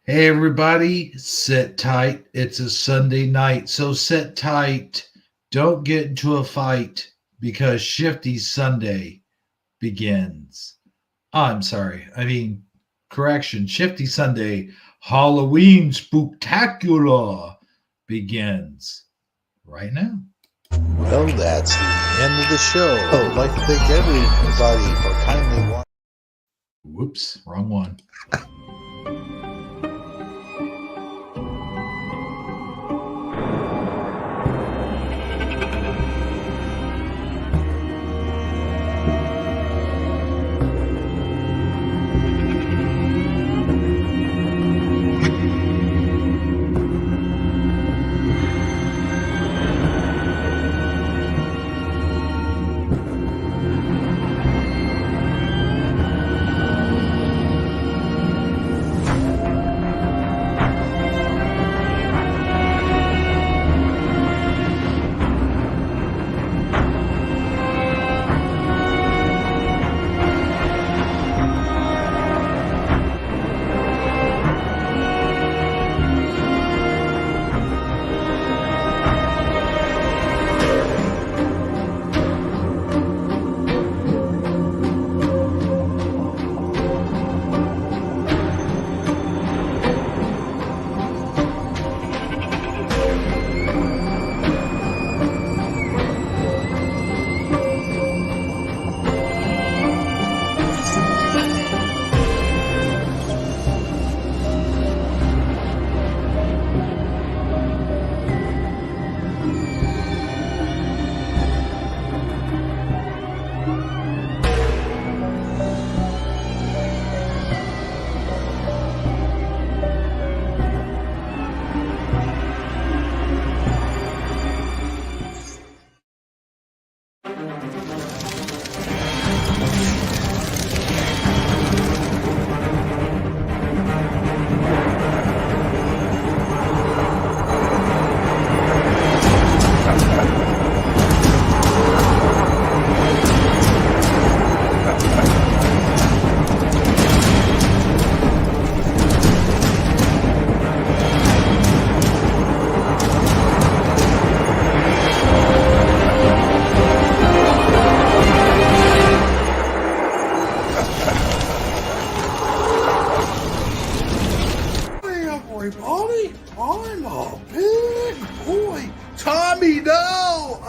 Hey, everybody, sit tight. It's a Sunday night, so sit tight. Don't get into a fight because Shifty Sunday begins. I'm sorry. Correction. Shifty Sunday Halloween Spooktacular begins right now. Well, that's the end of the show. I'd like to thank everybody for kindly watching. Whoops, wrong one. Everybody, I'm a big boy. Tommy, no!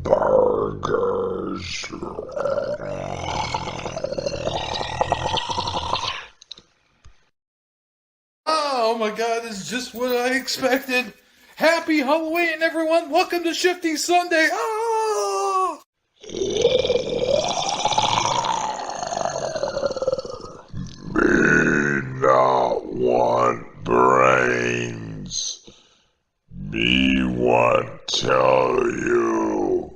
Burgers. Oh my god, this is just what I expected. Happy Halloween, everyone. Welcome to Shifty Sunday. Oh! Me not want brains. Me want tell you.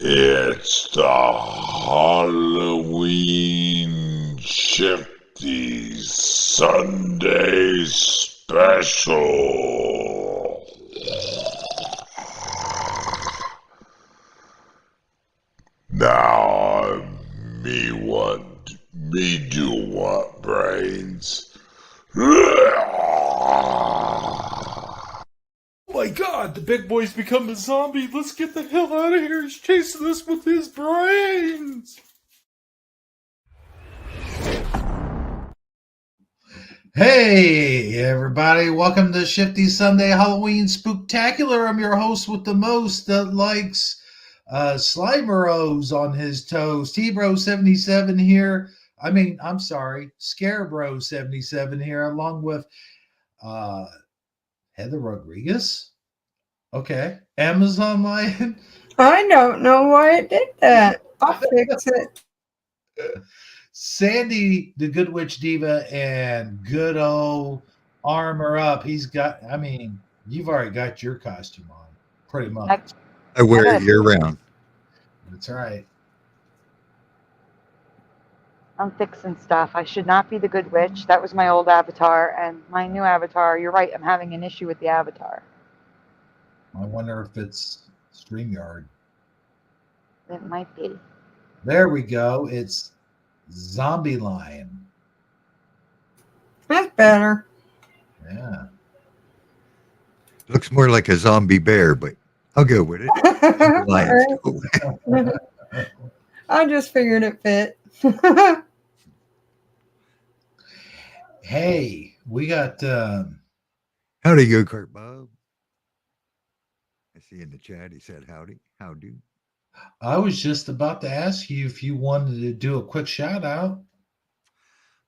It's the Halloween Shifty Sunday special. Now me do want brains. Oh my god, the big boy's become a zombie. Let's get the hell out of here. He's chasing us with his brains. Hey, everybody. Welcome to Shifty Sunday Halloween Spooktacular. I'm your host with the most that likes Slimeros on his toes. T-Bro77 here. I'm sorry, Scarebro77 here, along with Heather Rodriguez. Okay. Amazon Lion. I don't know why it did that. I'll fix it. Sandy, the Good Witch Diva, and good old Armor Up. You've already got your costume on, pretty much. I wear it year round. That's right. I'm fixing stuff. I should not be the good witch. That was my old avatar, and my new avatar. You're right. I'm having an issue with the avatar. I wonder if it's StreamYard. It might be. There we go. It's Zombie Lion. That's better. Yeah. Looks more like a zombie bear, but I'll go with it. Lion's cool. I just figured it fit. Hey, we got Howdy, Go-Kart Bob. I see in the chat he said howdy. How do? I was just about to ask you if you wanted to do a quick shout out.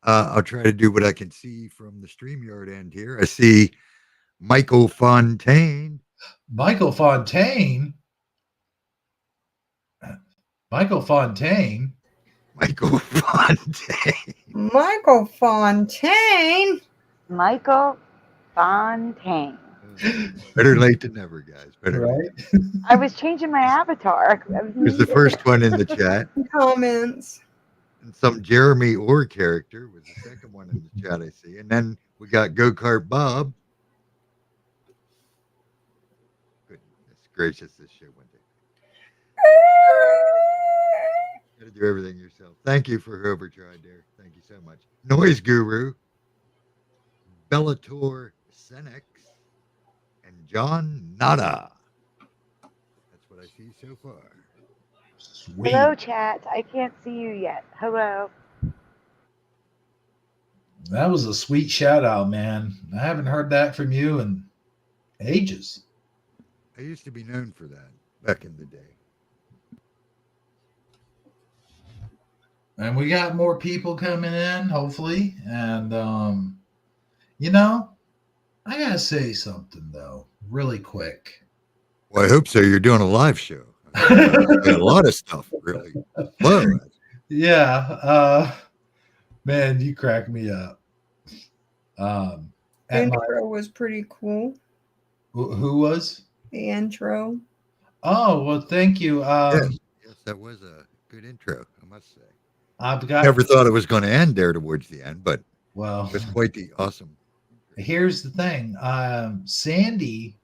I'll try to do what I can see from the StreamYard end here. I see Michael Fontaine. Michael Fontaine. Michael Fontaine. Michael Fontaine. Michael Fontaine. Michael Fontaine. Better late than never, guys. Better Right? late. I was changing my avatar. He was the first one in the chat. Comments. And some Jeremy Orr character was the second one in the chat I see. And then we got Go-Kart Bob. Goodness gracious, this shit went there. Got to do everything yourself. Thank you for whoever tried there. Thank you so much. Noise Guru, Bellator Senex, and John Nada. That's what I see so far. Sweet. Hello, chat. I can't see you yet. Hello. That was a sweet shout out, man. I haven't heard that from you in ages. I used to be known for that back in the day. And we got more people coming in, hopefully. And you know, I gotta say something though, really quick. Well, I hope so. You're doing a live show. A lot of stuff, really. Whoa. Yeah. Man, you crack me up. The At my, intro was pretty cool. who was? The intro. Oh, well, thank you. Yes, that was a good intro, I must say. I've got Never thought it was going to end there towards the end, but well, it was quite the awesome. here's the thing. Sandy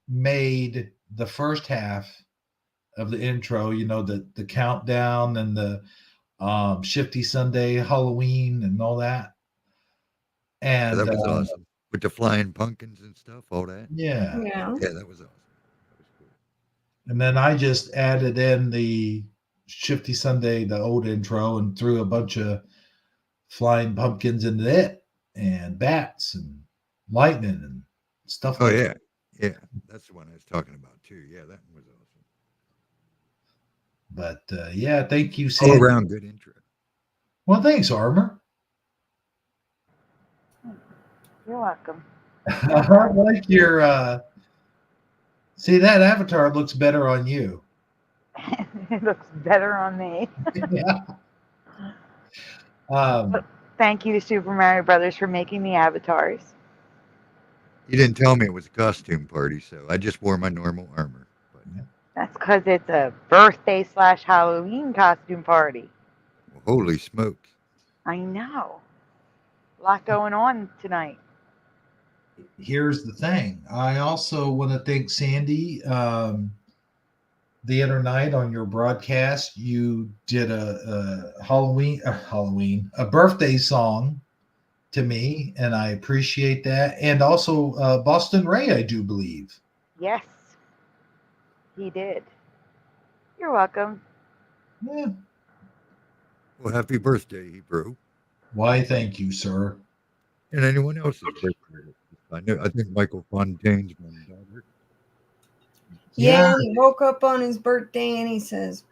made the first half of the intro, you know, the countdown and the Shifty Sunday Halloween and all that. Yeah, And that was awesome. With the flying pumpkins and stuff, all that. yeah. Yeah. Yeah, that was awesome. That was cool. And then I just added in the Shifty Sunday, the old intro, and threw a bunch of flying pumpkins into it, and bats and lightning and stuff. Oh, like yeah. that. Yeah, that's the one I was talking about, too. Yeah, that was awesome. But yeah, thank you, All Sandy. around good intro. Well, thanks, Armor. You're welcome. I like your. See, that avatar looks better on you. It looks better on me. Yeah. Thank you to Super Mario Brothers for making the avatars. You didn't tell me it was a costume party, so I just wore my normal armor. But, That's because it's a birthday/Halloween costume party. well, holy smokes. I know. A lot going on tonight. Here's the thing. I also want to thank Sandy. The other night on your broadcast, you did a birthday song to me, and I appreciate that. And also Boston Ray, I do believe. Yes, he did. You're welcome. Yeah. Well, happy birthday, Hebrew. Why, thank you, sir. And anyone else's birthday. I think Michael Fontaine's daughter. Yeah, he woke up on his birthday and he says,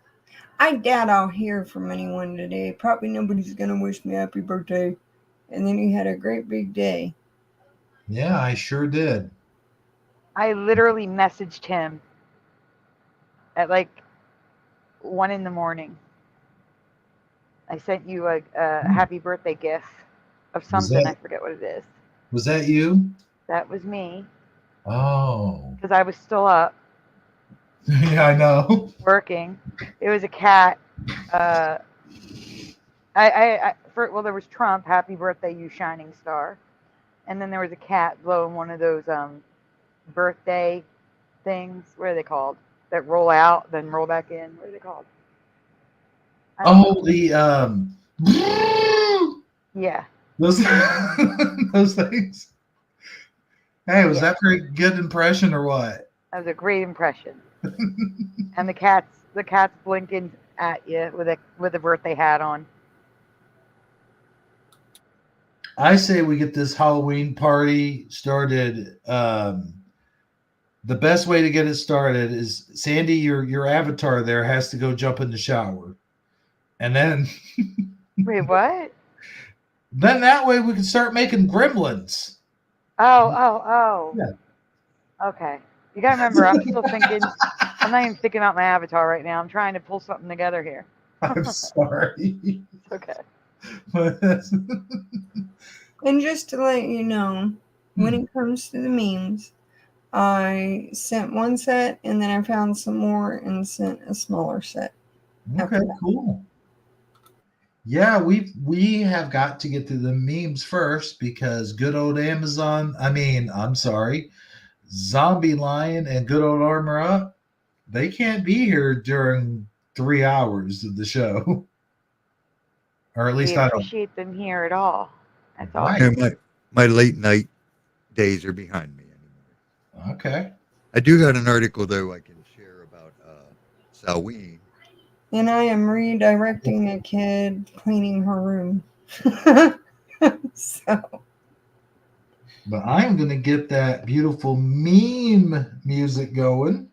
I doubt I'll hear from anyone today. Probably nobody's going to wish me happy birthday. And then he had a great big day. Yeah, I sure did. I literally messaged him at like 1 a.m. I sent you a happy birthday gift of something. I forget what it is. Was that you? That was me. Oh. Because I was still up. Yeah, I know. Working. It was a cat. Well, there was Trump, happy birthday, you shining star. And then there was a cat blowing one of those birthday things. What are they called? That roll out, then roll back in. What are they called? Oh, the Yeah. those those things. Hey, was Yeah. that pretty good impression or what? That was a great impression. And the cat's blinking at you with a birthday hat on. I say we get this Halloween party started. The best way to get it started is Sandy, your avatar there has to go jump in the shower, and then Wait, what? then that way we can start making gremlins. Oh. Yeah. Okay. You gotta remember, I'm still thinking. I'm not even thinking about my avatar right now. I'm trying to pull something together here. I'm sorry. It's okay. And just to let you know, when it comes to the memes, I sent one set and then I found some more and sent a smaller set. Okay, cool. Yeah, we have got to get to the memes first because good old Amazon, I'm sorry, Zombie Lion and good old Armor Up, they can't be here during 3 hours of the show. Or at least We I don't. appreciate them here at all. That's all. Right. Yeah, my late night days are behind me anymore. Okay. I do got an article though I can share about Salween. And I am redirecting a kid cleaning her room. So. But I'm going to get that beautiful meme music going.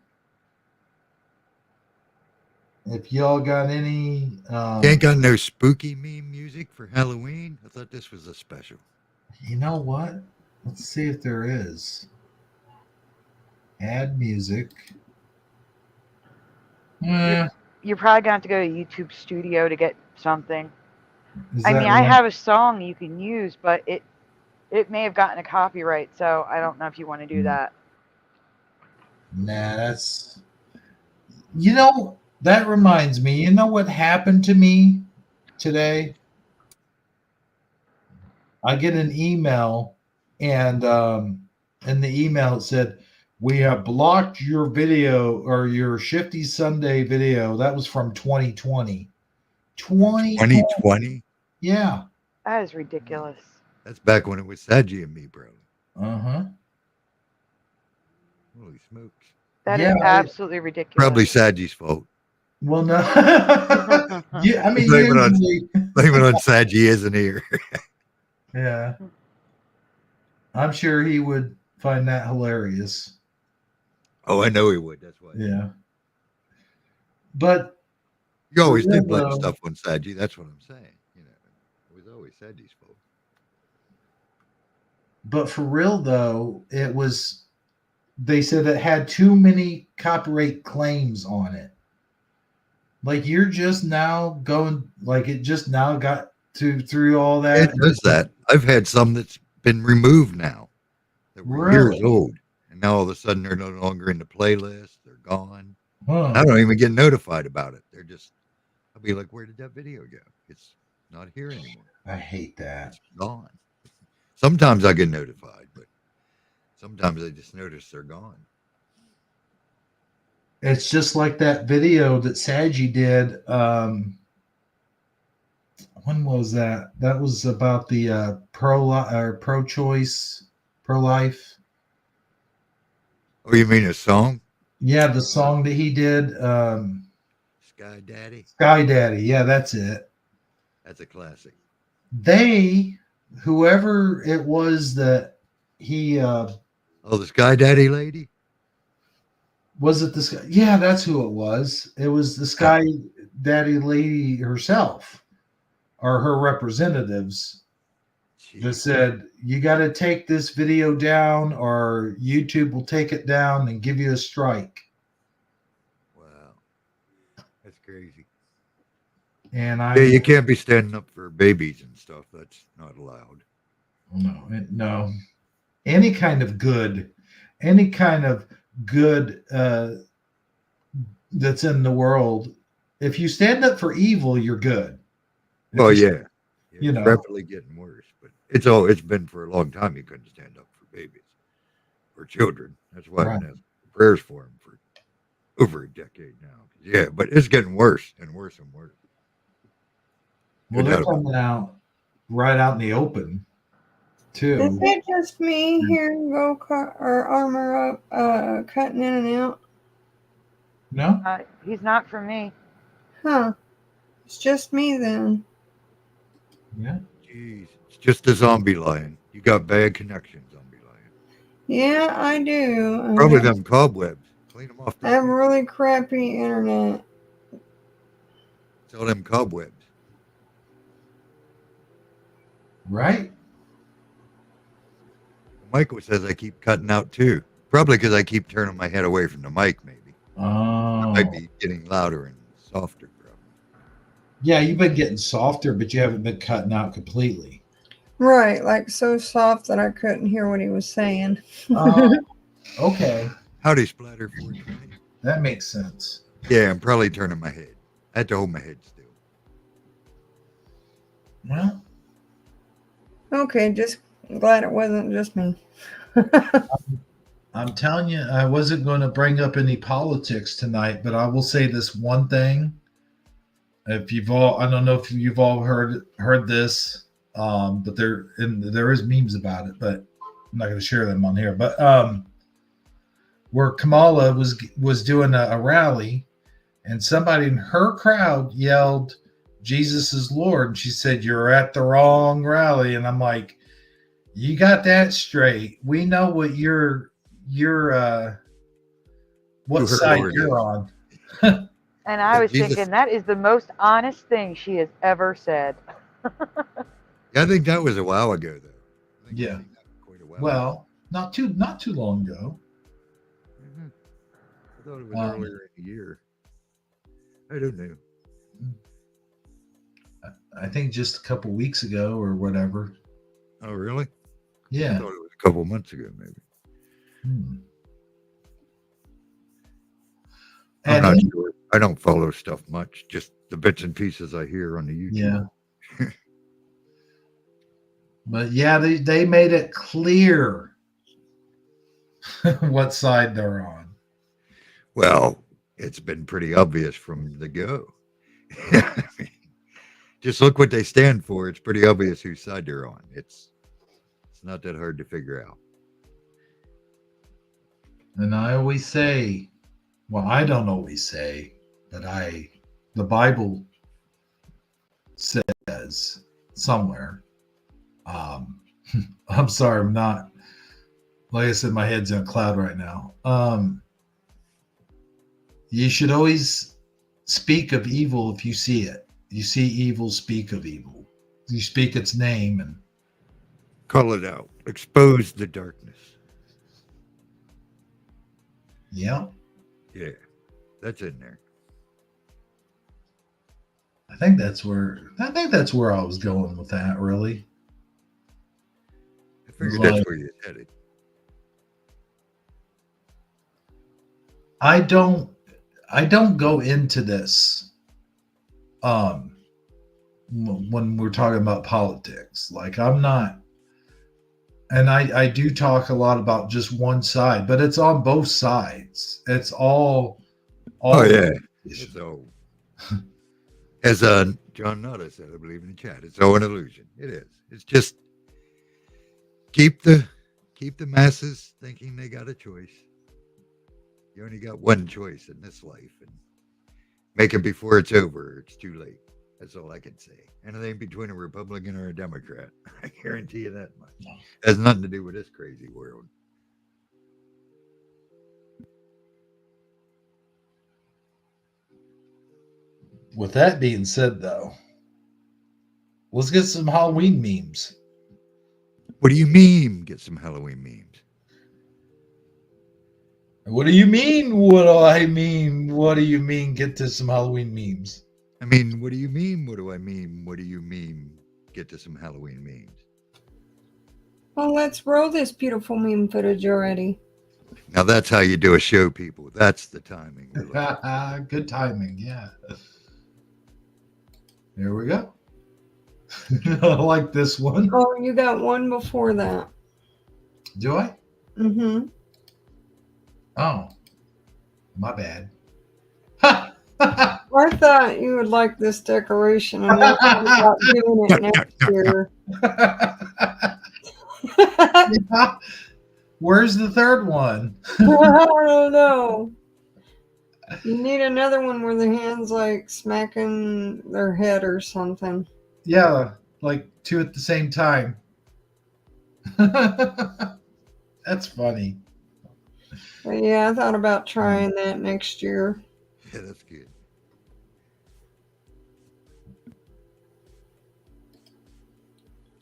If y'all got any... You ain't got no spooky meme music for Halloween? I thought this was a special. You know what? Let's see if there is. Add music. You're probably gonna have to go to YouTube Studio to get something. I mean, right? I have a song you can use, but it may have gotten a copyright, so I don't know if you want to do that. Nah, that's... You know, that reminds me. You know what happened to me today? I get an email, and in the email it said, "We have blocked your video or your Shifty Sunday video." That was from 2020. 2020? Yeah. That is ridiculous. That's back when it was Saji and me, bro. Uh-huh. Holy smokes. That is absolutely ridiculous. Probably Saji's fault. Well, no. Yeah, I mean, blame usually... it on Saji isn't here. Yeah. I'm sure he would find that hilarious. Oh, I know he would. That's why. Yeah. But you always did blame stuff on Saji. That's what I'm saying. You know, it was always Saji's fault. But for real, though, it was... They said it had too many copyright claims on it. Like, you're just now going... Like, it just now got through all that. It does that. I've had some that's been removed now that were years old, and now all of a sudden they're no longer in the playlist. They're gone. Huh. I don't even get notified about it. They're just, I'll be like, where did that video go? It's not here anymore. I hate that. It's gone. Sometimes I get notified, but sometimes I just notice they're gone. It's just like that video that Saji did. When was that? That was about the pro-choice, pro-life. Oh, you mean a song? Yeah, the song that he did. Sky Daddy. Sky Daddy. Yeah, that's it. That's a classic. Whoever it was that he... the Sky Daddy lady? Was it the Sky? Yeah, that's who it was. It was the Sky Daddy lady herself. Or her representatives that said, you got to take this video down or YouTube will take it down and give you a strike. Wow. That's crazy. And you can't be standing up for babies and stuff. That's not allowed. No. Any kind of good that's in the world. If you stand up for evil, you're good. Well, If yeah. you It's know. rapidly getting worse, but it's been for a long time. You couldn't stand up for babies or children. That's why I've Right. been asking for prayers for them for over a decade now. Yeah, but it's getting worse and worse and worse. Well, No they're doubt about coming out right out in the open Is too. it just me hearing go cut or armor up, cutting in and out? No, He's not for me. Huh? It's just me then. yeah. it. Jeez, it's just a zombie lion. You got bad connections, zombie lion. Yeah, I do. Probably them cobwebs. Clean them off. I have really crappy internet. It's all them cobwebs. Right. Michael says I keep cutting out too. Probably because I keep turning my head away from the mic. Maybe I Oh, might be getting louder and softer. Probably. yeah. You've been getting softer, but you haven't been cutting out completely. Right, like so soft that I couldn't hear what he was saying. Oh, okay. Howdy, Splatter 420. That makes sense. Yeah, I'm probably turning my head. I had to hold my head still. Well, Okay, just glad it wasn't just me. I'm telling you, I wasn't going to bring up any politics tonight, but I will say this one thing. If you've all, I don't know if you've all heard this, but there is memes about it, but I'm not going to share them on here. But where Kamala was doing a rally, and somebody in her crowd yelled, "Jesus is Lord," and she said, "You're at the wrong rally." And I'm like, "You got that straight. We know what what side Lord you're is. on." And I was Jesus. thinking that is the most honest thing she has ever said. Yeah, I think that was a while ago, though. I think I've Yeah. seen that quite a while. Well, not too long ago. Mhm. I thought it was Um, earlier in the year. I don't know. I think just a couple weeks ago or whatever. Oh, really? I Yeah. thought it was a couple months ago, maybe. Hmm. I'm And not sure. I don't follow stuff much. Just the bits and pieces I hear on the YouTube. yeah, but yeah, they made it clear what side they're on. Well, it's been pretty obvious from the go. I mean, just look what they stand for. It's pretty obvious whose side they're on. It's not that hard to figure out. And I always say, well, I don't always say, but the Bible says somewhere. I'm sorry, I'm not. Like I said, my head's in a cloud right now. You should always speak of evil if you see it. You see evil, speak of evil. You speak its name, and Call it out. Expose the darkness. yeah, Yeah, that's in there. I think that's where I was going with that. Really, I figured Like- that's where you're headed. I don't go into this when we're talking about politics. Like I'm not, and I do talk a lot about just one side, but it's on both sides. It's all Oh, yeah. illusion. So, as John Nutter said, I believe in the chat, it's all an illusion. It is. It's just keep the masses thinking they got a choice. You only got one choice in this life, and make it before it's over. It's too late. That's all I can say. Anything between a Republican or a Democrat, I guarantee you that much. Has nothing to do with this crazy world. With that being said, though, let's get some Halloween memes. What do you mean? Get some Halloween memes. What do you mean? What do I mean? What do you mean? Get to some Halloween memes. I mean, what do you mean? What do I mean? What do you mean? Get to some Halloween memes. Well, let's roll this beautiful meme footage already. Now that's how you do a show, people. That's the timing. we're looking for. Good timing, yeah. Here we go. I like this one. Oh, you got one before that. Do I? Mm-hmm. Oh, my bad. I thought you would like this decoration, and I thought about doing it next year. I Where's the third one? don't know. You need another one where the hand's like smacking their head or something. Yeah, like two at the same time. That's funny. But yeah, I thought about trying that next year. Yeah, that's good.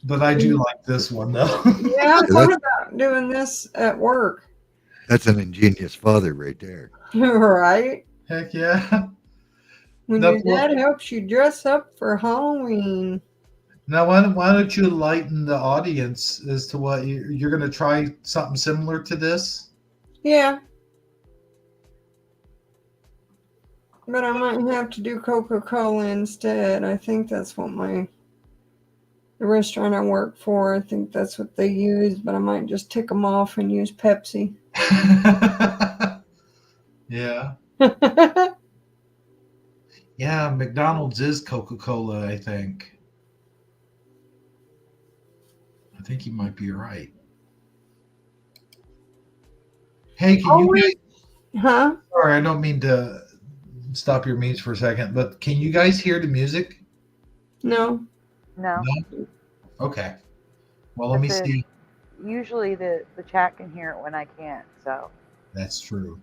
But I do like this one though. Yeah, I thought about doing this at work. That's an ingenious father right there. Right? Heck yeah. When That's your what- dad helps you dress up for Halloween. Now, why don't you enlighten the audience as to what you're going to try something similar to this? Yeah. But I might have to do Coca-Cola instead. I think that's what the restaurant I work for, I think that's what they use, but I might just tick them off and use Pepsi. Yeah. Yeah, McDonald's is Coca-Cola, I think. I think you might be right. Hey, can you guys... Huh? Sorry, I don't mean to stop your meets for a second, but can you guys hear the music? No. No. Okay. Well, let me That's it. see. Usually the chat can hear it when I can't, so That's true.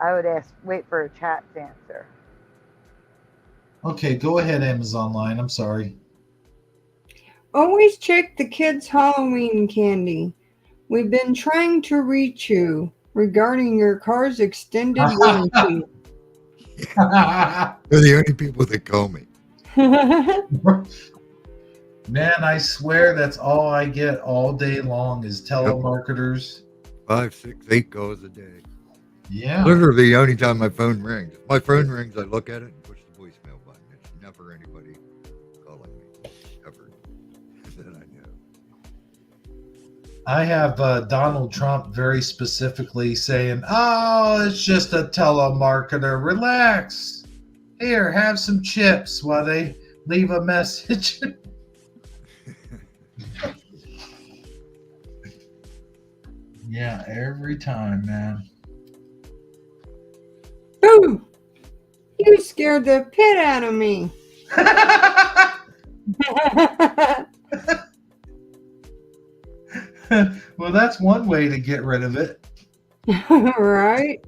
I would wait for a chat's answer. Okay, go ahead, Amazon line. I'm sorry. Always check the kids' Halloween candy. We've been trying to reach you regarding your car's extended warranty. They're the only people that call me. Man, I swear that's all I get all day long is telemarketers. 5, 6, 8 calls a day. Yeah. Literally the only time my phone rings. If my phone rings, I look at it and push the voicemail button. It's never anybody calling me. Ever. That I know. I have Donald Trump very specifically saying, "Oh, it's just a telemarketer. Relax. Here, have some chips," while they leave a message. Yeah, every time, man. Boo! You scared the pit out of me. Well, that's one way to get rid of it. Right?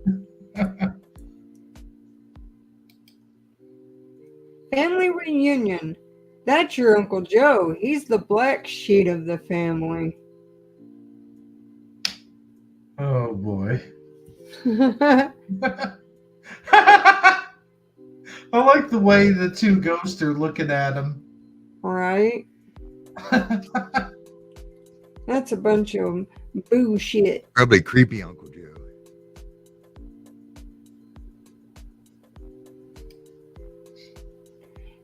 Family reunion. That's your Uncle Joe. He's the black sheep of the family. Oh, boy. I like the way the two ghosts are looking at him. Right? That's a bunch of bullshit. Probably creepy Uncle Joe.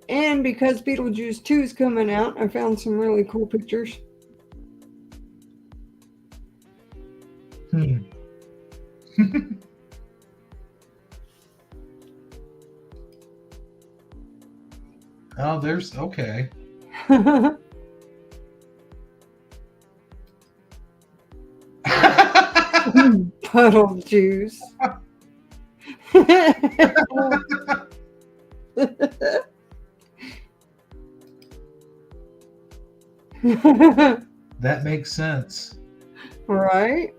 And because Beetlejuice 2 is coming out, I found some really cool pictures. Oh, there's okay. Puddle juice. That makes sense. Right?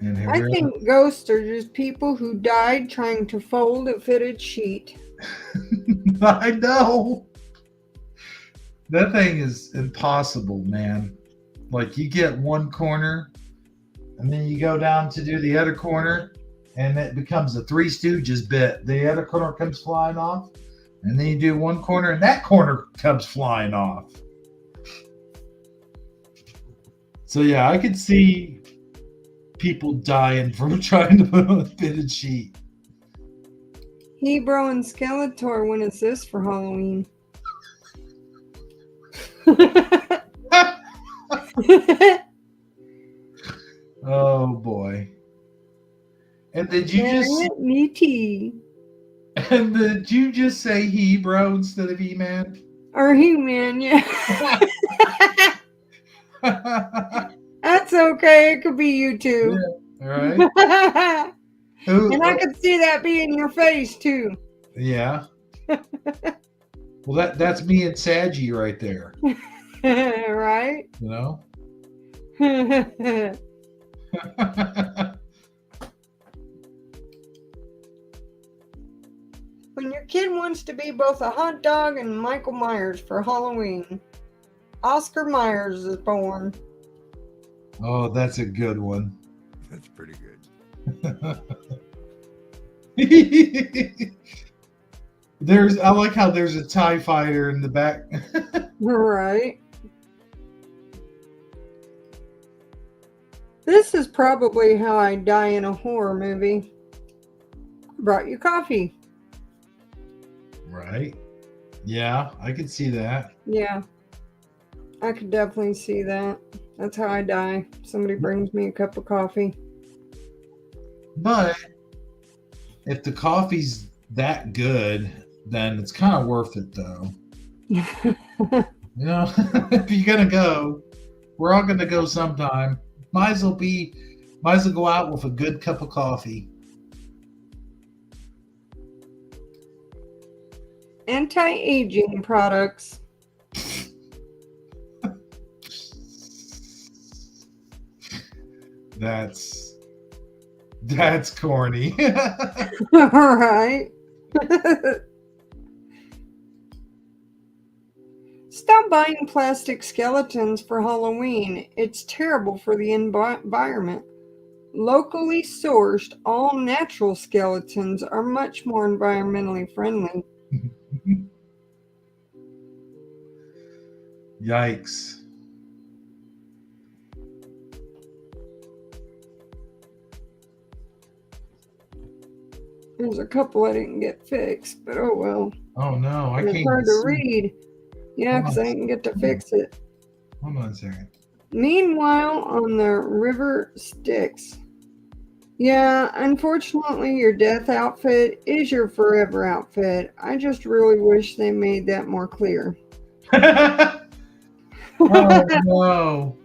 And here I we are. think ghosts are just people who died trying to fold a fitted sheet. I know. That thing is impossible, man. Like you get one corner and then you go down to do the other corner and it becomes a Three Stooges bit. The other corner comes flying off. And then you do one corner and that corner comes flying off. So yeah, I could see people dying from trying to put on a fitted sheet. Hebrew and Skeletor, when is this for Halloween? Oh boy. And did you just Me too. and did you just say Hebrew instead of He-Man? Or He-Man, yeah. That's okay. It could be you too. All right. And I could see that being your face too. Yeah. Well, that's me and Saggy right there. Right? You know? When your kid wants to be both a hot dog and Michael Myers for Halloween, Oscar Myers is born. Oh, that's a good one. That's pretty good. I like how there's a TIE fighter in the back. Right. This is probably how I die in a horror movie. Brought you coffee. Right. Yeah, I could see that. Yeah. I could definitely see that. That's how I die. Somebody brings me a cup of coffee. But if the coffee's that good, then it's kind of worth it, though. You know, if you're gonna go, we're all gonna go sometime. Might as well go out with a good cup of coffee. Anti-aging products. That's corny. All right. Stop buying plastic skeletons for Halloween. It's terrible for the environment. Locally sourced, all natural skeletons are much more environmentally friendly. Yikes. There's a couple I didn't get fixed, but oh well. Oh no, I can't. It's hard to see. read. Yeah, because I didn't get to fix it. Hold on a second. Meanwhile, on the river Styx. Yeah, unfortunately, your death outfit is your forever outfit. I just really wish they made that more clear. Oh no.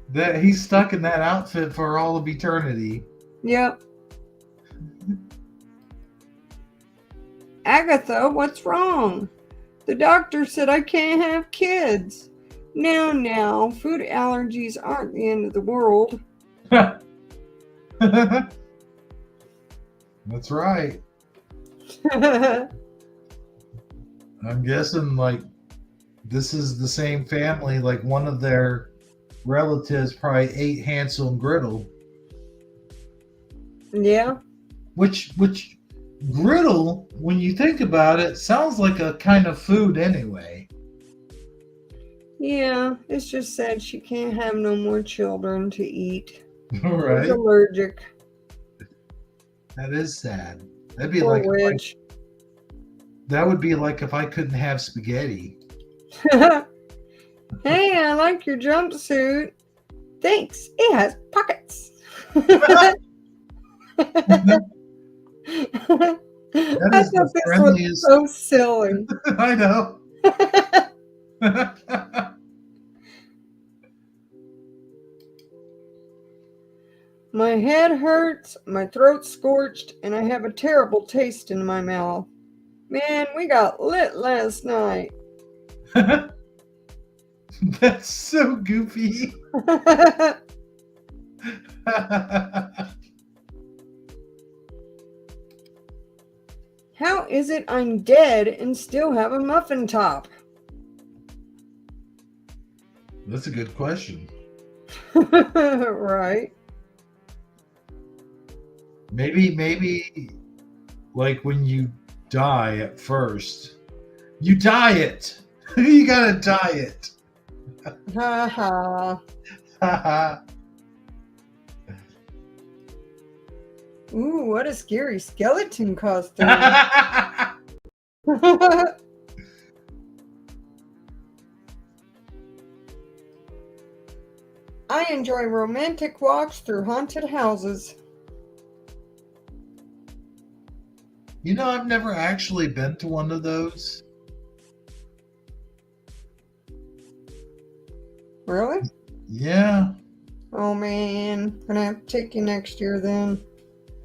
That he's stuck in that outfit for all of eternity. Yep. Agatha, what's wrong? The doctor said I can't have kids. Now, food allergies aren't the end of the world. That's right. I'm guessing like this is the same family, like one of their relatives probably ate Hansel and Gretel. Yeah. Which griddle, when you think about it, sounds like a kind of food anyway. Yeah, it's just sad she can't have no more children to eat. All right. She's allergic. That is sad. That'd be Poor like witch. that would be like if I couldn't have spaghetti. Hey, I like your jumpsuit. Thanks. It has pockets. I is thought the this friendliest- was so silly. I know. My head hurts, my throat's scorched, and I have a terrible taste in my mouth. Man, we got lit last night. That's so goofy. How is it I'm dead and still have a muffin top? That's a good question. Right. Maybe like when you die at first, you diet. You gotta diet. Ha ha. Ooh, what a scary skeleton costume. I enjoy romantic walks through haunted houses. You know, I've never actually been to one of those. Really? Yeah. Oh man, gonna have to take you next year then.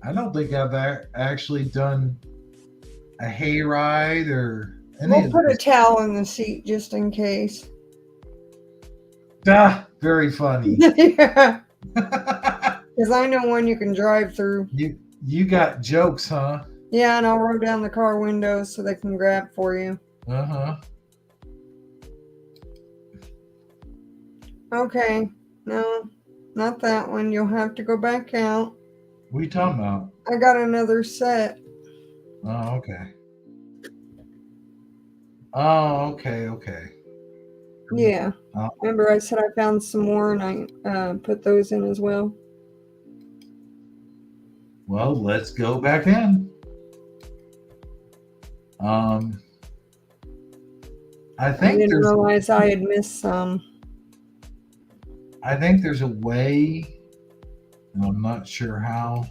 I don't think I've actually done a hayride or any We'll of put a those. towel in the seat just in case. Ah, very funny. Yeah, because I know one you can drive through. You got jokes, huh? Yeah, and I'll roll down the car windows so they can grab for you. Uh-huh. Okay, no, not that one. You'll have to go back out. What are you talking about? I got another set. Oh, okay. Oh, okay. Yeah. Oh, Remember I said I found some more and I put those in as well. well, let's go back in. I I think didn't realize I had missed some. I think there's a way, and I'm not sure how,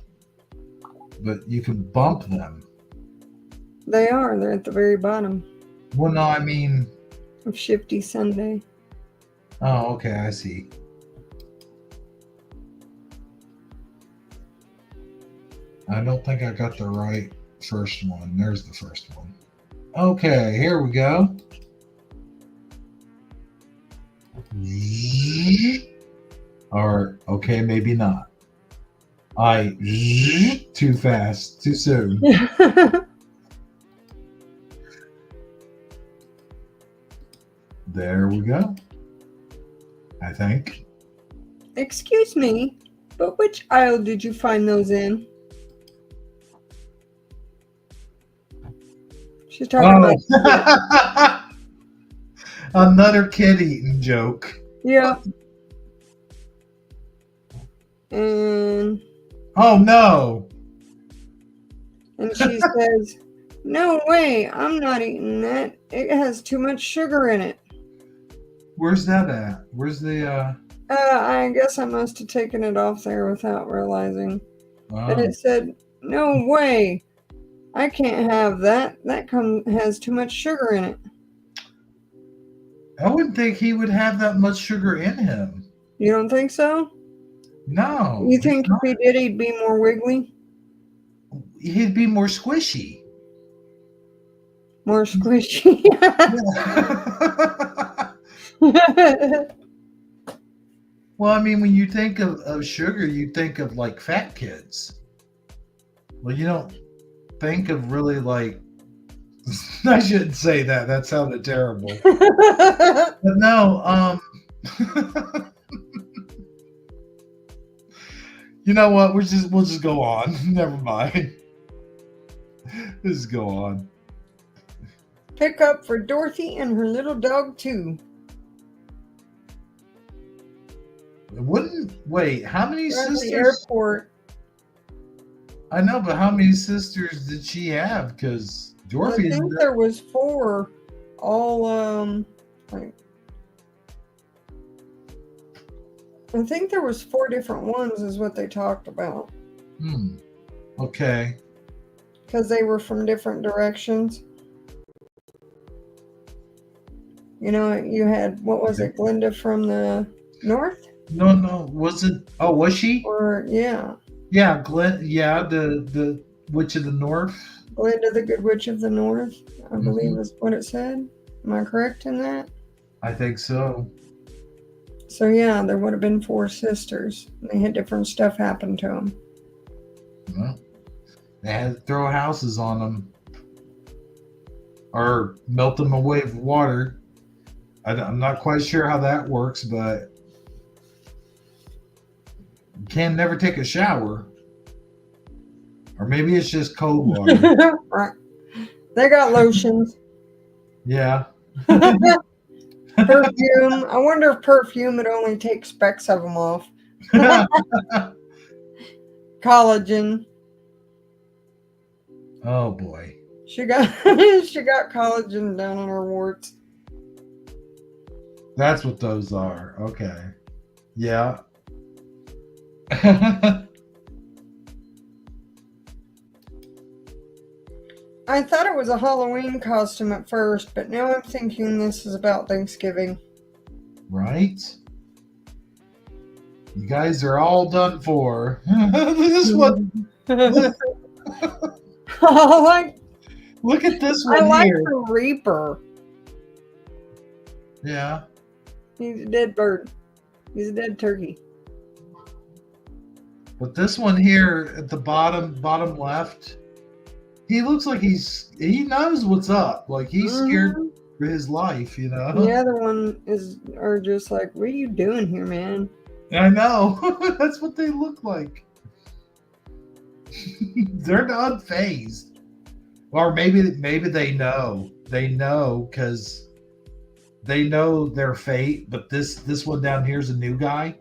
but you can bump them. They're at the very bottom Well, no, I mean, of Shifty Sunday. oh, okay, I see. I don't think I got the right first one. There's the first one. Okay, here we go. Or, okay, maybe not. Too fast, too soon. There we go. I think. Excuse me, but which aisle did you find those in? She's talking about. Oh. Another kid eating joke. Yeah. And Oh no. she says, "No way, I'm not eating that. It has too much sugar in it." Where's that at? Where's the I guess I must have taken it off there without realizing. And oh. it said, "No way, I can't have that. That has too much sugar in it." I wouldn't think he would have that much sugar in him. You don't think so? No. You think if he did, he'd be more wiggly? He'd be more squishy. More squishy? Well, I mean, when you think of sugar, you think of like fat kids. Well, you don't think of really like, I shouldn't say that. That sounded terrible. But no, you know what? We'll just go on. Never mind. Just go on. Pick up for Dorothy and her little dog too. Wait, how many We're at sisters? the airport. I know, but how many sisters did she have? Because I Dorothy. think there was 4. All like, I think there was 4 different ones is what they talked about. Okay. Because they were from different directions. You know, you had, what was it, Glinda from the north? No. Was it? Oh, was she? Or, yeah. Yeah, Glenn. Yeah, the Witch of the North. Glinda, the Good Witch of the North, I believe is what it said. Am I correct in that? I think so. So, yeah, there would have been 4 sisters. They had different stuff happen to them. Well, they had to throw houses on them or melt them away with water. I'm not quite sure how that works, but you can never take a shower. Or maybe it's just cold water. Right. They got lotions. Yeah. Perfume. I wonder if perfume would only take specks of them off. Collagen. Oh boy. She got she got collagen down on her warts. That's what those are. Okay. Yeah. I thought it was a Halloween costume at first, but now I'm thinking this is about Thanksgiving. Right? You guys are all done for. This one. I Look at this I one like here. the Reaper. Yeah. He's a dead bird. He's a dead turkey. But this one here at the bottom left, he looks like he knows what's up. Like he's scared for his life, you know? The other one are just like, what are you doing here, man? I know. That's what they look like. They're not unfazed. Or maybe they know. They know because they know their fate, but this one down here is a new guy.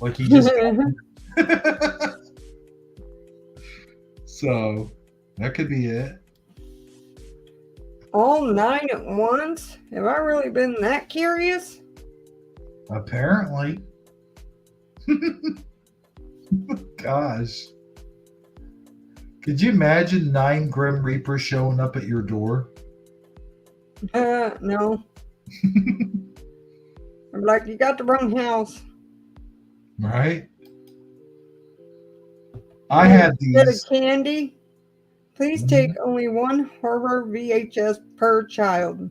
Like he just So that could be it. All 9 at once? Have I really been that curious? Apparently. Gosh. Could you imagine 9 Grim Reapers showing up at your door? No. I'm like, you got the wrong house. Right? I had Instead of these. candy, please take only 1 horror VHS per child.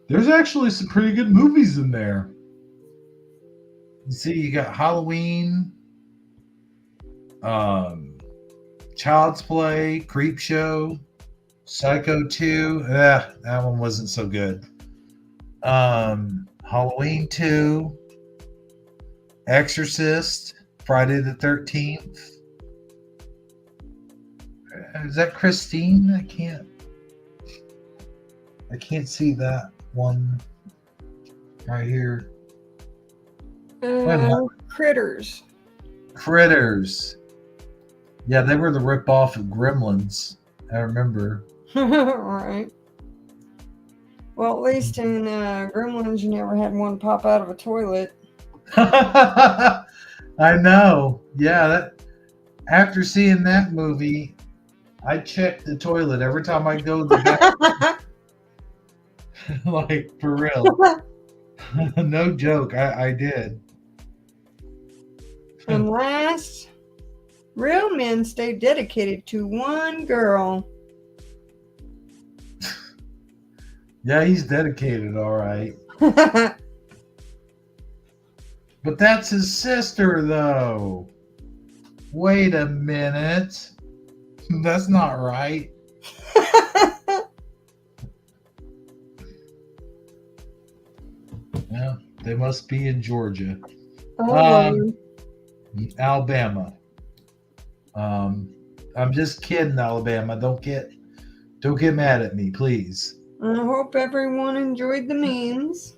There's actually some pretty good movies in there. You see, you got Halloween, Child's Play, Creep Show, Psycho 2. That one wasn't so good. Halloween 2, Exorcist, Friday the 13th. Is that Christine? I can't see that one right here. Critters. Critters. Yeah, they were the rip-off of Gremlins. I remember. Right. Well, at least in Gremlins, you never had one pop out of a toilet. I know. Yeah, after seeing that movie, I check the toilet every time I go to the bathroom. Like, for real. No joke. I did. And last, real men stay dedicated to one girl. Yeah, he's dedicated, all right. But that's his sister, though. Wait a minute. That's not right. Yeah, they must be in Georgia. Alabama. I'm just kidding, Alabama. Don't get mad at me, please. I hope everyone enjoyed the memes.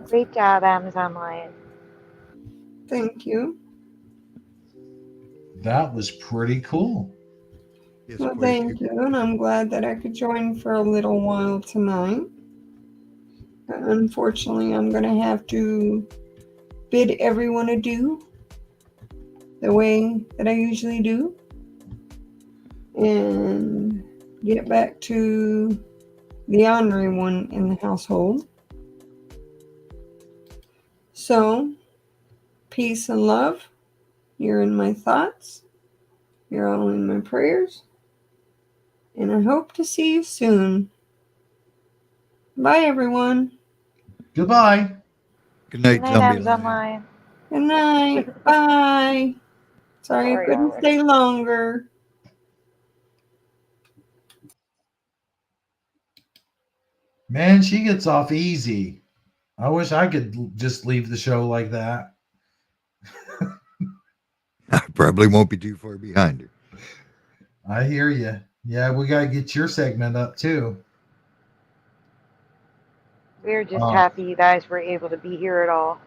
Great job, Amazon Lion. Thank you. That was pretty cool. Yes, Well, please. thank you, and I'm glad that I could join for a little while tonight. Unfortunately, I'm going to have to bid everyone adieu the way that I usually do and get back to the honorary one in the household. So, peace and love. You're in my thoughts. You're all in my prayers. And I hope to see you soon. Bye, everyone. Goodbye. Good night, Good night, Zombie Amazon Lion. Lion. Good night. Bye. Sorry I couldn't stay longer. Man, she gets off easy. I wish I could just leave the show like that. I probably won't be too far behind her. I hear you. Yeah, we got to get your segment up, too. We're just happy you guys were able to be here at all.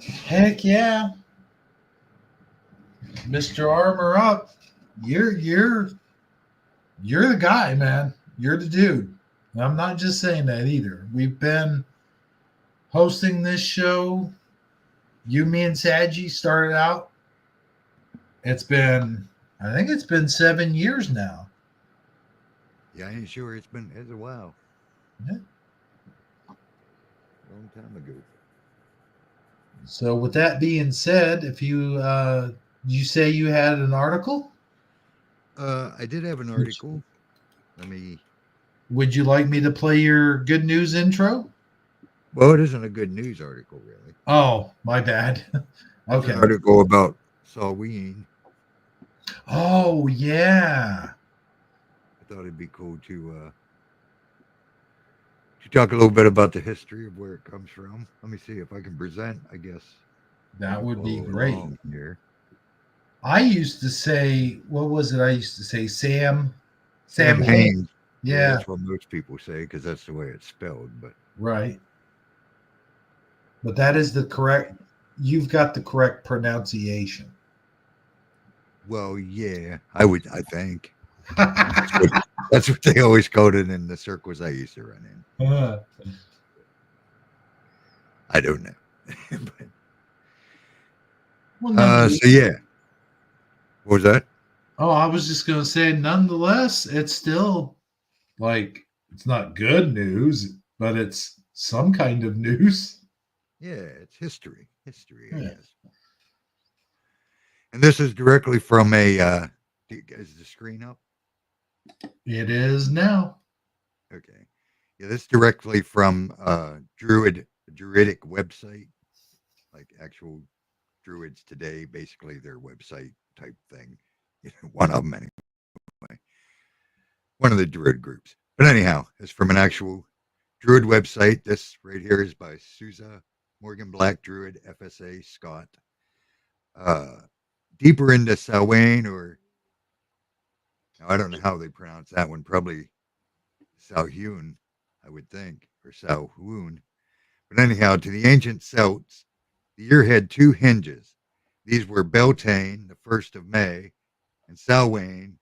Heck yeah. Mr. Armor Up, you're the guy, man. You're the dude. And I'm not just saying that either. We've been hosting this show. You, me, and Saji started out. I think it's been 7 years now. Yeah, I ain't sure. It's a while. Yeah. Long time ago. So with that being said, if you say you had an article, I did have an article. would you like me to play your good news intro? Well, it isn't a good news article, really. Oh, my bad. It's Okay. an article about Halloween. Oh, yeah. I thought it'd be cool to talk a little bit about the history of where it comes from. Let me see if I can present, I guess. That would be Follow great. along here. I used to say, what was it? I used to say Sam Sam Haines. Yeah, That's what most people say because that's the way it's spelled. But right. But that is you've got the correct pronunciation. well, yeah, I think that's what they always called it in the circles I used to run in. I don't know. But, so yeah. What was that? Oh, I was just going to say, nonetheless, it's still it's not good news, but it's some kind of news. Yeah, it's history. History, I Yeah. guess. And this is directly from is the screen up? It is now. Okay. Yeah, this is directly from Druidic website, like actual Druids today, basically their website type thing. One of them anyway. One of the Druid groups. But anyhow, it's from an actual Druid website. This right here is by Sousa Morgan Black Druid, FSA Scott. Deeper into Samhain, or I don't know how they pronounce that one. Probably Samhain, I would think, or Samhain. But anyhow, to the ancient Celts, the year had two hinges. These were Beltane, the 1st of May, and Samhain,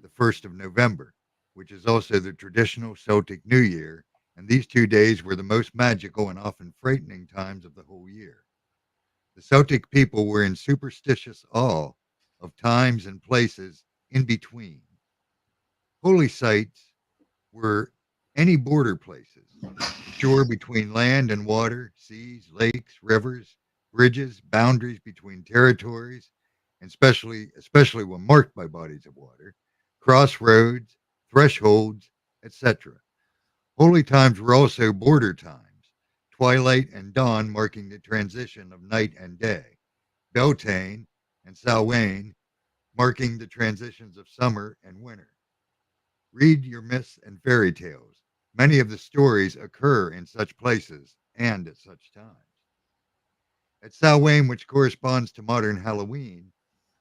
the 1st of November, which is also the traditional Celtic New Year, and these 2 days were the most magical and often frightening times of the whole year. The Celtic people were in superstitious awe of times and places in between. Holy sites were any border places, the shore between land and water, seas, lakes, rivers, bridges, boundaries between territories, and especially when marked by bodies of water, crossroads, thresholds, etc. Holy times were also border times, twilight and dawn marking the transition of night and day, Beltane and Samhain marking the transitions of summer and winter. Read your myths and fairy tales. Many of the stories occur in such places and at such times. At Samhain, which corresponds to modern Halloween,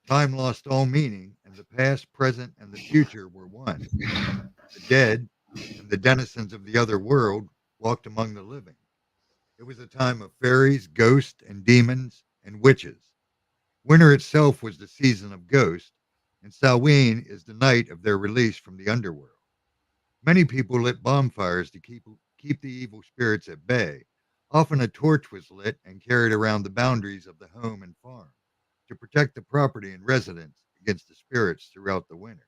time lost all meaning, and the past, present, and the future were one. The dead and the denizens of the other world walked among the living. It was a time of fairies, ghosts, and demons, and witches. Winter itself was the season of ghosts, and Samhain is the night of their release from the underworld. Many people lit bonfires to keep the evil spirits at bay. Often a torch was lit and carried around the boundaries of the home and farm to protect the property and residents against the spirits throughout the winter.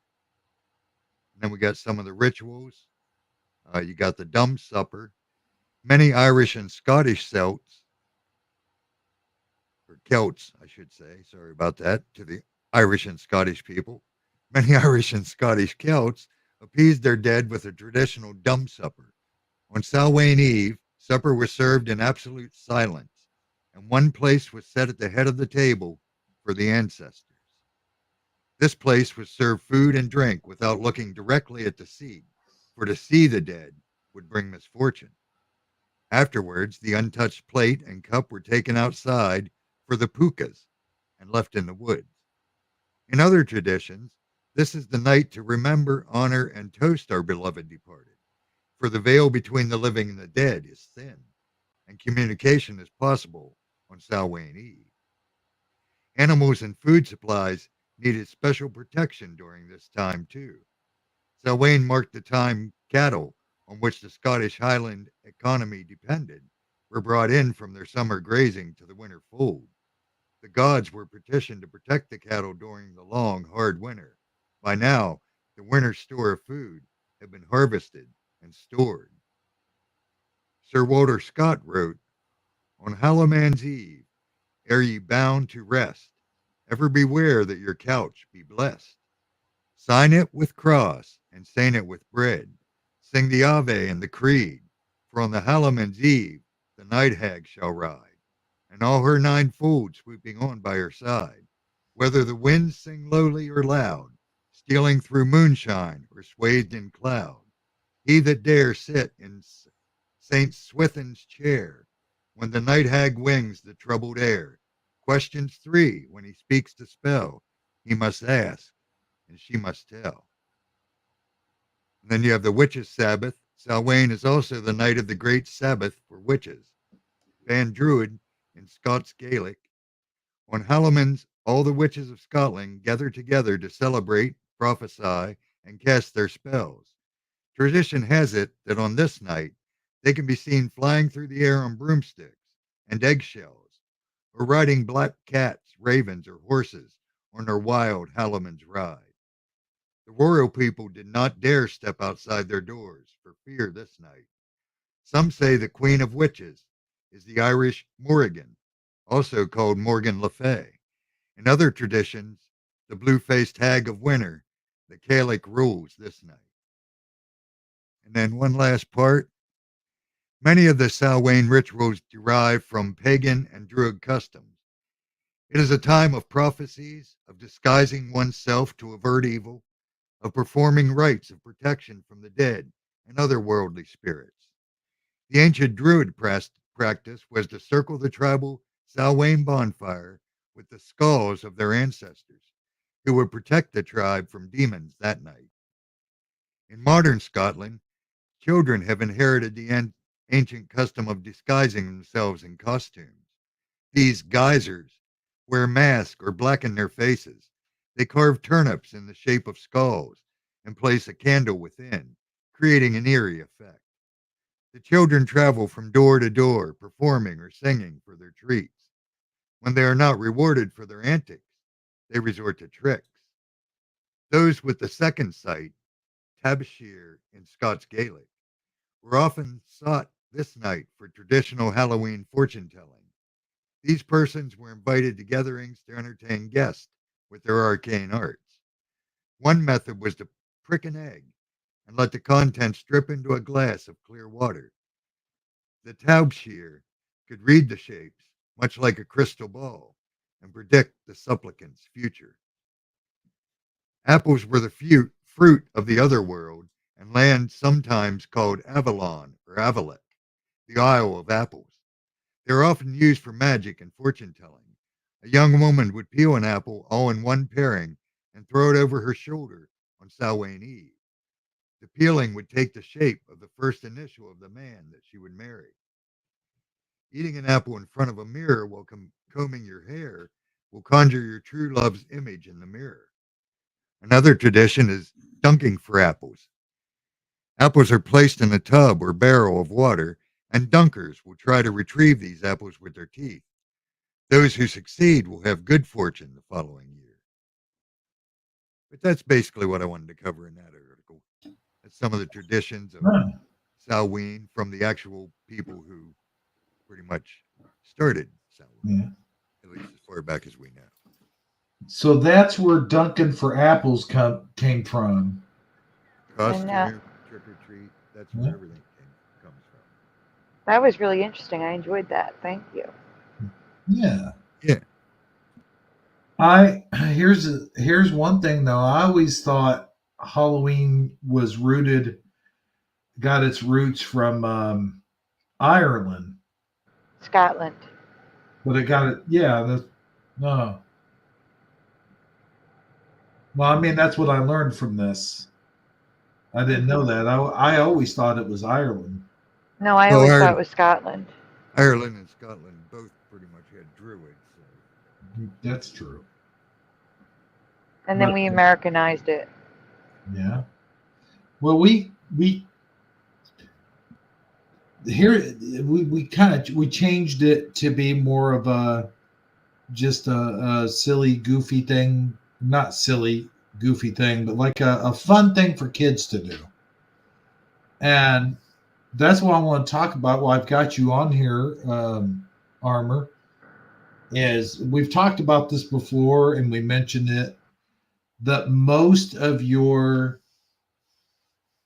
And then we got some of the rituals. You got the dumb supper. Many Irish and Scottish Celts, or Celts, I should say, sorry about that, to the Irish and Scottish people. Many Irish and Scottish Celts appeased their dead with a traditional dumb supper. On Samhain Eve, supper was served in absolute silence, and one place was set at the head of the table for the ancestors. This place was served food and drink without looking directly at the seat, for to see the dead would bring misfortune. Afterwards, the untouched plate and cup were taken outside for the pukas and left in the woods. In other traditions, this is the night to remember, honor, and toast our beloved departed, for the veil between the living and the dead is thin, and communication is possible on Samhain Eve. Animals and food supplies needed special protection during this time, too. Selwyn marked the time cattle, on which the Scottish Highland economy depended, were brought in from their summer grazing to the winter fold. The gods were petitioned to protect the cattle during the long, hard winter. By now, the winter's store of food had been harvested and stored. Sir Walter Scott wrote, "On Halloween's Eve, ere ye bound to rest, ever beware that your couch be blessed. Sign it with cross and stain it with bread. Sing the Ave and the Creed, for on the Halloween's Eve the night hag shall ride, and all her ninefold swooping on by her side. Whether the winds sing lowly or loud, stealing through moonshine or swathed in cloud, he that dare sit in Saint Swithin's chair, when the night hag wings the troubled air, questions three when he speaks to spell, he must ask, and she must tell." And then you have the Witches' Sabbath. Samhain is also the night of the great Sabbath for witches. Ban Druid in Scots Gaelic. On Halloween's, all the witches of Scotland gather together to celebrate, prophesy, and cast their spells. Tradition has it that on this night, they can be seen flying through the air on broomsticks and eggshells, or riding black cats, ravens, or horses on their wild Halloween's ride. The royal people did not dare step outside their doors for fear this night. Some say the Queen of Witches is the Irish Morrigan, also called Morgan Le Fay. In other traditions, the blue-faced hag of winter, the Gaelic rules this night. And then one last part. Many of the Samhain rituals derive from pagan and druid customs. It is a time of prophecies, of disguising oneself to avert evil, of performing rites of protection from the dead and other worldly spirits. The ancient druid practice was to circle the tribal Samhain bonfire with the skulls of their ancestors, who would protect the tribe from demons that night. In modern Scotland, children have inherited the ancient custom of disguising themselves in costumes. These geysers wear masks or blacken their faces. They carve turnips in the shape of skulls and place a candle within, creating an eerie effect. The children travel from door to door, performing or singing for their treats. When they are not rewarded for their antics, they resort to tricks. Those with the second sight, tabshir in Scots Gaelic, were often sought this night for traditional Halloween fortune telling. These persons were invited to gatherings to entertain guests with their arcane arts. One method was to prick an egg and let the contents drip into a glass of clear water. The tabshir could read the shapes, much like a crystal ball, and predict the supplicant's future. Apples were the fruit of the other world and land sometimes called Avalon or Avalek, the Isle of Apples. They are often used for magic and fortune telling. A young woman would peel an apple all in one pairing and throw it over her shoulder on Samhain Eve. The peeling would take the shape of the first initial of the man that she would marry. Eating an apple in front of a mirror while combing your hair will conjure your true love's image in the mirror. Another tradition is dunking for apples. Apples are placed in a tub or barrel of water, and dunkers will try to retrieve these apples with their teeth. Those who succeed will have good fortune the following year. But that's basically what I wanted to cover in that article. That's some of the traditions of Samhain from the actual people who pretty much started Samhain, at least as far back as we know. So that's where dunking for apples came from. Costume, trick or treat, that's where everything comes from. That was really interesting. I enjoyed that. Thank you. Yeah. Yeah. Here's one thing though. I always thought Halloween got its roots from Ireland. Scotland. But it got it, yeah. No. Well, I mean, that's what I learned from this. I didn't know that. I always thought it was Ireland. No, I always thought it was Scotland. Ireland and Scotland both pretty much had druids. So That's true. And then But we Americanized it. yeah. Well, we here we kind of we changed it to be more of a just a silly, goofy thing. Not silly, goofy thing, but like a fun thing for kids to do. And that's what I want to talk about. Well, I've got you on here, Armor. Is we've talked about this before, and we mentioned it that most of your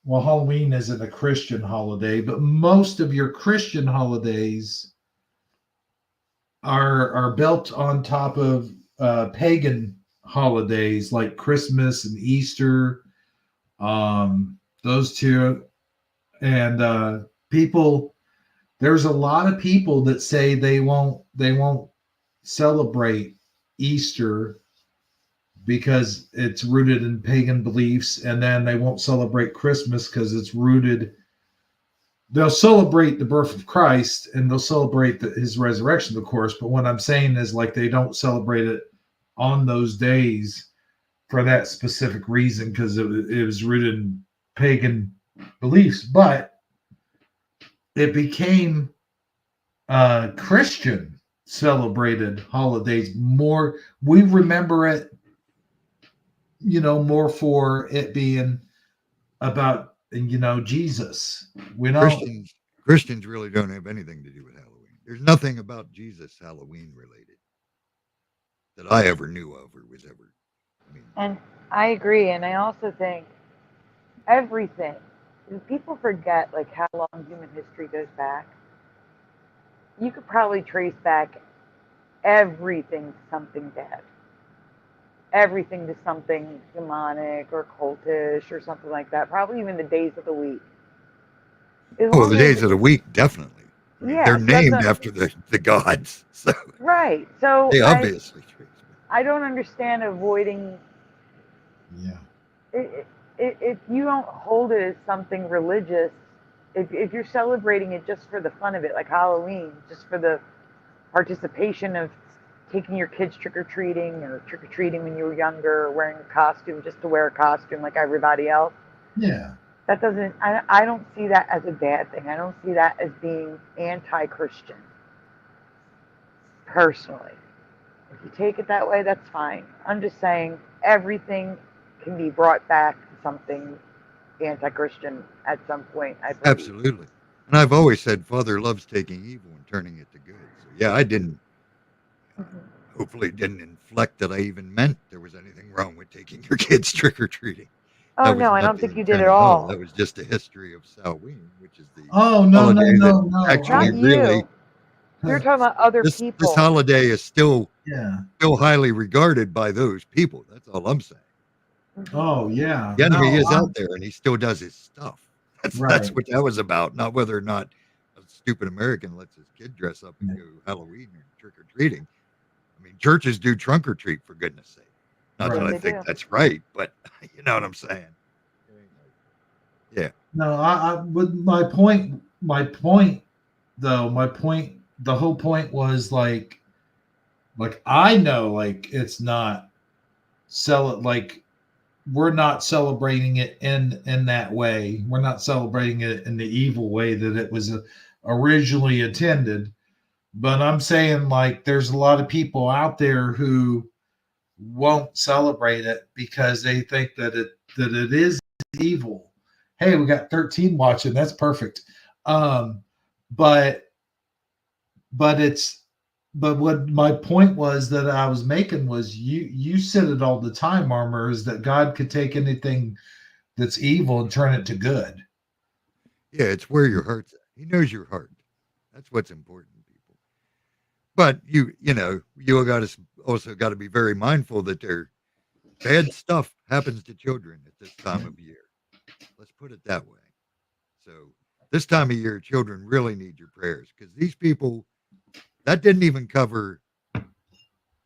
well, Halloween isn't a Christian holiday, but most of your Christian holidays are built on top of pagan holidays like Christmas and Easter. Those two, and people. There's a lot of people that say they won't celebrate Easter because it's rooted in pagan beliefs, and then they won't celebrate Christmas because it's rooted. They'll celebrate the birth of Christ and they'll celebrate his resurrection, of course. But what I'm saying is, like, they don't celebrate it on those days for that specific reason because it was rooted in pagan beliefs. But it became Christian celebrated holidays more. We remember it, more for it being about, Jesus. We don't. Christians really don't have anything to do with Halloween. There's nothing about Jesus Halloween related that I ever knew of or was ever. I mean, And I agree. And I also think everything, people forget like how long human history goes back. You could probably trace back everything to something bad, everything to something demonic or cultish or something like that. Probably even the days of the week. the days of the week, definitely. I mean, Yeah, they're so named after the gods, so right. So they obviously trace back. I don't understand avoiding. Yeah. If you don't hold it as something religious, if you're celebrating it just for the fun of it, like Halloween, just for the participation of taking your kids trick or treating when you were younger, or wearing a costume just to wear a costume like everybody else. Yeah. That doesn't. I don't see that as a bad thing. I don't see that as being anti-Christian. Personally, if you take it that way, that's fine. I'm just saying everything can be brought back to something anti-Christian at some point, I believe. Absolutely. And I've always said Father loves taking evil and turning it to good. So yeah, I didn't. Hopefully, didn't inflect that I even meant there was anything wrong with taking your kids trick or treating. Oh no, I don't think you did at all. all. That was just a history of Samhain, which is the no. actually Not really. you. You're talking about other This people. holiday is still Yeah. highly regarded by those people. That's all I'm saying. Oh yeah. The enemy is I'm- out there, and he still does his stuff. That's Right. what that was about. Not whether or not a stupid American lets his kid dress up and go Halloween or trick or treating. I mean, churches do trunk or treat, for goodness sake. Not that Right. I They think do. that's right, but you know what I'm saying. Yeah. No, I with my point, the whole point was like I know, like, it's not like we're not celebrating it in that way. We're not celebrating it in the evil way that it was originally intended. But I'm saying, like, there's a lot of people out there who won't celebrate it because they think that it is evil. Hey, we got 13 watching. That's perfect. Um, but it's but what my point was that I was making was you said it all the time, Armor, is that God could take anything that's evil and turn it to good. Yeah, it's where your heart's at. He knows your heart. That's what's important, people. But you also got to be very mindful that bad stuff happens to children at this time of year. Let's put it that way. So this time of year, children really need your prayers because these people, that didn't even cover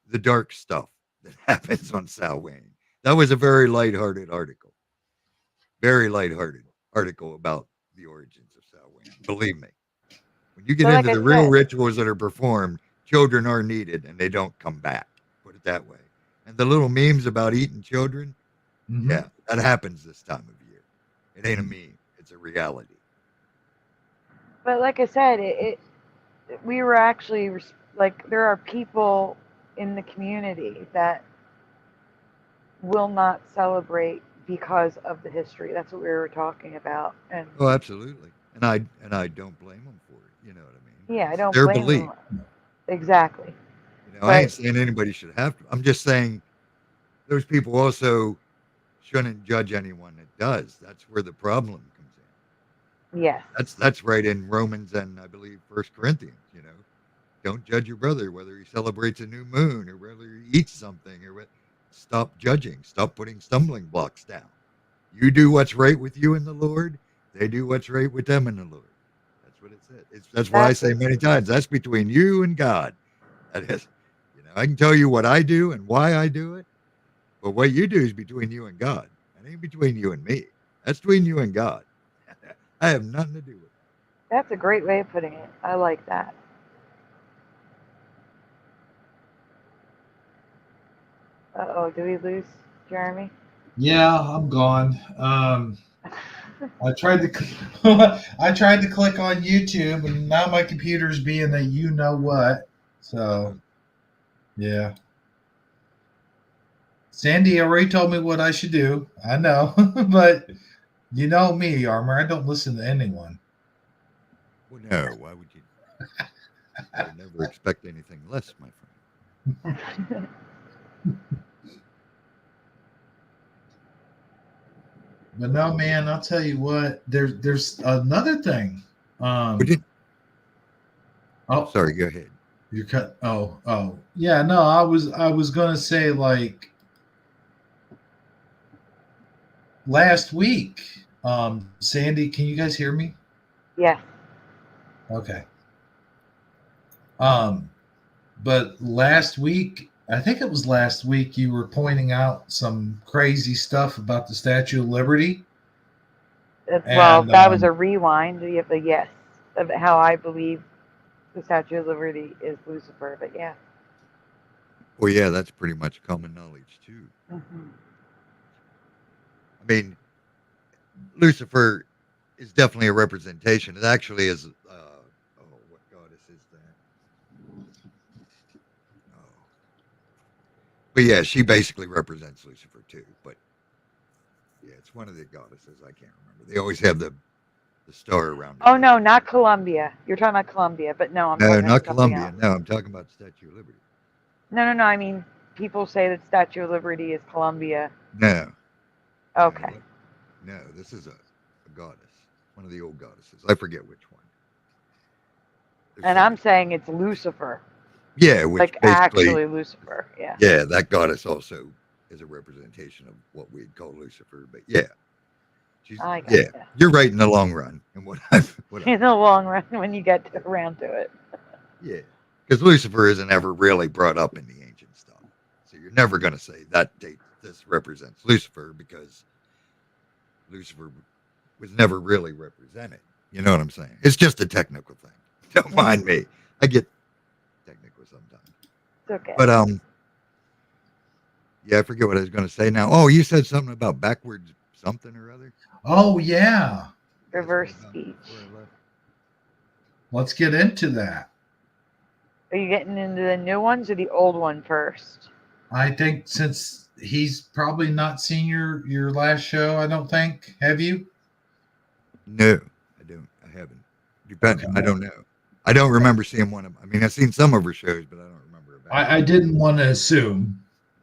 the dark stuff that happens on Samhain. That was a very lighthearted article. Very lighthearted article about the origins of Samhain. Believe me. When you get So like into I the real said- rituals that are performed, children are needed and they don't come back. it that way. And the little memes about eating children, Mhm. yeah, that happens this time of year. It ain't a meme; it's a reality. But like I said, we were actually like, there are people in the community that will not celebrate because of the history. That's what we were talking about. And Oh, absolutely. And I don't blame them for it. You know what I mean? yeah, I It's don't their blame belief. them. Exactly. You know, I ain't But saying anybody should have to. I'm just saying those people also shouldn't judge anyone that does. That's where the problem comes in. yes, That's right in Romans and I believe First Corinthians. You know, don't judge your brother whether he celebrates a new moon or whether he eats something or what. Stop judging. Stop putting stumbling blocks down. You do what's right with you in the Lord. They do what's right with them in the Lord. That's what it says. That's why I that's say many times that's between you and God. That is, you know, I can tell you what I do and why I do it, but what you do is between you and God. It ain't between you and me. That's between you and God. I have nothing to do with it. that's a great way of putting it. I like that. Uh-oh, did we lose Jeremy? Yeah, I'm gone. I tried to I tried to click on YouTube, and now my computer's being a you know what. So yeah, Sandy already told me what I should do. I know, but you know me, Armor. I don't listen to anyone. Well, no, why would you? I would never expect anything less, my friend. But no, man, I'll tell you what. There's another thing. Would you? Oh, Sorry, go ahead. you're cut. Oh, yeah. No, I was gonna say like last week. Sandy, can you guys hear me? Yes. Okay. But last week, I think it was last week, you were pointing out some crazy stuff about the Statue of Liberty. Well, And that was a rewind. You have the yes of how I believe the Statue of Liberty is Lucifer. But yeah. Well, yeah, that's pretty much common knowledge too. Mm-hmm. I mean, Lucifer is definitely a representation. It actually is. What goddess is that? Oh, but yeah, she basically represents Lucifer too. But yeah, it's one of the goddesses. I can't remember. They always have the star around it. Oh no, not Columbia. You're talking about Columbia, but no, I'm No, talking not about something Columbia. else. No, I'm talking about Statue of Liberty. No. I mean, people say that Statue of Liberty is Columbia. No. Okay. No, this is a goddess. One of the old goddesses. I forget which one. And I'm saying it's Lucifer. Yeah, which like actually Lucifer. Yeah. Yeah, that goddess also is a representation of what we'd call Lucifer. But yeah, you're right in the long run. And in the long run, when you get around to it. Yeah, because Lucifer isn't ever really brought up in the ancient stuff, so you're never going to say that date this represents Lucifer because Lucifer was never really represented. You know what I'm saying? It's just a technical thing. Don't mind me. I get technical sometimes. It's okay. But yeah, I forget what I was going to say now. Oh, you said something about backwards something or other. Oh yeah. Reverse speech. Let's get into that. Are you getting into the new ones or the old one first? I think since he's probably not seen your last show, I don't think. Have you? No, I don't. I haven't. Depending. Okay. I don't know. I don't remember seeing one of them. I mean, I've seen some of her shows, but I don't remember about I didn't want to assume.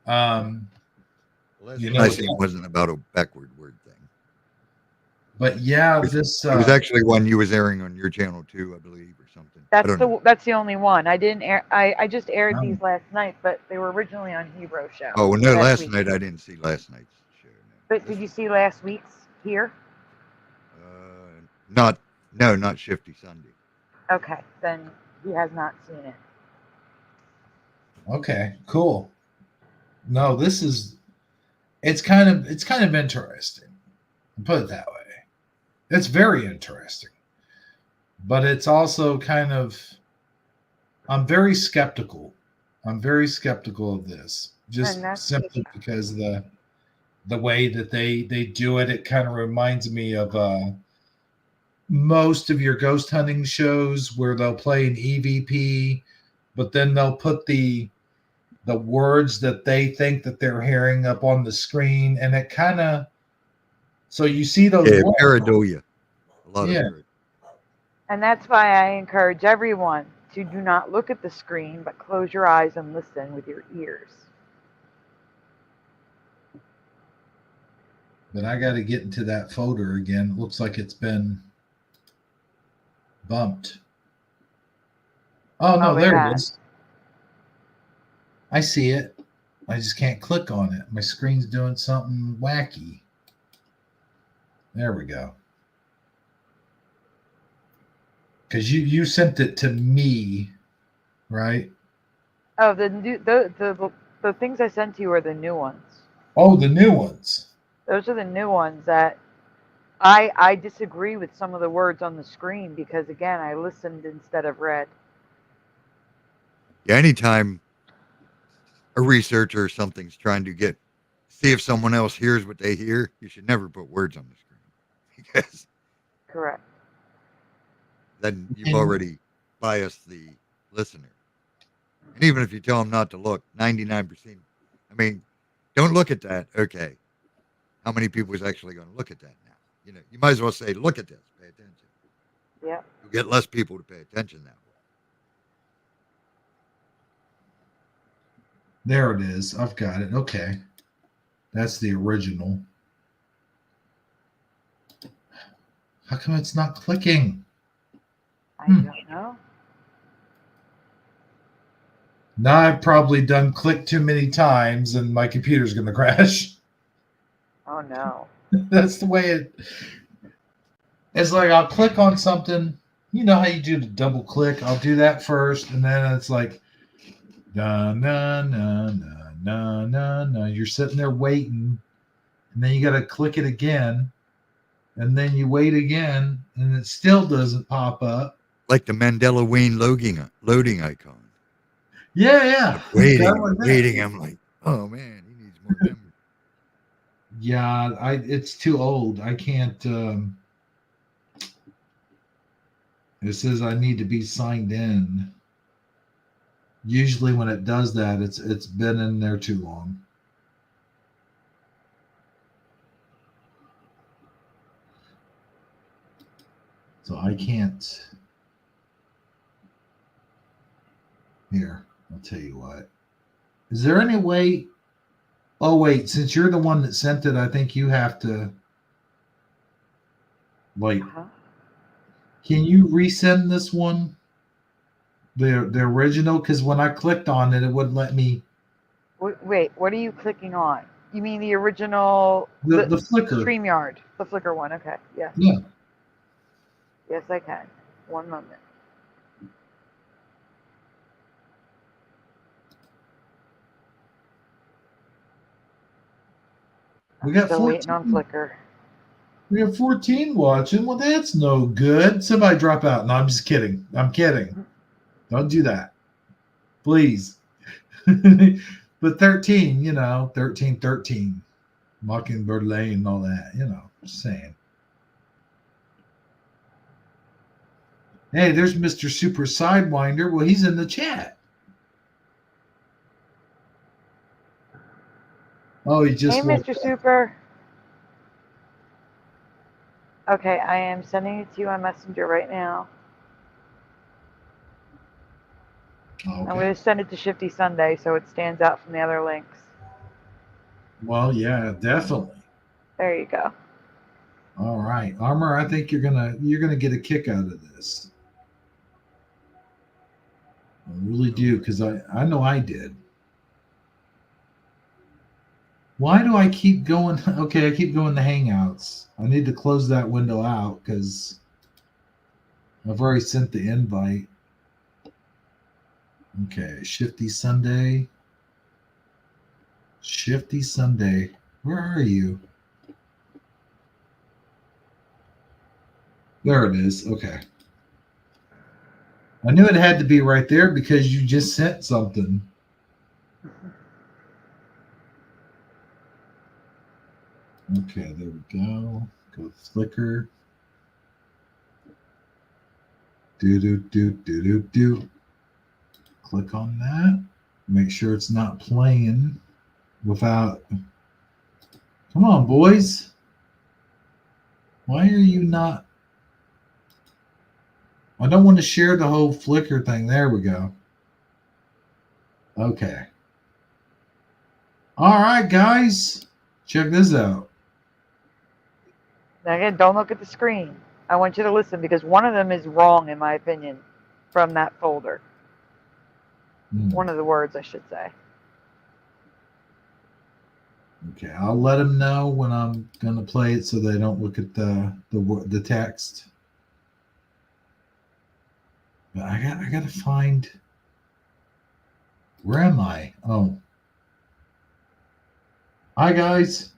I seen wasn't about a backward word thing. But yeah, it was actually one you was airing on your channel too, I believe, or something. That's the only one. I didn't air. I just aired these last night, but they were originally on Hero Show. Oh well, no, last night I didn't see last night's show. No. But did you see last week's here? Not Shifty Sunday. Okay, then he has not seen it. Okay, cool. No, it's kind of interesting. Put it that way. It's very interesting. But it's also kind of, I'm very skeptical I'm very skeptical of this, just And that's simply because the way that they do it. It kind of reminds me of most of your ghost hunting shows where they'll play an EVP, but then they'll put the words that they think that they're hearing up on the screen, and it kind of so you see those Yeah, words. pareidolia. A lot Yeah. of pareidolia. And that's why I encourage everyone to do not look at the screen, but close your eyes and listen with your ears. But I got to get into that folder again. It looks like it's been bumped. Oh, no, it there it has. is. I see it. I just can't click on it. My screen's doing something wacky. There we go. Because you sent it to me, right? Oh, the things I sent to you are the new ones. Oh, the new ones. Those are the new ones that I disagree with some of the words on the screen because again I listened instead of read. Yeah, anytime a researcher or something's trying to see if someone else hears what they hear, you should never put words on the screen because Correct. then you've already biased the listener. And even if you tell them not to look, 99%, I mean, don't look at that. Okay. How many people is actually going to look at that now? You know, you might as well say, look at this, pay attention. Yeah. You'll get less people to pay attention that way. There it is. I've got it. Okay. That's the original. How come it's not clicking? I don't know. Now I've probably done click too many times and my computer's going to crash. Oh no. That's the way it's like I'll click on something. You know how you do the double click? I'll do that first, and then it's like, na, na, na, na, na, na, na. You're sitting there waiting, and then you got to click it again, and then you wait again, and it still doesn't pop up. Like the Mandelaween loading icon. Yeah. Waiting. I'm like, oh man, he needs more memory. Yeah, it's too old. I can't. It says I need to be signed in. Usually, when it does that, it's been in there too long. So I can't. Here, I'll tell you what. Is there any way? Oh, wait, since you're the one that sent it, I think you have to, like, can you resend this one? The original? Because when I clicked on it, it wouldn't let me. Wait, what are you clicking on? You mean the original? The Flickr. StreamYard. The Flickr one. Okay. Yeah. Yeah. Yes, I can. One moment. We got Still 14. waiting on Flickr. We have 14 watching. Well, that's no good. Somebody drop out. No, I'm just kidding. I'm kidding. Don't do that. Please. But 13, 13. Mockingbird Lane and all that, just saying. Hey, there's Mr. Super Sidewinder. Well, he's in the chat. Oh, he just. Hey, Mr. Super. Okay, I am sending it to you on Messenger right now. Okay. I'm going to send it to Shifty Sunday so it stands out from the other links. Well, yeah, definitely. There you go. All right, Armor. I think you're gonna get a kick out of this. I really do, because I know I did. Why do I keep going? Okay, I keep going to Hangouts. I need to close that window out because I've already sent the invite. Okay, Shifty Sunday. Shifty Sunday. Where are you? There it is. Okay. I knew it had to be right there because you just sent something. Okay, there we go. Go with Flickr. Do. Click on that. Make sure it's not playing without. Come on, boys. Why are you not? I don't want to share the whole Flickr thing. There we go. Okay. All right, guys. Check this out. Now again, don't look at the screen. I want you to listen because one of them is wrong, in my opinion, from that folder. One of the words, I should say. Okay, I'll let them know when I'm gonna play it, so they don't look at the text. But I gotta find. Where am I? Oh, hi guys.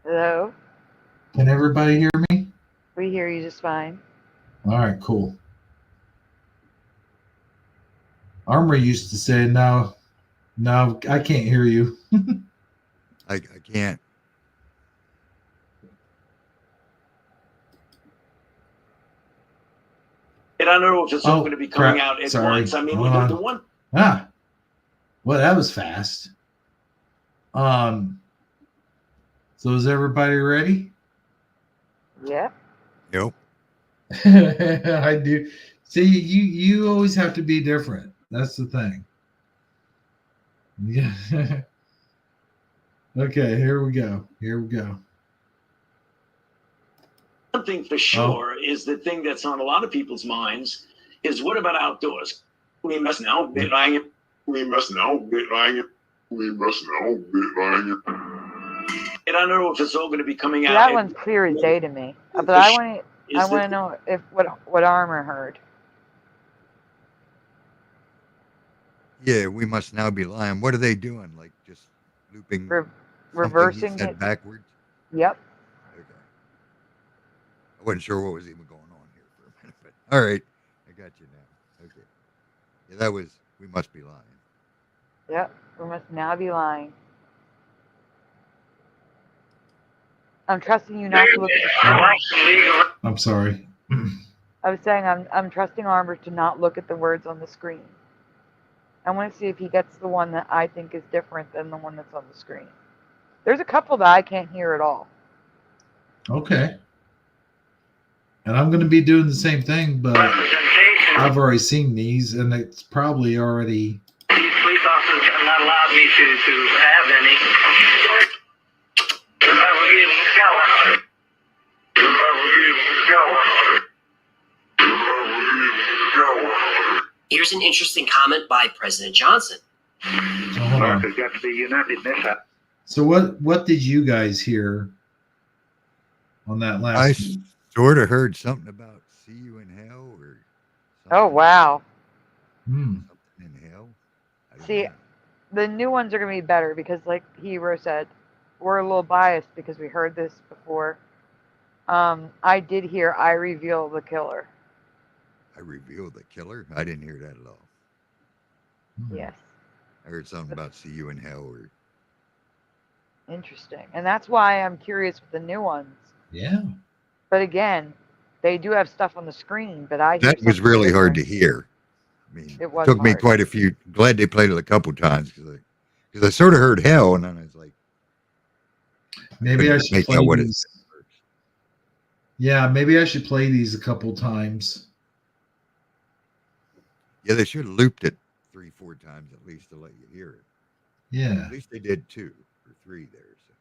Hello? Can everybody hear me? We hear you just fine. All right, cool. Armory used to say, "No, I can't hear you." I can't. And I don't know if it's all going to be coming out at once. I mean, the one. Well, that was fast. So is everybody ready? Yeah. Nope. I do. See, you always have to be different. That's the thing. Yeah. Okay, here we go. One thing for sure is the thing that's on a lot of people's minds is what about outdoors? We must now be lying. And I don't know if it's all going to be coming out. That one's clear as day to me. But I want to know if what Armor heard. Yeah, we must now be lying. What are they doing? Like just looping, reversing it backwards? Yep. Okay. I wasn't sure what was even going on here for a minute, but all right, I got you now. Okay. Yeah, that was we must be lying. Yep, we must now be lying. I'm trusting you not to look at the screen. I'm sorry. I was saying I'm trusting Armor to not look at the words on the screen. I want to see if he gets the one that I think is different than the one that's on the screen. There's a couple that I can't hear at all. Okay. And I'm going to be doing the same thing, but I've already seen these, and it's probably already. These police officers have not allowed me to have any. Here's an interesting comment by President Johnson. America's got to be united in this. So what did you guys hear on that last? I sort of heard something about "see you in hell" or. Oh wow. Something in hell. See, the new ones are going to be better because, like Hero said, we're a little biased because we heard this before. I did hear "I reveal the killer." I revealed the killer. I didn't hear that at all. Yes. I heard something about "see you in hell" or. Interesting, and that's why I'm curious with the new ones. Yeah. But again, they do have stuff on the screen, but That was really hard to hear. I mean, it took me quite a few. Glad they played it a couple times because I sort of heard hell, and then I was like, maybe I should play these. Yeah, maybe I should play these a couple times. Yeah, they should have looped it 3-4 times at least to let you hear it. Yeah. At least they did 2 or 3 there. So.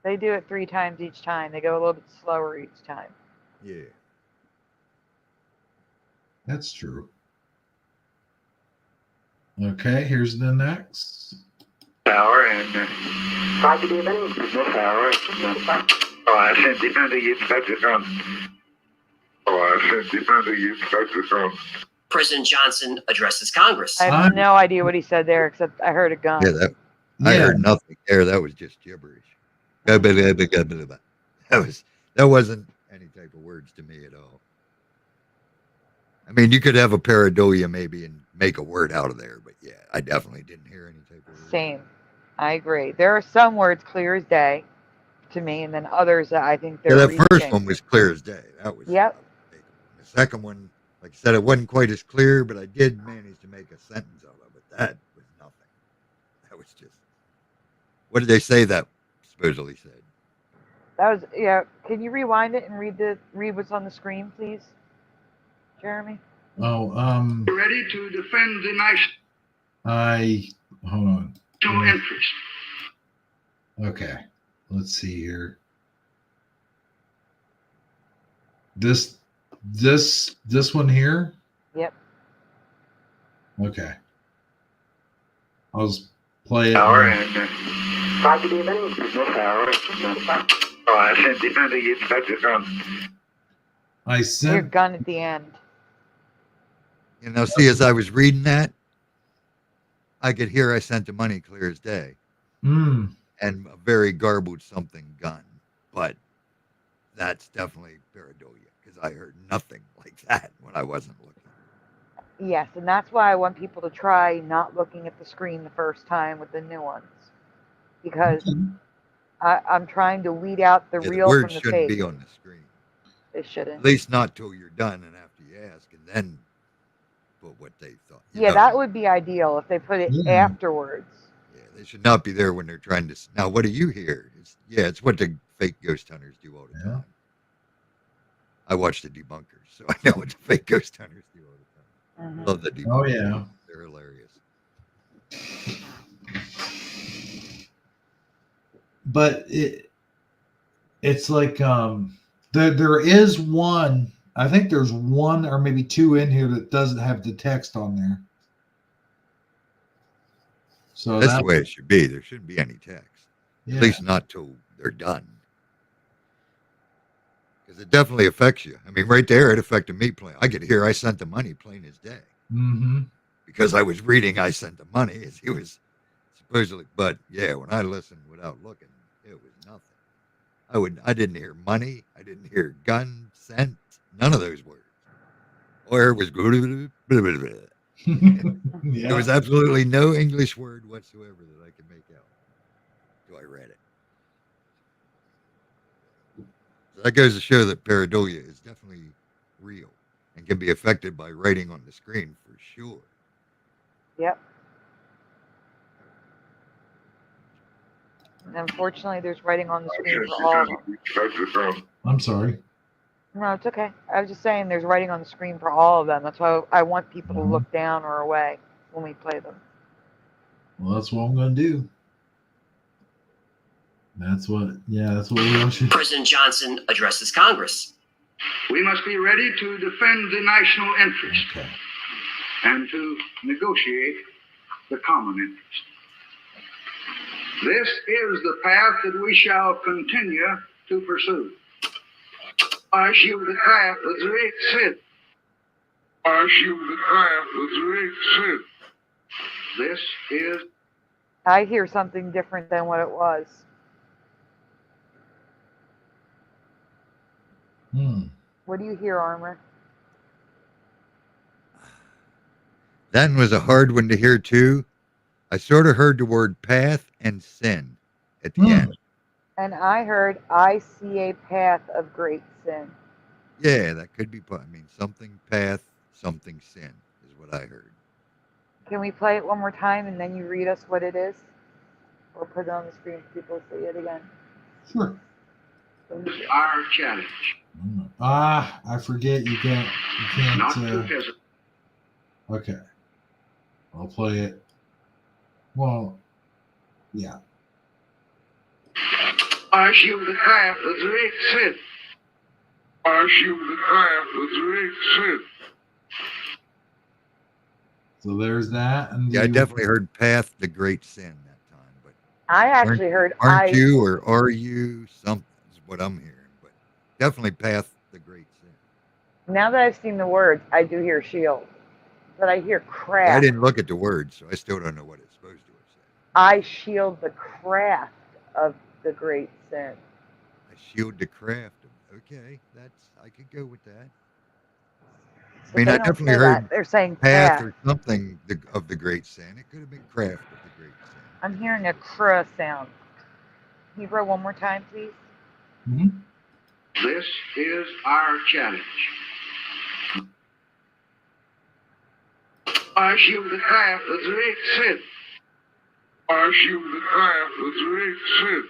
They do it 3 times each time. They go a little bit slower each time. Yeah. That's true. Okay, here's the next. Hour and positive in this hour. Oh, I sent it under you President Johnson addresses Congress. I have no idea what he said there, except I heard a gun. Yeah, I heard nothing there. That was just gibberish. That wasn't any type of words to me at all. I mean, you could have a pareidolia maybe and make a word out of there, but yeah, I definitely didn't hear any type of word. Same. I agree. There are some words clear as day to me, and then others that I think Yeah, they're that first reaching. one was clear as day. That was Yep. unmistakable. The second one, like I said, it wasn't quite as clear, but I did manage to make a sentence out of it. That was nothing. That was just, what did they say that supposedly said? That was, yeah. Can you rewind it and read what's on the screen, please, Jeremy? Oh, Ready to defend the hold on. national interest. Okay, let's see here. This one here. Yep. Okay. I'll just play it. Hour and Copy the event. Business hour. Oh, I sent defender you expected from. I Your sent. gun at the end. You know, see, as I was reading that, I could hear I sent the money clear as day. Mm. And a very garbled something gun. But that's definitely pareidolia because I heard nothing like that when I wasn't looking. Yes, and that's why I want people to try not looking at the screen the first time with the new ones. Because I'm trying to weed out the Yeah, real words from the shouldn't fake. be on the screen. They shouldn't. At least not till you're done and after you ask, and then put what they thought. Yeah, that would be ideal if they put it afterwards. Yeah, they should not be there when they're trying to. Now, what do you hear? It's what the fake ghost hunters do all the time. I watch the debunkers, so I know what the fake ghost hunters do all the time. Mm-hmm. Love the debunkers. Oh yeah, they're hilarious. But it's like there is one. I think there's one or maybe two in here that doesn't have the text on there. So That's the way it should be. There shouldn't be any text. Yeah. At least not till they're done. Because it definitely affects you. I mean, right there, it affected me plain. I could hear I sent the money plain as day. Mm-hmm. Because I was reading I sent the money as he was supposedly. But yeah, when I listened without looking, it was nothing. I didn't hear money. I didn't hear gun, sent, none of those words. Or it was blah, blah, blah, blah. Yeah. There was absolutely no English word whatsoever that I could make out till I read it. So that goes to show that pareidolia is definitely real and can be affected by writing on the screen for sure. Yep. And unfortunately, there's writing on the screen for all of them. I'm sorry. No, it's okay. I was just saying there's writing on the screen for all of them. That's why I want people to look down or away when we play them. Well, that's what I'm going to do. That's what we all should. President Johnson addresses Congress. We must be ready to defend the national interest and to negotiate the common interest. This is the path that we shall continue to pursue. I shield the path that's right said. I shield the path that's right said. This is. I hear something different than what it was. What do you hear, Armor? That was a hard one to hear too. I sort of heard the word path and sin at the end. And I heard, I see a path of great sin. Yeah, that could be. I mean, something path, something sin is what I heard. Can we play it one more time and then you read us what it is? Or put it on the screen so people see it again? Sure. Our challenge. I forget you can't. Not to okay. I'll play it. Well, yeah. I shield the path that's right said. I shield the path that's right said. So there's that. And yeah, I definitely heard path, the great sin that time. But I actually heard. Aren't you or are you? Something is what I'm hearing. But definitely path, the great sin. Now that I've seen the words, I do hear shield. But I hear craft. I didn't look at the words, so I still don't know what it's supposed to have said. I shield the craft of the great sin. I shield the craft. Okay, I could go with that. I mean, they I don't definitely say heard that. They're saying path path. or something of the great sin. It could have been craft of the great sin. I'm hearing a cr sound. Hebrew, one more time, please. Mhm. This is our challenge. Als je de graaf het recht zet. Als je de graaf het recht zet.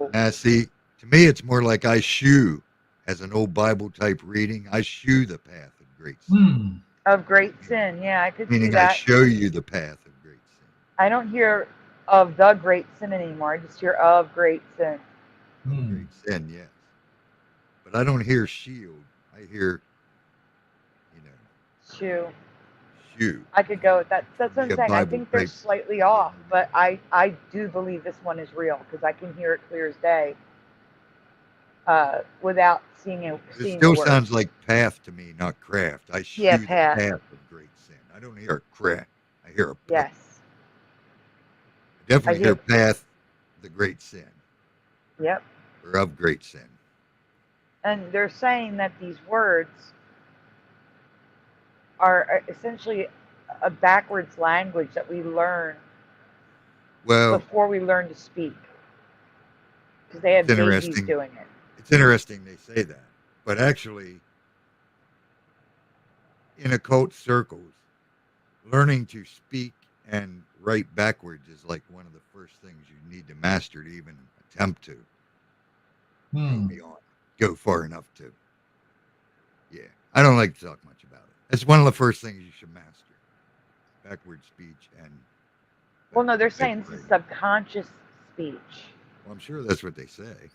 Oh. See, to me, it's more like I shew, as an old Bible type reading. I shew the path of great sin. Hmm. Of great sin. Yeah, I could see Meaning I that. show you the path of great sin. I don't hear of the great sin anymore. I just hear of great sin. Of great sin, yes. But I don't hear shield. I hear, Shoe. shew. I could go with that. That's what Be I'm a saying. I Bible think they're type. slightly off, but I do believe this one is real because I can hear it clear as day without seeing It the still words. sounds like path to me, not craft. I shew Yeah, the path. path of great sin. I don't hear a craft. I hear a path. Yes. I definitely hear path, the great sin. Yep. Or of great sin. And they're saying that these words are essentially a backwards language that we learn before we learn to speak. Because they have babies doing it. It's interesting they say that. But actually, in occult circles, learning to speak and write backwards is like one of the first things you need to master to even attempt to go far enough to. Yeah, I don't like to talk much about it. It's one of the first things you should master. Backward speech and. Well, no, they're saying this is subconscious speech. Well, I'm sure that's what they say.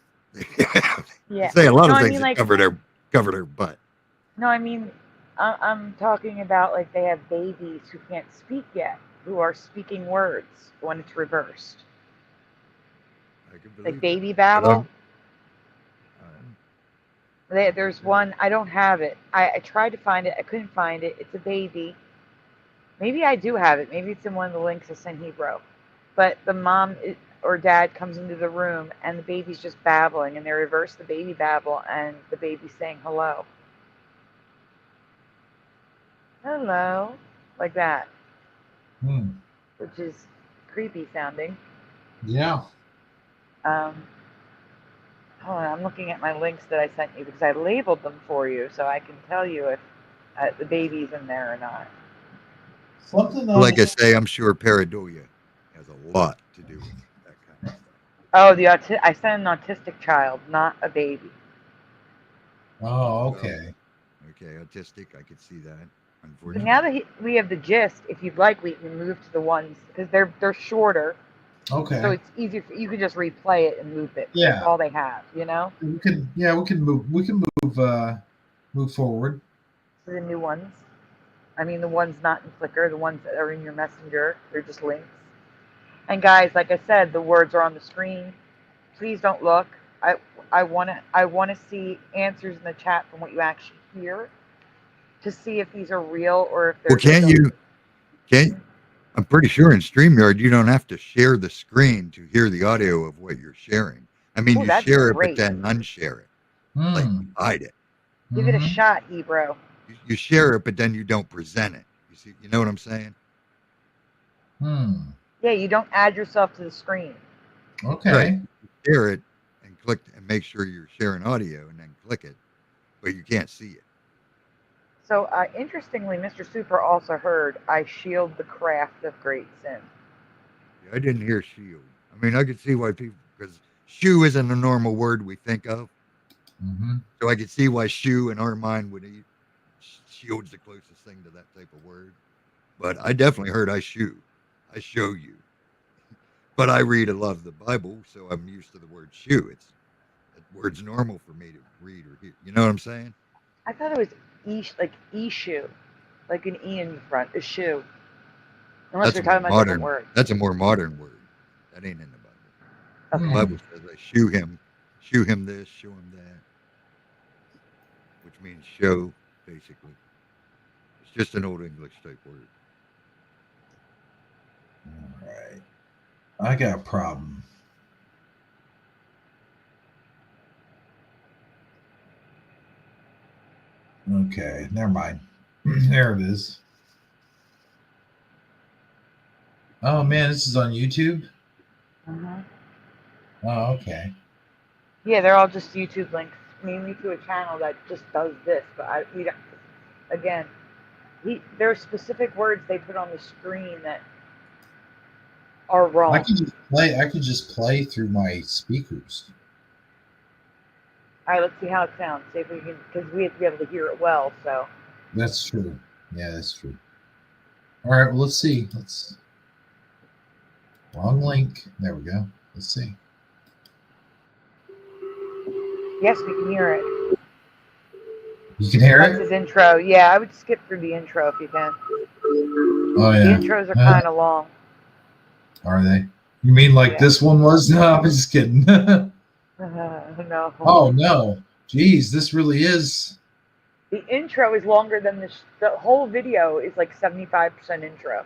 Yeah. They say a lot of I things mean, that like, cover their butt. No, I mean, I'm talking about like they have babies who can't speak yet, who are speaking words when it's reversed. I can believe Like baby that. babble. There's one. I don't have it. I tried to find it. I couldn't find it. It's a baby. Maybe I do have it. Maybe it's in one of the links I sent Hebrew. But the mom or dad comes into the room and the baby's just babbling, and they reverse the baby babble, and the baby's saying hello. Hello, like that, which is creepy sounding. Yeah. Hold on, I'm looking at my links that I sent you because I labeled them for you, so I can tell you if the baby's in there or not. Something like I say, I'm sure pareidolia has a lot to do with that kind of stuff. Oh, I sent an autistic child, not a baby. Oh, okay. Okay, autistic, I could see that. But now that we have the gist, if you'd like, we can move to the ones because they're shorter. Okay. So it's easier. You can just replay it and loop it. Yeah. That's all they have, you know. We can move forward. To the new ones. I mean, the ones not in Flickr, the ones that are in your messenger. They're just links. And guys, like I said, the words are on the screen. Please don't look. I want to see answers in the chat from what you actually hear to see if these are real or if they're. Well, can't I'm pretty sure in StreamYard you don't have to share the screen to hear the audio of what you're sharing. I mean, you share it, but then unshare it. Like hide it. Give it a shot, Hebrew. You share it, but then you don't present it. You see, you know what I'm saying? Yeah, you don't add yourself to the screen. Okay. Right. You share it and click and make sure you're sharing audio and then click it, but you can't see it. So, interestingly, Mr. Super also heard, I shield the craft of great sin. Yeah, I didn't hear shield. I mean, I could see why people, because shoe isn't a normal word we think of. So I could see why shoe in our mind would eat. Shield's the closest thing to that type of word. But I definitely heard I show you. But I read a lot of the Bible, so I'm used to the word shoe. That word's normal for me to read or hear. You know what I'm saying? I thought it was issue, like an E in front, a shoe. Unless you're talking about a different word. That's a more modern word. That ain't in the Bible. Okay. The Bible says I shoe him this, show him that. Which means show, basically. It's just an old English type word. All right. I got a problem. Okay, never mind. There it is. Oh man, this is on YouTube. Mm-hmm. Oh, okay. Yeah, they're all just YouTube links, mainly to a channel that just does this. But again, there are specific words they put on the screen that are wrong. I could just play through my speakers. All right, let's see how it sounds. See if we can, because we have to be able to hear it well. So That's true. Yeah, that's true. All right, well, let's see. Wrong link. There we go. Let's see. yes, we can hear it. You can hear That's it? his intro. Yeah, I would skip through the intro if you can. Oh, The yeah. intros are kind of long. Are they? You mean like this one was? No, I'm just kidding. No. Oh, no. Geez, this really is. The intro is longer than the whole video is like 75% intro.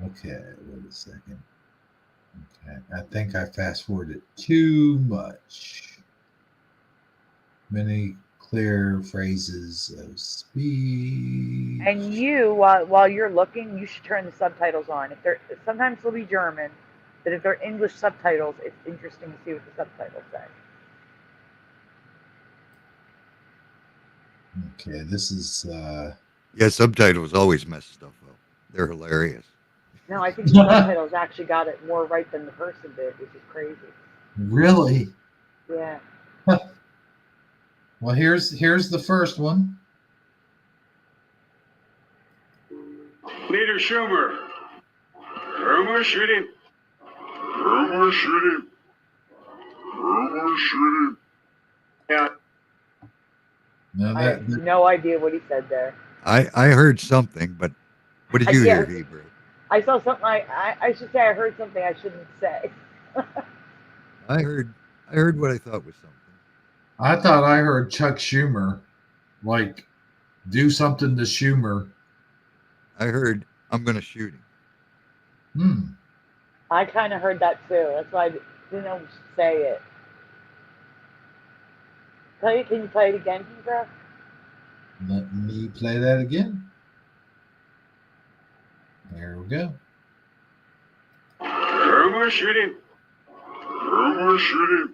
Okay, wait a second. Okay, I think I fast forwarded too much. Many clear phrases of speech. And you, while you're looking, you should turn the subtitles on. Sometimes they'll be German, but if they're English subtitles, it's interesting to see what the subtitles say. Okay, this is Yeah, subtitles always mess stuff up. They're hilarious. No, I think the subtitles actually got it more right than the person did, which is crazy. really. Yeah. Well, here's the first one. Leader Schumer. Rumor shooting. Rumor shooting. Rumor shooting. Yeah. No, I have no idea what he said there. I heard something, but what did you hear, Hebrew? I saw something. I should say I heard something I shouldn't say. I heard what I thought was something. I thought I heard Chuck Schumer, like, do something to Schumer. I heard I'm going to shoot him. I kind of heard that too. That's why I didn't say it. Can you play it again, Hebrew? Let me play that again. There we go. Rumor shooting. Rumor shooting.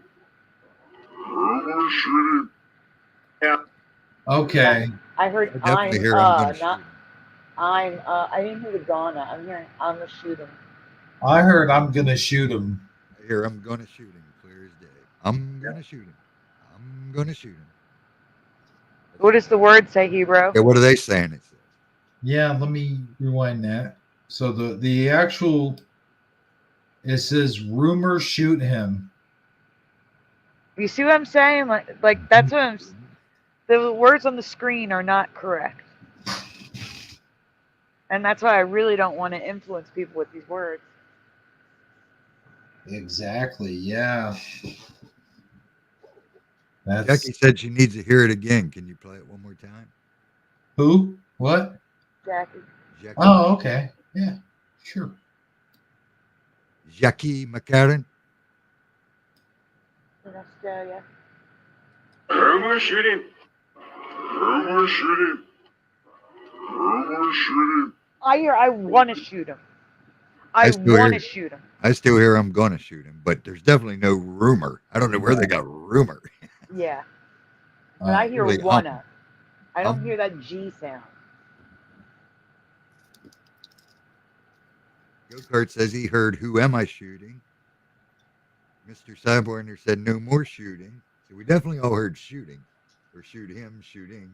Rumor shooting. Yeah. Okay. I heard I definitely hear I'm gonna not. I'm. I didn't hear the Ghana. I'm hearing I'm gonna shoot him. I heard I'm gonna shoot him. I hear I'm going to shoot him, clear as day. I'm going to shoot him. I'm going to shoot him. What does the word say, Hebrew? Yeah, what are they saying? It says. Yeah, let me rewind that. So the actual, it says rumor shoot him. You see what I'm saying? Like that's what I'm. The words on the screen are not correct, and that's why I really don't want to influence people with these words. Exactly. Yeah. Jackie said she needs to hear it again. Can you play it one more time? Who? What? Jackie. Oh, okay. Yeah, sure. Jackie McCarran. In Australia. Rumor shooting. Rumor shooting. Rumor shooting. I want to shoot him. I want to shoot him. I still hear I'm going to shoot him, but there's definitely no rumor. I don't know where they got rumor. Yeah. But I hear really, wanna. I don't hear that G sound. Go-Kart says he heard, "Who am I shooting?" Mr. Cyborger said, "No more shooting." So we definitely all heard shooting. Or shoot him, shooting.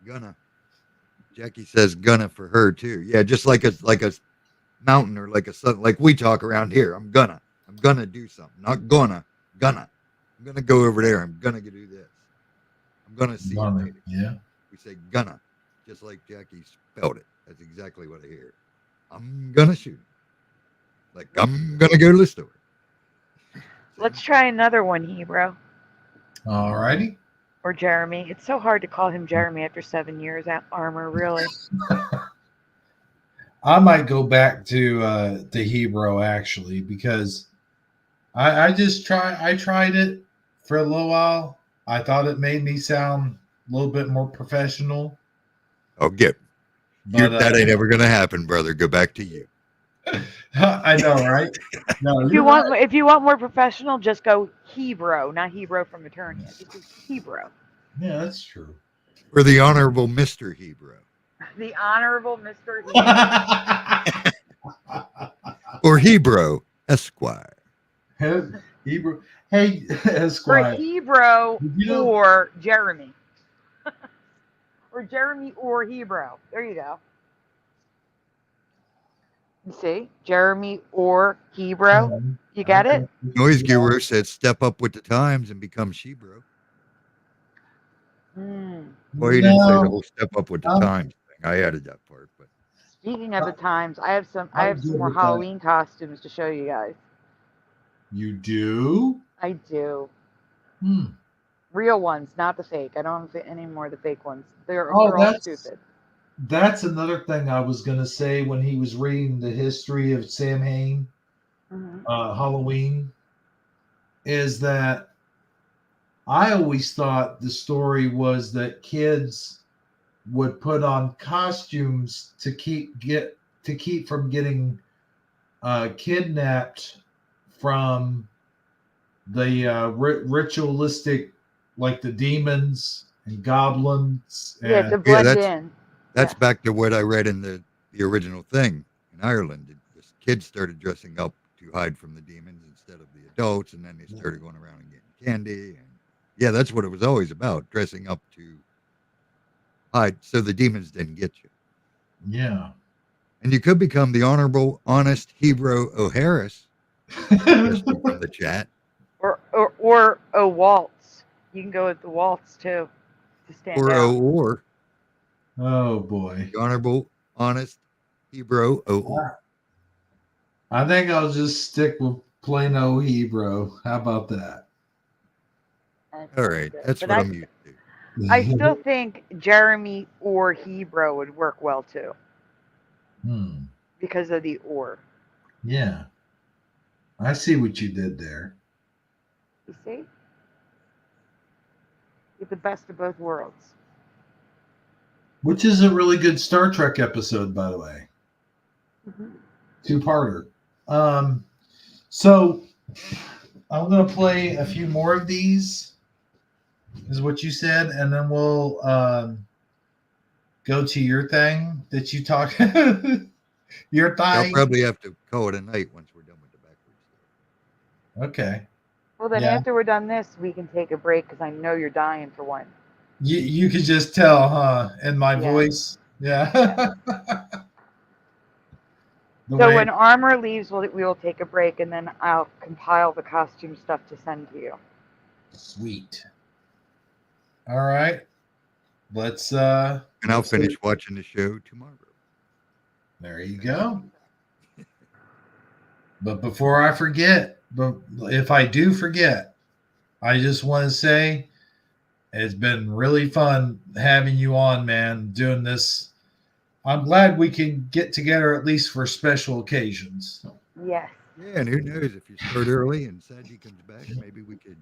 Gonna. Jackie says gonna for her too. Yeah, just like a mountain or like a sun, like we talk around here. I'm gonna do something. Not gonna. I'm gonna go over there. I'm gonna do this. I'm gonna see you later. Yeah. We say gonna, just like Jackie spelled it. That's exactly what I hear. I'm gonna shoot him. Like I'm gonna go to the store. Let's try another one, Hebrew. All righty. Or Jeremy. It's so hard to call him Jeremy after 7 years at Armor, really. I might go back to Hebrew actually, because I tried it for a little while. I thought it made me sound a little bit more professional. Oh, But that ain't ever gonna happen, brother. Go back to you. I know, right? No, If you're you want more professional, just go Hebrew, not Hebrew from Eternia. Just go Hebrew. Yeah, that's true. Or the Honorable Mr. Hebrew. The Honorable Mr. Hebrew. Or Hebrew Esquire. Hebrew. Hey, For Esquire. Hebrew You know- or Jeremy. Or Jeremy or Hebrew. There you go. You see? Jeremy or Hebrew. You got it? Noise Guru said, "Step up with the times and become Shebro." Well, he didn't say the whole "step up with the times" thing. I added that part, but Speaking of the times, I have some I'm good more with that. Halloween costumes to show you guys. You do? I do. Hmm. Real ones, not the fake. I don't have any more of the fake ones. They're Oh, all stupid. That's another thing I was going to say when he was reading the history of Sam Hain, Halloween, is that I always thought the story was that kids would put on costumes to keep from getting kidnapped from the ritualistic, like the demons and goblins. Yeah, to And, blend in. that's back to what I read in the original thing in Ireland. The kids started dressing up to hide from the demons instead of the adults, and then they started going around and getting candy. And yeah, that's what it was always about: dressing up to hide so the demons didn't get you. Yeah. And you could become the honorable, honest Hebrew O'Harris from the chat. Or a waltz. You can go with the waltz too to stand out. Oh boy. The honorable, honest Hebrew O'Or. I think I'll just stick with plain old Hebrew. How about that? All right, that's what I'm used to. I still think Jeremy or Hebrew would work well too. Because of the or. Yeah. I see what you did there. You see? Get the best of both worlds. Which is a really good Star Trek episode, by the way. Two-parter. So I'm going to play a few more of these, is what you said, and then we'll go to your thing that you talk. Your thing. I'll probably have to call it a night once we're done with the backwards stuff. Okay. Well, then after we're done this, we can take a break because I know you're dying for one. You could just tell, huh, in my voice. Yeah. So when Armor leaves, we will take a break, and then I'll compile the costume stuff to send to you. Sweet. All right. Let's and I'll finish watching the show tomorrow. There you go. But before I forget, but if I do forget, I just want to say it's been really fun having you on, man, doing this. I'm glad we can get together at least for special occasions. Yes. Yeah, and who knows, if you start early and Sadie comes back, maybe we could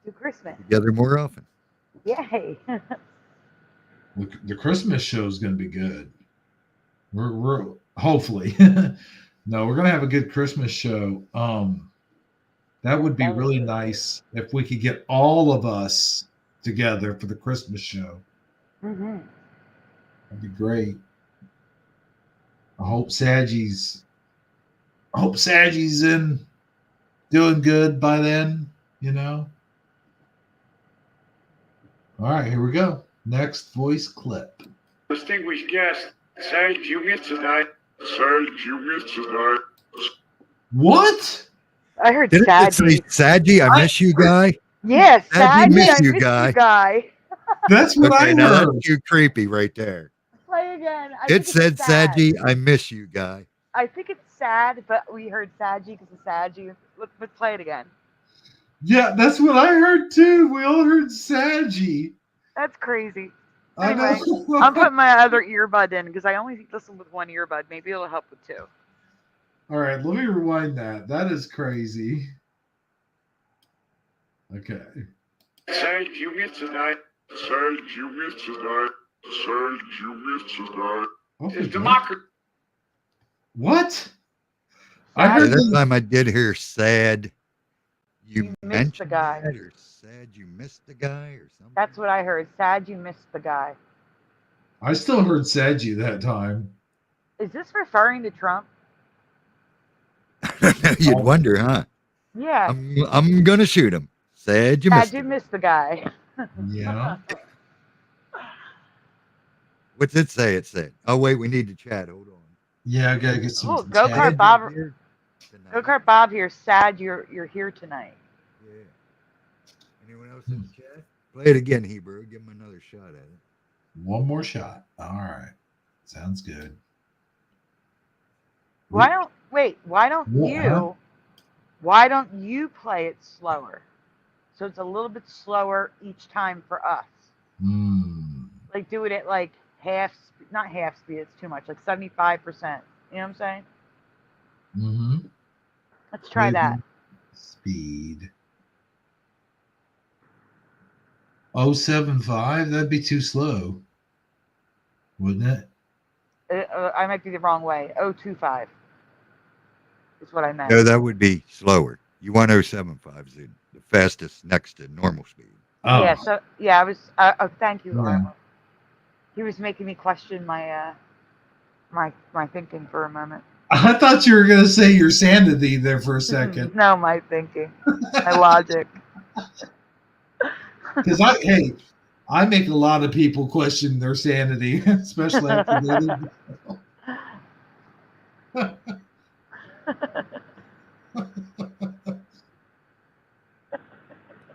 do Christmas together more often. Yay. The Christmas show is going to be good. We're hopefully. No, we're going to have a good Christmas show. That would be really nice if we could get all of us together for the Christmas show. Mm-hmm. That'd be great. I hope Saggie's in doing good by then, you know. All right, here we go. Next voice clip. Distinguished guest, Serge, you missed tonight. Serge, you missed tonight. What? I heard Did it say Sadgie, I miss you, guy? Yes, Sadgie, Sadgie, miss I you, miss guy. you, guy. That's what I now heard. that's too creepy right there. Play again. It said Sadgie, I miss you, guy. I think it's sad, but we heard Sadgie because of Sadgie. Let's play it again. Yeah, that's what I heard too. We all heard Sadgie. That's crazy. I Anyway, know. I'm putting my other earbud in because I only listen with one earbud. Maybe it'll help with two. All right, let me rewind that. That is crazy. Okay. Said you missed tonight. Said you missed tonight. Said you missed tonight. It's democracy. What? I Sad heard That them. time I did hear sad. You missed the mentioned guy. that, or sad you missed the guy, or something. That's what I heard. Sad you missed the guy. I still heard Sadju that time. Is this referring to Trump? You'd wonder, huh? Yeah. I'm gonna shoot him. Sad you Sad missed you him. missed the guy. Yeah. What's it say? It said. Oh wait, we need to chat. Hold on. Yeah, I gotta get some. Oh, Go chat. Kart Bob. Here tonight. Go Kart Bob here. Sad you're here tonight. Yeah. Anyone else in the chat? Play it again, Hebrew. Give him another shot at it. One more shot. All right. Sounds good. Why don't Huh? why don't you play it slower? So it's a little bit slower each time for us. Like do it at like not half speed, it's too much, like 75%. You know what I'm saying? Mm-hmm. Let's try that. Speed. 075? That'd be too slow. Wouldn't it? I might be the wrong way. 025 is what I meant. No, that would be slower. You want 075 is the fastest next to normal speed. Oh. Yeah, so I was thank you, Yeah. Arlo. He was making me question my my thinking for a moment. I thought you were going to say your sanity there for a second. No, my thinking. My logic. Because I make a lot of people question their sanity, especially after they leave.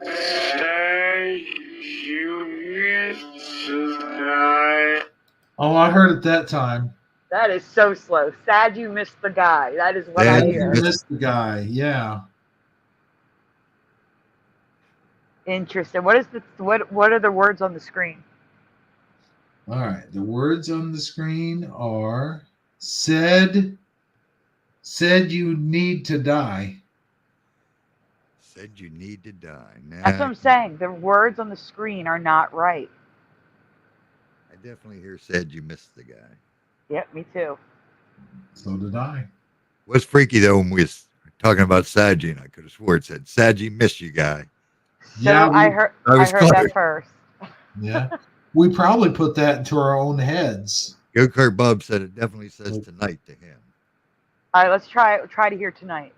Say you missed tonight. Oh, I heard it that time. That is so slow. Sad you missed the guy. That is what I Sad hear. you Missed the guy. Yeah. Interesting. What are the words on the screen? All right. The words on the screen are said you need to die. Said you need to die. Nah, That's what I'm saying. The words on the screen are not right. I definitely hear said you missed the guy. Yep, me too. So did I. What's freaky though when we was talking about Saji, and I could have swore it said Saji missed you guy. So Yeah, I heard was close. that first. Yeah. We probably put that into our own heads. Go Kurt Bub said it definitely says tonight to him. All right, let's try to hear tonight.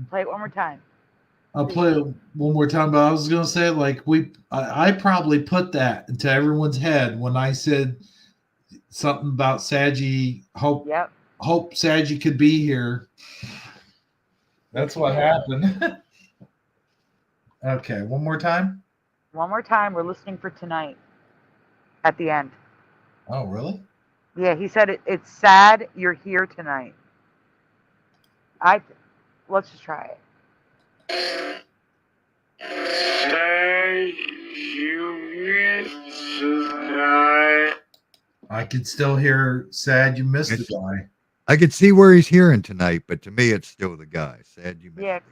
Play it one more time. I'll play it one more time, but I was going to say, like, I probably put that into everyone's head when I said something about Saji. Hope Saji could be here. That's what happened. Okay, one more time. One more time. We're listening for tonight. At the end. Oh, really? Yeah, he said it's sad you're here tonight. Let's just try it. Say you missed tonight. I could still hear sad you missed the guy. I could see where he's hearing tonight, but to me, it's still the guy. Sad you missed.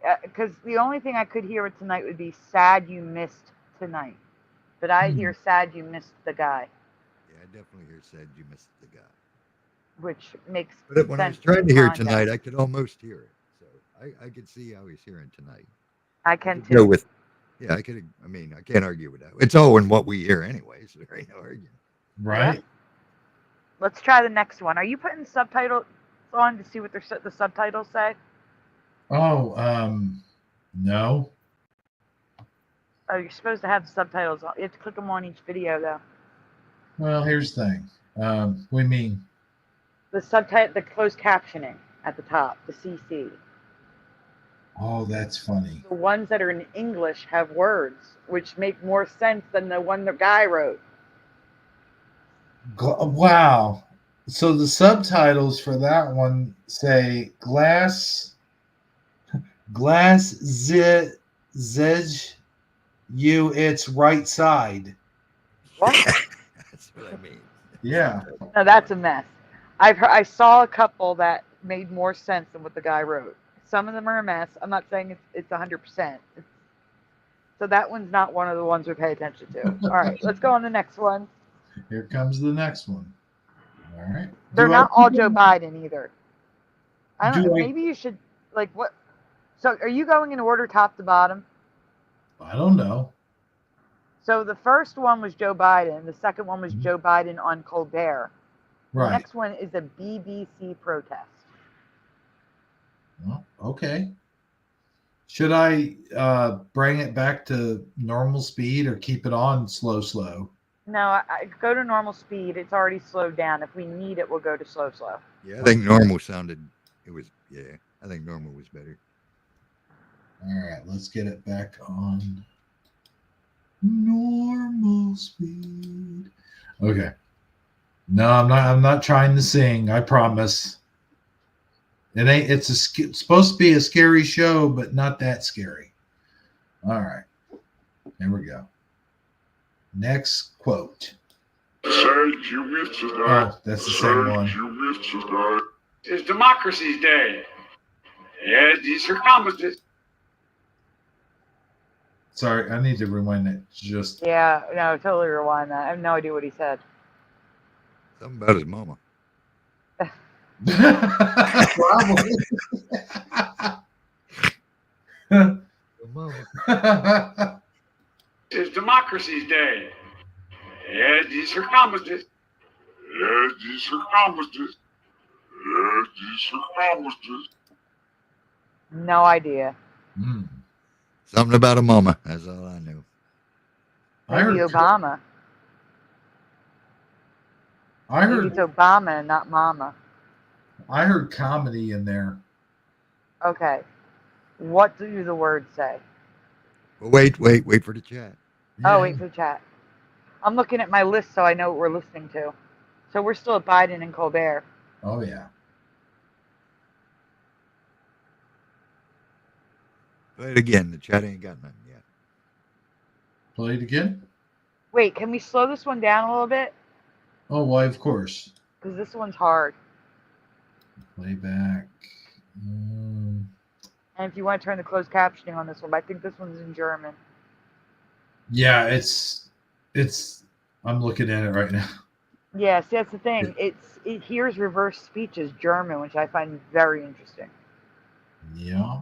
Yeah, because the only thing I could hear it tonight would be sad you missed tonight. But I hear sad you missed the guy. Yeah, I definitely hear said you missed the guy. Which makes But when I was sense trying in to hear context. tonight, I could almost hear it. So I could see how he's hearing tonight. I can Go too. with, yeah, I can't argue with that. It's all in what we hear anyway, so there ain't no arguing. Right? Let's try the next one. Are you putting subtitles on to see what the subtitles say? Oh, no. Oh, you're supposed to have the subtitles on. You have to click them on each video, though. Well, here's the thing. What do you mean? The closed captioning at the top, the CC. Oh, that's funny. The ones that are in English have words, which make more sense than the one the guy wrote. Wow. So the subtitles for that one say glass zedge you its right side. What? That's what I mean. Yeah. No, that's a mess. I saw a couple that made more sense than what the guy wrote. Some of them are a mess. I'm not saying it's 100%. So that one's not one of the ones we pay attention to. All right, let's go on the next one. Here comes the next one. All right. They're not all Joe Biden either. I don't. Do I- Maybe you should like what? So are you going in order top to bottom? I don't know. So the first one was Joe Biden. The second one was Joe Biden on Colbert. The Right. next one is a BBC protest. Well, okay. Should I bring it back to normal speed or keep it on slow? No, I go to normal speed. It's already slowed down. If we need it, we'll go to slow. Yeah, I think normal sounded. It was. Yeah, I think normal was better. All right, let's get it back on normal speed. Okay. No, I'm not trying to sing. I promise. It ain't. It's supposed to be a scary show, but not that scary. All right. Here we go. Next quote. Oh, that's the same one. It's Democracy's Day. Yes, these are promises. Sorry, I need to rewind that. Just Yeah, no, totally rewind that. I have no idea what he said. Something about his mama. probably. Mama. It's Democracy's Day. Yes, these are promises. Yes, these are promises. Yes, these are promises. No idea. Something about a mama. That's all I knew. Maybe Obama. Maybe it's Obama and not Mama. I heard comedy in there. Okay. What do the words say? Well, wait for the chat. Oh, wait for the chat. I'm looking at my list so I know what we're listening to. So we're still at Biden and Colbert. Oh, yeah. Play it again. The chat ain't got nothing yet. Play it again? Wait, can we slow this one down a little bit? Oh, why, of course. Because this one's hard. Playback. And if you want to turn the closed captioning on this one, but I think this one's in German. Yeah, it's. I'm looking at it right now. Yeah, see, that's the thing. It hears reverse speech as German, which I find very interesting. Yeah.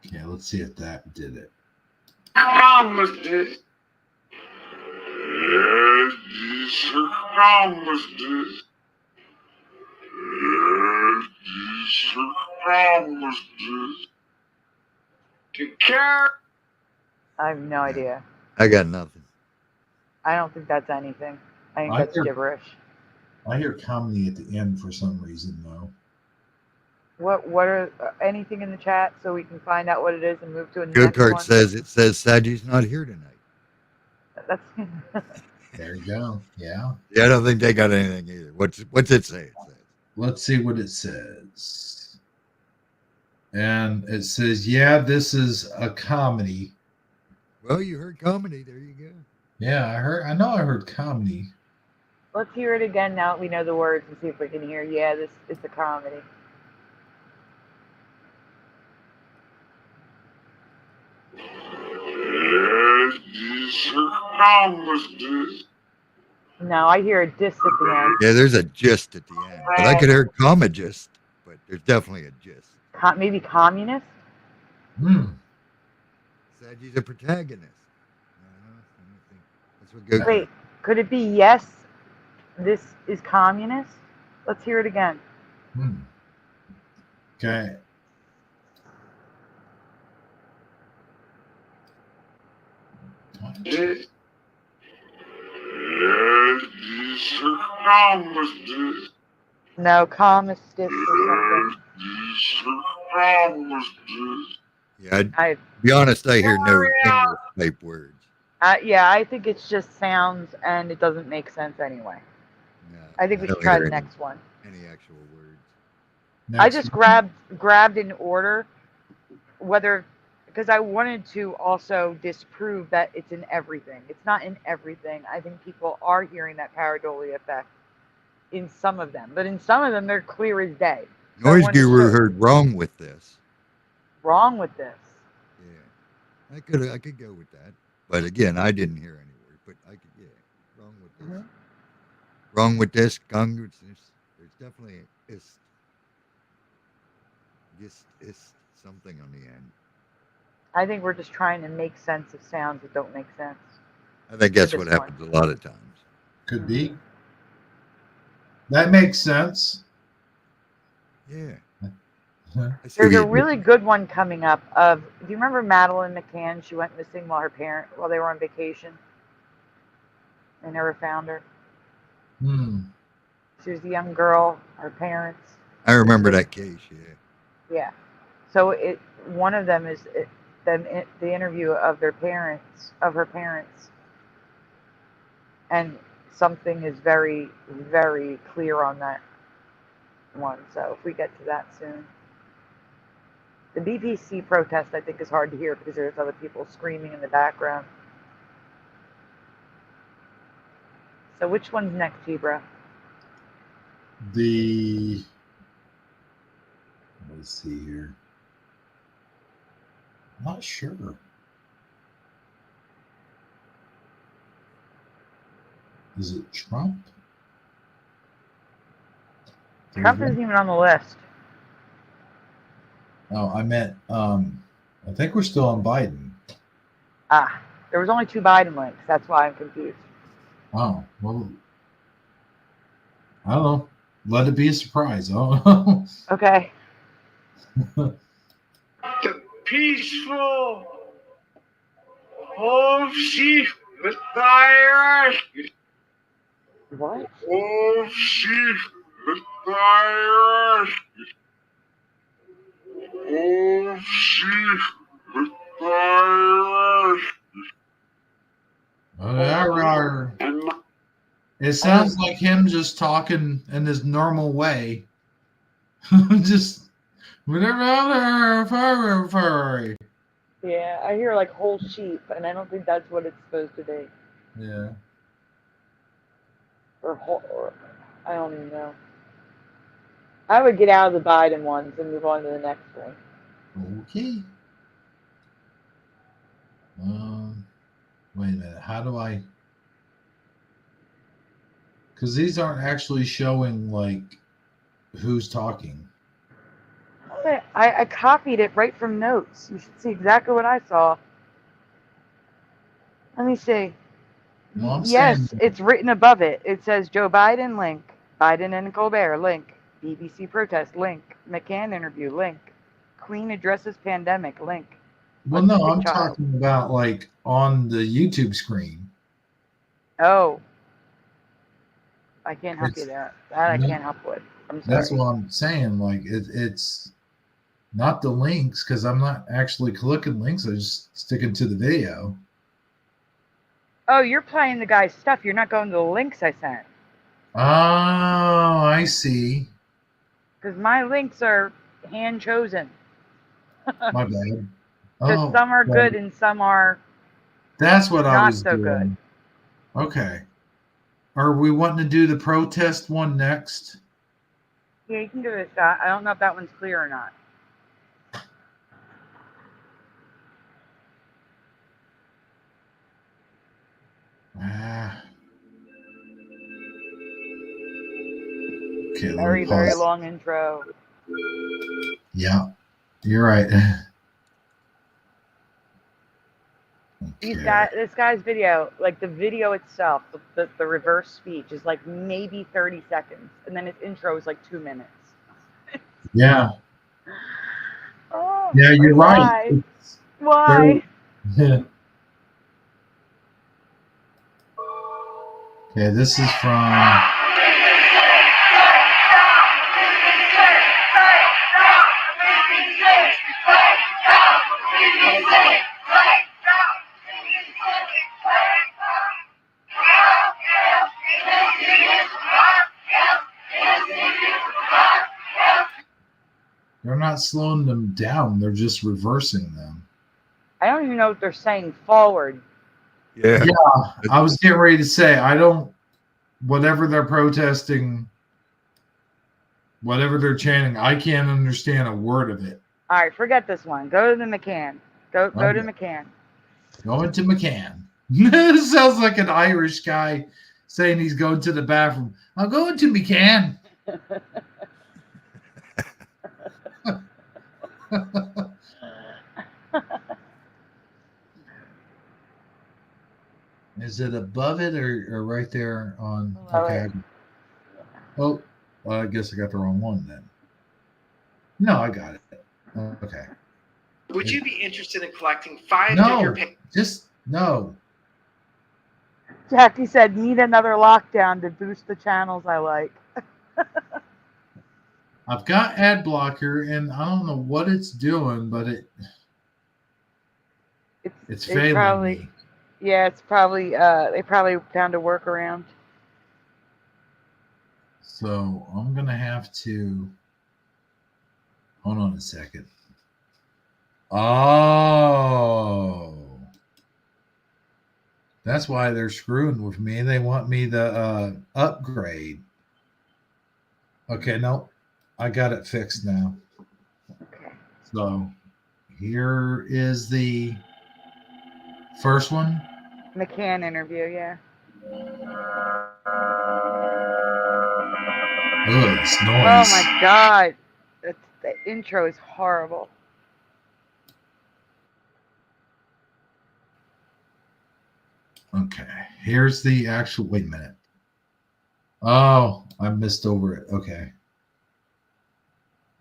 Okay, let's see if that did it. Promises. Yes, these are promises. Yes, these are promises. To care. I have no idea. I got nothing. I don't think that's anything. I think I that's hear- gibberish. I hear comedy at the end for some reason, though. What are anything in the chat so we can find out what it is and move to a Good next card one? says Sadie's not here tonight. That's There you go. Yeah. Yeah, I don't think they got anything either. What's it say? It says. Let's see what it says. And it says, yeah, this is a comedy. Well, you heard comedy. There you go. Yeah, I know I heard comedy. Let's hear it again now that we know the words and see if we can hear. Yeah, this is a comedy. Yes, these are promises. No, I hear a diss at the end. Yeah, there's a gist at the end. But I could hear comma gist, but there's definitely a gist. Maybe communist? Sadie's a protagonist. Let me think. That's what good. Wait, could it be yes, this is communist? Let's hear it again. Okay. Yes, these are promises. No, communist or something. These are promises. Yeah, to be honest, I hear no English type words. Yeah, I think it's just sounds and it doesn't make sense anyway. No, I think we don't should try hear the any- next one. Any actual words. I just grabbed in order whether because I wanted to also disprove that it's in everything. It's not in everything. I think people are hearing that pareidolia effect. in some of them, but in some of them they're clear as day. So Noise Guru heard wrong with this. Wrong with this. Yeah, I could go with that. But again, I didn't hear any word. But I could, wrong with this. Mm-hmm. Wrong with this. Congress. There's definitely it's something on the end. I think we're just trying to make sense of sounds that don't make sense. I think that's what happens a lot of times. Could be. That makes sense. Yeah. There's a really good one coming up. Do you remember Madeline McCann? She went missing while they were on vacation. They never found her. She was a young girl. Her parents. I remember that case. Yeah. Yeah. So one of them is the interview of her parents, and something is very, very clear on that one. So if we get to that soon. The BBC protest, I think, is hard to hear because there's other people screaming in the background. So which one's next, Zebra? Let's see here. Not sure. Is it Trump? Trump isn't even on the list. Oh, I meant, I think we're still on Biden. There was only 2 Biden links. That's why I'm confused. Oh, well, I don't know. Let it be a surprise. I don't know. Okay. The peaceful home chief retires. What? Home chief retires. Home chief retires. It sounds like him just talking in his normal way. Just Yeah, I hear like whole sheep, and I don't think that's what it's supposed to be. Yeah. Or I don't even know. I would get out of the Biden ones and move on to the next one. Okay. Wait a minute. How do I? Because these aren't actually showing like who's talking. I copied it right from notes. You should see exactly what I saw. Let me see. Well, Yes, it's written above it. It says Joe Biden, link. Biden and Colbert, link. BBC protest, link. McCann interview, link. Queen addresses pandemic, link. Well, no, I'm talking about like on the YouTube screen. Oh. I can't help you there. That I can't help with. I'm sorry. That's what I'm saying. Like it's not the links because I'm not actually clicking links. I'm just sticking to the video. Oh, you're playing the guy's stuff. You're not going to the links I sent. Oh, I see. Because my links are hand chosen. My bad. Because some are good and some are that's what I was not so doing. good. Okay. Are we wanting to do the protest one next? Yeah, you can give it a shot. I don't know if that one's clear or not. Okay, very, very long intro. Yeah, you're right. This guy's video, like the video itself, the reverse speech is like maybe 30 seconds, and then his intro is like 2 minutes. Yeah. Oh, yeah, you're right. Why? Yeah. Okay, this is from. They're not slowing them down. They're just reversing them. I don't even know what they're saying forward. Yeah. I was getting ready to say, whatever they're protesting, whatever they're chanting, I can't understand a word of it. All right, forget this one. Go to the McCann. Go to Okay. McCann. Going to McCann. This sounds like an Irish guy saying he's going to the bathroom. I'm going to McCann. Is it above it or right there on? Okay. Oh, well, I guess I got the wrong one then. No, I got it. Okay. Would you be interested in collecting 5 No, different just no. Jackie said, need another lockdown to boost the channels I like. I've got ad blocker, and I don't know what it's doing, but it's failing probably, me. Yeah, it's probably they probably found a workaround. So I'm gonna have to hold on a second. Oh, that's why they're screwing with me. They want me to upgrade. Okay, no, I got it fixed now. Okay. So here is the first one. McCann interview, yeah. Oh, it's noise. Oh my God, the intro is horrible. Okay, here's the actual. Wait a minute. Oh, I missed over it. Okay.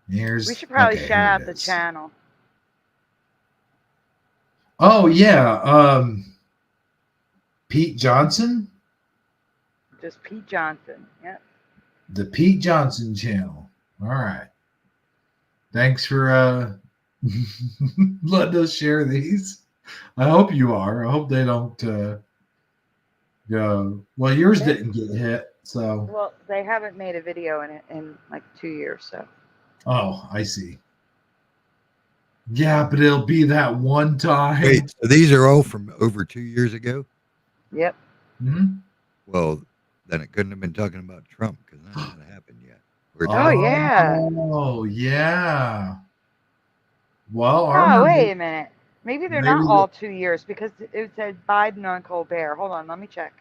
Here's. We should probably okay, shout out the channel. Oh yeah, Pete Johnson. Just Pete Johnson. Yep. The Pete Johnson channel. All right. Thanks for letting us share these. I hope you are. I hope they don't go. Well, yours didn't get hit, so. Well, they haven't made a video in like 2 years, so. Oh, I see. Yeah, but it'll be that one time. Wait, so these are all from over 2 years ago? Yep. Mm-hmm. Well, then it couldn't have been talking about Trump because that hasn't happened yet. Oh, yeah. Oh, yeah. Well, Oh, wait a minute. Maybe they're maybe not all 2 years because it said Biden on Colbert. Hold on, let me check.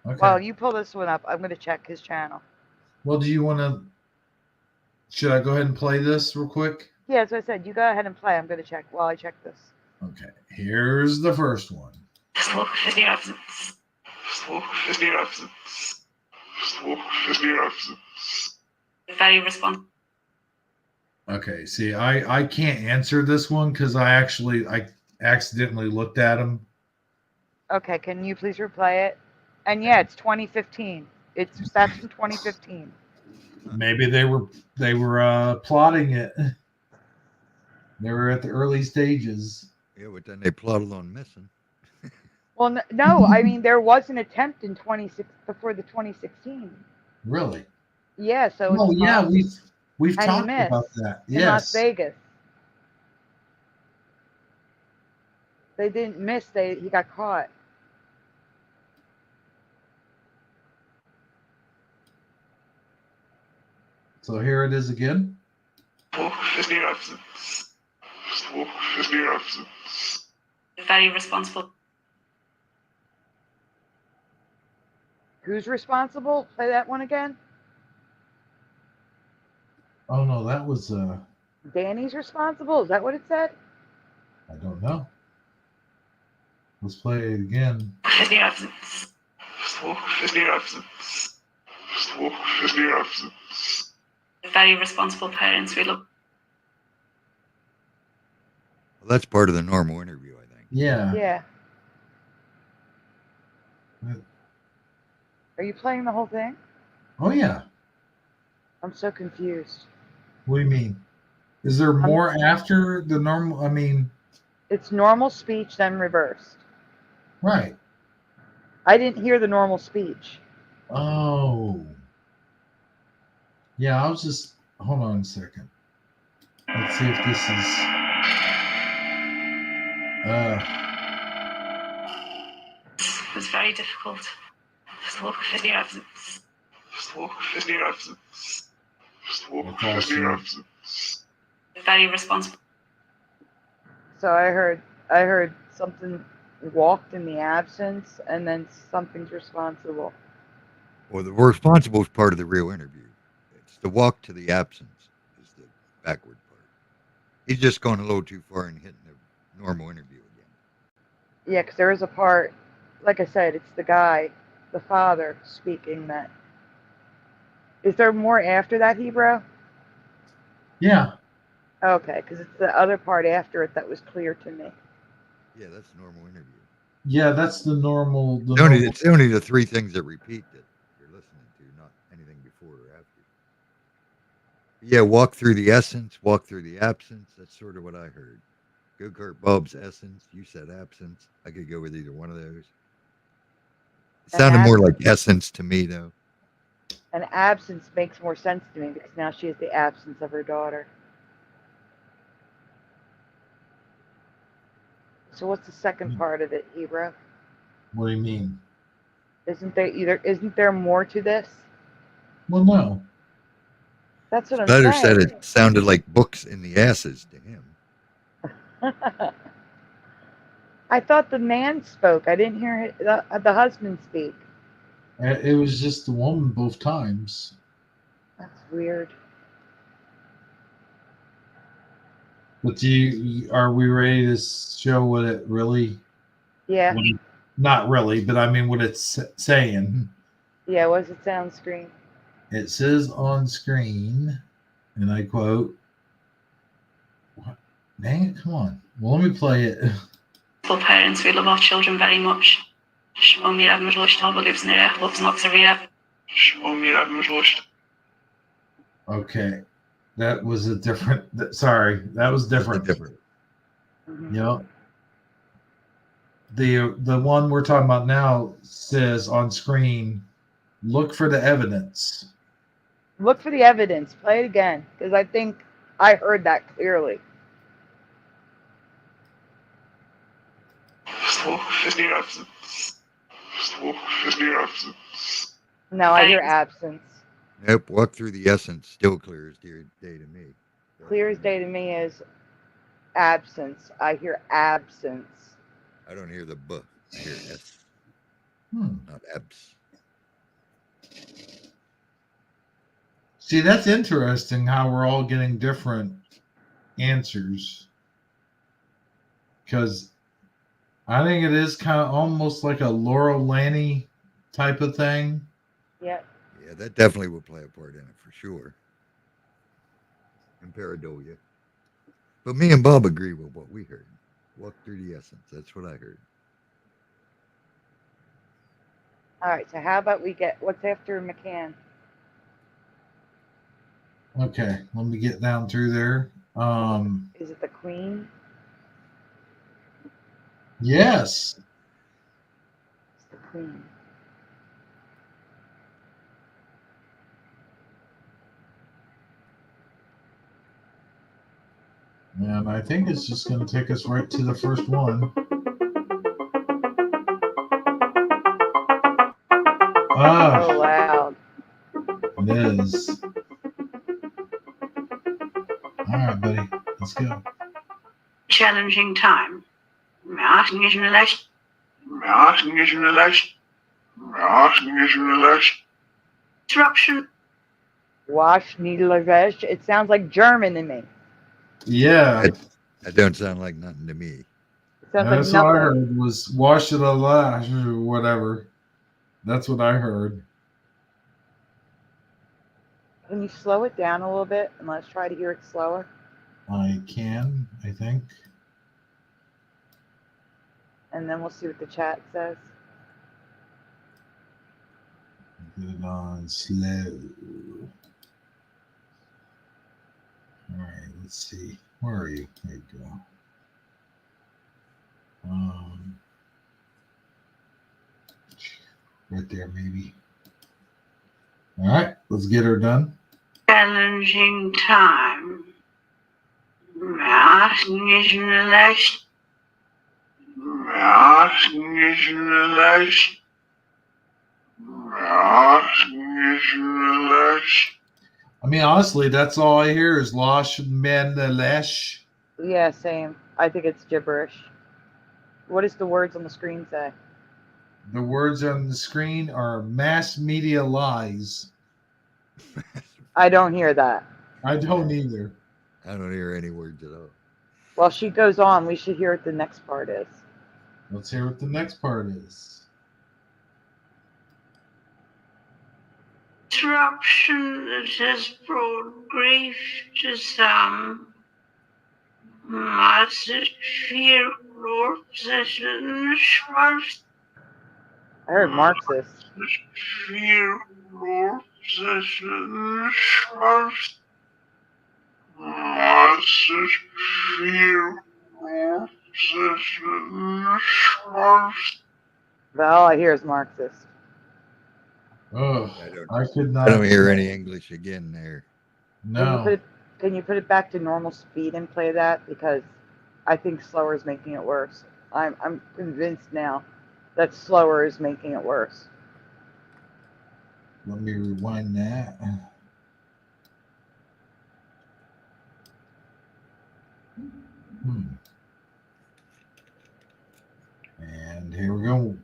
Okay. Well, you pull this one up. I'm going to check his channel. Well, do you want to? Should I go ahead and play this real quick? Yeah, as I said, you go ahead and play. I'm going to check while I check this. Okay, here's the first one. Very responsible. Okay, see, I can't answer this one because I accidentally looked at him. Okay, can you please replay it? And yeah, it's 2015. That's from 2015. Maybe they were plotting it. They were at the early stages. Yeah, but then they plotted on missing. Well, no, I mean there was an attempt in before the 2016. Really? Yeah, so. Oh yeah, we've and talked about that. In Las Vegas. They didn't miss. He got caught. So here it is again. Very responsible. Who's responsible? Play that one again. Oh no, that was Danny's responsible. Is that what it said? I don't know. Let's play it again. Very responsible parents. We love. Well, that's part of the normal interview, I think. Yeah. Yeah. Are you playing the whole thing? Oh yeah. I'm so confused. What do you mean? Is there more after the normal? I mean, it's normal speech then reversed. Right. I didn't hear the normal speech. Oh. Yeah, I was just hold on a second. Let's see if this is It was very difficult. That's also Very responsible. So I heard something walked in the absence, and then something's responsible. Well, the responsible is part of the real interview. It's the walk to the absence is the backward part. He's just going a little too far and hitting the normal interview again. Yeah, because there is a part, like I said, it's the guy, the father, speaking that. Is there more after that, Hebrew? yeah. Okay, because it's the other part after it that was clear to me. Yeah, that's a normal interview. Yeah, that's the normal. It's only the three things that repeat that you're listening to, not anything before or after. Yeah, walk through the essence, walk through the absence. That's sort of what I heard. Go-kart Bob's essence. You said absence. I could go with either one of those. It sounded more like essence to me, though. An absence makes more sense to me because now she has the absence of her daughter. So what's the second part of it, Hebrew? What do you mean? Isn't there more to this? Well, no. That's what I'm Snyder saying. said it sounded like books in the asses to him. I thought the man spoke. I didn't hear the husband speak. It was just the woman both times. That's weird. But are we ready to show what it really? Yeah. Not really, but I mean what it's saying. Yeah, what does it say on screen? It says on screen, and I quote, what? Dang it, come on. Well, let me play it. For parents, we love our children very much. Okay. That was a different, sorry, that was different. Mm-hmm. Yep. The one we're talking about now says on screen, look for the evidence. Look for the evidence. Play it again, because I think I heard that clearly. No, I hear absence. Nope, walk through the essence still clear as day to me. Clear as day to me is absence. I hear absence. I don't hear the B. I hear S. Not abs. See, that's interesting how we're all getting different answers. Because I think it is kind of almost like a Laurel Lanny type of thing. Yep. Yeah, that definitely will play a part in it for sure. And pareidolia. But me and Bob agree with what we heard. Walk through the essence. That's what I heard. All right, so how about we get what's after McCann? Okay, let me get down through there. Is it the Queen? Yes. It's the Queen. And I think it's just going to take us right to the first one. Oh, loud. It is. All right, buddy. Let's go. Challenging time. Disruption. Wash Niederlage. It sounds like German to me. Yeah. That don't sound like nothing to me. That's what I heard was wash it a lash or whatever. That's what I heard. Can you slow it down a little bit and let's try to hear it slower? I can, I think. And then we'll see what the chat says. Get it on slow. All right, let's see. Where are you? There you go. Right there, maybe. All right, let's get her done. Challenging time. I mean, honestly, that's all I hear is Losh Mandelash. Yeah, same. I think it's gibberish. What does the words on the screen say? The words on the screen are mass media lies. I don't hear that. I don't either. I don't hear any words at all. While she goes on, we should hear what the next part is. Let's hear what the next part is. Disruption that has brought grief to some, massive fear or obsession, trust. I heard Marxist. Fear or obsession, trust. Massive fear or obsession, trust. All I hear is Marxist. Oh, I could I not. don't hear any English again there. No. Can you put it back to normal speed and play that? Because I think slower is making it worse. I'm convinced now that slower is making it worse. Let me rewind that. And here we go.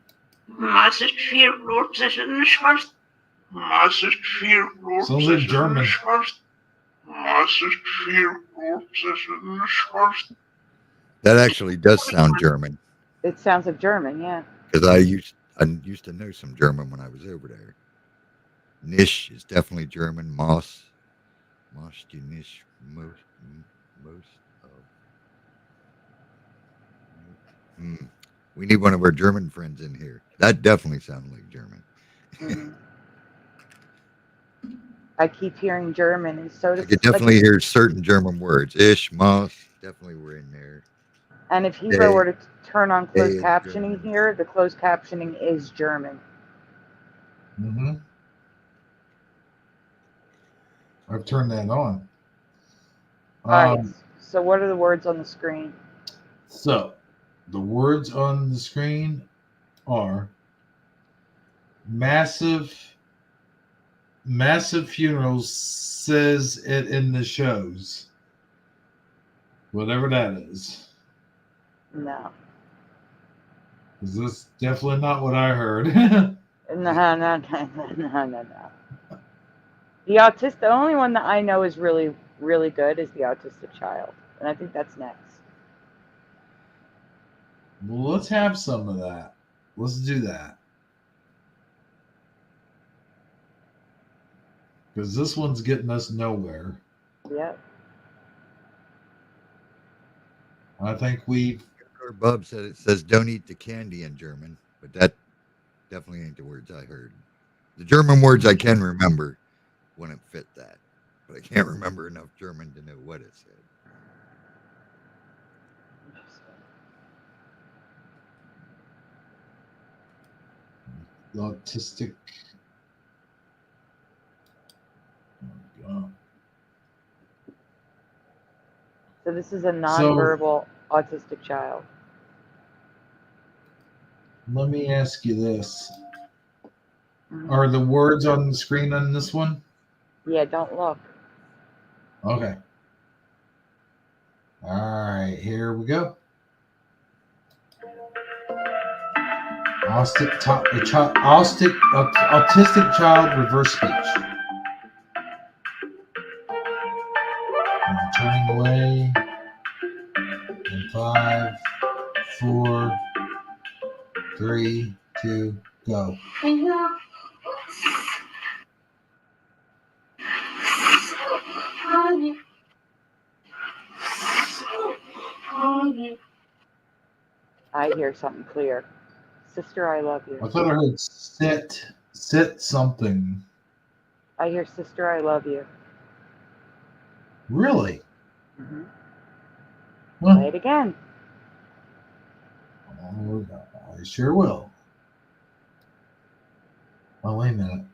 Massive fear or obsession, trust. Massive fear or Sounds like German. trust. Massive fear or obsession, trust. That actually does sound German. It sounds like German, yeah. Because I used to know some German when I was over there. Nish is definitely German. Moss die nicht most of. We need one of our German friends in here. That definitely sounded like German. Mm-hmm. I keep hearing German, and so does. I could definitely hear certain German words. Ish, Moss, definitely were in there. And if Hero were to turn on closed is captioning here, the closed captioning is German. Mm-hmm. I've turned that on. All right. So what are the words on the screen? So the words on the screen are massive funerals, says it in the shows. Whatever that is. No. Is this definitely not what I heard? No. The only one that I know is really, really good is the autistic child. And I think that's next. Well, let's have some of that. Let's do that. Because this one's getting us nowhere. Yep. I think Bub said it says don't eat the candy in German, but that definitely ain't the words I heard. The German words I can remember wouldn't fit that, but I can't remember enough German to know what it said. Autistic. So this is a nonverbal autistic child. Let me ask you this. Are the words on the screen on this one? Yeah, don't look. Okay. All right, here we go. Autistic child reverse speech. I'm turning away. In 5, 4, 3, 2, go. I hear something clear. Sister, I love you. I thought I heard sit something. I hear sister, I love you. Really? Mm-hmm. Huh. Play it again. Oh, I sure will. Oh, wait a minute.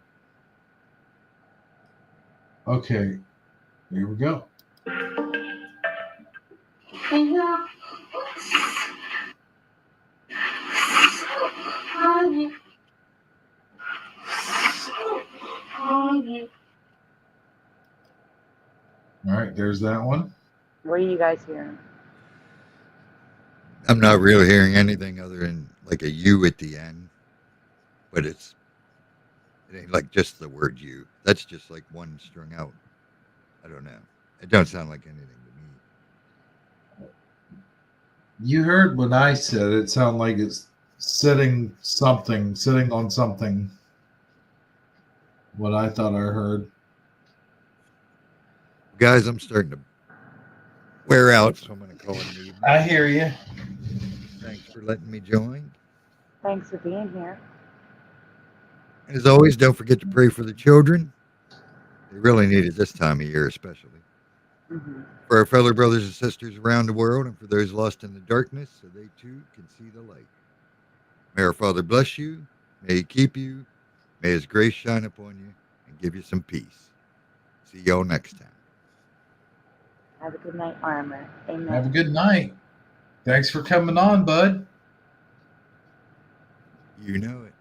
Okay, here we go. All right, there's that one. What are you guys hearing? I'm not really hearing anything other than like a U at the end, but it ain't like just the word U. That's just like one strung out. I don't know. It don't sound like anything to me. You heard what I said. It sounded like it's sitting on something. What I thought I heard. Guys, I'm starting to wear out, so I'm going to call it an evening. I hear you. Thanks for letting me join. Thanks for being here. And as always, don't forget to pray for the children. They really need it this time of year, especially. Mm-hmm. For our fellow brothers and sisters around the world, and for those lost in the darkness, so they too can see the light. May our Father bless you. May He keep you. May His grace shine upon you and give you some peace. See y'all next time. Have a good night, Armor. Amen. Have a good night. Thanks for coming on, bud. You know it.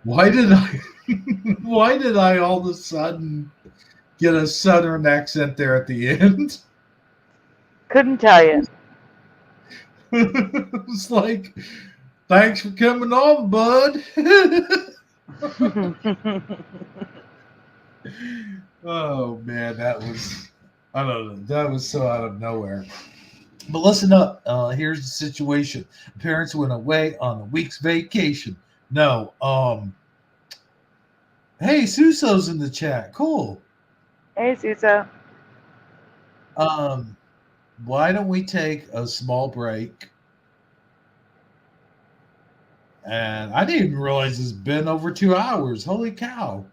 Why did I all of a sudden get a southern accent there at the end? Couldn't tell you. It's like, thanks for coming on, bud. Oh man, I don't know, that was so out of nowhere. But listen up, here's the situation. Parents went away on a week's vacation. No, hey, Suso's in the chat. Cool. Hey, Suso. Why don't we take a small break? And I didn't even realize it's been over 2 hours. Holy cow.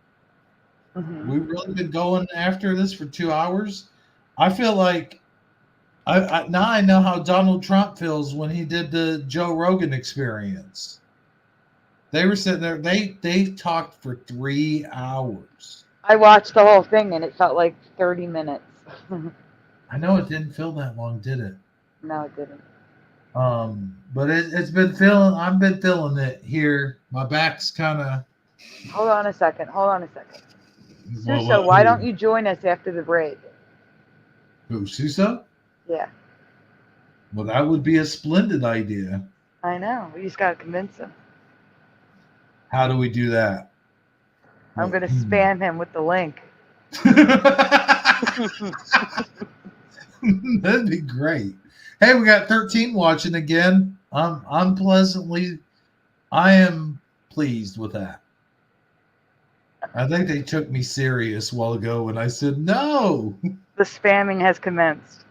Mm-hmm. We've really been going after this for 2 hours. I feel like now I know how Donald Trump feels when he did the Joe Rogan Experience. They were sitting there. They talked for 3 hours. I watched the whole thing and it felt like 30 minutes. I know it didn't feel that long, did it? No, it didn't. But it's been feeling. I've been feeling it here. My back's kind of. Hold on a second. Suso, why don't you join us after the break? Who, Suso? Yeah. Well, that would be a splendid idea. I know. We just got to convince him. How do we do that? I'm going to spam him with the link. That'd be great. Hey, we got 13 watching again. I am pleased with that. I think they took me serious a while ago when I said no. The spamming has commenced.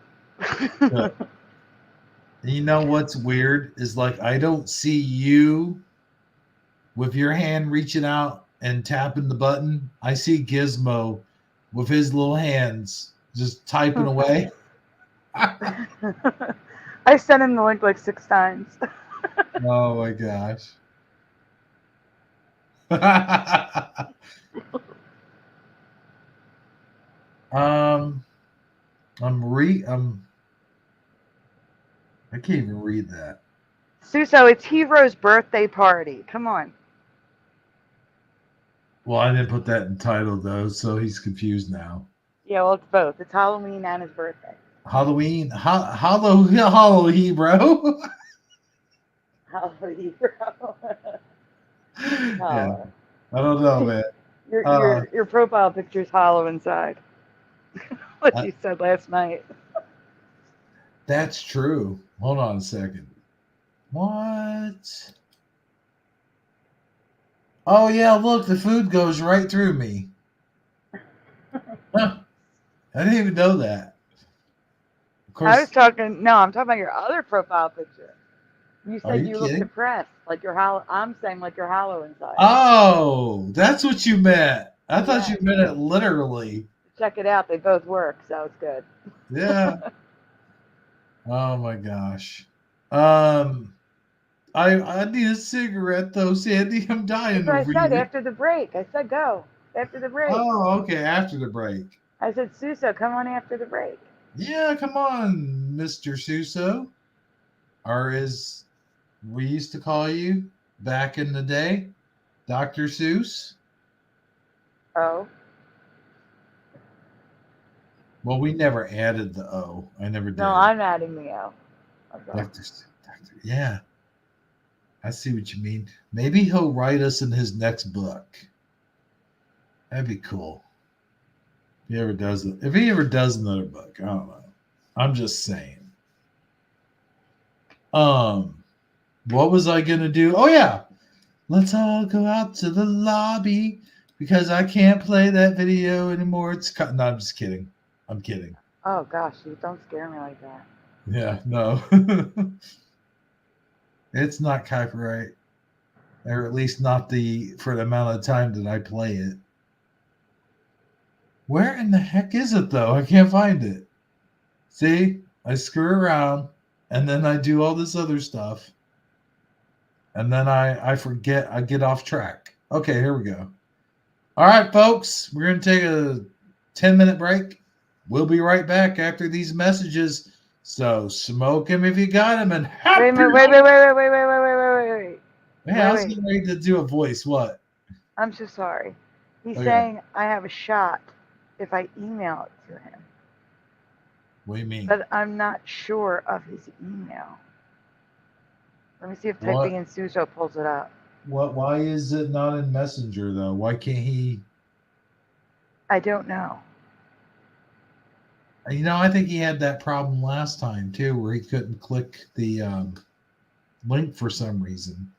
You know what's weird is like I don't see you with your hand reaching out and tapping the button. I see Gizmo with his little hands just typing away. I sent him the link like 6 times. Oh my gosh. I can't even read that. Suso, it's Hero's birthday party. Come on. Well, I didn't put that in title though, so he's confused now. Yeah, well, it's both. It's Halloween and his birthday. Halloween, bro. Halloween, bro. Yeah. I don't know, man. Your profile picture is hollow inside. What you said last night. That's true. Hold on a second. What? Oh yeah, look, the food goes right through me. Huh. I didn't even know that. Of course, I'm talking about your other profile picture. You said you look kidding? depressed, like you're hollow. I'm saying like you're hollow inside. Oh, that's what you meant. I thought you meant it literally. Check it out. They both work, so it's good. Yeah. Oh my gosh. I need a cigarette though, Sandy. I'm dying That's what over I said here. after the break. I said go after the break. Oh, okay. After the break. I said, Suso, come on after the break. Yeah, come on, Mr. Suso. Or as we used to call you back in the day, Dr. Seuss. Oh. Well, we never added the O. I never did. No, I'm adding the O. Doctor, yeah. I see what you mean. Maybe he'll write us in his next book. That'd be cool. If he ever does it. If he ever does another book, I don't know. I'm just saying. What was I gonna do? Oh yeah. Let's all go out to the lobby because I can't play that video anymore. No, I'm just kidding. I'm kidding. Oh gosh, you don't scare me like that. Yeah, no. It's not copyright. Or at least not for the amount of time that I play it. Where in the heck is it though? I can't find it. See, I screw around and then I do all this other stuff. And then I forget, I get off track. Okay, here we go. All right, folks, we're going to take a 10-minute break. We'll be right back after these messages. So smoke them if you got them. And wait. Hey, I was getting ready to do a voice. What? I'm so sorry. He's saying I have a shot if I email it to him. What do you mean? But I'm not sure of his email. Let me see if typing in Suso pulls it up. Why is it not in Messenger though? Why can't he? I don't know. You know, I think he had that problem last time too, where he couldn't click the link for some reason.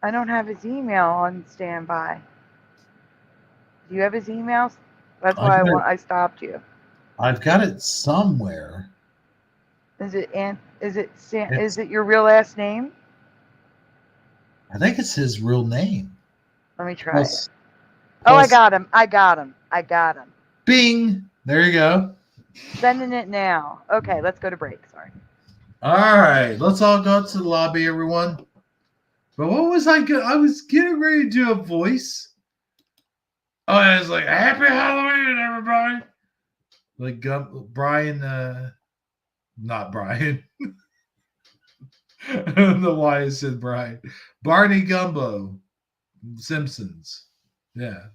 I don't have his email on standby. Do you have his emails? That's why I stopped you. I've got it somewhere. Is it your real last name? I think it's his real name. Let me try it. Oh, I got him. Bing! There you go. Sending it now. Okay, let's go to break. Sorry. All right, let's all go to the lobby, everyone. But what was I was getting ready to do a voice. Oh, I was like, Happy Halloween, everybody. Like Brian, not Brian. I don't know why I said Brian. Barney Gumbo, Simpsons. Yeah.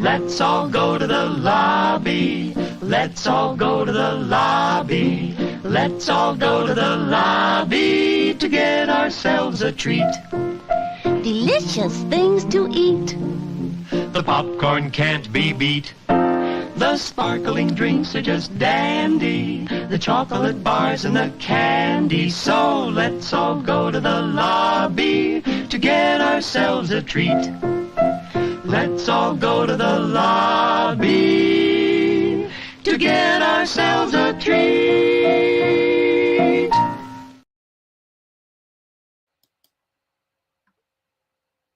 Let's all go to the lobby. Let's all go to the lobby. Let's all go to the lobby to get ourselves a treat. Delicious things to eat. The popcorn can't be beat. The sparkling drinks are just dandy. The chocolate bars and the candy. So let's all go to the lobby to get ourselves a treat. Let's all go to the lobby to get ourselves a treat.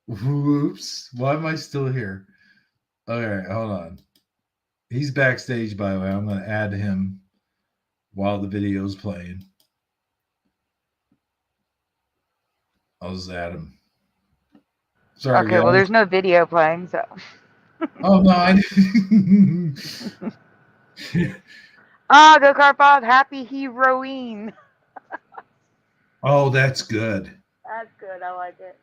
Whoops. Why am I still here? All right, hold on. He's backstage, by the way. I'm going to add him while the video's playing. I'll just add him. Sorry, okay, guys. Well, there's no video playing, so. Oh, no, I didn't. Go Karpov. Happy Heroine. Oh, that's good. That's good. I like it.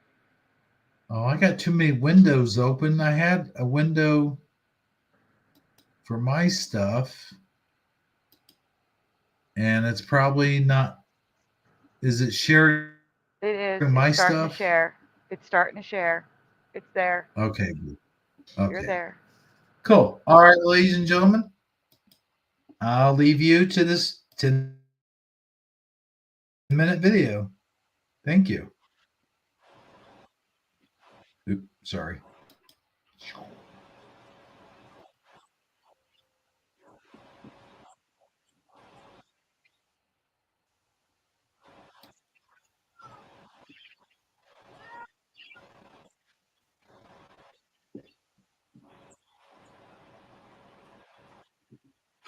Oh, I got too many windows open. I had a window for my stuff. And it's probably not. Is it sharing? It is. My it's starting stuff? To share. It's starting to share. It's there. Okay. Okay. You're there. Cool. All right, ladies and gentlemen. I'll leave you to this 10-minute video. Thank you. Oops, sorry.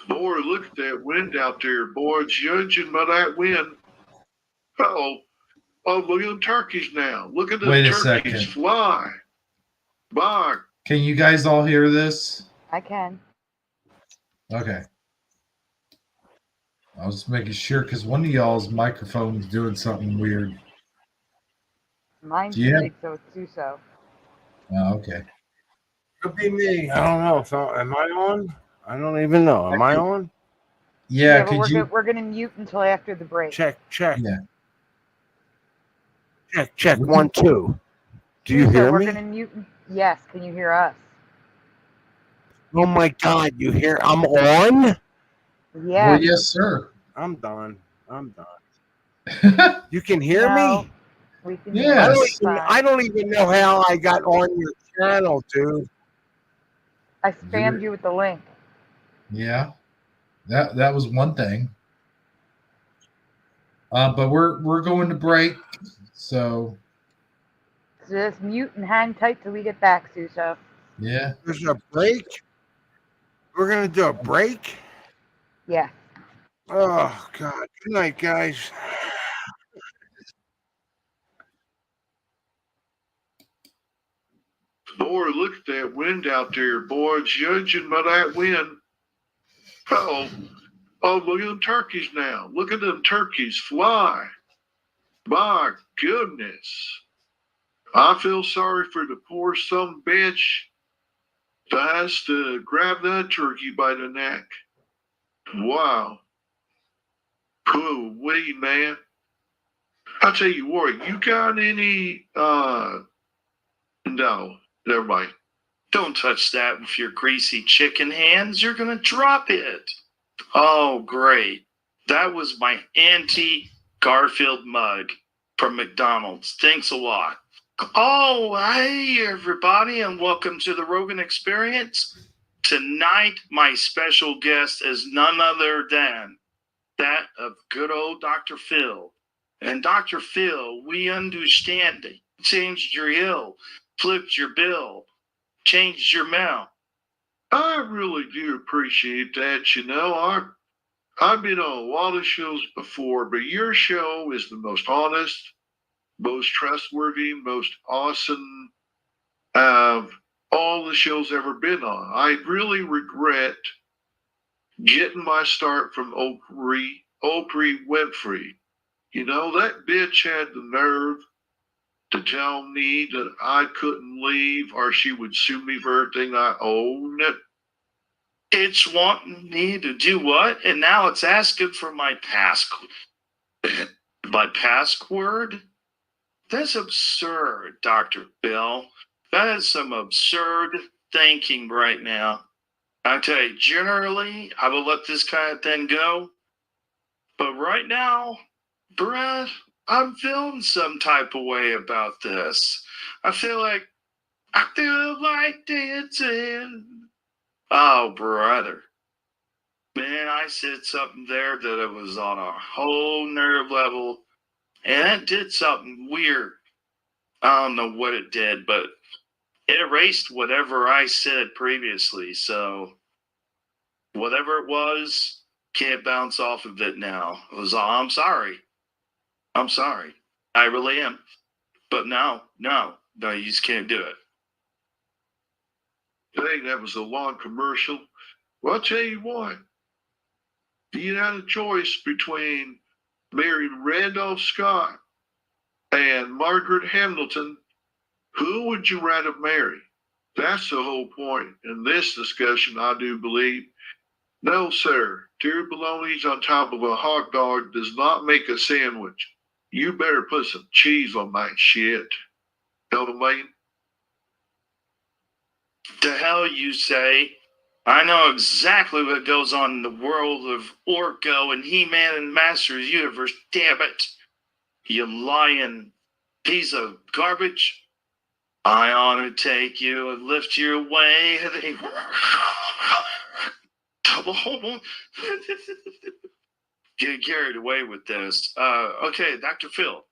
Boy, look at that wind out there, boy. Judging by that wind. Oh, look at the turkeys now. Look at the turkeys fly. Bye. Can you guys all hear this? I can. Okay. I was making sure because one of y'all's microphone is doing something weird. Mine's big, so it's too so. Oh, okay. Could be me. I don't know. So, am I on? I don't even know. Am I on? Yeah, but could you? we're gonna mute until after the break. Check. Yeah. Check. 1, 2. Do you Susa, hear we're me? gonna mute. Yes, can you hear us? Oh my God! You hear? I'm on. Well, Yes. yes, sir. I'm done. You can hear No, me? we can hear you. Yes. It's fine. I don't even know how I got on your channel, dude. I spammed you with the link. Yeah, that was one thing. But we're going to break, so So just mute and hang tight till we get back, Susa. yeah. There's a break. We're gonna do a break. Yeah. Oh God! Good night, guys. Boy, look at that wind out there, boy. Judging by that wind. Oh, look at them turkeys now. Look at them turkeys fly. My goodness. I feel sorry for the poor some bitch that has to grab that turkey by the neck. Wow. Cool, wee man. I'll tell you what, you got any no, never mind. Don't touch that with your greasy chicken hands. You're going to drop it. Oh, great. That was my anti Garfield mug from McDonald's. Thanks a lot. Oh, hey, everybody, and welcome to the Rogan Experience. Tonight, my special guest is none other than that of good old Dr. Phil. And Dr. Phil, we understand it. Changed your hill, flipped your bill, changed your mail. I really do appreciate that. You know, I've been on a lot of shows before, but your show is the most honest, most trustworthy, most awesome of all the shows I've ever been on. I really regret getting my start from Oprah Winfrey. You know, that bitch had the nerve to tell me that I couldn't leave or she would sue me for everything I own. It's wanting me to do what? And now it's asking for my password? That's absurd, Dr. Bill. That is some absurd thinking right now. I tell you, generally, I will let this kind of thing go. But right now, Brett, I'm feeling some type of way about this. I feel like dancing. Oh, brother. Man, I said something there that it was on a whole nerve level, and it did something weird. I don't know what it did, but it erased whatever I said previously. So whatever it was, can't bounce off of it now. It was all, I'm sorry. I'm sorry. I really am. But no, you just can't do it. Dang, that was a long commercial. Well, I'll tell you what. If you had a choice between marrying Randolph Scott and Margaret Hamilton, who would you rather marry? That's the whole point in this discussion, I do believe. No, sir. Two bolognas on top of a hot dog does not make a sandwich. You better put some cheese on that shit. Know what I mean? The hell you say? I know exactly what goes on in the world of Orko and He-Man and Masters Universe. Damn it. You lying piece of garbage. I ought to take you and lift you away. Get carried away with this. Okay, Dr. Phil,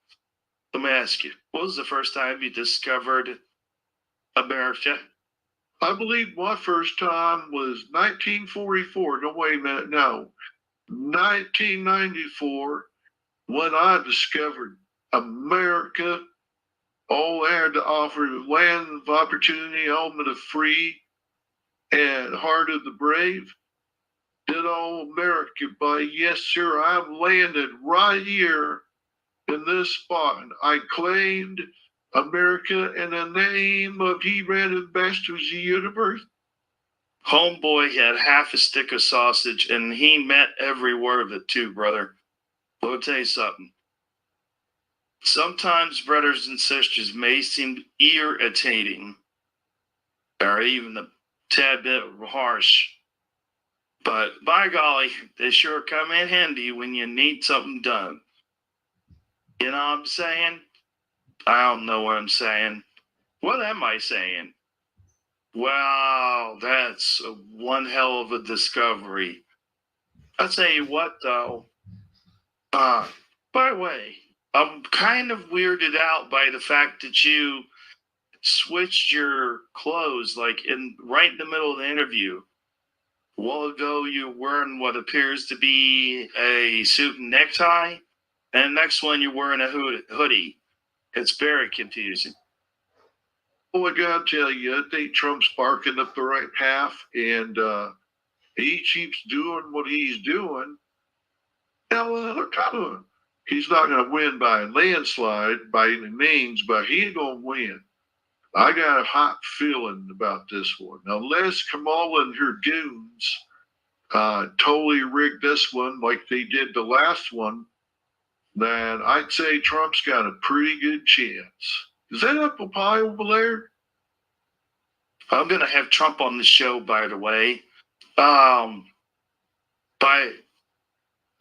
let me ask you, what was the first time you discovered America? I believe my first time was 1944. No, wait a minute. No. 1994 when I discovered America. All I had to offer land of opportunity, element of free, and heart of the brave. Did all America by yes, sir. I've landed right here in this spot. I claimed America in the name of He ran and masters the universe. Homeboy had half a stick of sausage, and he meant every word of it too, brother. Let me tell you something. Sometimes brothers and sisters may seem irritating, or even a tad bit harsh, but by golly, they sure come in handy when you need something done. You know what I'm saying? I don't know what I'm saying. What am I saying? Wow, that's one hell of a discovery. I'll tell you what, though. By the way, I'm kind of weirded out by the fact that you switched your clothes, like right in the middle of the interview. A while ago, you were wearing what appears to be a suit and necktie, and the next one you're wearing a hoodie. It's very confusing. Well, I gotta tell you, I think Trump's barking up the right path, and he keeps doing what he's doing. Now, he's not going to win by a landslide by any means, but he ain't going to win. I got a hot feeling about this one. Now, unless Kamala and her goons totally rigged this one like they did the last one, then I'd say Trump's got a pretty good chance. Is that apple pie over there? I'm going to have Trump on the show, by the way.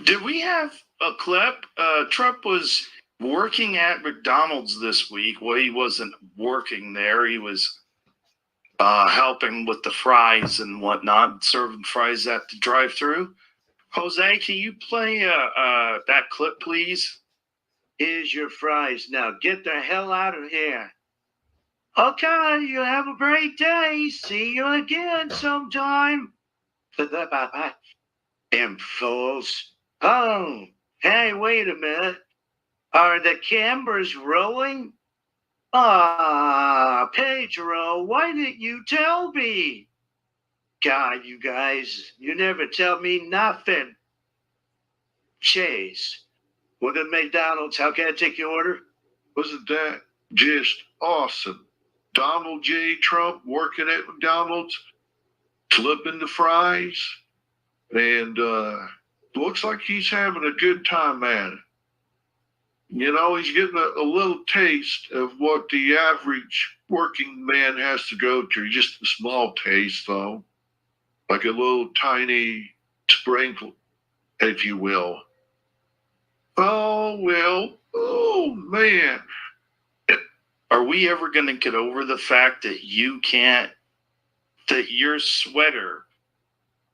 Did we have a clip? Trump was working at McDonald's this week. Well, he wasn't working there. He was helping with the fries and whatnot, serving fries at the drive-thru. Jose, can you play that clip, please? Here's your fries. Now get the hell out of here. Okay, you have a great day. See you again sometime. Them fools. Oh, hey, wait a minute. Are the cameras rolling? Pedro, why didn't you tell me? God, you guys, you never tell me nothing. Chase, we're at McDonald's. How can I take your order? Wasn't that just awesome? Donald J. Trump working at McDonald's, flipping the fries, and looks like he's having a good time at it. You know, he's getting a little taste of what the average working man has to go through. Just a small taste, though. Like a little tiny sprinkle, if you will. Oh, well. Oh, man. Are we ever going to get over the fact that that your sweater,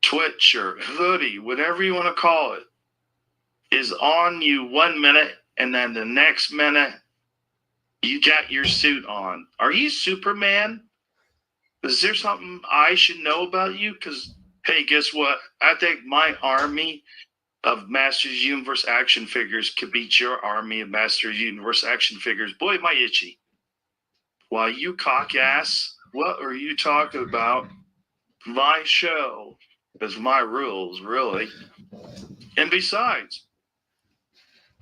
sweatshirt, hoodie, whatever you want to call it, is on you 1 minute and then the next minute you got your suit on? Are you Superman? Is there something I should know about you? Because, hey, guess what? I think my army of Masters Universe action figures could beat your army of Masters Universe action figures. Boy, am I itchy. While you cock ass, what are you talking about? My show is my rules, really. And besides,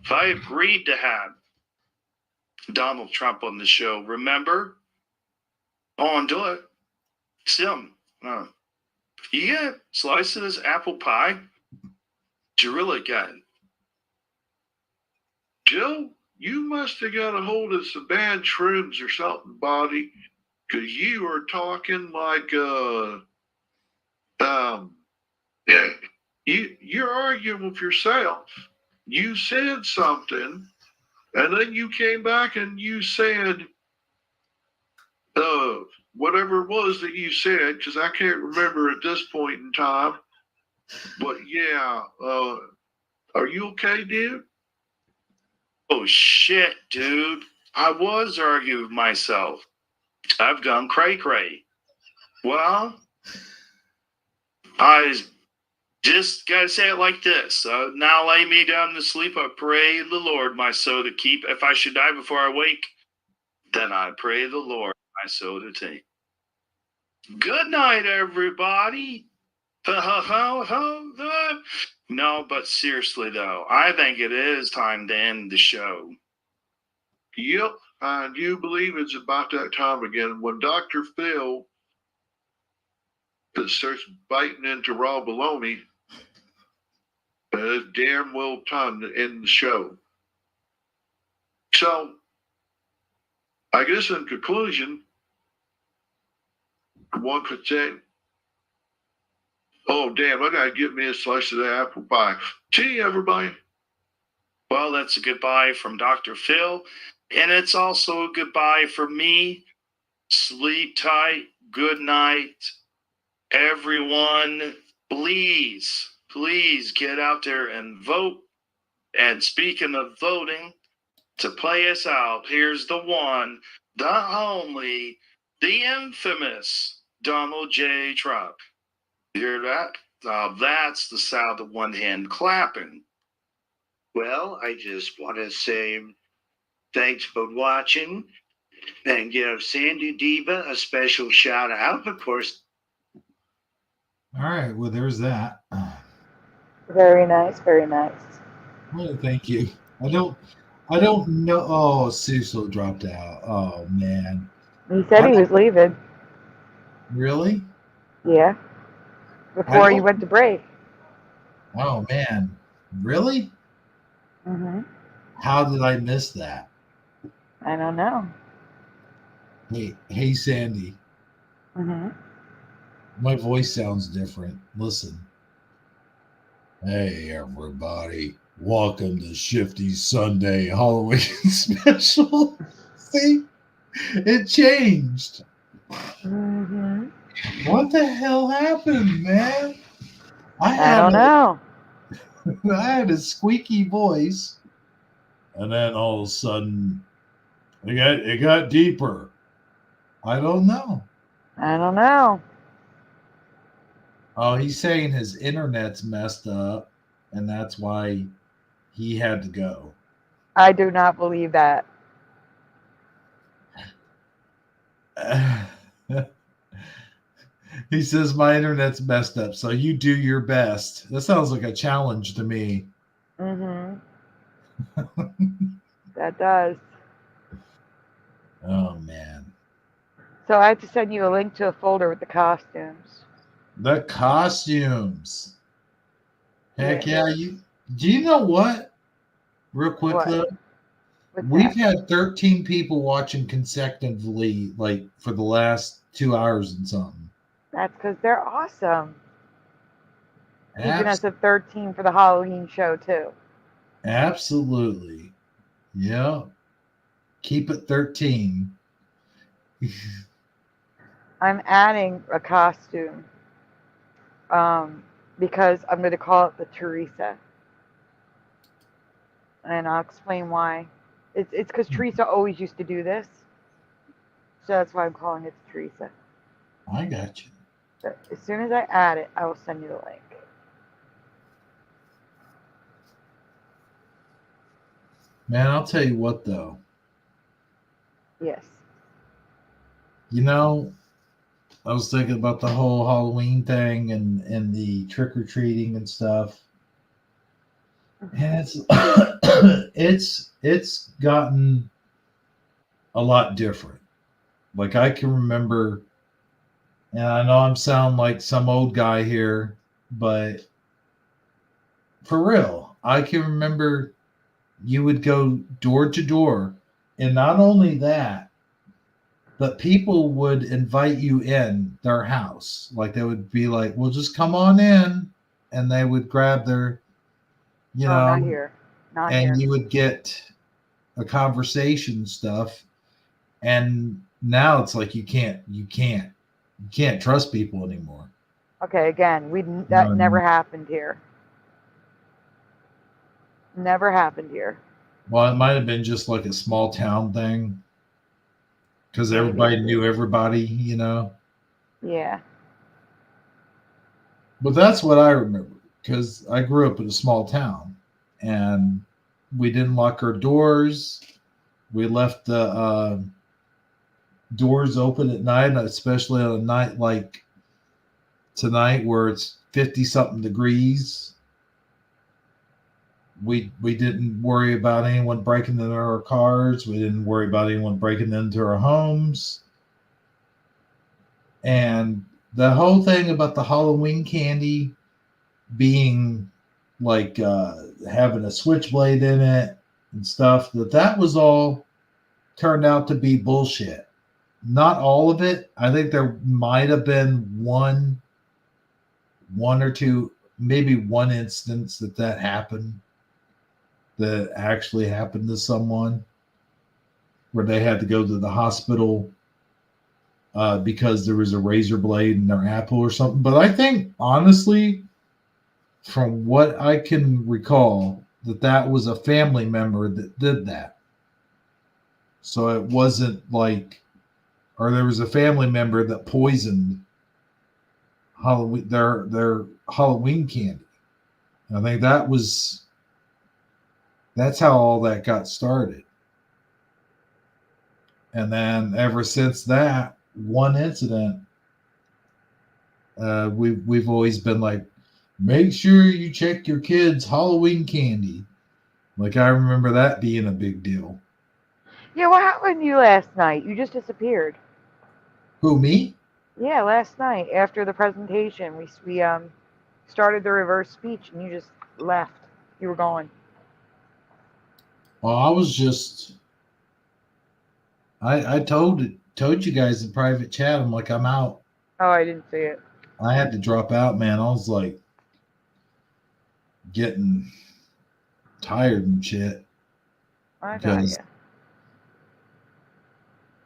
if I agreed to have Donald Trump on the show, remember? On do it. Sim, you get a slice of this apple pie? You really got it. Joe, you must have got a hold of some bad shrooms or something, buddy, because you are talking like, you're arguing with yourself. You said something, and then you came back and you said, whatever it was that you said, because I can't remember at this point in time. But yeah, are you okay, dude? Oh, shit, dude. I was arguing with myself. I've gone cray-cray. Well, I just got to say it like this. Now lay me down to sleep. I pray the Lord my soul to keep. If I should die before I wake, then I pray the Lord my soul to take. Good night, everybody. No, but seriously, though, I think it is time to end the show. Yep, I do believe it's about that time again when Dr. Phil starts biting into raw bologna. It's damn well time to end the show. So, I guess in conclusion, one could say, oh, damn, I got to get me a slice of that apple pie. See you, everybody. Well, that's a goodbye from Dr. Phil. And it's also a goodbye for me. Sleep tight. Good night. Everyone, please get out there and vote. And speaking of voting, to play us out, here's the one, the only, the infamous Donald J. Trump. You hear that? That's the sound of one hand clapping. Well, I just want to say thanks for watching and give Sandy Diva a special shout out, of course. All right. Well, there's that. Very nice, very nice. Well, thank you. I don't know. Oh, Cecil dropped out. Oh, man. He said he was leaving. Really? Yeah. Before he went to break. Oh, man. Really? Mm-hmm. How did I miss that? I don't know. Hey, Sandy. Mm-hmm. My voice sounds different. Listen. Hey, everybody. Welcome to Shifty Sunday Halloween special. See? It changed. Mm-hmm. What the hell happened, man? I don't know. I had a squeaky voice, and then all of a sudden, it got deeper. I don't know. I don't know. Oh, he's saying his internet's messed up, and that's why he had to go. I do not believe that. He says my internet's messed up, so you do your best. That sounds like a challenge to me. Mm-hmm. That does. Oh, man. So I have to send you a link to a folder with the costumes. The costumes. Heck yeah. Do you know what? Real quick, though. We've had 13 people watching consecutively, like, for the last 2 hours and something. That's because they're awesome. Keeping us at 13 for the Halloween show, too. Absolutely. Yeah. Keep it 13. I'm adding a costume because I'm going to call it the Teresa. And I'll explain why. It's because Teresa always used to do this. So that's why I'm calling it Teresa. I got you. So as soon as I add it, I will send you the link. Man, I'll tell you what, though. Yes. You know, I was thinking about the whole Halloween thing and the trick-or-treating and stuff. And it's gotten a lot different. Like, I can remember, and I know I'm sounding like some old guy here, but for real, I can remember you would go door to door, and not only that, but people would invite you in their house. Like, they would be like, well, just come on in, and they would grab their, not here. Not and here. you would get a conversation stuff. And now it's like you can't trust people anymore. Okay, again, that never happened here. Never happened here. Well, it might have been just like a small town thing because everybody knew everybody, Yeah. But that's what I remember because I grew up in a small town and we didn't lock our doors. We left the doors open at night, especially on a night like tonight where it's 50-something degrees. we didn't worry about anyone breaking into our cars. We didn't worry about anyone breaking into our homes. And the whole thing about the Halloween candy being like having a switchblade in it and stuff, that was all turned out to be bullshit. Not all of it. I think there might have been one or two, maybe one instance that happened, that actually happened to someone, where they had to go to the hospital because there was a razor blade in their apple or something. But I think, honestly, from what I can recall, that was a family member that did that. So it wasn't like, or there was a family member that poisoned Halloween, their Halloween candy. I think that's how all that got started. And then ever since that one incident, we've always been like, make sure you check your kids' Halloween candy. Like, I remember that being a big deal. Yeah, what happened to you last night? You just disappeared. Who, me? Yeah, last night after the presentation, we started the reverse speech, and you just left. You were gone. Well, I was just, I told you guys in private chat, I'm like, I'm out. Oh, I didn't see it. I had to drop out, man. I was like getting tired and shit. I got you.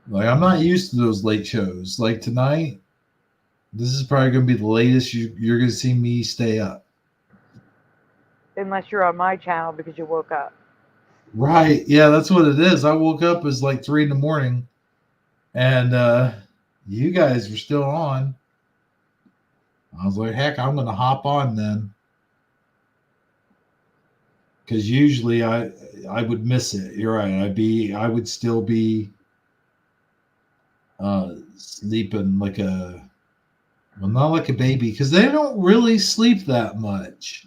Like, I'm not used to those late shows. Like tonight, this is probably going to be the latest you're going to see me stay up. Unless you're on my channel because you woke up. Right. Yeah, that's what it is. I woke up, it was like 3 a.m, and you guys were still on. I was like, heck, I'm going to hop on then. Because usually I would miss it. You're right. I would still be sleeping like not like a baby, because they don't really sleep that much.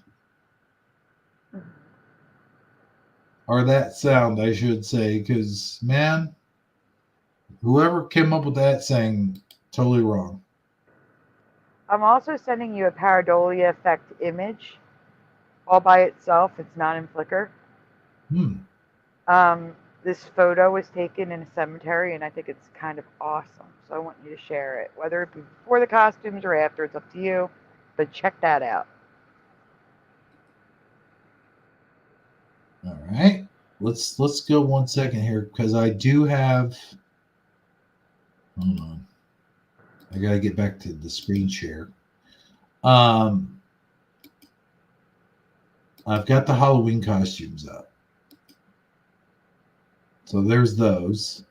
Or that sound, I should say, because, man, whoever came up with that saying, totally wrong. I'm also sending you a pareidolia effect image all by itself. It's not in Flickr. This photo was taken in a cemetery, and I think it's kind of awesome. So I want you to share it, whether it be before the costumes or after. It's up to you, but check that out. All right, let's go 1 second here, because I do have. Hold on, I gotta get back to the screen share. I've got the Halloween costumes up. So there's those.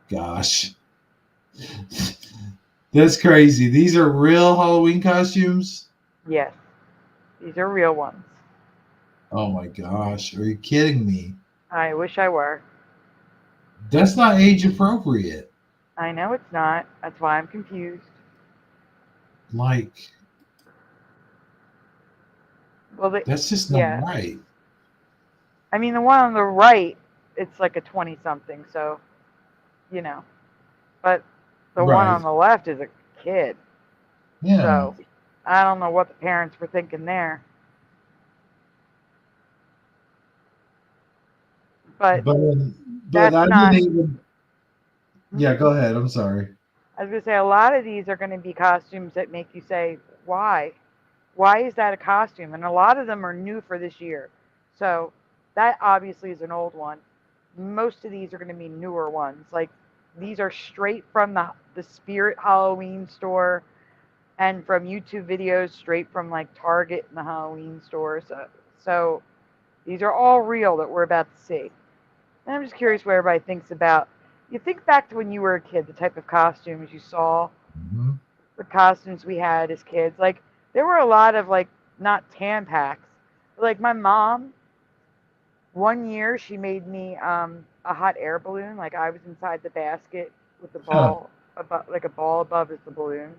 Gosh. That's crazy. These are real Halloween costumes? Yes. These are real ones. Oh my gosh. Are you kidding me? I wish I were. That's not age appropriate. I know it's not. That's why I'm confused. Like, well, that's just not right. I mean, the one on the right, it's like a 20-something, so, you know. But the one on the left is a kid. Yeah. So, I don't know what the parents were thinking there. But I didn't even. Yeah, go ahead. I'm sorry. I was going to say, a lot of these are going to be costumes that make you say, why? Why is that a costume? And a lot of them are new for this year. So that obviously is an old one. Most of these are going to be newer ones. Like, these are straight from the Spirit Halloween store and from YouTube videos, straight from like Target and the Halloween store. So these are all real that we're about to see. And I'm just curious what everybody thinks about. You think back to when you were a kid, the type of costumes you saw, the costumes we had as kids. Like, there were a lot of, like, not Tampax. Like, my mom, one year, she made me a hot air balloon. Like, I was inside the basket with the ball, like a ball above as the balloon.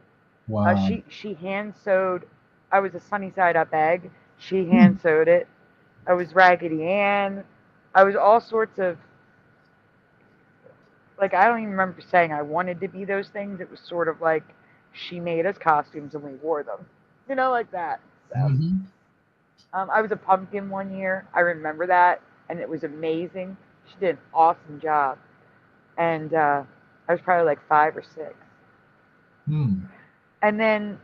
Wow. She hand sewed. I was a sunny side up egg. She hand sewed it. I was Raggedy Ann. I was all sorts of, like, I don't even remember saying I wanted to be those things. It was sort of like she made us costumes and we wore them, like that. So Mm-hmm. I was a pumpkin one year. I remember that, and it was amazing. She did an awesome job, and I was probably like 5 or 6. And then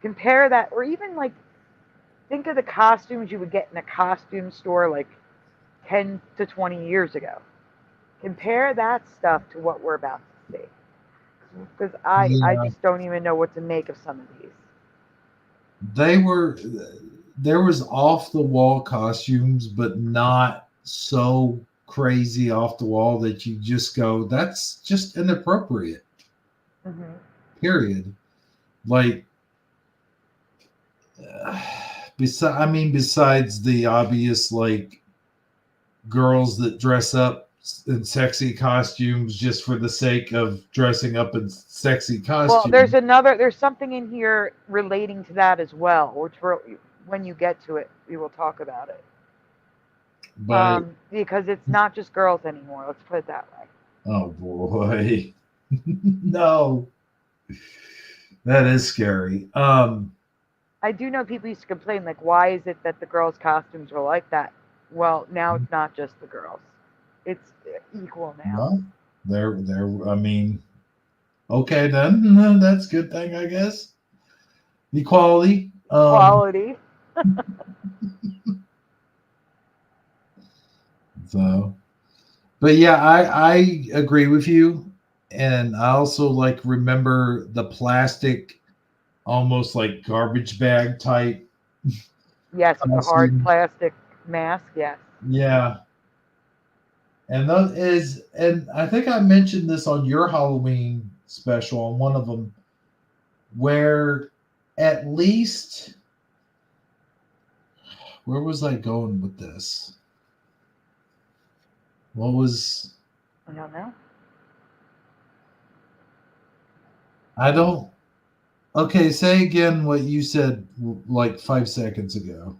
compare that, or even like think of the costumes you would get in a costume store like 10 to 20 years ago. Compare that stuff to what we're about to see. Because I Yeah. just don't even know what to make of some of these. There was off the wall costumes, but not so crazy off the wall that you just go, that's just inappropriate. Mm-hmm. Period. Like, besides the obvious, like, girls that dress up in sexy costumes just for the sake of dressing up in sexy costumes. Well, there's something in here relating to that as well, which when you get to it, we will talk about it. But because it's not just girls anymore. Let's put it that way. Oh boy, no, that is scary. I do know people used to complain, like, why is it that the girls' costumes are like that? Well, now it's not just the girls; it's equal now. Well, they're. I mean, okay then, that's a good thing, I guess. Equality. Equality. So, but yeah, I agree with you, and I also like remember the plastic, almost like garbage bag type. Yes, with the hard costume. plastic mask. Yes. Yeah. And I think I mentioned this on your Halloween special on one of them, where at least, where was I going with this? What was, I don't know. I don't, okay, say again what you said like 5 seconds ago.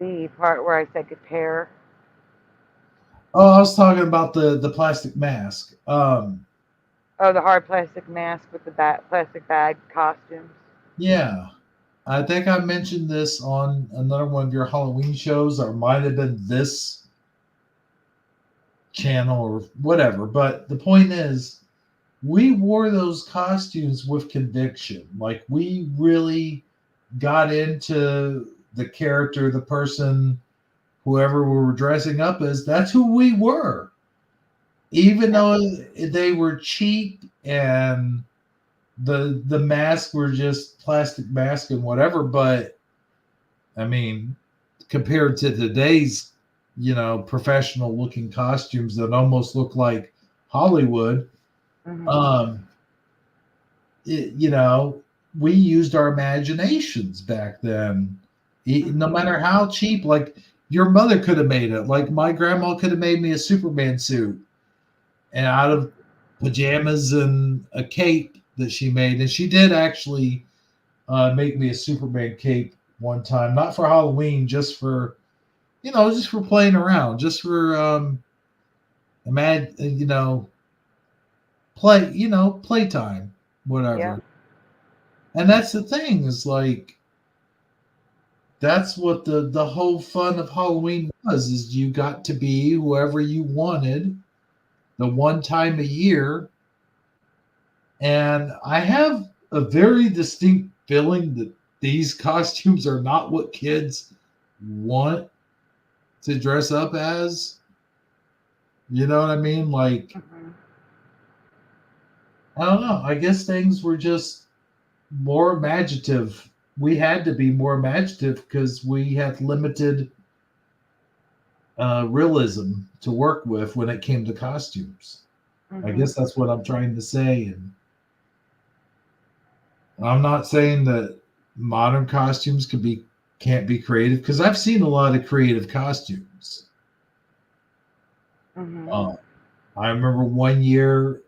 The part where I said compare. Oh, I was talking about the plastic mask. Oh, the hard plastic mask with the plastic bag costumes. Yeah. I think I mentioned this on another one of your Halloween shows, or might have been this channel or whatever. But the point is, we wore those costumes with conviction. Like, we really got into the character, the person, whoever we were dressing up as. That's who we were. Even though they were cheap and the masks were just plastic masks and whatever, but I mean, compared to today's, professional looking costumes that almost look like Hollywood, Mm-hmm. we used our imaginations back then. No matter how cheap, like your mother could have made it. Like my grandma could have made me a Superman suit, and out of pajamas and a cape that she made, and she did actually make me a Superman cape one time, not for Halloween, just for playing around, just for playtime, whatever. Yeah. And that's the thing, is like, that's what the whole fun of Halloween was, is you got to be whoever you wanted the one time a year. And I have a very distinct feeling that these costumes are not what kids want to dress up as. You know what I mean? Like, I don't know. I guess things were just more imaginative. We had to be more imaginative because we had limited realism to work with when it came to costumes. I guess that's what I'm trying to say. And I'm not saying that modern costumes can't be creative, because I've seen a lot of creative costumes. I remember one year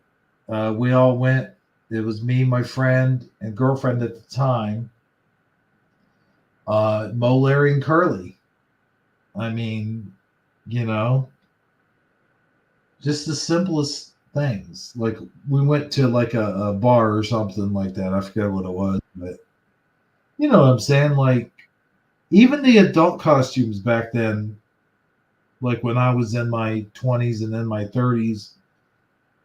we all went It was me, my friend, and girlfriend at the time, Mo, Larry, and Curly. I mean, you know, just the simplest things. Like we went to like a bar or something like that. I forget what it was, but you know what I'm saying? Like even the adult costumes back then, like when I was in my 20s and then my 30s,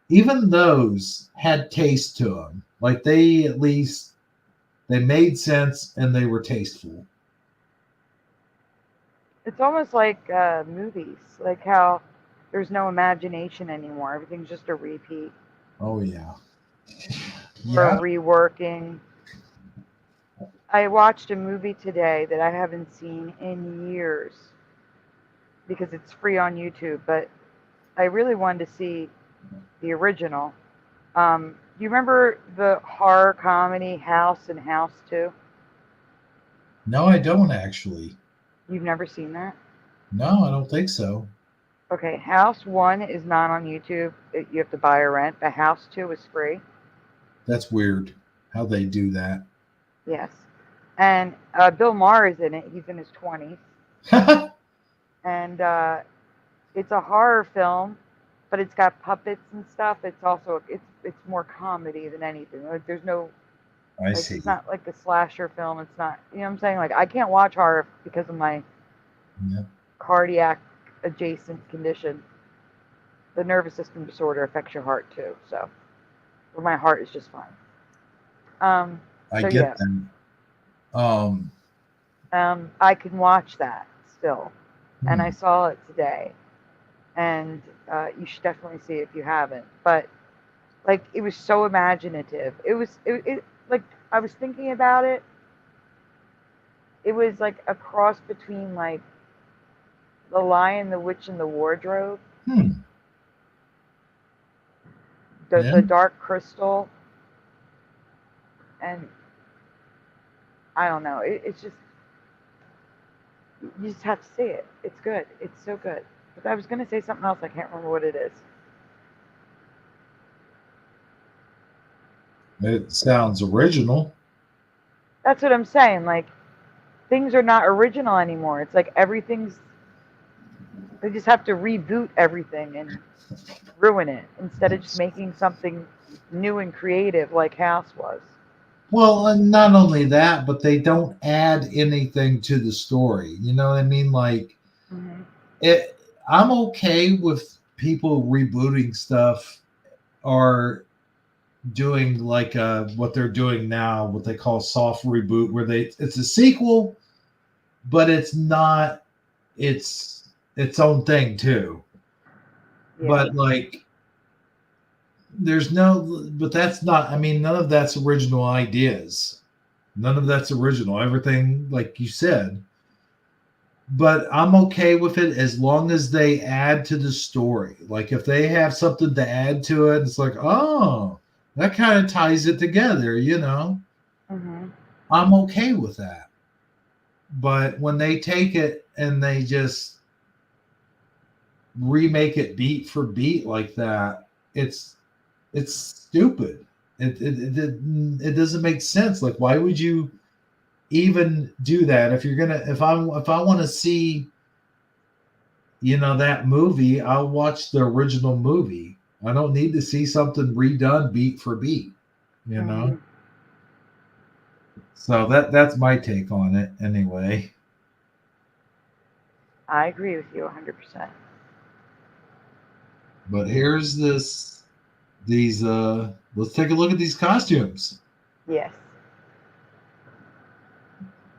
even those had taste to them. Like they at least they made sense and they were tasteful. It's almost like movies, like how there's no imagination anymore. Everything's just a repeat Oh yeah. or Yeah. reworking. I watched a movie today that I haven't seen in years because it's free on YouTube, but I really wanted to see the original. Do you remember the horror comedy House and House 2? No, I don't actually. You've never seen that? No, I don't think so. Okay, House 1 is not on YouTube. You have to buy or rent, but House 2 is free. That's weird how they do that. Yes. And Bill Maher is in it. He's in his 20s. And it's a horror film, but it's got puppets and stuff. It's also it's more comedy than anything. Like there's no I like see. it's not like a slasher film. It's not, you know what I'm saying? Like I can't watch horror because of my cardiac adjacent condition. The nervous system disorder affects your heart too. So, but my heart is just fine. I So get yeah, them. I can watch that still, and I Hmm. saw it today, and you should definitely see it if you haven't. But like, it was so imaginative. It like I was thinking about it. It was like a cross between like The Lion, the Witch, and the Wardrobe. Yeah. The Dark Crystal, and I don't know. It's just you just have to see it. It's good. It's so good. But I was gonna say something else. I can't remember what it is. It sounds original. That's what I'm saying. Like things are not original anymore. It's like everything's. They just have to reboot everything and ruin it instead of just making something new and creative like House was. Well, and not only that, but they don't add anything to the story. You know what I mean? Like it. I'm okay with people rebooting stuff or doing like what they're doing now, what they call soft reboot, where it's a sequel, but it's not. It's its own thing too. Yeah. But like, there's no. But that's not. I mean, none of that's original ideas. None of that's original. Everything, like you said. But I'm okay with it as long as they add to the story. Like if they have something to add to it, it's like, oh, that kind of ties it together, you know? I'm okay with that. But when they take it and they just remake it beat for beat like that, it's stupid. It doesn't make sense. Like, why would you even do that if you're gonna if I want to see, you know, that movie, I'll watch the original movie. I don't need to see something redone beat for beat, you know. So that's my take on it anyway. I agree with you 100%. But here's these let's take a look at these costumes. Yes.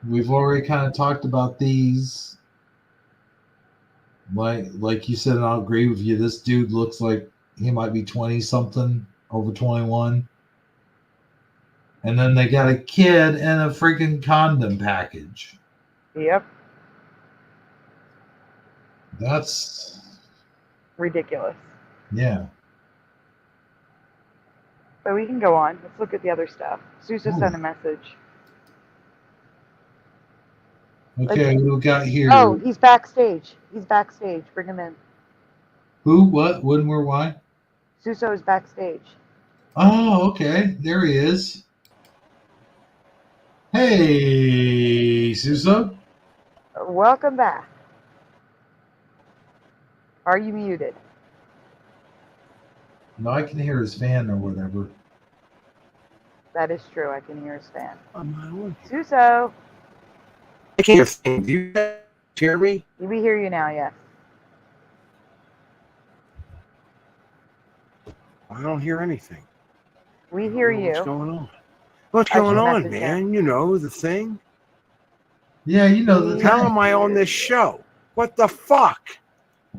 We've already kind of talked about these. Like you said, and I'll agree with you. This dude looks like he might be 20 something, over 21. And then they got a kid in a freaking condom package. Yep. That's ridiculous. Yeah. But we can go on. Let's look at the other stuff. Susa sent a message. Okay, what we got here? Oh, he's backstage. He's backstage. Bring him in. Who? What? When? Where? Why? Suso is backstage. Oh, okay. There he is. Hey, Suso. Welcome back. Are you muted? No, I can hear his fan or whatever. That is true. I can hear his fan. Oh, Suso. I can't hear. Do you hear me? We hear you now, yes. I don't hear anything. We hear you. What's going on? What's I going should on, message man? him. You know the thing. Yeah, you know the How thing. am I on this show? What the fuck?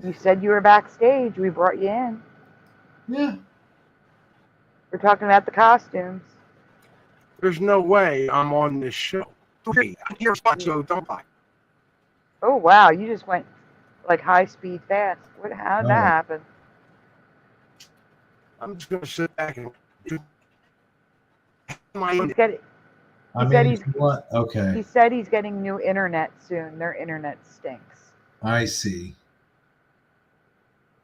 You said you were backstage. We brought you in. Yeah. We're talking about the costumes. There's no way I'm on this show. I hear so don't I? Oh, wow. You just went like high speed fast. How did that happen? I'm just gonna sit back and Okay. He said he's getting new internet soon. Their internet stinks. I see.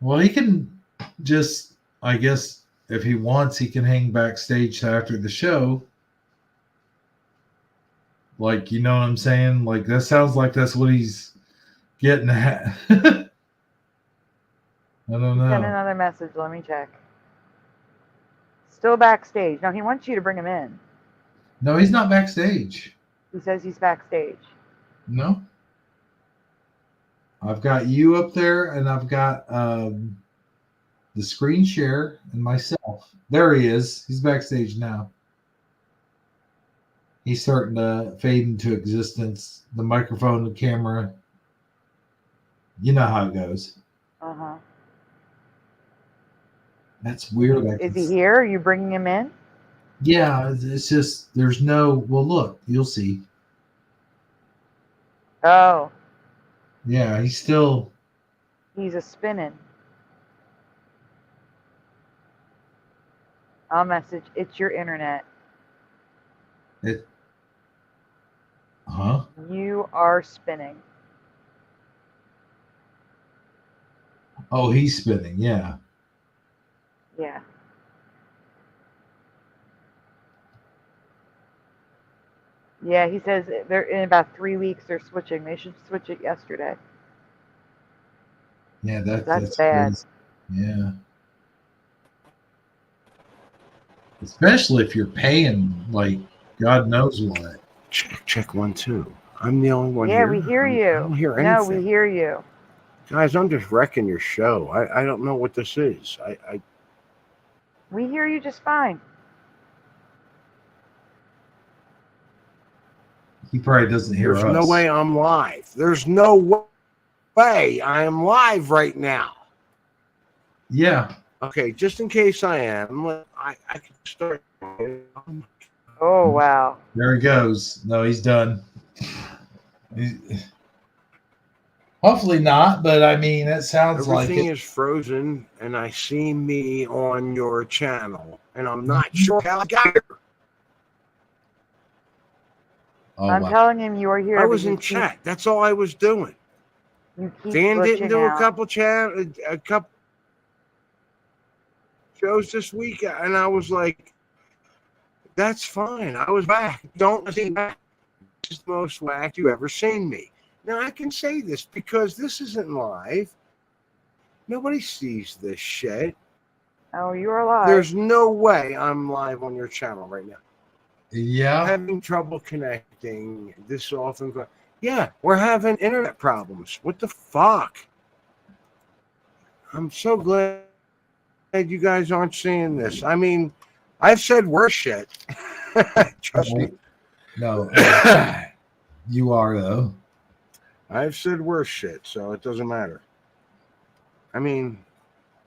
Well, he can just, I guess, if he wants, he can hang backstage after the show. Like, you know what I'm saying? Like, that sounds like that's what he's getting at. I don't know. Send another message. Let me check. Still backstage. No, he wants you to bring him in. No, he's not backstage. He says he's backstage. No. I've got you up there, and I've got the screen share and myself. There he is. He's backstage now. He's starting to fade into existence. The microphone, the camera. You know how it goes. Uh-huh. That's weird. Is he here? Are you bringing him in? Yeah, it's just, there's no, well, look, you'll see. Oh. Yeah, he's still. He's a spinning. I'll message. It's your internet. Huh? You are spinning. Oh, he's spinning. Yeah. Yeah. Yeah, he says they're in about 3 weeks. They're switching. They should switch it yesterday. Yeah, that's bad. crazy. Yeah. Especially if you're paying like God knows what. Check 1 2. I'm the only one yeah, here. We hear you. I don't hear anything. No, we hear you. Guys, I'm just wrecking your show. I don't know what this is. We hear you just fine. He probably doesn't hear us. There's no way I'm live. There's no way I am live right now. Yeah. Okay, just in case I am, I can start. Oh, wow. There he goes. No, he's done. Hopefully not, but I mean, it sounds like everything is frozen, and I see me on your channel, and I'm not sure how I got here. Oh, I'm telling him you are here. I was in chat. That's all I was doing. Dan didn't do a couple shows this week, and I was like, "That's fine." I was back. Don't see back. This is the most whacked you ever seen me. Now I can say this because this isn't live. Nobody sees this shit. Oh, you're live. There's no way I'm live on your channel right now. Yeah. I'm having trouble connecting this often. Yeah, we're having internet problems. What the fuck? I'm so glad you guys aren't seeing this. I mean, I've said worse shit. Trust me. No. You are, though. I've said worse shit, so it doesn't matter. I mean,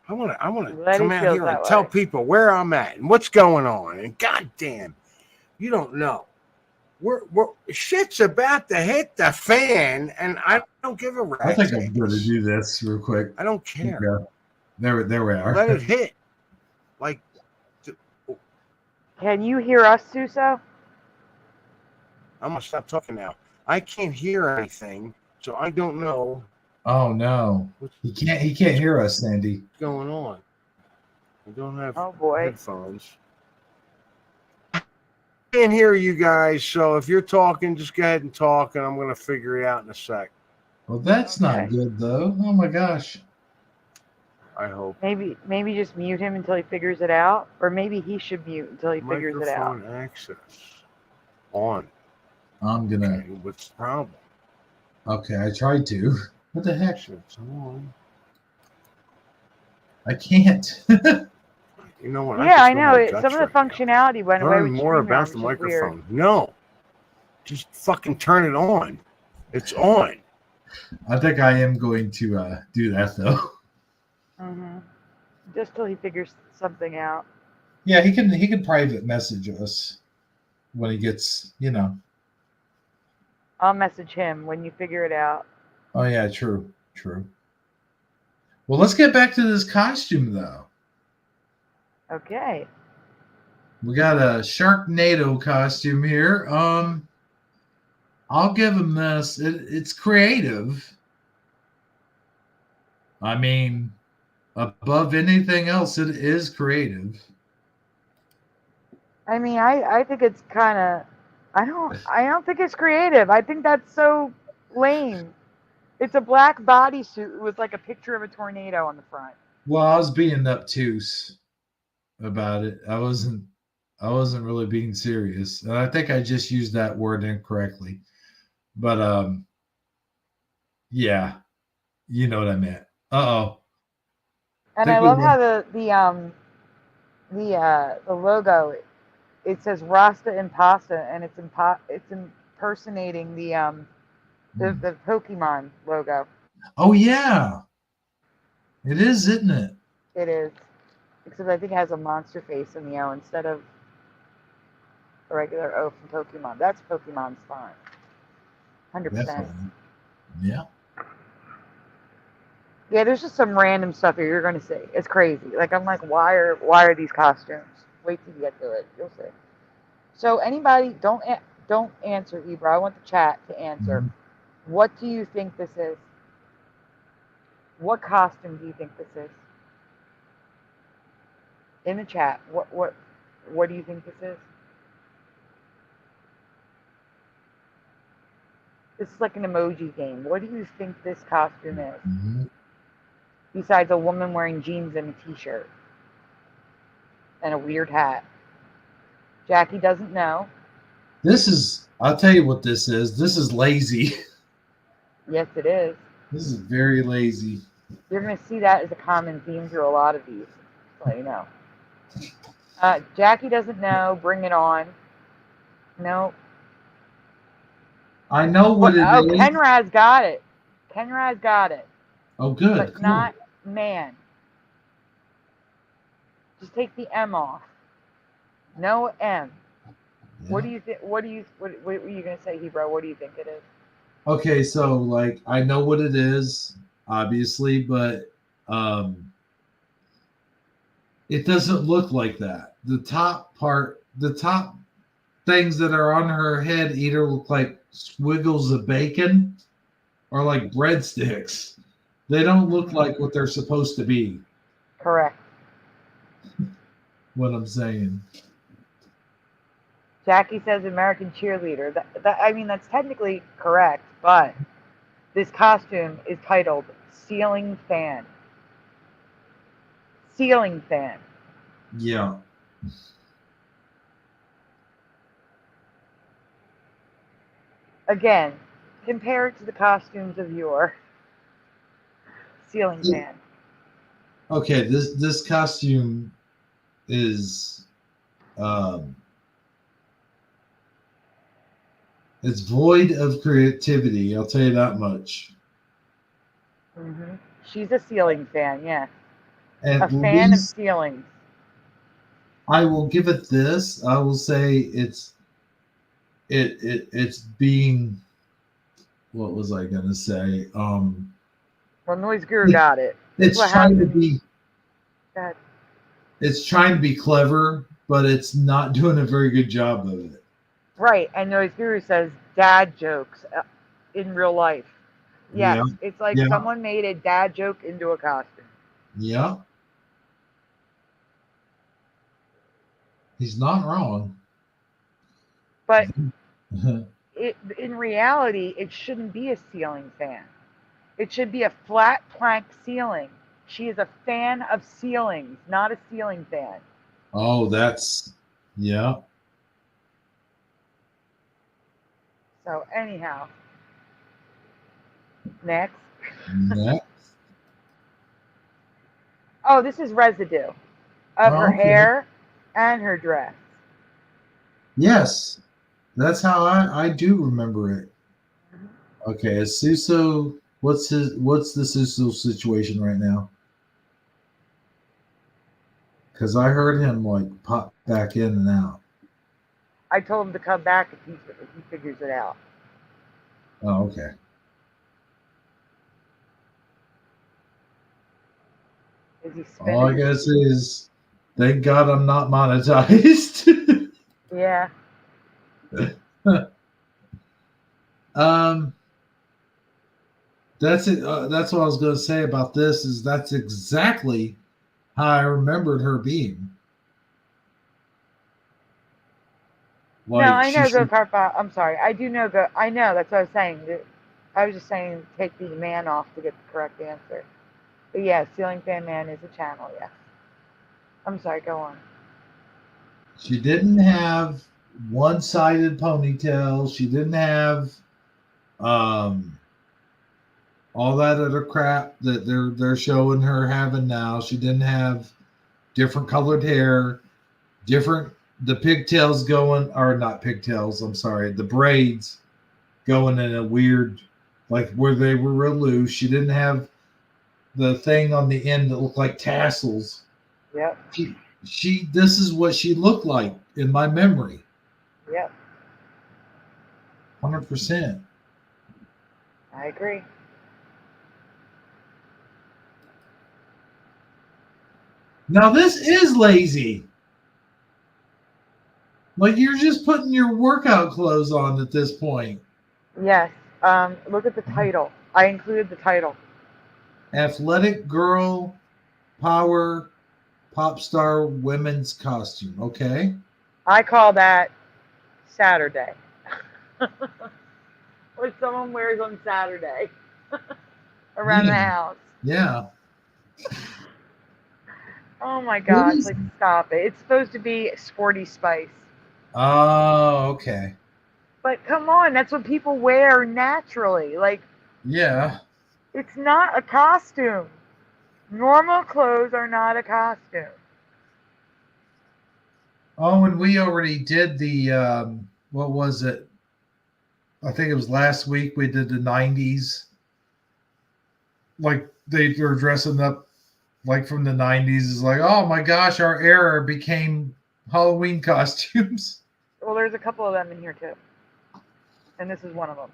I want to come out here and tell people where I'm at and what's going on. And goddamn, you don't know. We're shit's about to hit the fan, and I don't give a rat's. I think I'm going to do this real quick. I don't care. Yeah. There we are. Let it hit. Like, can you hear us, Suso? I'm gonna stop talking now. I can't hear anything, so I don't know. Oh no, he can't hear us, Sandy. What's going on? I don't have headphones. can't hear you guys, so if you're talking, just go ahead and talk, and I'm going to figure it out in a sec. Well, that's not good, though. Oh, my gosh. I hope. Maybe just mute him until he figures it out, or maybe he should mute until he figures it out. Microphone access on. I'm going to. Okay, what's the problem? Okay, I tried to. What the heck? It's on. I can't. You know what? Yeah, I know. Some of the functionality went away Learn with more StreamYard, about which the is microphone. weird. No. Just fucking turn it on. It's on. I think I am going to do that, though. Mm-hmm. Just till he figures something out. Yeah, he can private message us when he gets, I'll message him when you figure it out. Oh, yeah, true. Well, let's get back to this costume, though. Okay. We got a Sharknado costume here. I'll give him this. It's creative. I mean, above anything else, it is creative. I mean, I think it's kind of. I don't think it's creative. I think that's so lame. It's a black bodysuit with like a picture of a tornado on the front. Well, I was being obtuse about it. I wasn't really being serious. And I think I just used that word incorrectly. But yeah. You know what I meant. Uh-oh. And I love how the logo, it says Rasta Impasta, and it's impersonating the Pokemon logo. Oh yeah. It is, isn't it? It is. Except I think it has a monster face in the O instead of a regular O from Pokemon. That's Pokemon's fine. 100%. Yeah. Yeah, there's just some random stuff here you're gonna see. It's crazy. Like I'm like, why are these costumes? Wait till you get to it. You'll see. So anybody, don't answer, Ebro. I want the chat to answer. Mm-hmm. What do you think this is? What costume do you think this is? In the chat, what do you think this is? This is like an emoji game. What do you think this costume is? Mm-hmm. Besides a woman wearing jeans and a t-shirt and a weird hat. Jackie doesn't know. I'll tell you what this is. This is lazy. Yes, it is. This is very lazy. You're going to see that as a common theme through a lot of these. So you know. Jackie doesn't know. Bring it on. No. I know what it is. Oh, Kenraz got it. Kenraz got it. Oh, good. But cool. Not man. Just take the M off. No M. Yeah. What do you think? What were you going to say, Hebrew? What do you think it is? Okay, so like I know what it is, obviously, but it doesn't look like that. The top things that are on her head either look like squiggles of bacon or like breadsticks. They don't look like what they're supposed to be. Correct. What I'm saying. Jackie says American cheerleader. That's technically correct, but this costume is titled Ceiling Fan. Ceiling Fan. Yeah. Again, compare it to the costumes of your Ceiling Fan. Okay, this costume is it's void of creativity, I'll tell you that much. Mm-hmm. She's a ceiling fan, yeah. At a fan of ceilings. I will give it this. I will say it's being, what was I gonna say? Well, Noise Guru got it. It's trying to be. It's trying to be clever, but it's not doing a very good job of it. Right, and Noise Guru says dad jokes in real life. Yes, yeah. It's like someone made a dad joke into a costume. Yeah. He's not wrong. But in reality, it shouldn't be a ceiling fan. It should be a flat plank ceiling. She is a fan of ceilings, not a ceiling fan. Oh, yeah. So anyhow, next. Next. Oh, this is residue of her hair and her dress. Yes, that's how I do remember it. Okay, is Suso? What's the Suso situation right now? Because I heard him like pop back in and out. I told him to come back if he figures it out. Oh, okay. Is he spinning? All I gotta say is, thank God I'm not monetized. Yeah. That's it. That's what I was gonna say about this. Is that's exactly how I remembered her being. Like, no, I know Go Kart Bob. I'm sorry. I do know Go. I know. That's what I was saying. I was just saying take the man off to get the correct answer. But yeah, Ceiling Fan Man is a channel. Yes. I'm sorry. Go on. She didn't have one-sided ponytails. She didn't have all that other crap that they're showing her having now. She didn't have different colored hair, the pigtails going, or not pigtails, I'm sorry, the braids going in a weird, like where they were real loose. She didn't have the thing on the end that looked like tassels. Yep. This is what she looked like in my memory. Yep. 100%. I agree. Now this is lazy. Like you're just putting your workout clothes on at this point. Yes. Look at the title. I included the title. Athletic girl power pop star women's costume. Okay. I call that Saturday. What someone wears on Saturday around the house. Yeah. Oh my gosh, like stop it. It's supposed to be Sporty Spice. Oh, okay. But come on, that's what people wear naturally. Like, yeah. It's not a costume. Normal clothes are not a costume. Oh, and we already did the what was it? I think it was last week we did the 90s. Like they were dressing up like from the 90s. It's like, oh my gosh, our era became Halloween costumes. Well, there's a couple of them in here too. And this is one of them.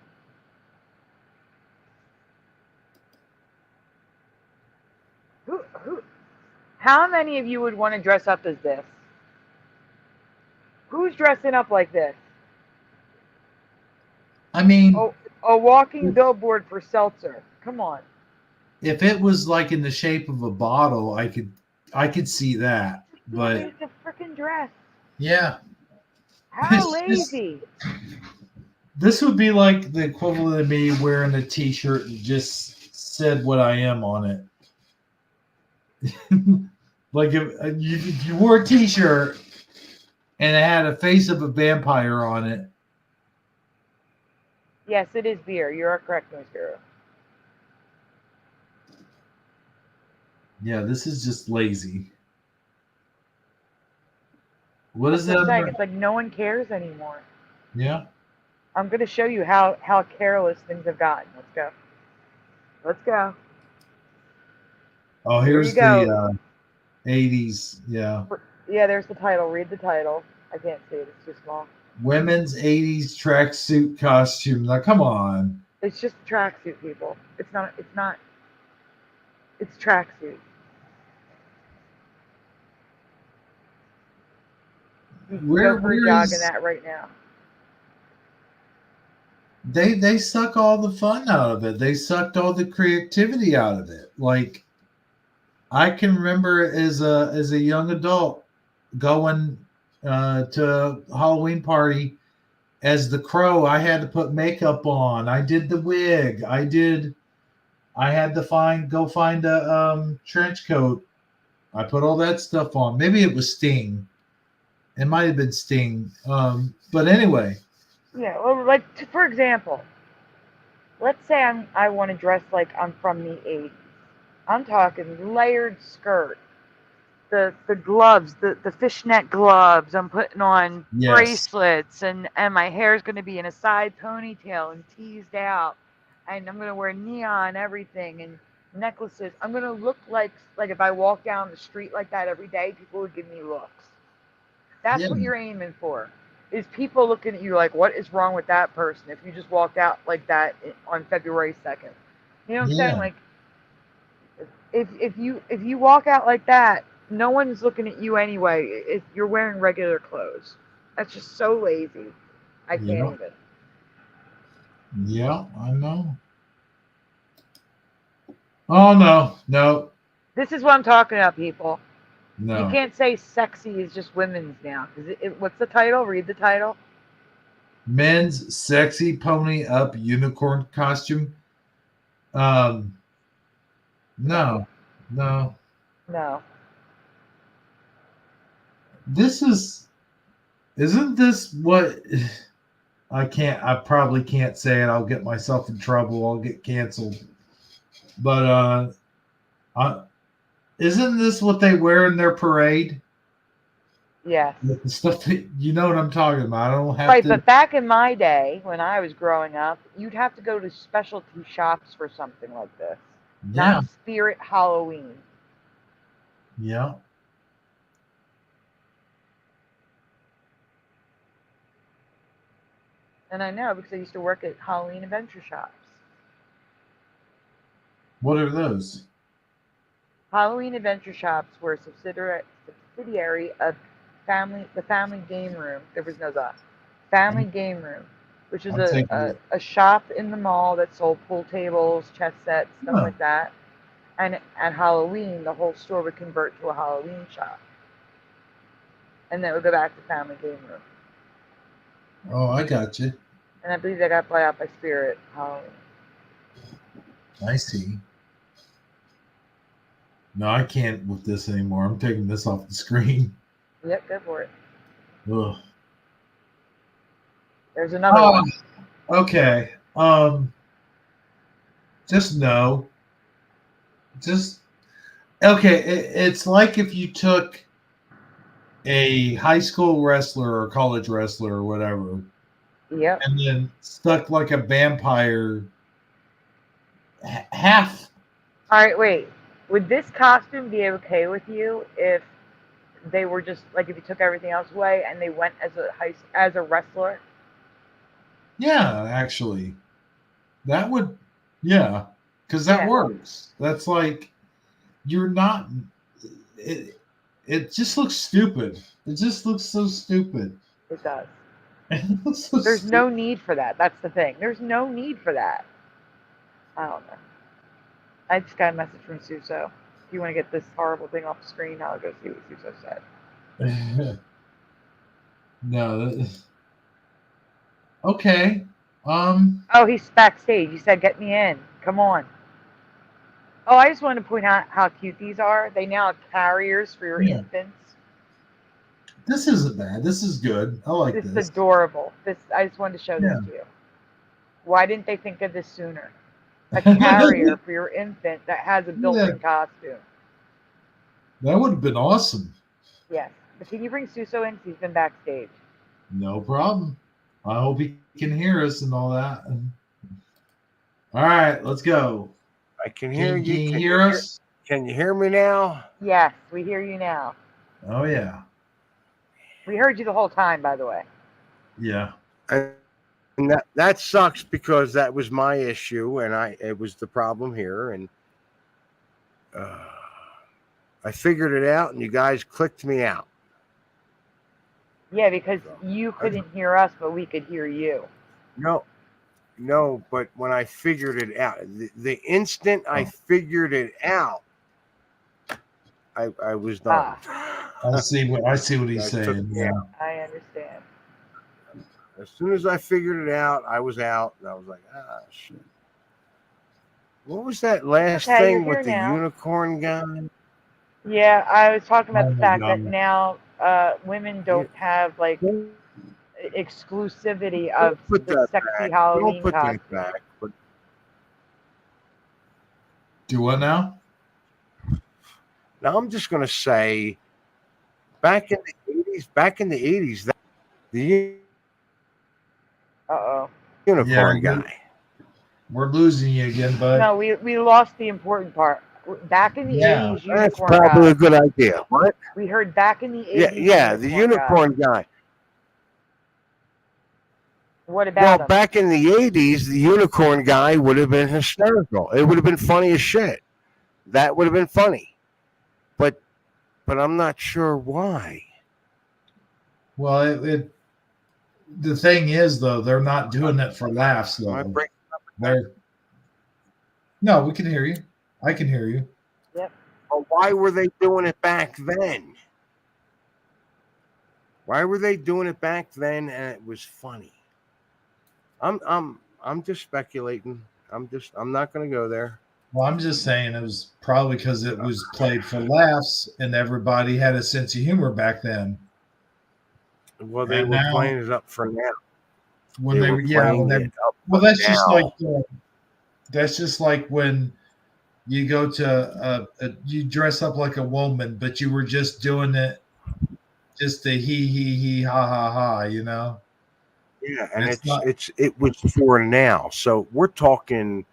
How many of you would want to dress up as this? Who's dressing up like this? I mean, a walking billboard for seltzer. Come on. If it was like in the shape of a bottle, I could see that. But it's a freaking dress. Yeah. How lazy. This would be like the equivalent of me wearing a t-shirt and just said what I am on it. Like if you wore a t-shirt and it had a face of a vampire on it. Yes, it is beer. You are correct, Mr. Yeah, this is just lazy. What is that? that? It's like no one cares anymore. Yeah. I'm going to show you how careless things have gotten. Let's go. Let's go. Oh, here's the 80s. Yeah. Yeah, there's the title. Read the title. I can't see it. It's too small. Women's 80s tracksuit costume. Now, come on. It's just a tracksuit, people. It's not. It's tracksuit. We're jogging that right now. They suck all the fun out of it. They sucked all the creativity out of it. Like I can remember as a young adult going to a Halloween party as the Crow, I had to put makeup on. I did the wig. I had to go find a trench coat. I put all that stuff on. Maybe it was Sting. It might have been Sting. But anyway. Yeah, well, like for example, let's say I want to dress like I'm from the 80s. I'm talking layered skirt, the gloves, the fishnet gloves. I'm putting on bracelets, and my hair's going to be in a side ponytail and teased out, and I'm going to wear neon everything and necklaces. I'm going to look like if I walk down the street like that every day, people would give me looks. That's what you're aiming for. Is people looking at you like, what is wrong with that person if you just walked out like that on February 2nd? You know what I'm saying? Like, if you walk out like that, no one's looking at you anyway if you're wearing regular clothes. That's just so lazy. I can't even. Yeah, I know. Oh, no. This is what I'm talking about, people. No. You can't say sexy is just women's now. What's the title? Read the title. Men's sexy pony up unicorn costume. No. Isn't this what I probably can't say it. I'll get myself in trouble. I'll get canceled. But isn't this what they wear in their parade? Yes. The stuff that, you know what I'm talking about. I don't have right, to. But back in my day, when I was growing up, you'd have to go to specialty shops for something like this. Yeah. Not Spirit Halloween. Yeah. And I know because I used to work at Halloween adventure shops. What are those? Halloween adventure shops were a subsidiary of the Family Game Room. There was no the Family Game Room, which is a shop in the mall that sold pool tables, chess sets, stuff like that. And at Halloween, the whole store would convert to a Halloween shop. And then it would go back to Family Game Room. Oh, I got you. And I believe they got bought out by Spirit Halloween. I see. No, I can't with this anymore. I'm taking this off the screen. Yep, go for it. Ugh. There's another one. Okay. Just no. Okay. It's like if you took a high school wrestler or college wrestler or whatever. Yep. And then stuck like a vampire half. All right, wait. Would this costume be okay with you if they were just like if you took everything else away and they went as a wrestler? Yeah, actually, that would, because that works. That's like you're not. It just looks stupid. It just looks so stupid. It does. There's no need for that. That's the thing. There's no need for that. I don't know. I just got a message from Suso. If you want to get this horrible thing off the screen, I'll go see what Suso said. No. Okay. Oh, he's backstage. He said, "Get me in. Come on." Oh, I just wanted to point out how cute these are. They now have carriers for your infants. This isn't bad. This is good. I like this. This is adorable. I just wanted to show this to you. Why didn't they think of this sooner? A carrier for your infant that has a built-in costume. That would have been awesome. Yes. But can you bring Suso in? He's been backstage. No problem. I hope he can hear us and all that. All right, let's go. I can hear you. Can you hear us? Can you hear me now? Yes, we hear you now. Oh, yeah. We heard you the whole time, by the way. Yeah. And that sucks because that was my issue, and it was the problem here, and I figured it out, and you guys clicked me out. Yeah, because you couldn't hear us, but we could hear you. No, but when I figured it out, the instant I figured it out, I was done. I see what he's saying. Yeah. I understand. As soon as I figured it out, I was out, and I was like, shit. What was that last thing with the unicorn guy? Yeah, I was talking about Oh the my fact that God. now women don't have like exclusivity of Put the that sexy back. Halloween Don't put costume. that back. But Do what now? now I'm just gonna say, back in the 80s, the unicorn guy. We're losing you again, bud. No, we lost the important part. Back in the Yeah. 80s, That's unicorn probably guy. a good idea. What? We heard back in the 80s. Yeah, the unicorn guy. What about Well, him? back in the 80s, the unicorn guy would have been hysterical. It would have been funny as shit. That would have been funny. But I'm not sure why. Well, the thing is, though, they're not doing it for laughs, though. No, we can hear you. I can hear you. Yep. But why were they doing it back then? Why were they doing it back then and it was funny? I'm just speculating. I'm not going to go there. Well, I'm just saying it was probably because it was played for laughs and everybody had a sense of humor back then. Well, they were playing it up for now. Well, that's just like when you go to you dress up like a woman, but you were just doing it just to he ha ha ha, you know. Yeah, and it was for now. So we're talking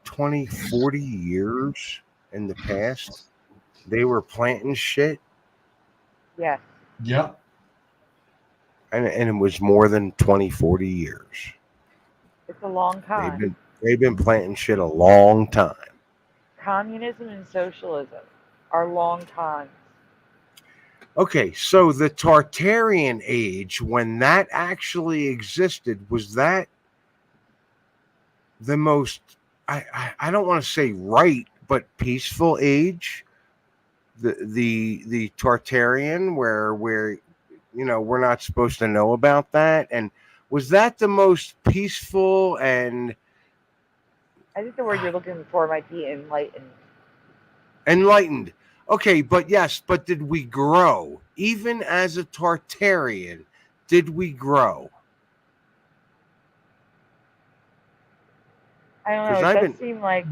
20, 40 years in the past. They were planting shit. Yeah. Yep. And it was more than 20, 40 years. It's a long time. They've been planting shit a long time. Communism and socialism are long times. Okay, so the Tartarian age, when that actually existed, was that the most, I don't want to say right, but peaceful age? The Tartarian, where we're not supposed to know about that, and was that the most peaceful? And I think the word you're looking for might be enlightened. Enlightened. Okay, but did we grow? Even as a Tartarian, did we grow? I don't know. It does seem like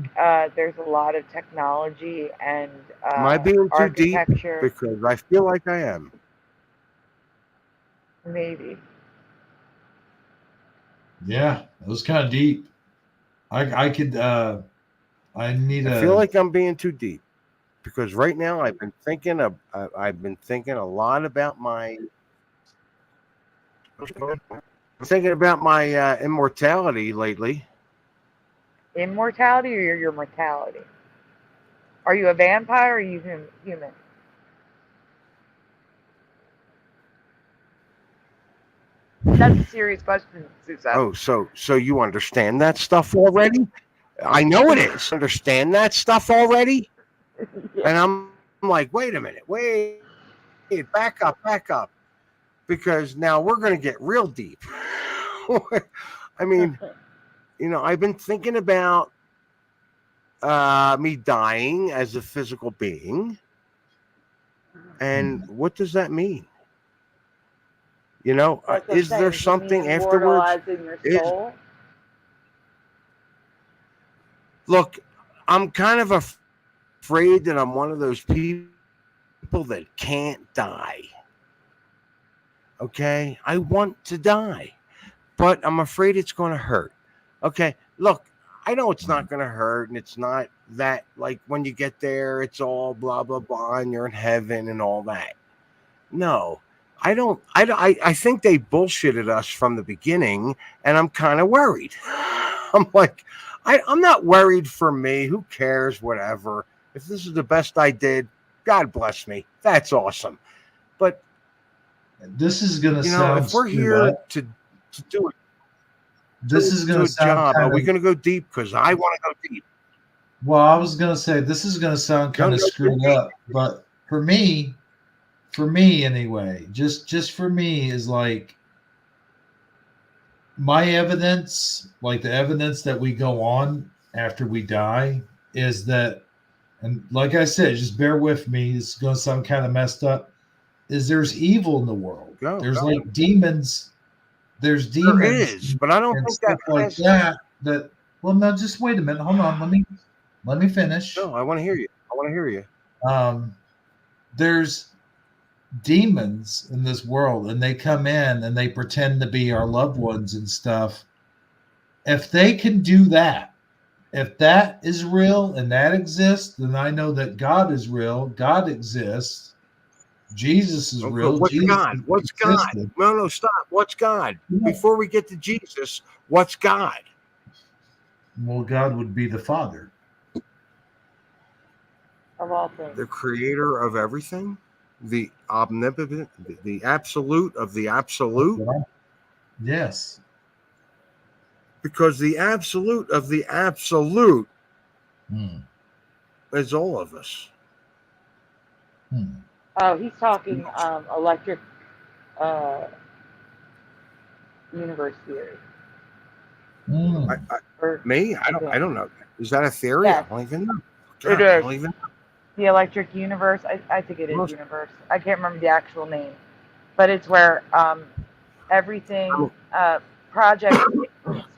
there's a lot of technology and am I being too deep? architecture. Because I feel like I am. Maybe. Yeah, it was kind of deep. I feel like I'm being too deep. Because right now I've been thinking a lot about my immortality lately. Immortality or your mortality? Are you a vampire or are you human? That's a serious question, Susan. Oh, so you understand that stuff already? I know it is. Understand that stuff already? Yeah. And I'm like, wait a minute, back up. Because now we're going to get real deep. I mean, I've been thinking about me dying as a physical being. And what does that mean? Is there something afterwards? Your soul? Look, I'm kind of afraid that I'm one of those people that can't die. Okay? I want to die, but I'm afraid it's going to hurt. Okay? Look, I know it's not going to hurt, and it's not that, like, when you get there, it's all blah, blah, blah, and you're in heaven and all that. No, I don't. I think they bullshitted us from the beginning, and I'm kind of worried. I'm like, I'm not worried for me. Who cares? Whatever. If this is the best I did, God bless me. That's awesome. But this is going to sound. If we're here to do it, this is going to sound. Are we going to go deep? Because I want to go deep. Well, I was going to say this is going to sound kind of screwed up, but for me anyway, just for me is like, my evidence, like the evidence that we go on after we die, is that, and like I said, just bear with me, it's going to sound kind of messed up, is there's evil in the world. There's like demons. There's demons. There is, but I don't and think stuff that like has that. Well, no, just wait a minute. Hold on. Let me finish. No, I want to hear you. There's demons in this world, and they come in and they pretend to be our loved ones and stuff. If they can do that, if that is real and that exists, then I know that God is real. God exists. Jesus is real. What's Jesus God? What's God? No, stop. What's God? Before we get to Jesus, what's God? Well, God would be the Father. Of all things. The creator of everything? The omnipotent, the absolute of the absolute? Yes. Because the absolute of the absolute is all of us. Oh, he's talking electric universe theory. I don't know. Is that a theory? Yes. I don't even know. It I is. don't even know. The electric universe. I think it is universe. I can't remember the actual name, but it's where everything project.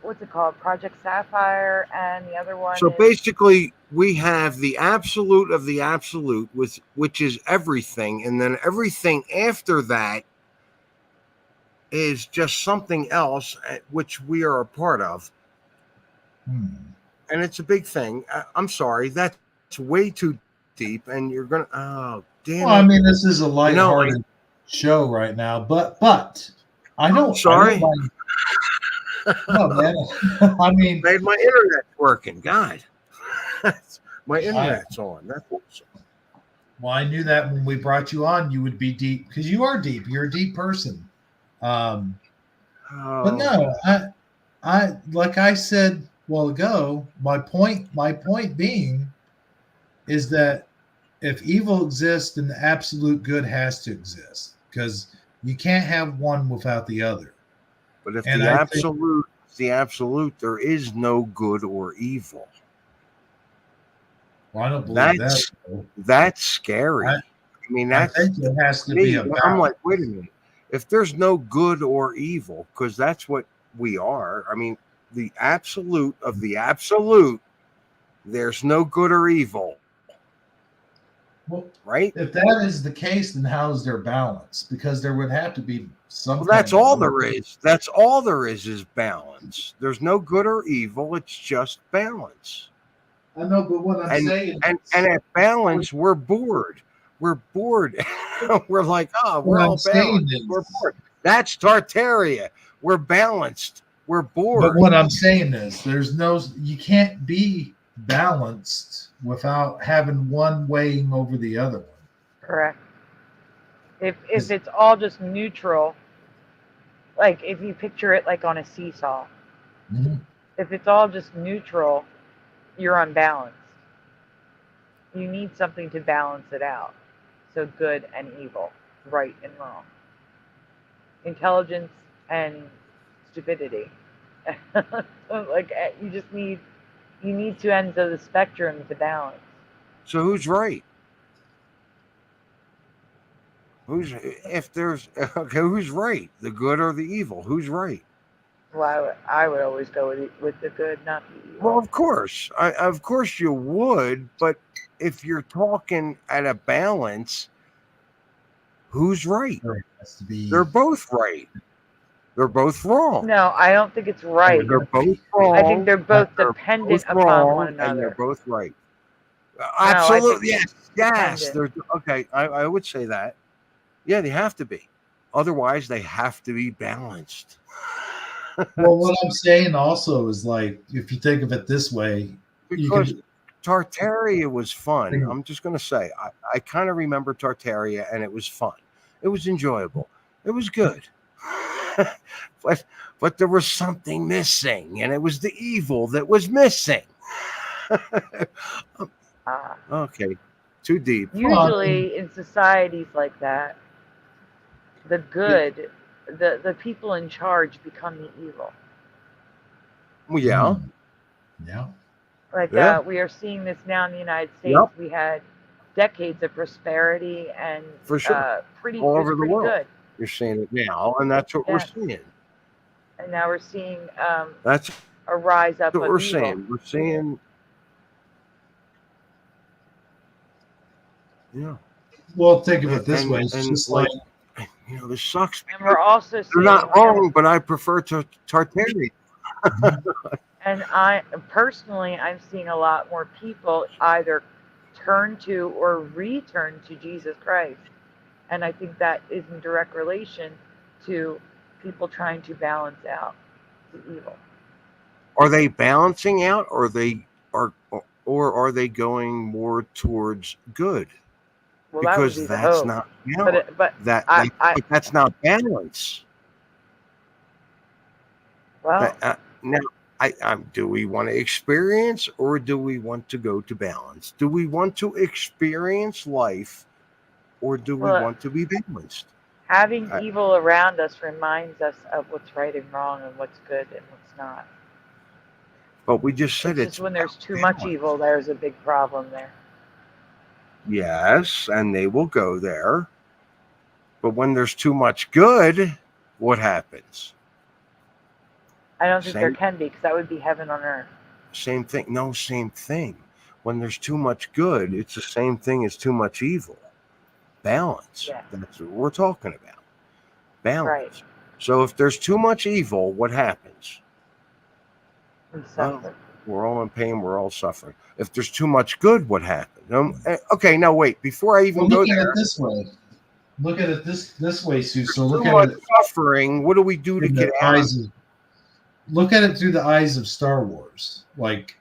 What's it called? Project Sapphire, and the other one. So basically, we have the absolute of the absolute, which is everything, and then everything after that is just something else, which we are a part of. And it's a big thing. I'm sorry, that's way too deep, and you're gonna. Oh, damn! Well, I mean, this is a lighthearted show right now, but I don't. Sorry. I don't no, man. I mean, made my internet working. God, my internet's on. That's awesome. Well, I knew that when we brought you on, you would be deep because you are deep. You're a deep person. But no, I like I said a while ago. My point being is that if evil exists, then the absolute good has to exist because you can't have one without the other. But if the absolute, there is no good or evil. Well, I don't believe that. That's scary. I mean, I think it has to be about. I'm like, wait a minute. If there's no good or evil, because that's what we are. I mean, the absolute of the absolute, there's no good or evil. Well, right? If that is the case, then how is there balance? Because there would have to be something. Well, that's all there is. That's all there is balance. There's no good or evil. It's just balance. I know, but what I'm saying, and at balance, we're bored. We're bored. We're like, we're all balanced. We're bored. That's Tartaria. We're balanced. We're bored. But what I'm saying is, you can't be balanced without having one weighing over the other one. Correct. If it's all just neutral, like if you picture it like on a seesaw, if it's all just neutral, you're unbalanced. You need something to balance it out. So good and evil, right and wrong, intelligence and stupidity. Like you need two ends of the spectrum to balance. So who's right? Who's right? The good or the evil? Who's right? Well, I would always go with the good, not the evil. Well, of course. Of course you would, but if you're talking at a balance, who's right? They're both right. They're both wrong. No, I don't think it's right. They're both wrong. I think they're both dependent upon one another. And they're both right. Absolutely. Yes. Okay. I would say that. Yeah, they have to be. Otherwise, they have to be balanced. Well, what I'm saying also is, like, if you think of it this way, because Tartaria was fun. I'm just going to say, I kind of remember Tartaria, and it was fun. It was enjoyable. It was good. but there was something missing, and it was the evil that was missing. Okay, too deep. Usually in societies like that, the good, the people in charge become the evil. Well, yeah. Yeah. Like Yeah. we are seeing this now in the United States. Yep. We had decades of prosperity and For sure. pretty All it was over the pretty world. good. You're seeing it now, and that's what we're Yes. seeing. And now we're seeing That's a rise up what of we're evil. seeing. We're seeing. Yeah. Well, think of it this way. It's And just like, this sucks. And we're also They're seeing not wrong, but I prefer Tartary. and I'm seeing a lot more people either turn to or return to Jesus Christ. And I think that is in direct relation to people trying to balance out the evil. Are they balancing out, or are they going more towards good? Well, Because that would be that's the hope. not balance. But that's not balance. Well, now, do we want to experience, or do we want to go to balance? Do we want to experience life, or do we want to be balanced? Having evil around us reminds us of what's right and wrong and what's good and what's not. But we just said it's just when there's too much evil, there's a big problem there. Yes, and they will go there. But when there's too much good, what happens? I don't think there can be, because that would be heaven on earth. Same thing. No, same thing. When there's too much good, it's the same thing as too much evil. Balance. Yeah. That's what we're talking about. Balance. Right. So if there's too much evil, what happens? We suffer. We're all in pain. We're all suffering. If there's too much good, what happens? Okay, now wait. Before I even go there, look at it this way. Look at it this way, Sue. So look too at much it. Suffering. What do we do to get out? Look at it through the eyes of Star Wars, like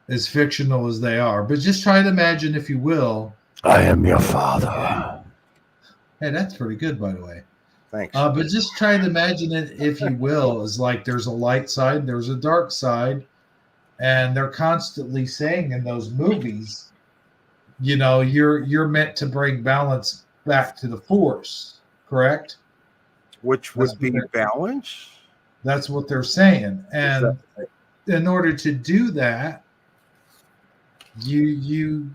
as fictional as they are. But just try to imagine, if you will. I am your father. Hey, that's pretty good, by the way. Thanks. But just try to imagine it, if you will, as like there's a light side, there's a dark side, and they're constantly saying in those movies, you're meant to bring balance back to the Force, correct? Which would be balance. That's what they're saying, and in order to do that, you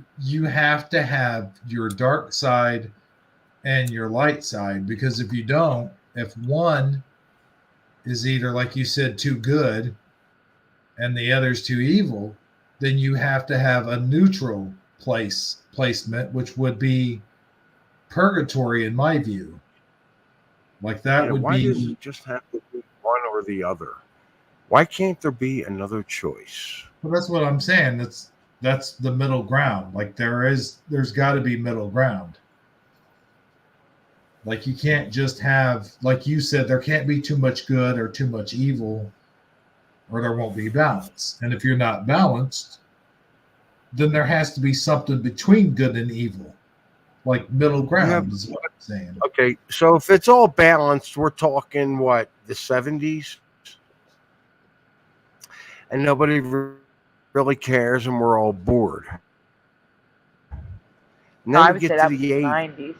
have to have your dark side and your light side, because if you don't, if one is either, like you said, too good and the other's too evil, then you have to have a neutral placement, which would be purgatory in my view. Like that would why be. Does it just have to be one or the other? Why can't there be another choice? Well, that's what I'm saying. That's the middle ground. Like there's got to be middle ground. Like you can't just have, like you said, there can't be too much good or too much evil, or there won't be balance. And if you're not balanced, then there has to be something between good and evil, like middle ground is what I'm saying. Okay, so if it's all balanced, we're talking what, the 70s? And nobody really cares, and we're all bored. Now I we would get say to that was the the 80s. 90s.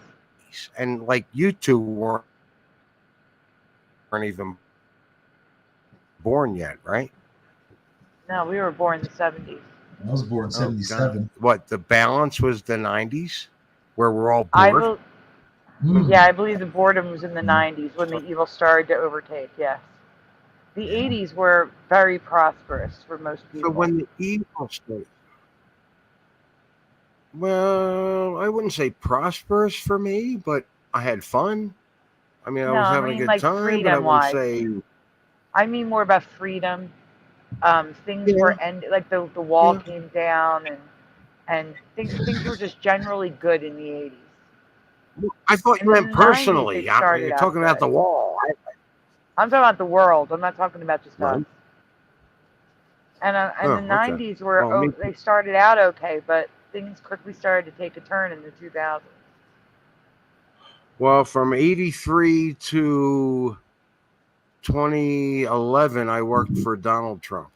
And like you two weren't even born yet, right? No, we were born in the 70s. I was born in 77. What, the balance was the 90s, where we're all bored? Yeah, I believe the boredom was in the 90s when the evil started to overtake. Yes, the 80s were very prosperous for most people. So when the evil started, well, I wouldn't say prosperous for me, but I had fun. I mean, I was having a good like time, but I wouldn't say. I mean more about freedom. Things were ended, like the wall came down, and things were just generally good in the 80s. I thought you meant personally. You're talking about the wall. I'm talking about the world. I'm not talking about just us. And the 90s were they started out okay, but things quickly started to take a turn in the 2000s. Well, from 83 to 2011, I worked for Donald Trump.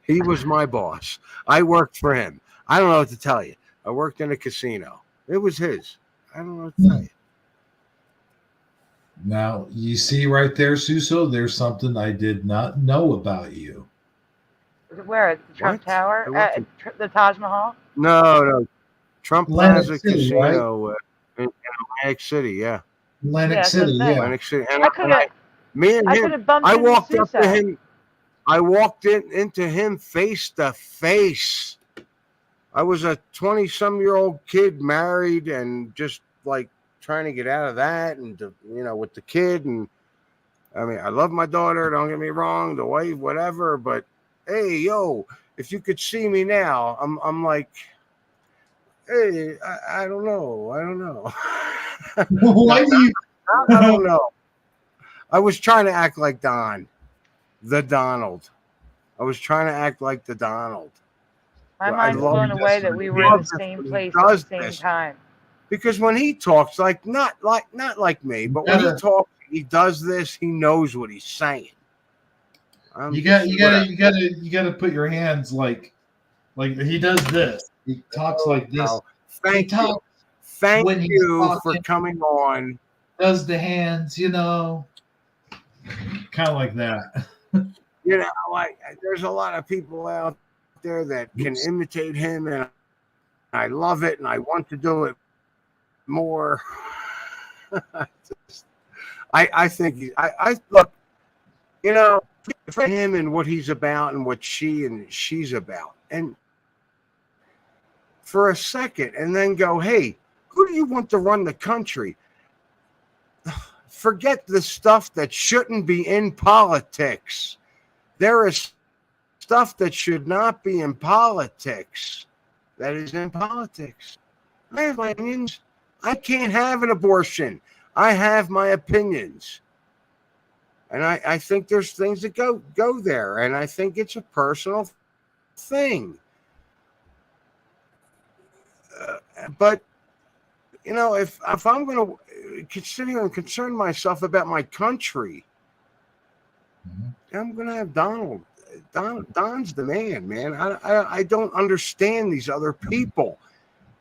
He was my boss. I worked for him. I don't know what to tell you. I worked in a casino. It was his. I don't know what to tell you. Now, you see right there, Suso, there's something I did not know about you. Where? At the Trump Tower? At the Taj Mahal? No. Trump Atlantic Plaza City, right? Casino in Atlantic City, yeah. Atlantic City, yeah. Atlantic City. I could have. Me and I him, could have bumped I into walked up to Suso. him. I walked into him face to face. I was a 20-some-year-old kid, married, and just like trying to get out of that, and with the kid. And I mean, I love my daughter. Don't get me wrong, the wife, whatever. But hey, yo, if you could see me now, I'm like, hey, I don't know. Why do you? I don't know. I was trying to act like the Donald. I was trying to act like the Donald. My mind's blown away that we were in the same place at the same time. Because when he talks, not like me, but when he talks, he does this. He knows what he's saying. You gotta put your hands like he does this. He talks like this. Thank you for coming on. Does the hands, kind of like that. There's a lot of people out there that can imitate him, and I love it, and I want to do it more. I think I look, for him and what he's about and what she's about, and for a second, and then go, hey, who do you want to run the country? Forget the stuff that shouldn't be in politics. There is stuff that should not be in politics that is in politics. I have my opinions. I can't have an abortion. I have my opinions. And I think there's things that go there. And I think it's a personal thing. But, if I'm going to sit here and concern myself about my country, I'm going to have Donald. Don's the man. I don't understand these other people.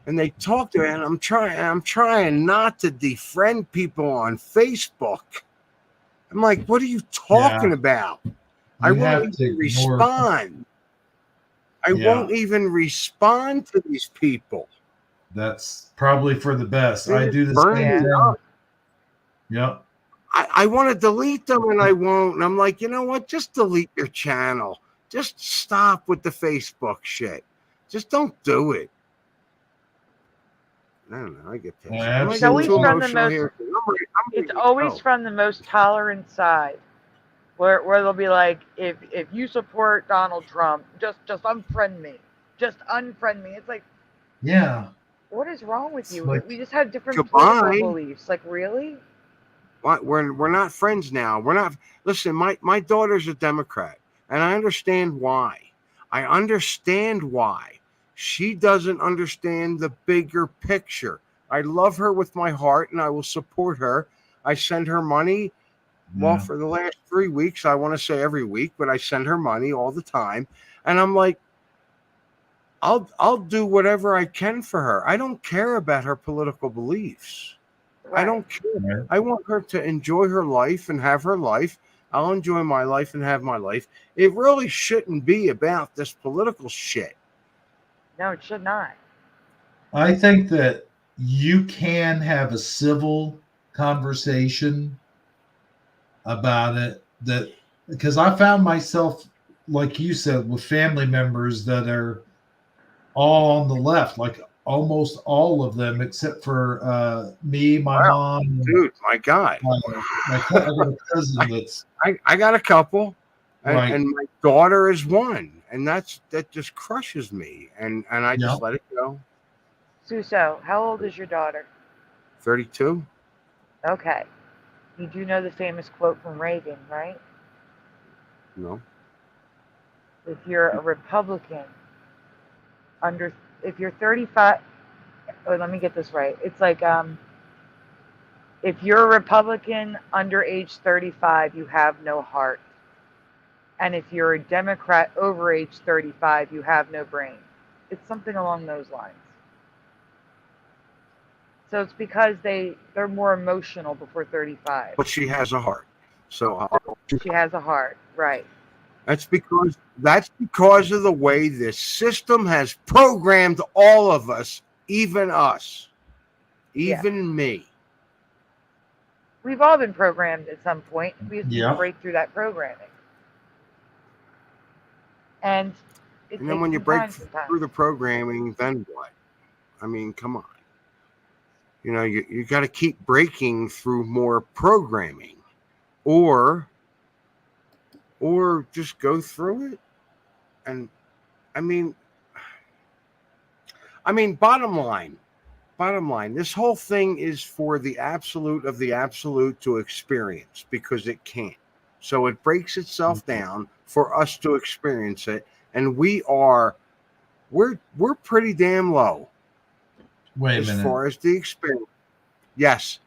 And they talk to me, and I'm trying not to defriend people on Facebook. I'm like, what are you talking about? I won't even respond. I won't even respond to these people. That's probably for the best. I do the same thing. Yep. I want to delete them, and I won't. And I'm like, you know what? Just delete your channel. Just stop with the Facebook shit. Just don't do it. I don't know. I get pissed. It's always from the most. It's always from the most tolerant side, where they'll be like, if you support Donald Trump, just unfriend me. Just unfriend me. It's like, yeah. What is wrong with you? Like, we just have different political beliefs. Like, really? What? We're not friends now. We're not. Listen, my daughter's a Democrat, and I understand why. She doesn't understand the bigger picture. I love her with my heart, and I will support her. I send her money. Well, for the last 3 weeks, I want to say every week, but I send her money all the time. And I'm like, I'll do whatever I can for her. I don't care about her political beliefs. Right. I don't care. Right. I want her to enjoy her life and have her life. I'll enjoy my life and have my life. It really shouldn't be about this political shit. No, it should not. I think that you can have a civil conversation about it, because I found myself, like you said, with family members that are all on the left, like almost all of them, except for me, my mom. Dude, my God. I got a cousin that's... I got a couple, and my daughter is one. And that just crushes me, and I just let it go. Suso, how old is your daughter? 32. Okay. You do know the famous quote from Reagan, right? No. If you're a Republican, if you're 35, let me get this right. It's like, if you're a Republican under age 35, you have no heart. And if you're a Democrat over age 35, you have no brain. It's something along those lines. So it's because they're more emotional before 35. But she has a heart. So she has a heart, right? That's because of the way this system has programmed all of us, even us, even me. We've all been programmed at some point. We just need to Yeah. break through that programming. And then when you break through the programming, then what? I mean, come on. You know, you got to keep breaking through more programming, or just go through it. And I mean, bottom line, this whole thing is for the absolute of the absolute to experience, because it can't. So it breaks itself down for us to experience it, and we're pretty damn low. Wait a as minute. far as the experience. Yes.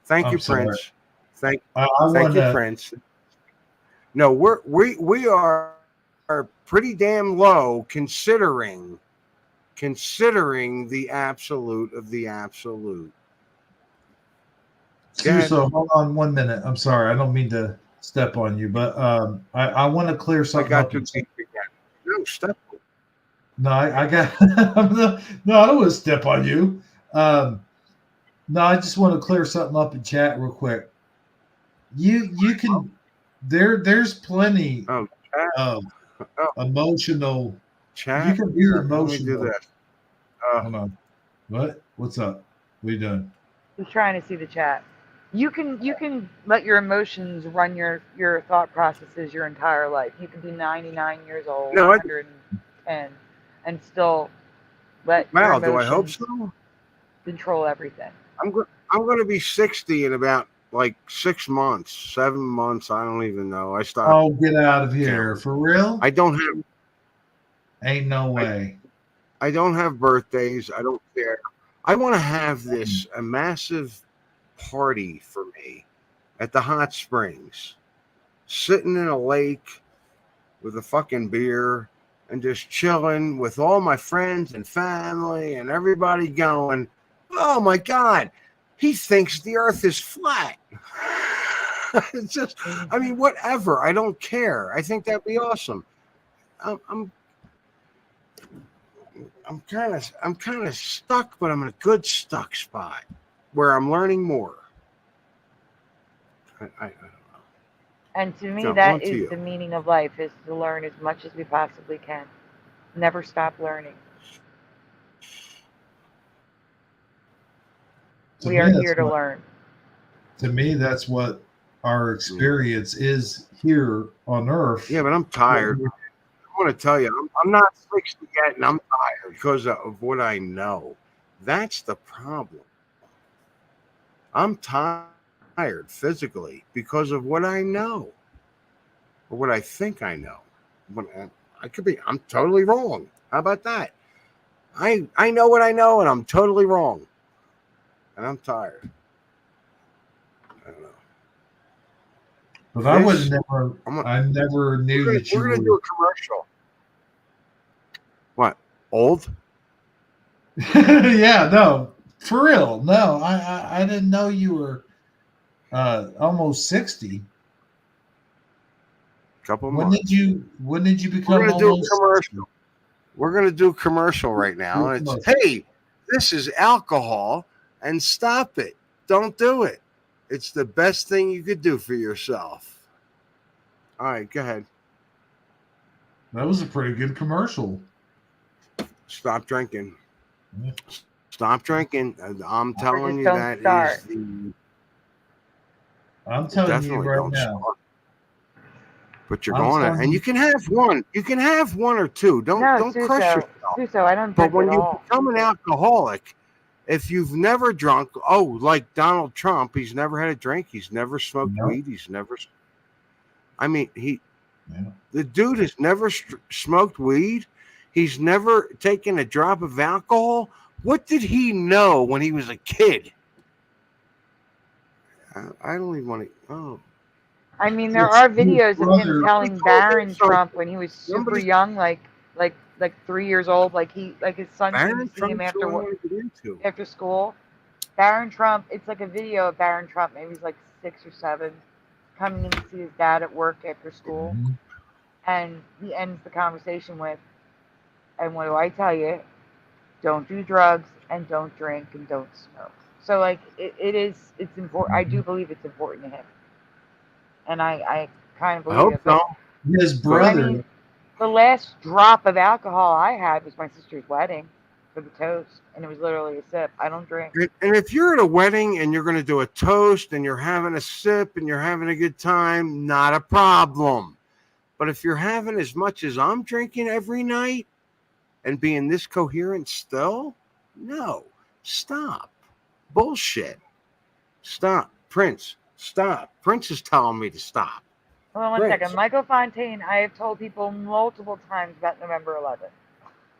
Thank you, sorry. Prince. Thank wanna... you, Prince. No, we are pretty damn low considering the absolute of the absolute. So hold on 1 minute. I'm sorry. I don't mean to step on you, but I want to clear something up. No, step. No, I got no, I don't want to step on you. No, I just want to clear something up in chat real quick. You can there's plenty of emotional chat. You can be emotional. Let me do this. Hold on. What? What's up? What are you doing? He's trying to see the chat. You can let your emotions run your thought processes your entire life. You can be 99 years old, 110, and still let your emotions do I hope so? Control everything. I'm going to be 60 in about like 6 months, 7 months. I don't even know. I stopped. Oh, get out of here. For real? I don't have. Ain't no way. I don't have birthdays. I don't care. I want to have a massive party for me at the hot springs, sitting in a lake with a fucking beer and just chilling with all my friends and family and everybody going, oh my God, he thinks the earth is flat. It's just, I mean, whatever. I don't care. I think that'd be awesome. I'm kind of stuck, but I'm in a good stuck spot where I'm learning more. I don't know. And to me, that is the meaning of life, is to learn as much as we possibly can. Never stop learning. We are here to learn. To me, that's what our experience is here on Earth. Yeah, but I'm tired. I want to tell you, I'm not 60 yet, and I'm tired because of what I know. That's the problem. I'm tired physically because of what I know, or what I think I know. I'm totally wrong. How about that? I know what I know, and I'm totally wrong, and I'm tired. I don't know. But I never knew that you were. We're gonna do a commercial. What? Old? Yeah, no, for real. No, I didn't know you were almost 60. Couple when months. When did you become? We're gonna do a commercial. We're gonna do a commercial right now, and it's, hey, this is alcohol, and stop it. Don't do it. It's the best thing you could do for yourself. All right, go ahead. That was a pretty good commercial. Stop drinking. Yeah. Stop drinking. I'm telling you that start. Is the. I'm telling you right now. Start. But you're going to, and you can have one. You can have one or two. Don't crush yourself. Suso, I don't drink but when at you all. become an alcoholic, if you've never drunk, like Donald Trump, he's never had a drink. He's never smoked weed. He's never. I mean, the dude has never smoked weed. He's never taken a drop of alcohol. What did he know when he was a kid? I don't even want to. Oh. I mean, there are videos of him telling Barron Trump when he was super young, like 3 years old, like his son came to see him after school, Barron Trump, it's like a video of Barron Trump, maybe he's like 6 or 7, coming in to see his dad at work after school. Mhm. And he ends the conversation with, and what do I tell you? Don't do drugs and don't drink and don't smoke. So like it's important. I do believe it's important to him. And I kind of I believe hope it. But so. His I brother. mean, the last drop of alcohol I had was my sister's wedding for the toast, and it was literally a sip. I don't drink. And if you're at a wedding and you're going to do a toast and you're having a sip and you're having a good time, not a problem. But if you're having as much as I'm drinking every night and being this coherent still, no, stop. Bullshit. Stop. Prince, stop. Prince is telling me to stop. Hold on one Prince. second. Michael Fontaine, I have told people multiple times about November 11th.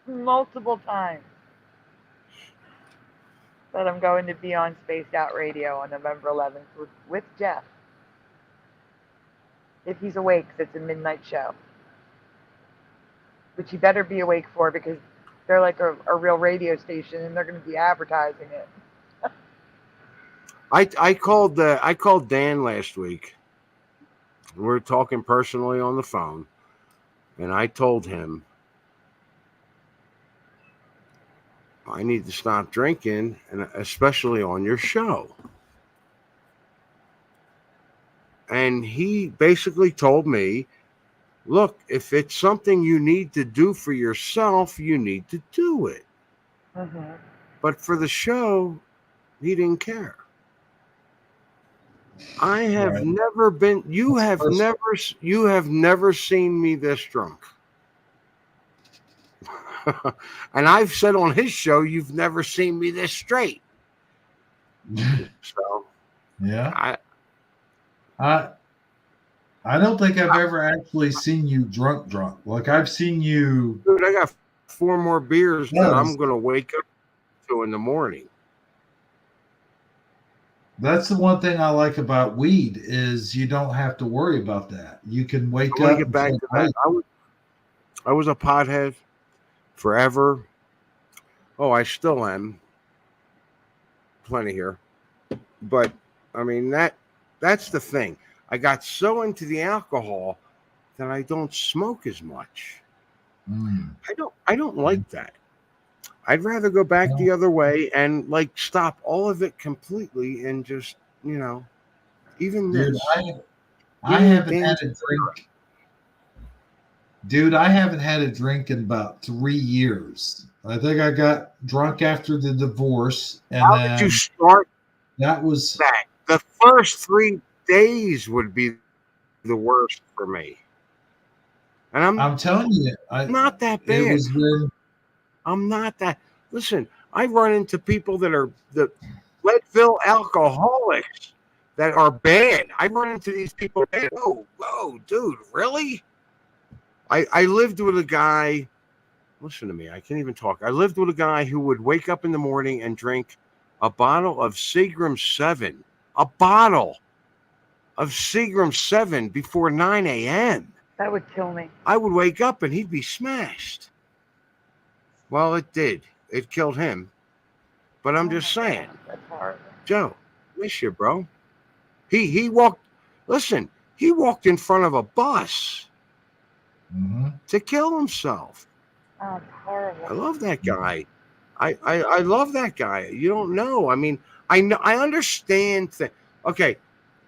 Multiple times. That I'm going to be on Spaced Out Radio on November 11th with Jeff. If he's awake, 'cause it's a midnight show. Which he better be awake for, because they're like a real radio station and they're going to be advertising it. I called Dan last week. We were talking personally on the phone, and I told him I need to stop drinking, and especially on your show. And he basically told me, look, if it's something you need to do for yourself, you need to do it. Mm-hmm. But for the show, he didn't care. I have Right. never been. You have never seen me this drunk. And I've said on his show, you've never seen me this straight. So Yeah. I don't think I've ever actually seen you drunk. Like I've seen you. Dude, I got 4 more beers that I'm Yes. going to wake up to in the morning. That's the one thing I like about weed is you don't have to worry about that. You can wake I'm going up to get and back feel to that. great. I was a pothead forever. Oh, I still am. Plenty here. But I mean that's the thing. I got so into the alcohol that I don't smoke as much. Mm. I don't like that. I'd rather go back the other way and like stop all of it completely and just, even Dude, this. I haven't had a drink. Dude, I haven't had a drink in about 3 years. I think I got drunk after the divorce, and How then did you start? That was that. The first 3 days would be the worst for me. And I'm telling you, not that bad. It was when I'm not that. Listen, I run into people that are the Leadville alcoholics that are bad. I run into these people. Whoa, dude, really? I lived with a guy. Listen to me. I can't even talk. I lived with a guy who would wake up in the morning and drink a bottle of Seagram 7. A bottle of Seagram 7 before 9 a.m. That would kill me. I would wake up and he'd be smashed. Well, it did. It killed him. But I'm just saying. That's horrible. Joe, miss you, bro. He walked. Listen, he walked in front of a bus to kill himself. Oh, it's horrible. I love that guy. I love that guy. You don't know. I mean, I know. I understand things. Okay,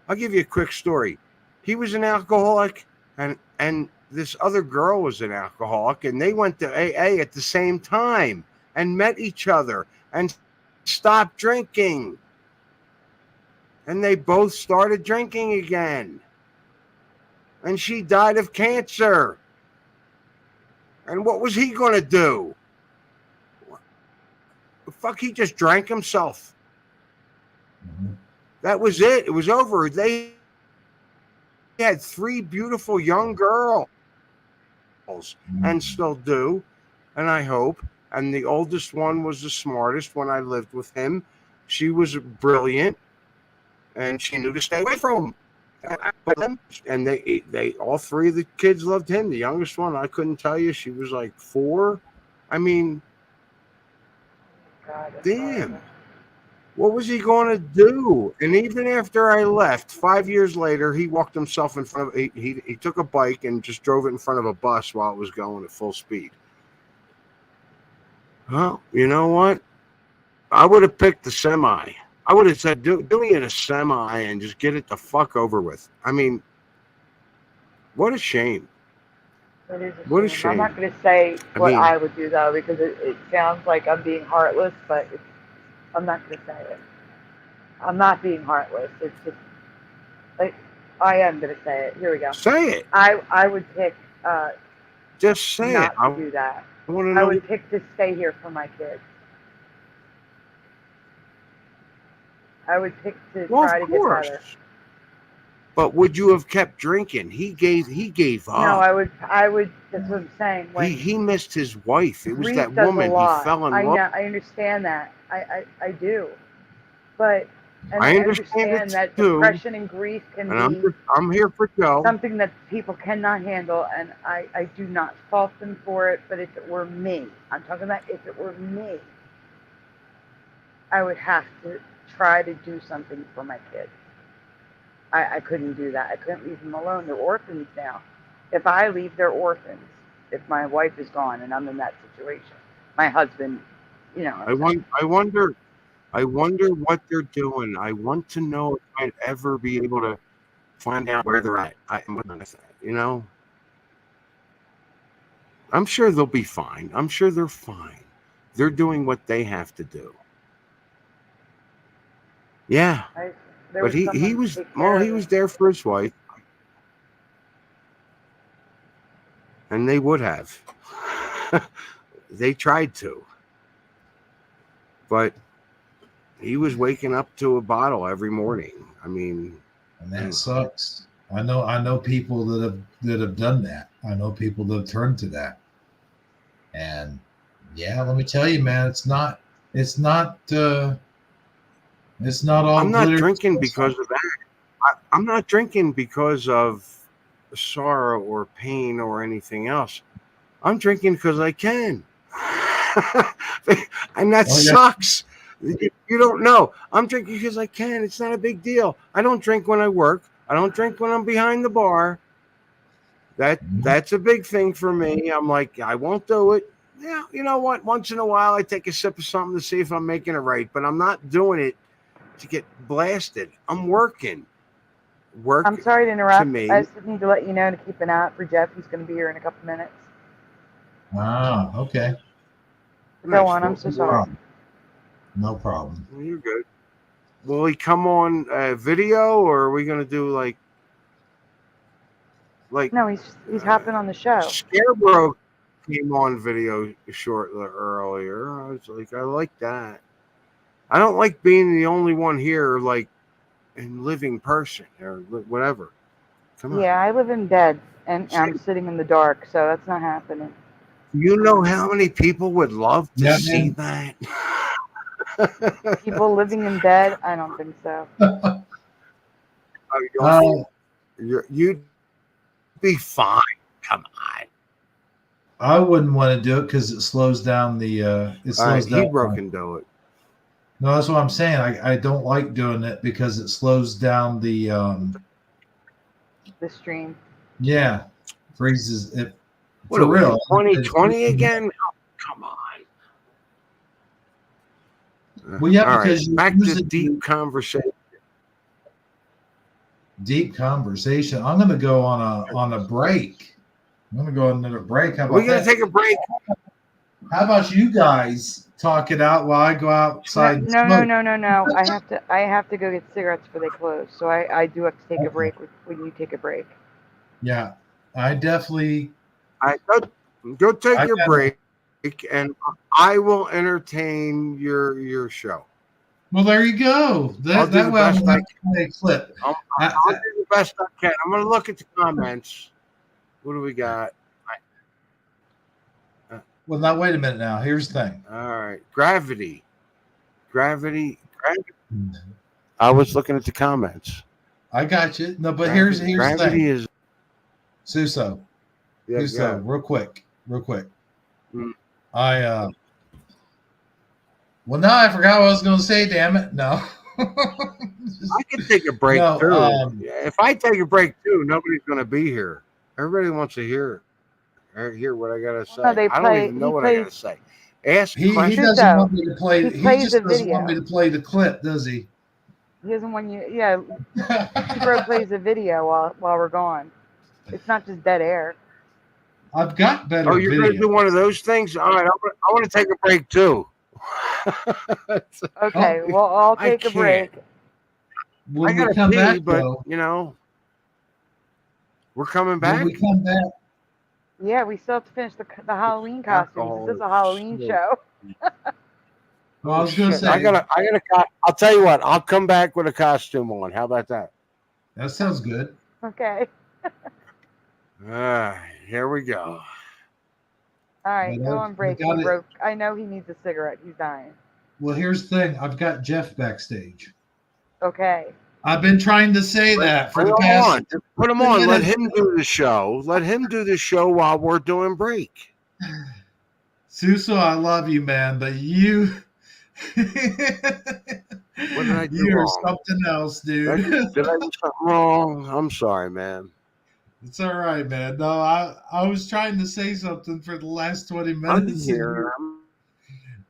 I'll give you a quick story. He was an alcoholic, and this other girl was an alcoholic, and they went to AA at the same time and met each other and stopped drinking. And they both started drinking again. And she died of cancer. And what was he going to do? The fuck, he just drank himself. That was it. It was over. They had 3 beautiful young girls and still do. And I hope. And the oldest one was the smartest when I lived with him. She was brilliant. And she knew to stay away from him. And they all 3 of the kids loved him. The youngest one, I couldn't tell you. She was like 4. I mean, God, damn. What was he going to do? And even after I left, 5 years later, he walked himself in front of he took a bike and just drove it in front of a bus while it was going at full speed. Well, you know what? I would have picked the semi. I would have said, do me in a semi and just get it the fuck over with. I mean, what a shame. It is What a a shame. shame. I'm not going to say what mean, I would do, though, because it sounds like I'm being heartless, but I'm not going to say it. I'm not being heartless. It's just, like, I am going to say it. Here we go. Say it. I would pick Just say not it. to do that. I want to I know. would pick to stay here for my kids. I would pick to try to get better. But would you have kept drinking? He gave up. No, I would. That's what I'm saying. When He missed his wife. It was grief that does woman. a lot. He fell in I love. know. I understand that. I do. But and I I understand understand it that too. depression and grief can And be I'm here for Joe. something that people cannot handle, and I do not fault them for it. But if it were me, I'm talking about if it were me, I would have to try to do something for my kids. I couldn't do that. I couldn't leave them alone. They're orphans now. If I leave, they're orphans. If my wife is gone and I'm in that situation, my husband, you know. I wonder what they're doing. I want to know if I'd ever be able to find out where they're at. You know, I'm sure they'll be fine. I'm sure they're fine. They're doing what they have to do. Yeah. But he was there for his wife, and they would have. They tried to, but he was waking up to a bottle every morning. I mean, and that sucks. I know people that have done that. I know people that have turned to that, and yeah, let me tell you, man, it's not all. I'm not drinking because of that. I'm not drinking because of sorrow or pain or anything else. I'm drinking because I can. And that sucks. You don't know. I'm drinking because I can. It's not a big deal. I don't drink when I work. I don't drink when I'm behind the bar. That's a big thing for me. I'm like, I won't do it. Yeah, you know what? Once in a while, I take a sip of something to see if I'm making it right. But I'm not doing it to get blasted. I'm working. I'm sorry to interrupt. To me. I just need to let you know to keep an eye out for Jeff. He's going to be here in a couple minutes. Ah, okay. Go on. I'm so sorry. No problem. You're good. Will he come on video, or are we going to do like? No, he's hopping on the show. Scarecrow came on video shortly earlier. I was like, I like that. I don't like being the only one here, like in living person or whatever. Come on. Yeah, I live in bed and I'm sitting in the dark, so that's not happening. You know how many people would love to see that? People living in bed? I don't think so. You'd be fine. Come on. I wouldn't want to do it because it slows down the. It slows down. Hebrew can do it. No, that's what I'm saying. I don't like doing it because it slows down the stream. Yeah, freezes it. What For are we, real. 2020 again? Oh, come on. Well, yeah, All because right, back to deep conversation. Deep conversation. I'm going to go on a break. I'm going to go on another break. How about We're going to take a break. How about you guys talk it out while I go outside? No. I have to go get cigarettes before they close. So I do have to take a break when you take a break. Yeah, I definitely. Go take your break, and I will entertain your show. Well, there you go. I'll do the best I can. Clip. I'll do the best I can. I'm going to look at the comments. What do we got? Well, now wait a minute. Now here's the thing. All right, gravity. I was looking at the comments. I got you. No, but here's the thing. Gravity is Suso. Yeah, Suso, real quick. Mm. Well, now I forgot what I was going to say. Damn it! No. I can take a break No, too. If I take a break too, nobody's going to be here. Everybody wants to hear what I got to say. No, they I don't play. even know He what I got to plays. say. Ask He questions. doesn't want me to play. He He plays just a doesn't want me video. to play the clip, does he? He doesn't want you. Yeah, Bro plays a video while we're gone. It's not just dead air. I've got better. Oh, you're going to do one of those things? All right, I want to take a break too. Okay, well, I'll take a break. When I got we to come pee, back, but though, we're coming back. when we come back, Yeah, we still have to finish the Halloween costumes. This is a Halloween show. well, I was going to say, I'll tell you what. I'll come back with a costume on. How about that? That sounds good. Okay. Here we go. All right, But go on break. got it. Broke. I know he needs a cigarette. He's dying. Well, here's the thing. I've got Jeff backstage. Okay. I've been trying to say that for the past. Put him on. Let him do the show. Let him do the show while we're doing break. Suso, I love you, man, but you. What did I do You're wrong? something else, dude. Did I do something wrong? I'm sorry, man. It's all right, man. No, I was trying to say something for the last 20 I'm minutes. here.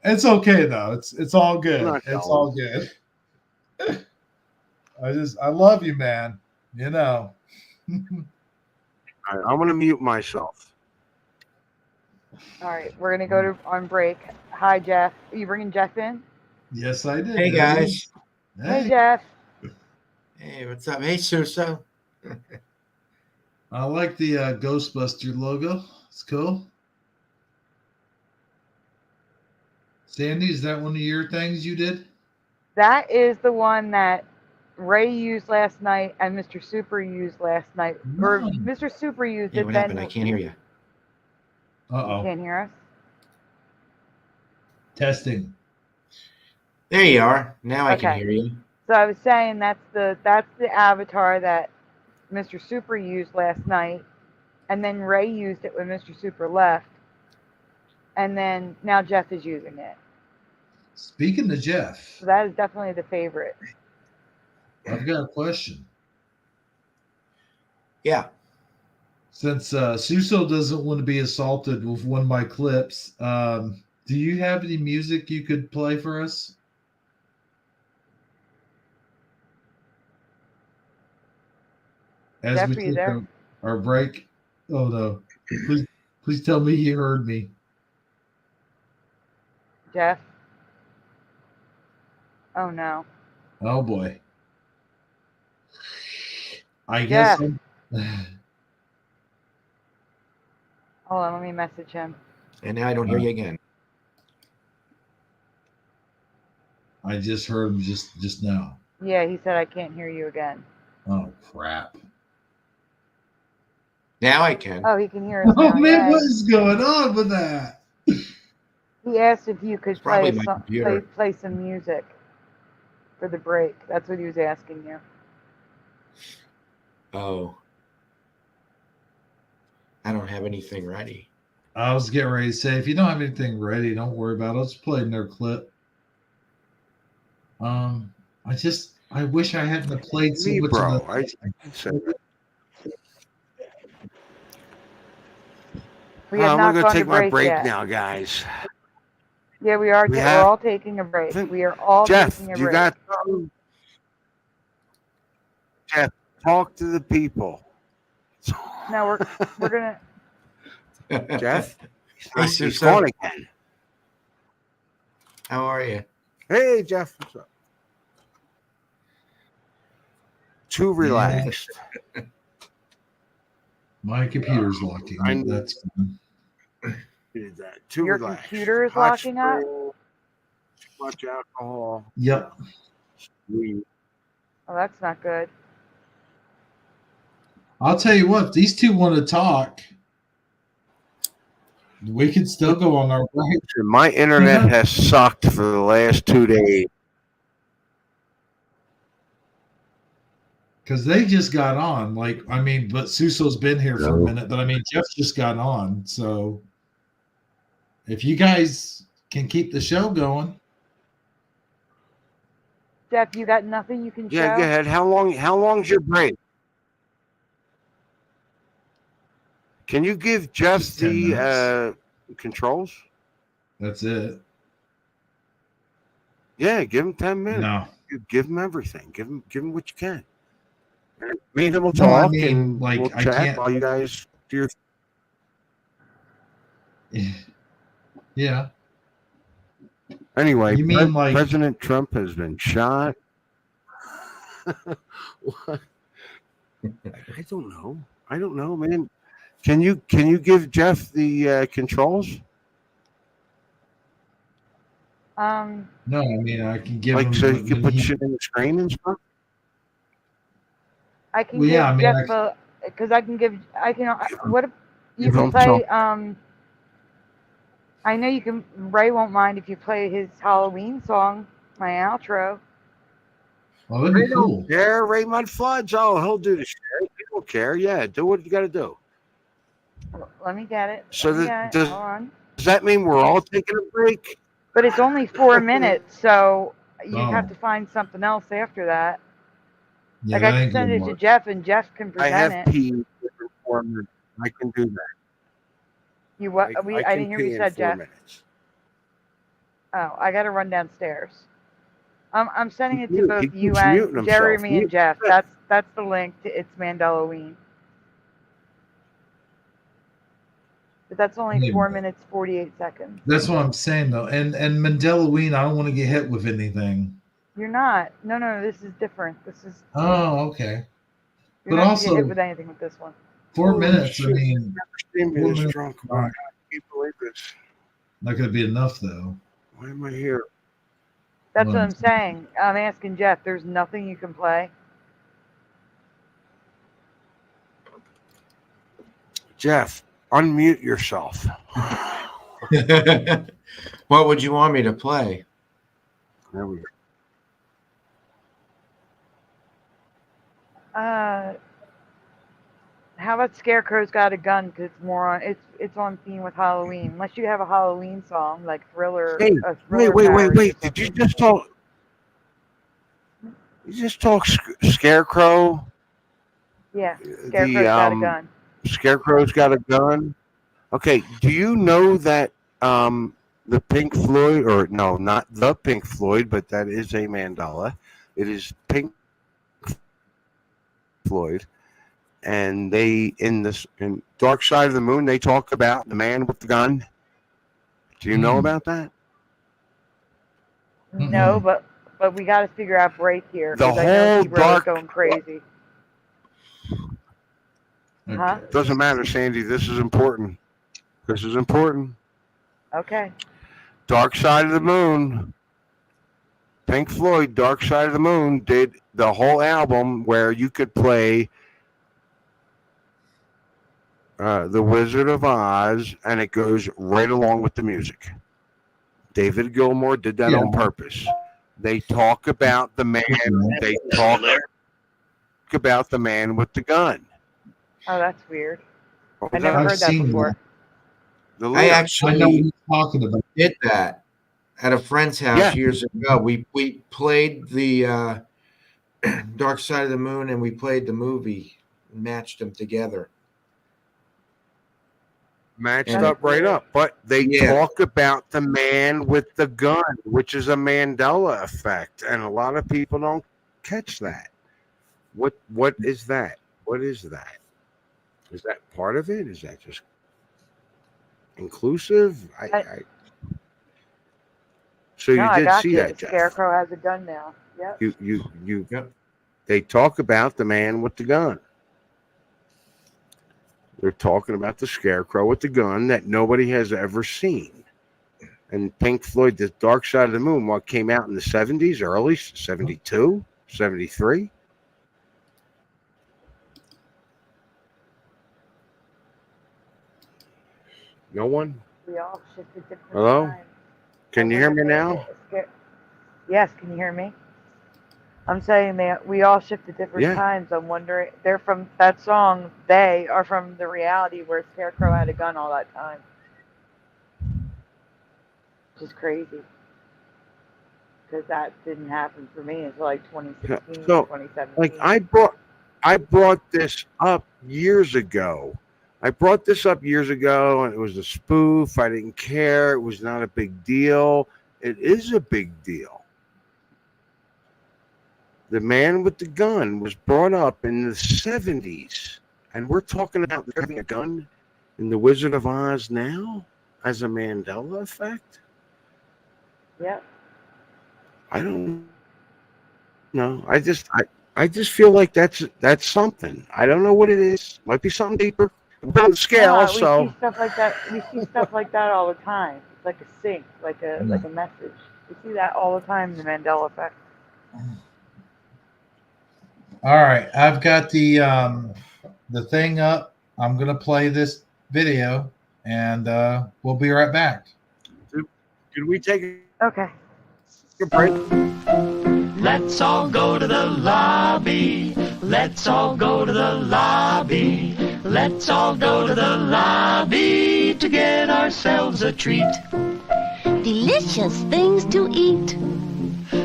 It's okay though. It's all good. Not It's going. all good. I love you, man. You know. I'm going to mute myself. All right, we're gonna go on break. Hi, Jeff. Are you bringing Jeff in? Yes, I did. Hey, guys. Hey, Jeff. Hey, what's up? Hey, Suso. I like the Ghostbuster logo. It's cool. Sandy, is that one of your things you did? That is the one that Ray used last night and Mr. Super used last night. Or Mr. Super used Hey, it. what Then happened? I can't hear you. You can't hear us. Testing. There you are. Now I can Okay. hear you. So I was saying that's the avatar that Mr. Super used last night, and then Ray used it when Mr. Super left, and then now Jeff is using it. Speaking to Jeff, So that is definitely the favorite. I've got a question. Yeah. Since Suso doesn't want to be assaulted with one of my clips, do you have any music you could play for us? As Jeff, we are you take there? our break. Oh no! Please tell me you heard me. Jeff? Oh no. Oh boy! I guess. Jeff. Hold on, let me message him. And now I don't hear you again. I just heard him just now. Yeah, he said I can't hear you again. Oh crap! Now I can. Oh, he can hear us Oh now. man, Yay. what is going on with that? He asked if you could probably play my some computer. play some music for the break. That's what he was asking you. Oh. I don't have anything ready. I was getting ready to say, if you don't have anything ready, don't worry about it. I'll just play another clip. I wish I hadn't played so much Bro, of the. We have I'm not going gone to take to my break break yet. now, guys. Yeah, we are. We're all taking a break. We are all Jeff, taking a you break. got Jeff, talk to the people. No, we're gonna. Jeff, Hey, he's Suso. gone again. How are you? Hey, Jeff. What's up? Too relaxed. My computer's locking. That's fine. Did that. Too Your relaxed. computer is Hot locking up? spring, too much alcohol. Yep. Weed. Oh, that's not good. I'll tell you what, if these two want to talk, we can still go on our break. My internet has sucked for the last 2 days. Because they just got on. But Suso's been here for a minute, but Jeff just got on. So if you guys can keep the show going. Jeff, you got nothing you can show? Yeah, go ahead. How long's your break? Can you give Jeff Just 10 minutes. the controls? That's it. Yeah, give him 10 minutes. No. Give him everything. Give him what you can. Me and him will No, I talk, mean, and like, we'll I chat can't- while you guys do your. Yeah. Anyway, You mean like- President Trump has been shot? What? I don't know, man. Can you give Jeff the controls? No, I mean, I can give Like, him... so he can when put shit in the screen and stuff? I can Well, give yeah, I mean, Jeff a, because I can, what if you give can him play, I know you can, Ray won't mind if you play his Halloween song, my outro. Well, that'd be cool. Yeah, Raymond Floods. Oh, he'll do the shit. He don't care. Yeah, do what you got to do. Let me get it. So Hold on. does that mean we're all taking a break? But it's only 4 minutes, so you Oh. have to find something else after that. Yeah, Like that I can ain't send gonna it to work. Jeff, and Jeff can I present have it. pee in 4 minutes. I can do that. You what? I didn't hear what you said, Jeff. Minutes. Oh, I got to run downstairs. I'm sending it to He both keeps you muting and Jeremy himself. and Jeff. That's the link to It's Mandelaween. But that's only Yeah. 4 minutes 48 seconds. That's what I'm saying, though. And Mandelaween, I don't want to get hit with anything. You're not. No. This is different. This is. Oh, okay. You're But not also, gonna get hit with anything with this one. 4 Holy minutes, shit. I mean, Never seen me 4 this minutes drunk. is I not, can't believe this. not going to be enough, though. Why am I here? That's Well, what I'm saying. I'm asking Jeff. There's nothing you can play. Jeff, unmute yourself. What would you want me to play? There we go. How about Scarecrow's Got a Gun? Because it's more on. It's on theme with Halloween. Unless you have a Halloween song like Thriller. Hey, a Thriller wait. parody or Did you something. just talk? You just talk Scarecrow? Yeah, Scarecrow's Got a Gun. Scarecrow's got a gun. Okay, do you know that the Pink Floyd, or no, not the Pink Floyd, but that is a mandala. It is Pink Floyd, and they in Dark Side of the Moon they talk about the man with the gun. Do you know about that? No, but we got to figure out break here The because I know whole T-Bro is going crazy. Huh? Doesn't matter, Sandy. This is important. This is important. Okay. Dark Side of the Moon. Pink Floyd, Dark Side of the Moon, did the whole album where you could play The Wizard of Oz, and it goes right along with the music. David Gilmour did that on purpose. They talk about the man. They talk about the man with the gun. Oh, that's weird. What I was never that? heard that before. The I lyrics. I know what actually you're talking about. did that at a friend's house Yeah. years ago. We played the Dark Side of the Moon and we played the movie, matched them together. Matched And- up right up. But they Yeah. talk about the man with the gun, which is a Mandela effect. And a lot of people don't catch that. What is that? What is that? Is that part of it? Is that just inclusive? So No, you I did got see you. that, The Jeff. Scarecrow has a gun now. Yep. You They talk about the man with the gun. They're talking about the Scarecrow with the gun that nobody has ever seen. And Pink Floyd, The Dark Side of the Moon, what came out in the 70s, early 72, 73. No one? We all shifted different Hello? times. Can you hear me now? Yes, can you hear me? I'm saying that we all shift at different Yeah. times. I'm wondering, they're from that song, they are from the reality where Scarecrow had a gun all that time. Which is crazy. because that didn't happen for me until like 2016, So, 2017. like, I brought this up years ago. And it was a spoof. I didn't care. It was not a big deal. It is a big deal. The man with the gun was brought up in the 70s, and we're talking about having a gun in The Wizard of Oz now as a Mandela effect. Yep. I don't know. I just feel like that's something. I don't know what it is. Might be something deeper. We're on the scale, We so see stuff like that. We see stuff like that all the time. It's like a sync, like a message. We see that all the time. The Mandela effect. All right, I've got the thing up. I'm gonna play this video, and we'll be right back. Could we take a break? Let's all go to the lobby. Let's all go to the lobby. Let's all go to the lobby to get ourselves a treat. Delicious things to eat.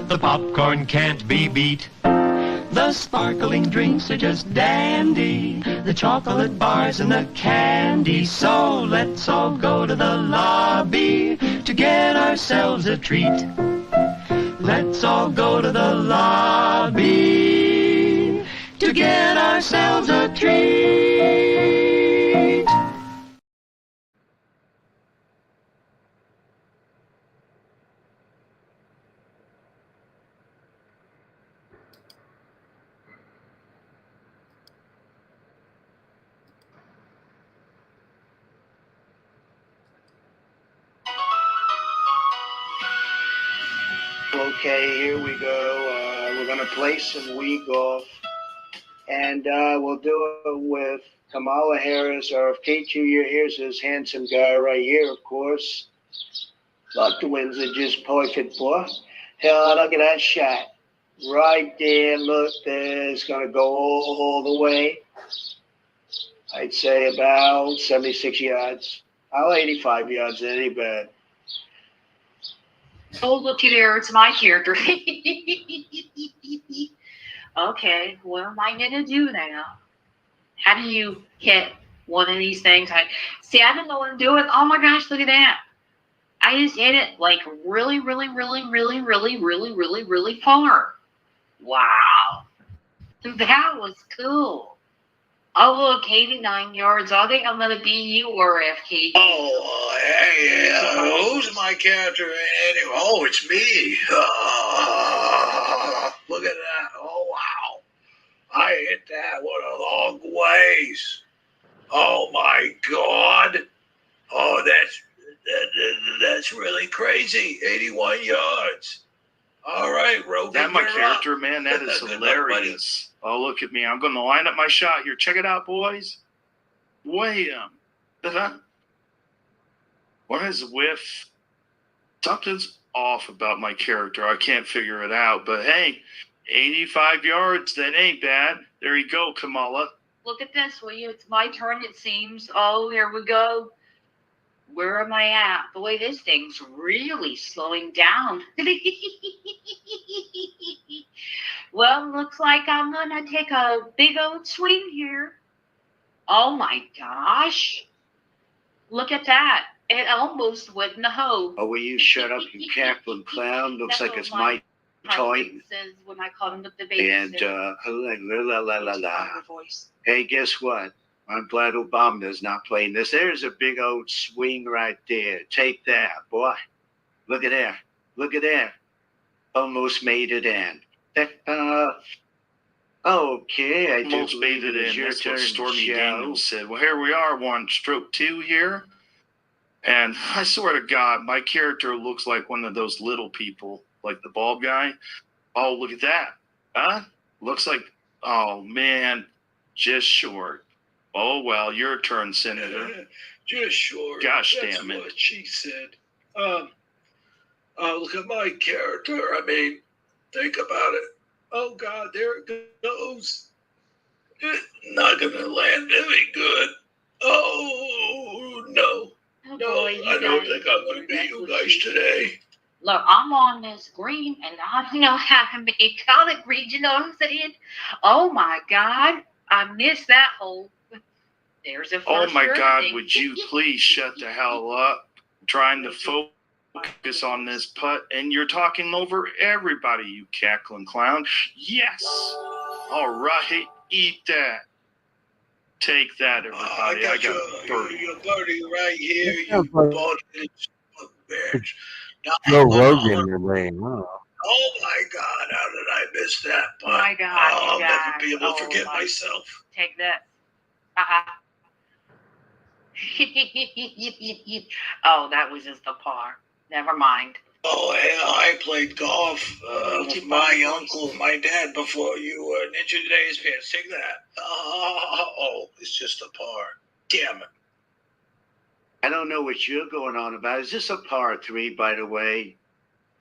The popcorn can't be beat. The sparkling drinks are just dandy. The chocolate bars and the candy. So let's all go to the lobby to get ourselves a treat. Let's all go to the lobby to get ourselves a treat. Okay, here we go. We're going to play some Wii Golf. And we'll do it with Kamala Harris, or if Kate Jr. here's this handsome guy right here, of course. Look, the winds are just perfect, boy. Hell, look at that shot. Right there, look there. It's going to go all the way. I'd say about 76 yards. 85 yards, any bad. Oh, looky there, it's my character. Okay, what am I going to do now? How do you hit one of these things? I don't know what I'm doing. Oh my gosh, look at that. I just hit it like really, really, really, really, really, really, really, really far. Wow. That was cool. Oh, look, 89 yards. I think I'm going to be you or FK. Oh, hey, who's my character anyway? Oh, it's me. Look at that. Oh, wow. I hit that one a long ways. Oh, my God. Oh, that's really crazy. 81 yards. All right, Rogan. That my you're character, up. man. That is Good luck, hilarious. Oh, look at me. I'm going to line up my shot here. Check it out, boys. Wham. What is whiff? Something's off about my character. I can't figure it out. But, hey, 85 yards. That ain't bad. There you go, Kamala. Look at this, will you? It's my turn, it seems. Oh, here we go. Where am I at? Boy, this thing's really slowing down. Well, looks like I'm going to take a big old swing here. Oh, my gosh. Look at that. It almost went in the hole. Oh, will you shut up, you cackling clown? Looks like it's my toy. When I called him with the baby. And, hey, guess what? I'm glad Obama's not playing this. There's a big old swing right there. Take that, boy. Look at there. Look at there. Almost made it in. Okay, I Almost made it in. That's what Stormy Daniels said. Well, here we are, one stroke two here. And I swear to God, my character looks like one of those little people, like the bald guy. Oh, look at that. Huh? Looks like, oh, man, just short. Oh, well, your turn, Senator. Just short. Gosh That's damn it. what she said. Look at my character. I mean, think about it. Oh, God, there it goes. Not going to land any good. Oh, no. Oh, No, boy, I don't think I'm going to beat you guys today. Look, I'm on this green, and I know how to make collard greens. You know what I'm saying? Oh my God, I missed that hole. There's a first. Oh my God, thing. would you please shut the hell up? Trying to focus on this putt, and you're talking over everybody, you cackling clown. Yes. All right, eat that. Take that, everybody. I got 30. Your buddy right here, That you sounds like bullshit bitch. Now, Joe I'm Rogan today. Huh? Oh my God, how did I miss that? Oh my God, I'll you never guys. be able to Oh forget my- myself. Take this. Oh, that was just a par. Never mind. Oh, hell, I played golf with my uncle and my dad before you Ninja Today's pants. Take that. Oh, it's just a par. Damn it. I don't know what you're going on about. Is this a par 3, by the way?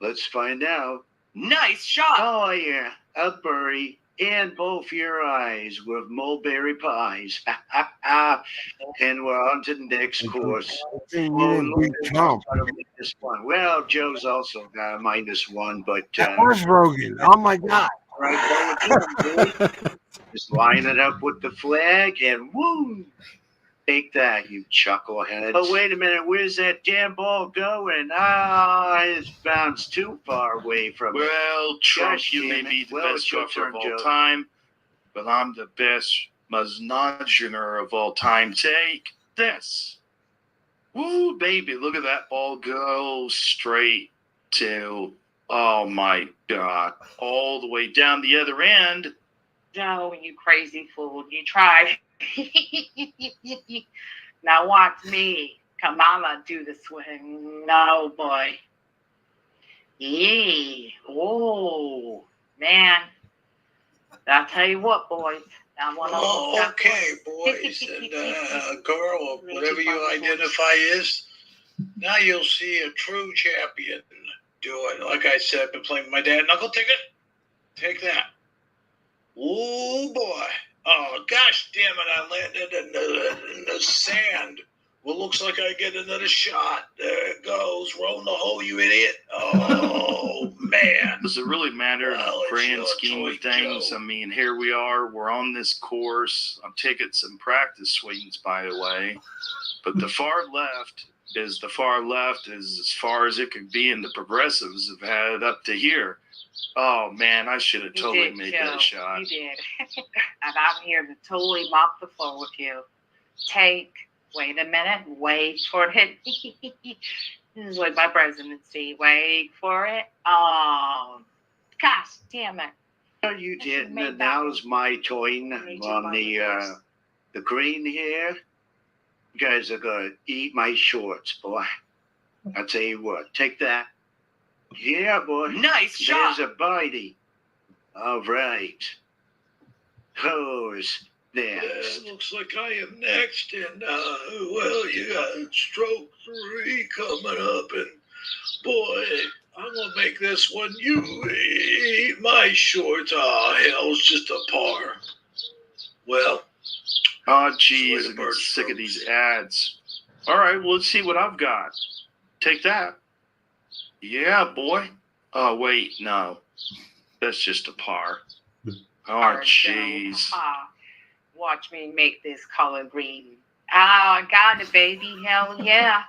Let's find out. Nice shot. Oh, yeah. A birdie in both your eyes with mulberry pies. And we're on to the next course. You didn't beat Trump. This one. Well, Joe's also got a -1, but That was Rogan. Oh my God. right, just line it up with the flag and woo! Take that, you chucklehead. Oh, wait a minute. Where's that damn ball going? It's bounced too far away from it. Well, Trump, Gosh, you may damn it. be the Well, best it's your golfer turn, of all Joe. time, but I'm the best muznagener of all time. Take this. Woo, baby, look at that ball go straight to, oh my God, all the way down the other end. Joe, you crazy fool. You tried. Now watch me. Kamala do the swing. No, boy. Yeah. Oh, man. I'll tell you what, boys. I want to Oh, okay, boys and girl, or whatever you identify as. Now you'll see a true champion do it. Like I said, I've been playing with my dad. Knuckle ticket. Take that. Oh, boy. Oh, gosh damn it. I landed in the sand. Well, looks like I get another shot. There it goes. Roll in the hole, you idiot. Oh, man. Does it really matter in the grand scheme of things? I mean, here we are. We're on this course. I'm taking some practice swings, by the way. But the far left is as far as it could be, and the progressives have had it up to here. Oh, man, I should have totally made that shot. You did. And I'm here to totally mop the floor with you. Wait a minute. Wait for it. This is like my presidency. Wait for it. Oh, gosh damn it. No, you didn't. And now's my turn on the green here. You guys are going to eat my shorts, boy. I'll tell you what. Take that. Yeah, boy. Nice shot. There's a birdie. All right. Who's next? Looks like I am next, and well, you got stroke 3 coming up, and boy, I'm gonna make this one. You eat my shorts. Oh, hell, it's just a par. Well, oh, geez, I'm sick of these ads. All right, well, let's see what I've got. Take that. Yeah, boy. Oh, wait, no. That's just a par. Oh, jeez. Watch me make this color green. I got it, baby. Hell yeah.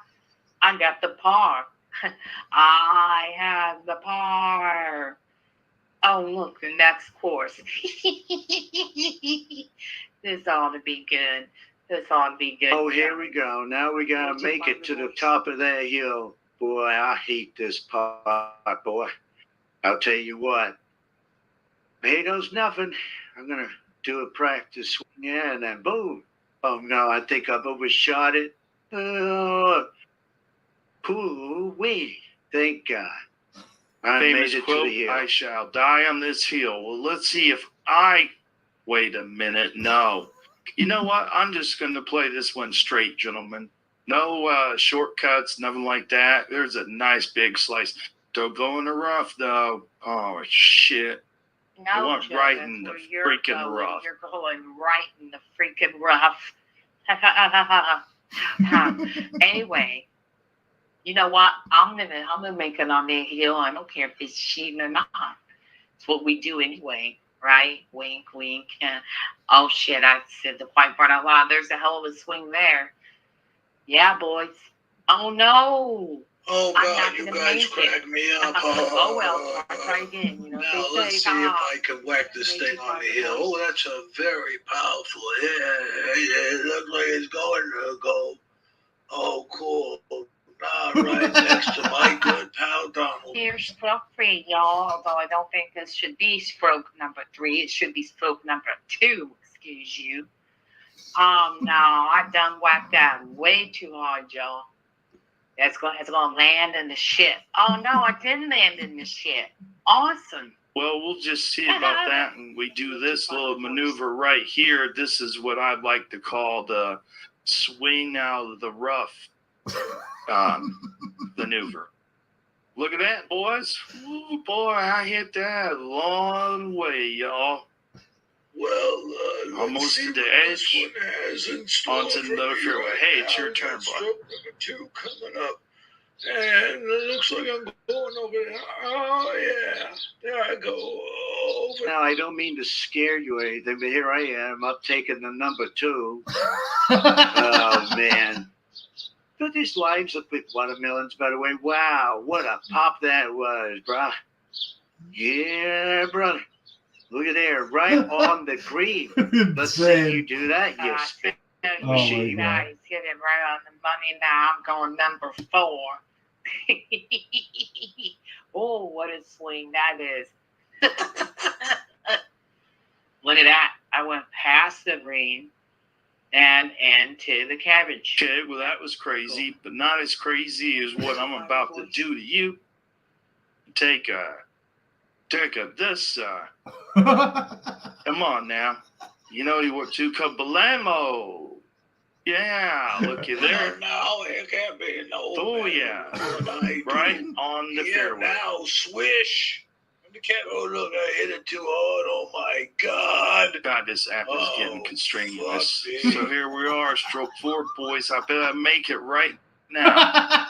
I got the par. I have the par. Oh, look, the next course. This ought to be good. Oh, here we go. Now we got to make it to the top of that hill. Boy, I hate this part, boy. I'll tell you what. Hey, knows nothing. I'm going to do a practice swing, and then boom. Oh, no, I think I've overshot it. Ooh-wee. Thank God. I Famous made it quote, to the hill. I shall die on this hill. Well, let's see if I... Wait a minute. No. You know what? I'm just going to play this one straight, gentlemen. No shortcuts, nothing like that. There's a nice big slice. Don't go in the rough, though. Oh, shit. No, I went Joe, right that's in the where you're freaking going. rough. You're going right in the freaking rough. Anyway, You know what? I'm gonna make it on their hill. I don't care if it's cheating or not. It's what we do anyway, right? Wink, wink. Oh shit! I said the quiet part out loud. There's a hell of a swing there. Yeah, boys. Oh no. Oh I'm God, not you gonna guys make crack it. me up. Oh well, I'll try again. You know, Now they let's say, see if I can whack this thing on the hill. Oh, that's a very powerful hit. It looks like it's going to go. Oh, cool. Not right next to my good pal Donald. Here's stroke 3, y'all. Although I don't think this should be stroke number 3. It should be stroke number 2. Excuse you. Oh no, I done whacked that way too hard, y'all. It's gonna land in the shit. Oh no, I didn't land in the shit. Awesome. Well, we'll just see about that, and we do this little maneuver right here. This is what I'd like to call the swing out of the rough maneuver. Look at that, boys. Ooh, boy, I hit that long way, y'all. Well, almost to the edge onto the fairway. Hey, it's your turn, bud. Stroke number 2 coming up. And it looks like I'm going over there. Oh, yeah. There I go. Over. Now, I don't mean to scare you or anything, but here I am up taking the number 2. Oh, man. But these lines look like watermelons, by the way. Wow, what a pop that was, bruh. Yeah, brother. Look at there, right on the green. Let's see you do that, you spin machine. You guys hit it right on the money now. I'm going number 4. Oh, what a swing that is. Look at that. I went past the green and into the cabbage. Okay, well, that was crazy, but not as crazy as what I'm about to do to you. Take this. Come on now. You know you were 2 Kabalamo. Yeah, looky there. No, it can't be no. Oh, yeah. Right on the fairway. Now, swish. Oh, look, I hit it too hard. Oh, my God. God, this app is getting constrained with this. So here we are, stroke 4, boys. I bet I make it right now.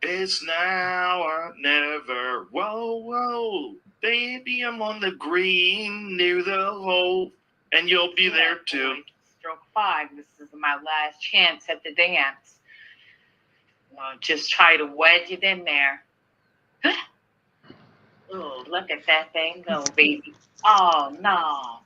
It's now or never. Whoa, whoa. Baby, I'm on the green near the hole. And you'll be there, too. Stroke 5. This is my last chance at the dance. Just try to wedge it in there. Oh, look at that thing go, baby. Oh, no.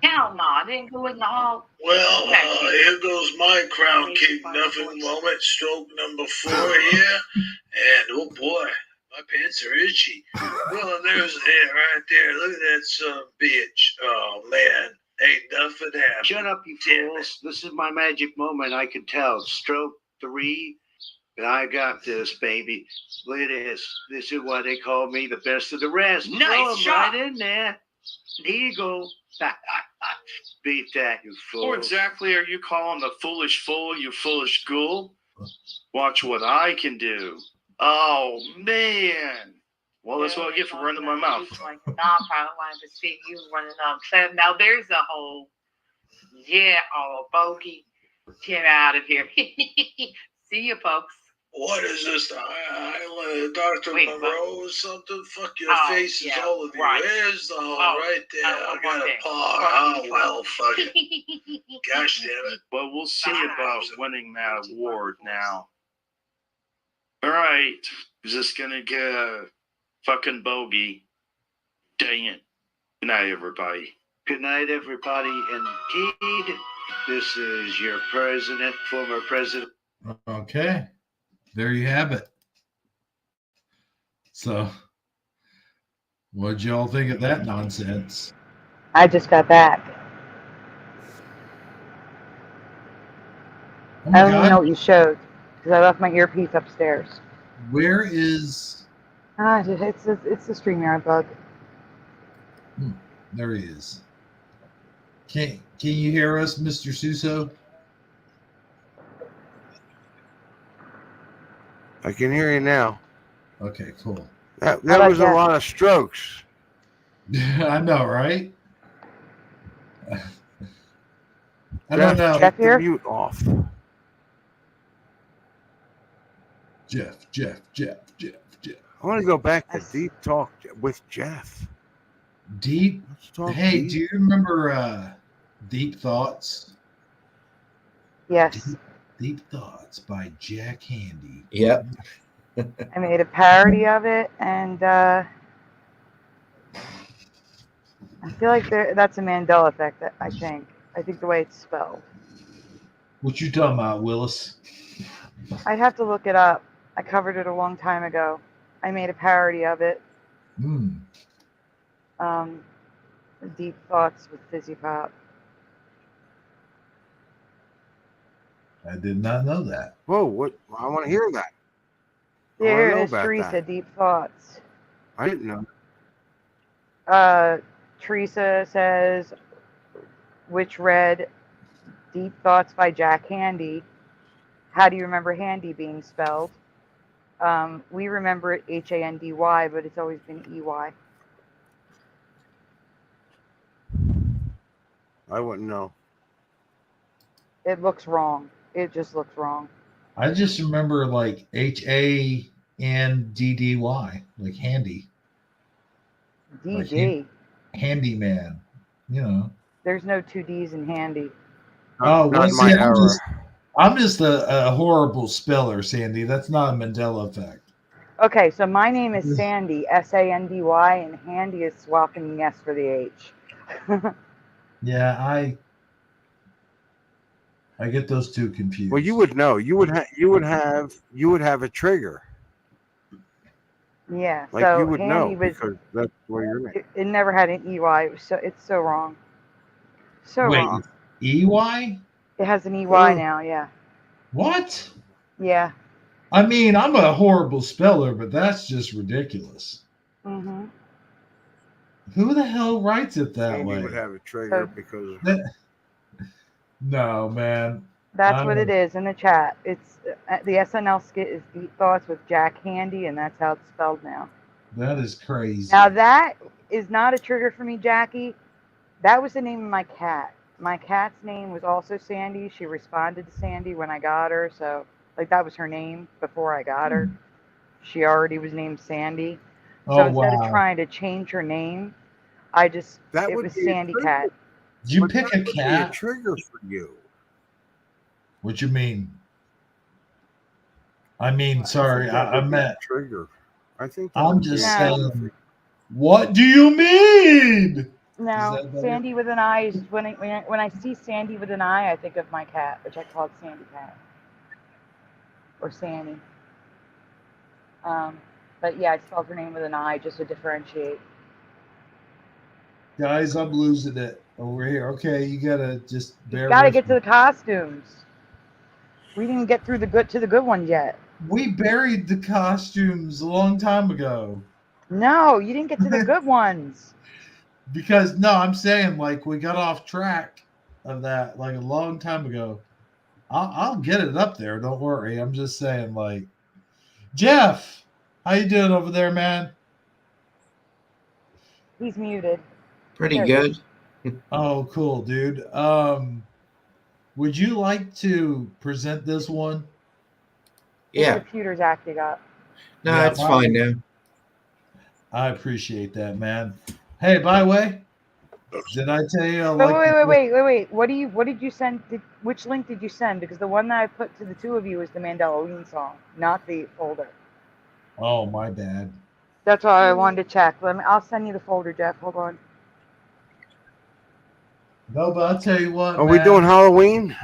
Hell no. I didn't go in the hole. Well, here goes my crown king nothing moment. Stroke number 4 here. And, oh, boy. My pants are itchy. Well, there's it right there. Look at that son of a bitch. Oh, man. Ain't nothing happened. Shut up, you fools. This is my magic moment. I can tell. Stroke 3. And I got this, baby. Look at this. This is why they call me the best of the rest. Nice shot. Right in there. Here you go. Beat that, you fool. What exactly are you calling the foolish fool, you foolish ghoul? Watch what I can do. Oh, man. Well, that's what I get for running my mouth. Like, no, I probably wanted to see you running up. So now there's a hole. Yeah, oh, bogey. Get out of here. See you, folks. What is this? Dr. Monroe or something? Fuck your face is all of you. Right. Where's the hole? Right there. I got a paw. Oh, well, fuck it. Gosh damn it. Well, we'll see about winning that award now. All right. Is this going to get a fucking bogey? Dang it. Good night, everybody. Good night, everybody. Indeed, this is your president, former president. Okay. There you have it. So, what'd y'all think of that nonsense? I just got back. Oh I don't even know what you showed because I left my earpiece upstairs. Where is? It's the StreamYard bug. There he is. Can you hear us, Mr. Suso? I can hear you now. Okay, cool. That was a lot of strokes. I know, right? I don't know. Check the mute off. I want to go back to deep talk with Jeff. Deep. Let's talk Hey, deep. do you remember Deep Thoughts? Yes. Deep Thoughts by Jack Handy. Yep. I made a parody of it, and I feel like that's a Mandela effect. I think the way it's spelled. What you talking about, Willis? I'd have to look it up. I covered it a long time ago. I made a parody of it. Deep Thoughts with Fizzy Pop. I did not know that. Whoa, what? I want to hear that. Yeah, here it is, Teresa, Deep Thoughts. I didn't know. Teresa says, which read Deep Thoughts by Jack Handy. How do you remember Handy being spelled? We remember it Handy, but it's always been EY. I wouldn't know. It looks wrong. It just looks wrong. I just remember like HANDDY, like handy. DD. Like handyman, you know. There's no 2 D's in handy. Oh, Not well, in my see, era. I'm just a horrible speller, Sandy. That's not a Mandela effect. Okay, so my name is Sandy, Sandy, and Handy is swapping the S for the H. Yeah, I get those two confused. Well, you would know. You would have a trigger. Yeah, Like so you would know Handy was, because that's where you're name. it never had an EY. It's so wrong. So wrong. EY? It has an EY now, yeah. What? Yeah. I mean, I'm a horrible speller, but that's just ridiculous. Mm-hmm. Who the hell writes it that Sandy way? would have a trigger because. No, man. That's what it is in the chat. It's the SNL skit is Deep Thoughts with Jack Handy, and that's how it's spelled now. That is crazy. Now that is not a trigger for me, Jackie. That was the name of my cat. My cat's name was also Sandy. She responded to Sandy when I got her, so like that was her name before I got her. She already was named Sandy. So instead of trying to change her name, it was Sandy Cat. Did you pick a cat? A trigger for you. What you mean? I mean, sorry, I meant trigger. I think I'm just saying. What do you mean? No, Sandy with an I is when I see Sandy with an I think of my cat, which I called Sandy Cat or Sandy. But yeah, I spelled her name with an I just to differentiate. Guys, I'm losing it over here. Okay, you gotta just bear. You gotta get to the costumes. We didn't get through the good ones yet. We buried the costumes a long time ago. No, you didn't get to the good ones. Because no, I'm saying like we got off track of that like a long time ago. I'll get it up there. Don't worry. I'm just saying like, Jeff, how you doing over there, man? He's muted. Pretty good. Oh, cool, dude. Would you like to present this one? Yeah. The computer's acting up. No, yeah, it's fine now. I appreciate that, man. Hey, by the way, did I tell you? Wait. What did you send? Which link did you send? Because the one that I put to the two of you is the Mandelaween song, not the folder. Oh, my bad. That's why I wanted to check. I'll send you the folder, Jeff. Hold on. No, but I'll tell you what. Are we doing Halloween?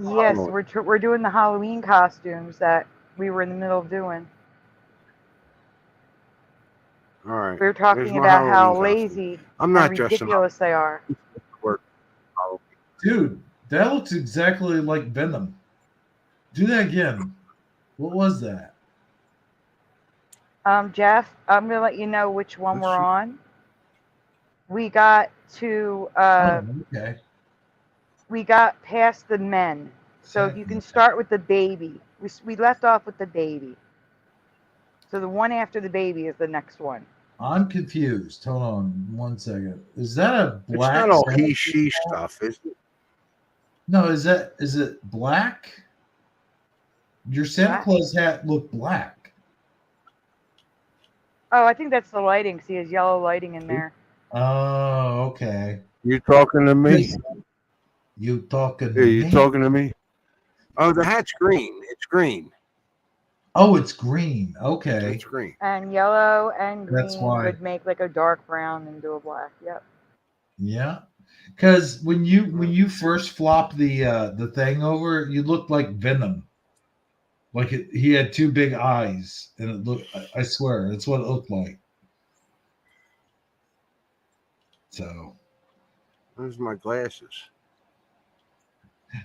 Yes, we're doing the Halloween costumes that we were in the middle of doing. All right. We were talking about how lazy and ridiculous they are. Dude, that looks exactly like Venom. Do that again. What was that? Jeff, I'm gonna let you know which one we're on. We got to okay. We got past the men. So you can start with the baby. We left off with the baby. So the one after the baby is the next one. I'm confused. Hold on 1 second. Is that a black? It's not all he, she stuff, is it? No, is it black? Your Santa Black? Claus hat looked black. Oh, I think that's the lighting. See, there's yellow lighting in there. Oh, okay. You talking to me? You talking Yeah, to you me? talking to me? Oh, the hat's green. It's green. Oh, it's green. Okay. It's green. And yellow and That's green why. would make like a dark brown into a black. Yep. Yeah. Because when you first flop the thing over, you looked like Venom. Like he had two big eyes, and it looked. I swear, that's what it looked like. So. Where's my glasses?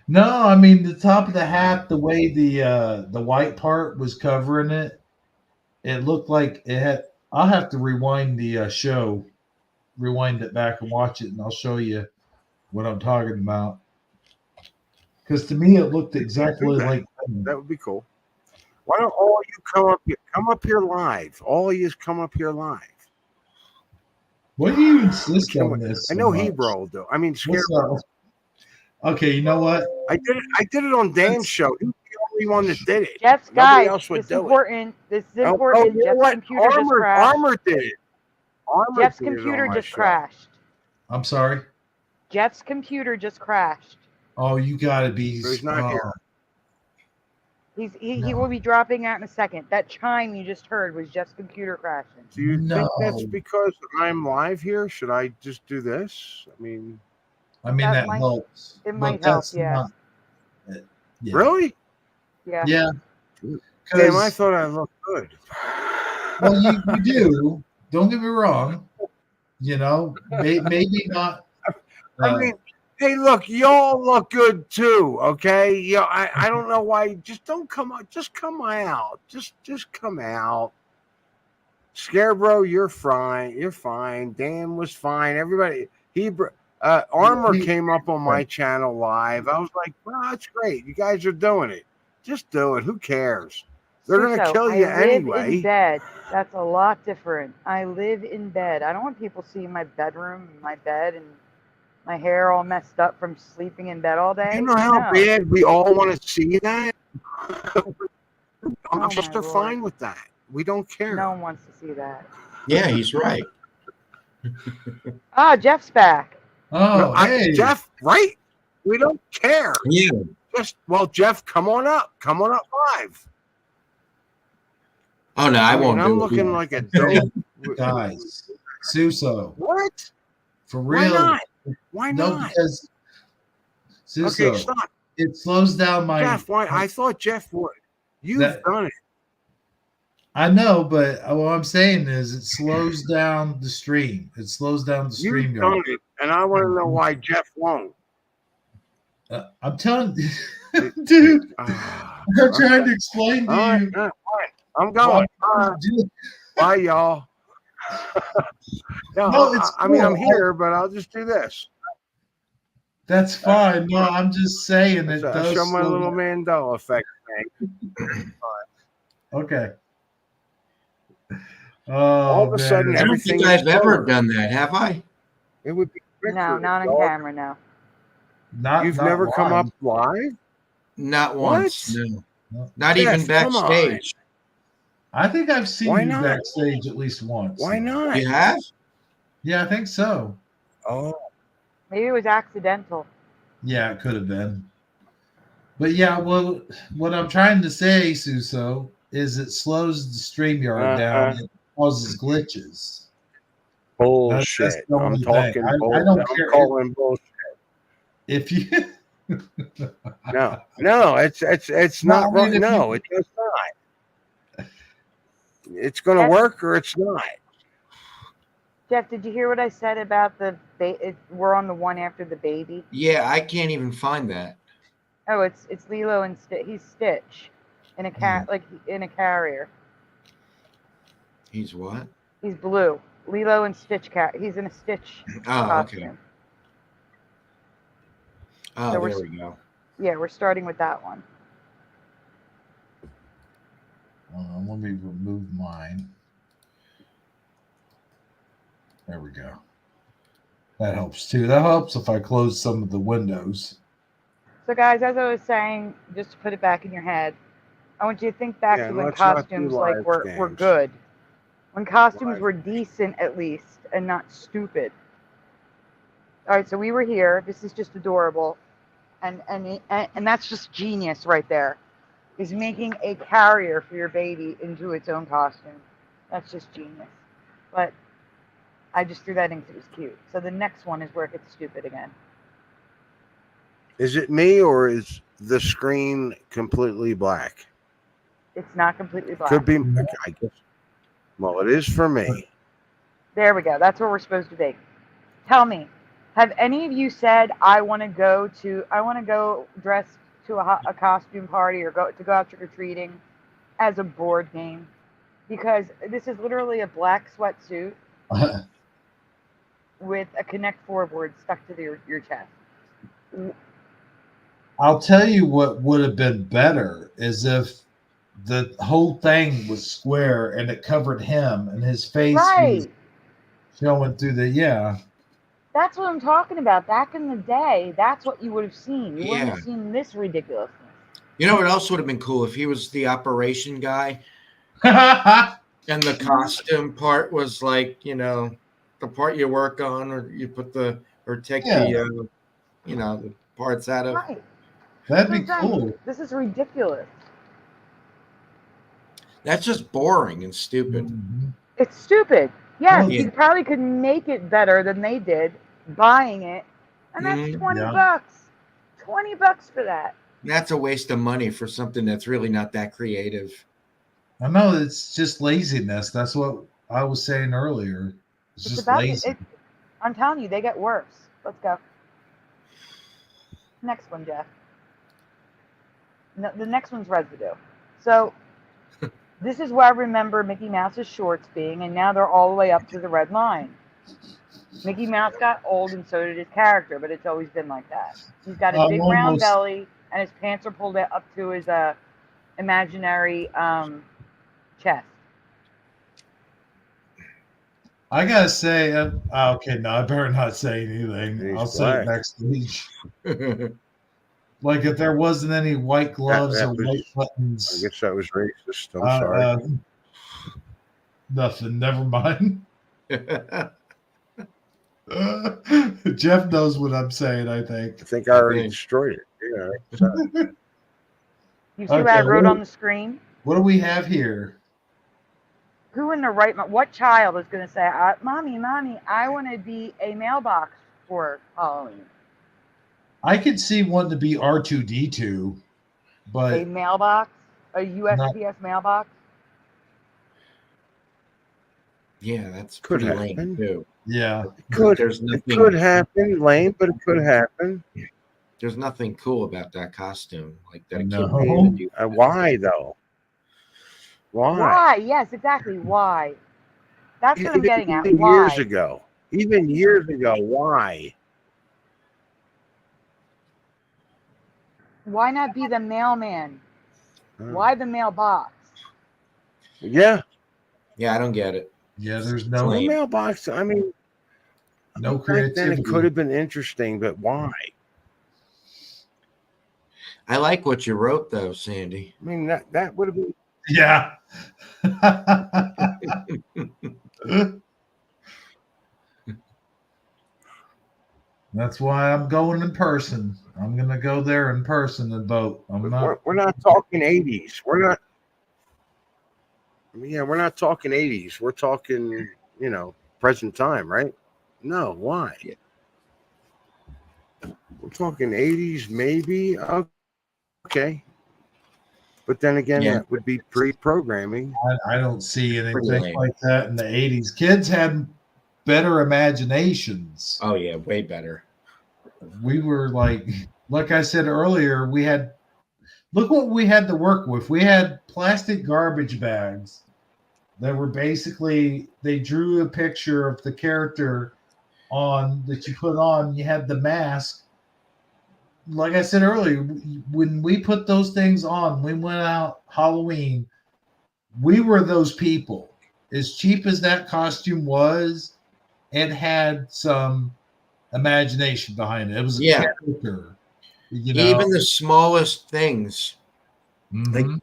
No, I mean the top of the hat, the way the white part was covering it, it looked like it had. I'll have to rewind the show, rewind it back and watch it, and I'll show you what I'm talking about. Because to me, it looked exactly like that would be cool. Why don't all you come up here? Come up here live. All of you come up here live. Why do you insist on this? I So know much? Hebrew will do. I mean, What's Scarecrow. up? Okay, you know what? I did it on Dan's show. He was the only one that did it. Jeff's Nobody guys. else would This is do important. This is it. important. You know Jeff's what? computer just crashed. Armor did it. Armor Jeff's did it on computer my just show. crashed. I'm sorry. Jeff's computer just crashed. Oh, you gotta be. So he's not here. He will be dropping out in a second. That chime you just heard was Jeff's computer crashing. Do you think that's because I'm live here? Should I just do this? I mean, that helps. It but might help. that's Yeah. not- yeah. Really? Yeah. Yeah. Damn, I thought I looked good. Well, you do. Don't get me wrong. You know, maybe not. I mean, hey, look, y'all look good too. Okay, I don't know why. Just don't come out. Just come out. Just come out. Scarecrow, you're fine. You're fine. Dan was fine. Everybody. Armor came up on my channel live. I was like, well, that's great. You guys are doing it. Just do it. Who cares? They're going to kill you I live anyway. in bed. That's a lot different. I live in bed. I don't want people seeing my bedroom, my bed, and my hair all messed up from sleeping in bed all day. You know how bad we all want to see that? I'm just fine with that. We don't care. No one wants to see that. Yeah, he's right. Jeff's back. Oh, hey. Jeff, right? We don't care. Yeah. Jeff, come on up. Come on up live. Oh no, I won't. I'm looking like a dope. Guys, Suso. What? For real? Why not? Why No, not? because Suso, Okay, stop. it slows down my. Jeff, why? I thought Jeff would. You've done it. I know, but what I'm saying is it slows down the stream. It slows down the stream. You've done it, and I want to know why Jeff won't. I'm telling you, dude. I'm trying to explain to you. All right. I'm going. Bye, y'all. I mean, I'm here, but I'll just do this. That's fine. No, I'm just saying it does. Show my little Mandela effect thing. Okay. All of a sudden, I don't everything. think I've ever done that, have I? It would be No, not on camera. No. You've never come up live? Not once. No. Not Jeff, even backstage. I think I've seen Why you not? backstage at least once. Why not? You have? Yeah, I think so. Oh. Maybe it was accidental. Yeah, it could have been. But yeah, well, what I'm trying to say, Suso, is it slows the StreamYard down. It causes glitches. Bullshit. That's the I'm only talking thing. bullshit. I don't I'm care calling bullshit. if you. No, it's not wrong. No, it does not. It's going to work or it's not. Jeff, did you hear what I said about we're on the one after the baby? Yeah, I can't even find that. Oh, it's Lilo and he's Stitch in a in a carrier. He's what? He's blue. Lilo and Stitch he's in a Stitch costume. Okay. Oh, So there we go. Yeah, we're starting with that one. Let me remove mine. There we go. That helps too. That helps if I close some of the windows. So guys, as I was saying, just to put it back in your head, I want you to think back Yeah, to when let's not do costumes live were games. good. When costumes Live were decent, at least, and not stupid. All right, so we were here. This is just adorable, and that's just genius right there. Is making a carrier for your baby into its own costume. That's just genius. But I just threw that in because it was cute. So the next one is where it gets stupid again. Is it me or is the screen completely black? It's not completely black. Could be. I guess. Well, it is for me. There we go. That's where we're supposed to be. Tell me, have any of you said I want to go dress to a costume party or go out trick or treating as a board game? Because this is literally a black sweatsuit with a Connect 4 board stuck to your chest. I'll tell you what would have been better is if the whole thing was square and it covered him and his face was showing through the That's what I'm talking about. Back in the day, that's what you would have seen. You wouldn't Yeah. have seen this ridiculousness. You know what else would have been cool if he was the operation guy, and the costume part was like, the part you work on, or you put the the parts out of. Right. That'd be cool. This is ridiculous. That's just boring and stupid. It's stupid. Yes, Yeah. you probably could make it better than they did buying it, and that's $20. $20 for that. That's a waste of money for something that's really not that creative. I know it's just laziness. That's what I was saying earlier. It's just lazy. I'm telling you, they get worse. Let's go. Next one, Jeff. No, the next one's residue. So this is where I remember Mickey Mouse's shorts being, and now they're all the way up to the red line. Mickey Mouse got old, and so did his character, but it's always been like that. He's got a big round belly, and his pants are pulled up to his imaginary chest. I gotta say, okay, no, I better not say anything. I'll say it next week. Like if there wasn't any white gloves or white buttons. I guess that was racist. I'm sorry. Nothing. Never mind. Jeff knows what I'm saying. I think I already destroyed it. Yeah. So. You see what I wrote on the screen? What do we have here? Who in the right mind? What child is going to say, "Mommy, I want to be a mailbox for Halloween"? I could see one to be R2D2, but a mailbox, a USPS mailbox. Yeah, that's could pretty happen. lame too. Yeah, it could happen. Lame, but it could happen. There's nothing cool about that costume, like that. Why though? Why? Yes, exactly. Why? That's what I'm getting at. Why? Even years ago, why? Why not be the mailman? Why the mailbox? Yeah. Yeah, I don't get it. Yeah, there's no mailbox. I mean, no creativity. Then it could have been interesting, but why? I like what you wrote, though, Sandy. I mean, that would have been. Yeah. That's why I'm going in person. I'm going to go there in person and vote. We're not talking 80s. We're not. Yeah, we're not talking 80s. We're talking, present time, right? No, why? Yeah. We're talking 80s, maybe. Okay. But then again, that would be pre-programming. I don't see anything like that in the 80s. Kids had better imaginations. Oh, yeah, way better. We were like I said earlier, look what we had to work with. We had plastic garbage bags that were basically, they drew a picture of the character that you put on. You had the mask. Like I said earlier, when we put those things on, we went out Halloween, we were those people. As cheap as that costume was, it had some imagination behind it. It was a character. Even the smallest things. Mm-hmm.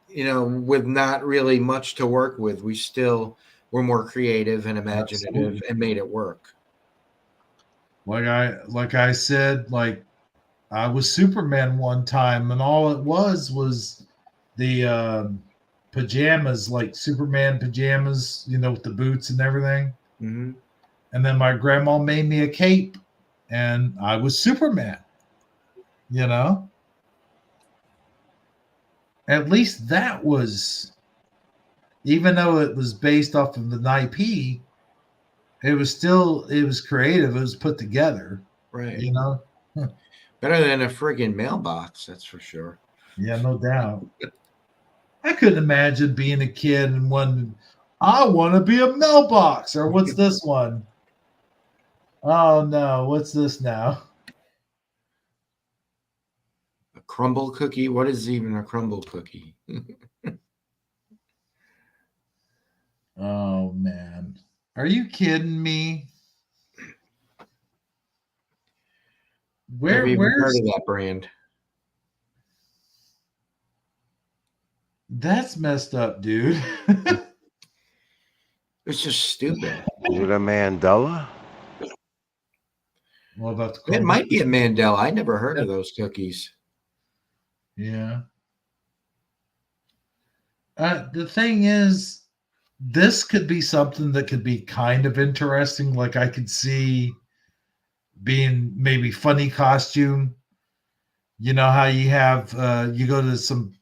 with not really much to work with, we still were more creative and imaginative. Absolutely. And made it work. Like I said, like I was Superman one time, and all it was the pajamas, like Superman pajamas, with the boots and everything. Mm-hmm. And then my grandma made me a cape, and I was Superman. At least that was, even though it was based off of an IP, it was creative. It was put together. Right. Huh. Better than a friggin' mailbox, that's for sure. Yeah, no doubt. I couldn't imagine being a kid and I want to be a mailbox. Or what's this one? Oh no, what's this now? A crumble cookie? What is even a crumble cookie? Oh man. Are you kidding me? Never even heard of that brand. That's messed up, dude. It's just stupid. Is it a Mandela? What about it might be a Mandela. I never heard of those cookies. Yeah. The thing is, this could be something that could be kind of interesting. Like I could see being maybe funny costume. You know how you have you go to some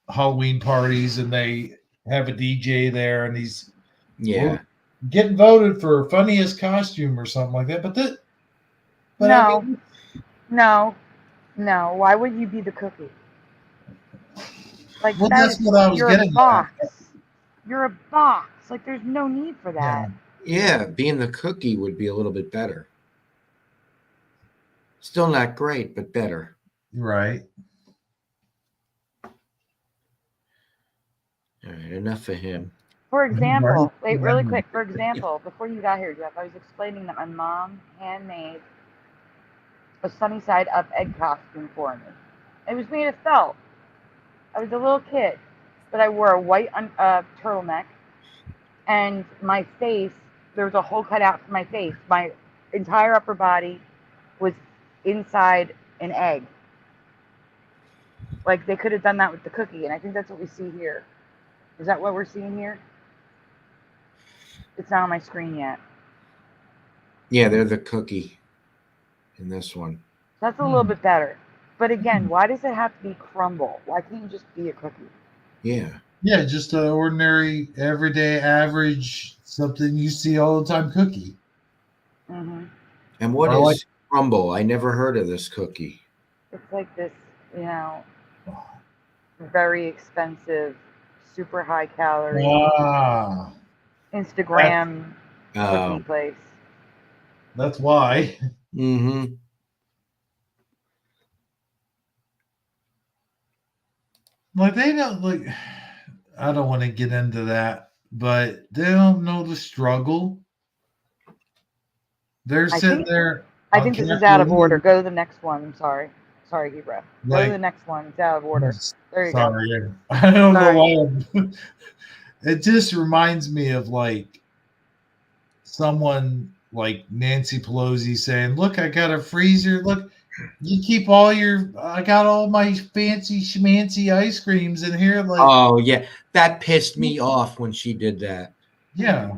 Halloween parties and they have a DJ there and he's getting voted for funniest costume or something like that. No. Why would you be the cookie? Like that's what I was getting at. You're a box. Like there's no need for that. Yeah, being the cookie would be a little bit better. Still not great, but better. Right. All right, enough of him. For example, wait, really quick. For example, before you got here, Jeff, I was explaining that my mom handmade a sunny side up egg costume for me. It was made of felt. I was a little kid, but I wore a white turtleneck, and my face, there was a hole cut out for my face. My entire upper body was inside an egg. Like they could have done that with the cookie, and I think that's what we see here. Is that what we're seeing here? It's not on my screen yet. Yeah, they're the cookie in this one. That's a little bit better. But again, why does it have to be crumble? Why can't you just be a cookie? Yeah. Yeah, just an ordinary, everyday, average, something you see all the time cookie. Mm-hmm. And what is crumble? I never heard of this cookie. It's like this, very expensive, super high calorie Instagram cookie place. That's why. Mm-hmm. Like they don't I don't want to get into that, but they don't know the struggle. They're sitting there. I think this is out of order. Go to the next one. I'm sorry. Sorry, Hebrew. Go to the next one. It's out of order. There you go. I don't know why. It just reminds me of someone like Nancy Pelosi saying, "Look, I got a freezer. Look, you keep I got all my fancy schmancy ice creams in here." Oh yeah, that pissed me off when she did that. Yeah,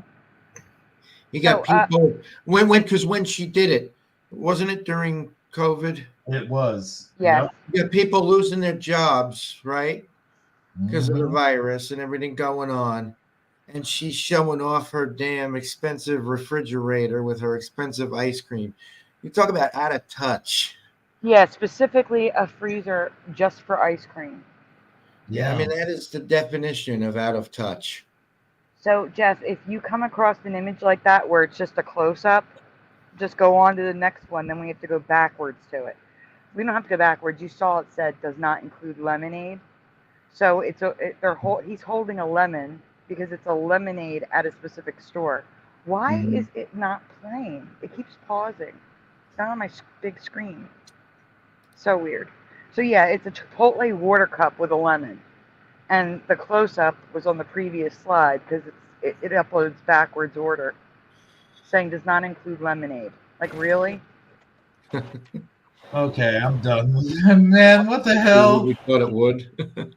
you got people when she did it, wasn't it during COVID? It was. Yeah, you got people losing their jobs, right? Because of the virus and everything going on. And she's showing off her damn expensive refrigerator with her expensive ice cream. You talk about out of touch. Yeah, specifically a freezer just for ice cream. Yeah, I mean, that is the definition of out of touch. So, Jeff, if you come across an image like that where it's just a close-up, just go on to the next one. Then we have to go backwards to it. We don't have to go backwards. You saw it said does not include lemonade. So he's holding a lemon because it's a lemonade at a specific store. Why is it not playing? It keeps pausing. It's not on my big screen. So weird. So yeah, it's a Chipotle water cup with a lemon. And the close-up was on the previous slide because it uploads backwards order, saying does not include lemonade. Like, really? Okay, I'm done. Man, what the hell? We thought it would.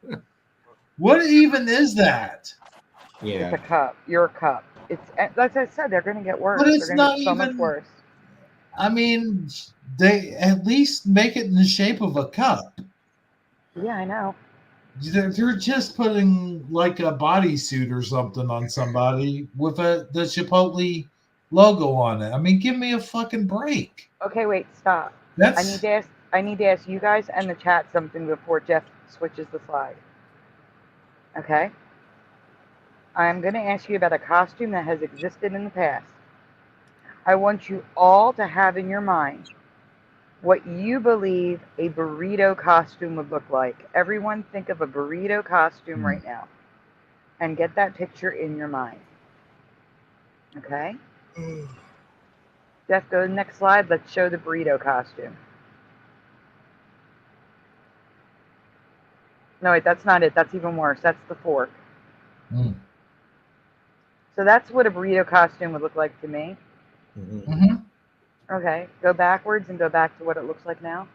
What even is that? It's a cup. Your cup. It's like I said, they're going to get worse. But it's They're going to not get so much even. worse. I mean, they at least make it in the shape of a cup. Yeah, I know. They're just putting like a bodysuit or something on somebody with the Chipotle logo on it. I mean, give me a fucking break. Okay, wait, stop. That's. I need to ask you guys and the chat something before Jeff switches the slide. Okay? I'm going to ask you about a costume that has existed in the past. I want you all to have in your mind what you believe a burrito costume would look like. Everyone think of a burrito costume right now and get that picture in your mind. Okay? Jeff, go to the next slide. Let's show the burrito costume. No, wait, that's not it. That's even worse. That's the fork. So that's what a burrito costume would look like to me. Mm-hmm. Okay, go backwards and go back to what it looks like now.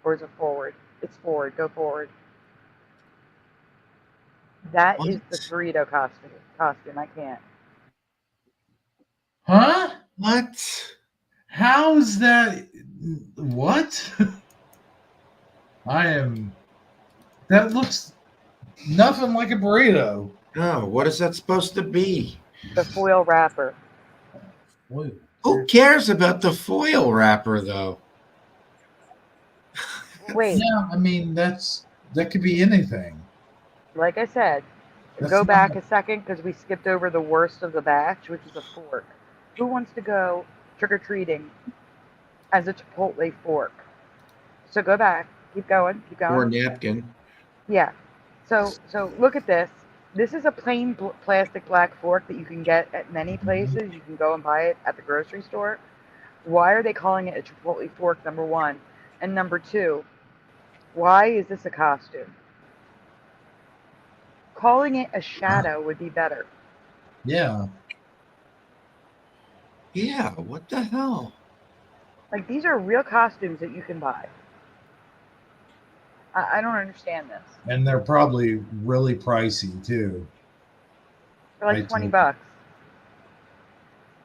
Or is it forward? It's forward. Go forward. That is the burrito costume. I can't. Huh? What? How's that? What? That looks nothing like a burrito. Oh, what is that supposed to be? The foil wrapper. Who cares about the foil wrapper, though? Wait. Yeah, I mean that could be anything. Like I said, That's go back not- a second because we skipped over the worst of the batch, which is a fork. Who wants to go trick-or-treating as a Chipotle fork? So go back. Keep going. Keep going. Or a napkin. Yeah. So look at this. This is a plain plastic black fork that you can get at many places. You can go and buy it at the grocery store. Why are they calling it a Chipotle fork, number one? And number two, why is this a costume? Calling it a shadow would be better. Yeah. Yeah, what the hell? Like, these are real costumes that you can buy. I don't understand this. And they're probably really pricey too. They're like $20.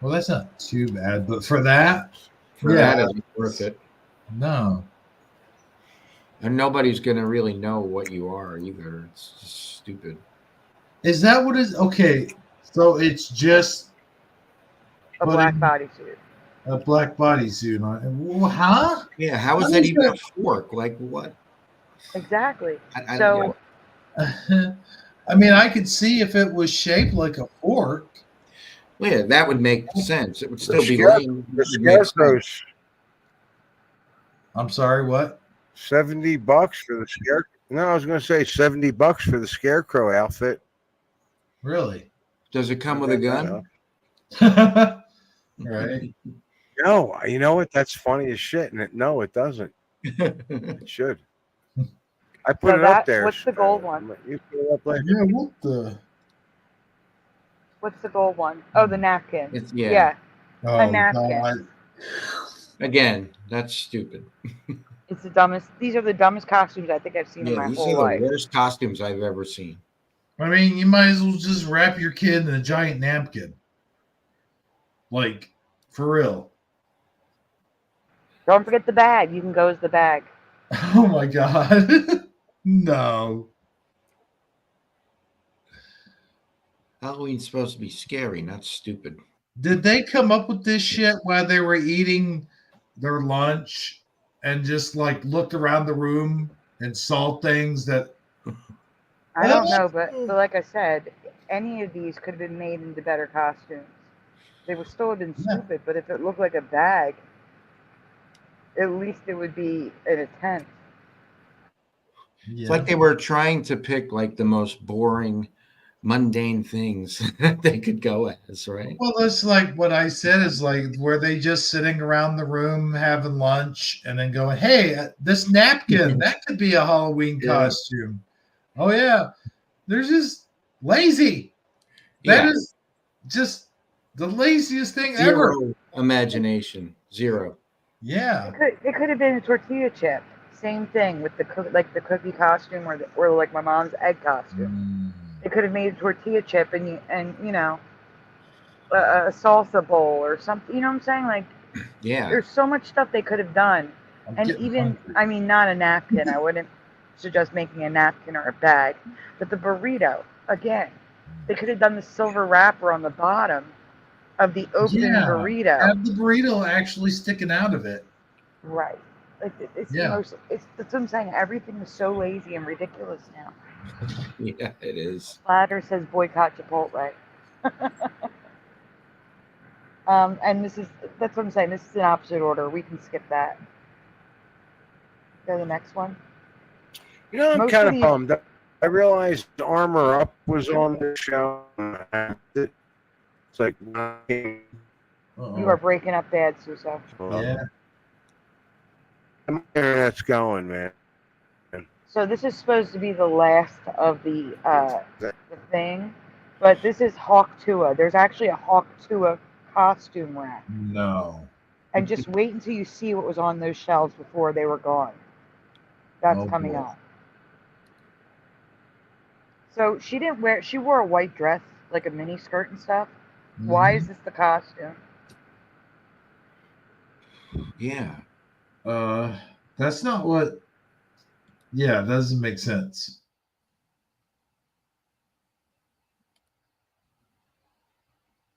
Well, that's not too bad, but for that, That isn't worth it. No. And nobody's going to really know what you are either. It's just stupid. Is that what is okay? So it's just a black bodysuit. A black bodysuit on. Huh? Yeah. How is that even a fork? Like what? Exactly. I so, I mean, I could see if it was shaped like a fork. Well, yeah, that would make sense. It would still be lame. The scarecrows. I'm sorry, what? $70 for the scarecrow. No, I was going to say $70 for the scarecrow outfit. Really? Does it come with a gun? Right. No, you know what? That's funny as shit. And no, it doesn't. It should. I put it up there. What's the gold one? You put it up later. Yeah, what the? What's the gold one? Oh, the napkin. Yeah. A napkin. Again, that's stupid. It's the dumbest. These are the dumbest costumes I think I've seen in my these whole are life. the worst costumes I've ever seen. I mean, you might as well just wrap your kid in a giant napkin. Like, for real. Don't forget the bag. You can go as the bag. Oh my God. No. Halloween's supposed to be scary, not stupid. Did they come up with this shit while they were eating their lunch and just like looked around the room and saw things that I don't know, but like I said, any of these could have been made into better costumes. They would still have been stupid, but if it looked like a bag, at least it would be an attempt. It's like they were trying to pick like the most boring, mundane things that they could go as, right? Well, that's like what I said is like, were they just sitting around the room having lunch and then going, hey, this napkin, that could be a Halloween costume. Oh, yeah. They're just lazy. That Yeah. is just the laziest thing Zero ever. imagination. Zero. Yeah. It could have been a tortilla chip. Same thing with the the cookie costume or like my mom's egg costume. They could have made a tortilla chip and you know a salsa bowl or something. You know what I'm saying? Like Yeah. there's so much stuff they could have done. And even I mean not a napkin. I wouldn't suggest making a napkin or a bag, but the burrito again. They could have done the silver wrapper on the bottom of the open burrito. Have the burrito actually sticking out of it. Right. It's the most. That's what I'm saying. Everything is so lazy and ridiculous now. Yeah, it is. Platter says boycott Chipotle. And that's what I'm saying. This is in opposite order. We can skip that. Go to the next one. You know, I'm kind of bummed. I realized Armor Up was on the show. It's like, you are breaking up bad, Suso. Yeah. My internet's going, man. So this is supposed to be the last of the thing, but this is Hawk Tua. There's actually a Hawk Tua costume rack. No. And just wait until you see what was on those shelves before they were gone. That's coming up. So she wore a white dress, like a mini skirt and stuff. Mm-hmm. Why is this the costume? Yeah. That's not what. Yeah, that doesn't make sense.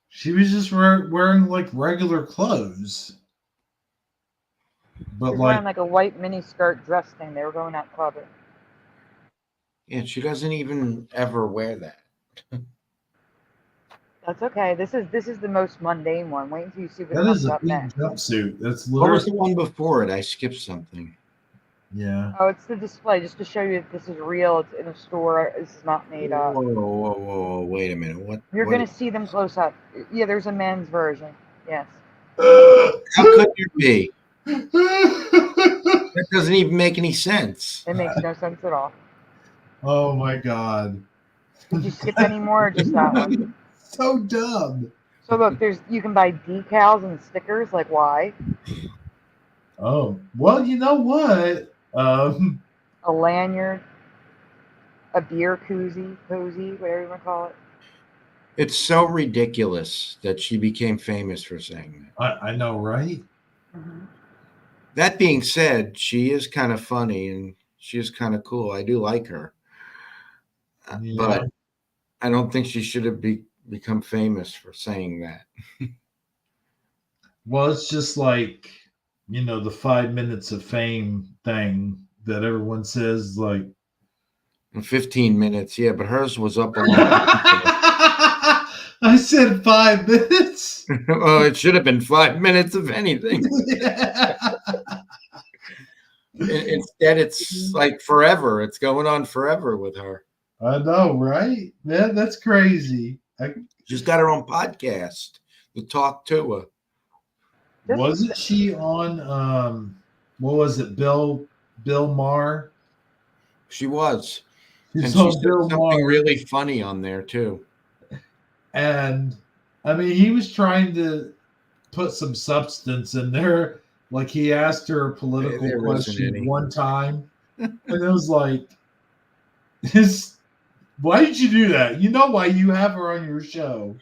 She was just wearing like regular clothes. But she was wearing like a white mini skirt dress thing. They were going out clubbing. Yeah, she doesn't even ever wear that. That's okay. This is the most mundane one. Wait until you see what that comes is a up pink next. Jumpsuit. That's What was the one before it? I skipped something. Yeah. Oh, it's the display, just to show you that this is real. It's in a store. This is not made up. Whoa! Wait a minute. What? You're gonna see them close up. Yeah, there's a men's version. Yes. How could you be? That doesn't even make any sense. It makes no sense at all. Oh my God. Did you skip any more or just that one? So dumb. So look, you can buy decals and stickers. Like why? Oh, well, you know what? A lanyard, a beer koozie, whatever you want to call it. It's so ridiculous that she became famous for saying that. I know, right? Mm-hmm. That being said, she is kind of funny and she is kind of cool. I do like her. Yeah. But I don't think she should have become famous for saying that. Well, it's just like, you know, the 5 minutes of fame thing that everyone says, like. In 15 minutes, yeah, but hers was up a lot. I said 5 minutes. Well, it should have been 5 minutes of anything. Instead, it's like forever. It's going on forever with her. I know, right? Yeah, that's crazy. She's got her own podcast, The Talk to Her. Wasn't she on what was it, Bill Maher? She was. And she said something really funny on there too. And I mean, he was trying to put some substance in there. Like he asked her a political question one time, and it was like, why did you do that? You know why you have her on your show.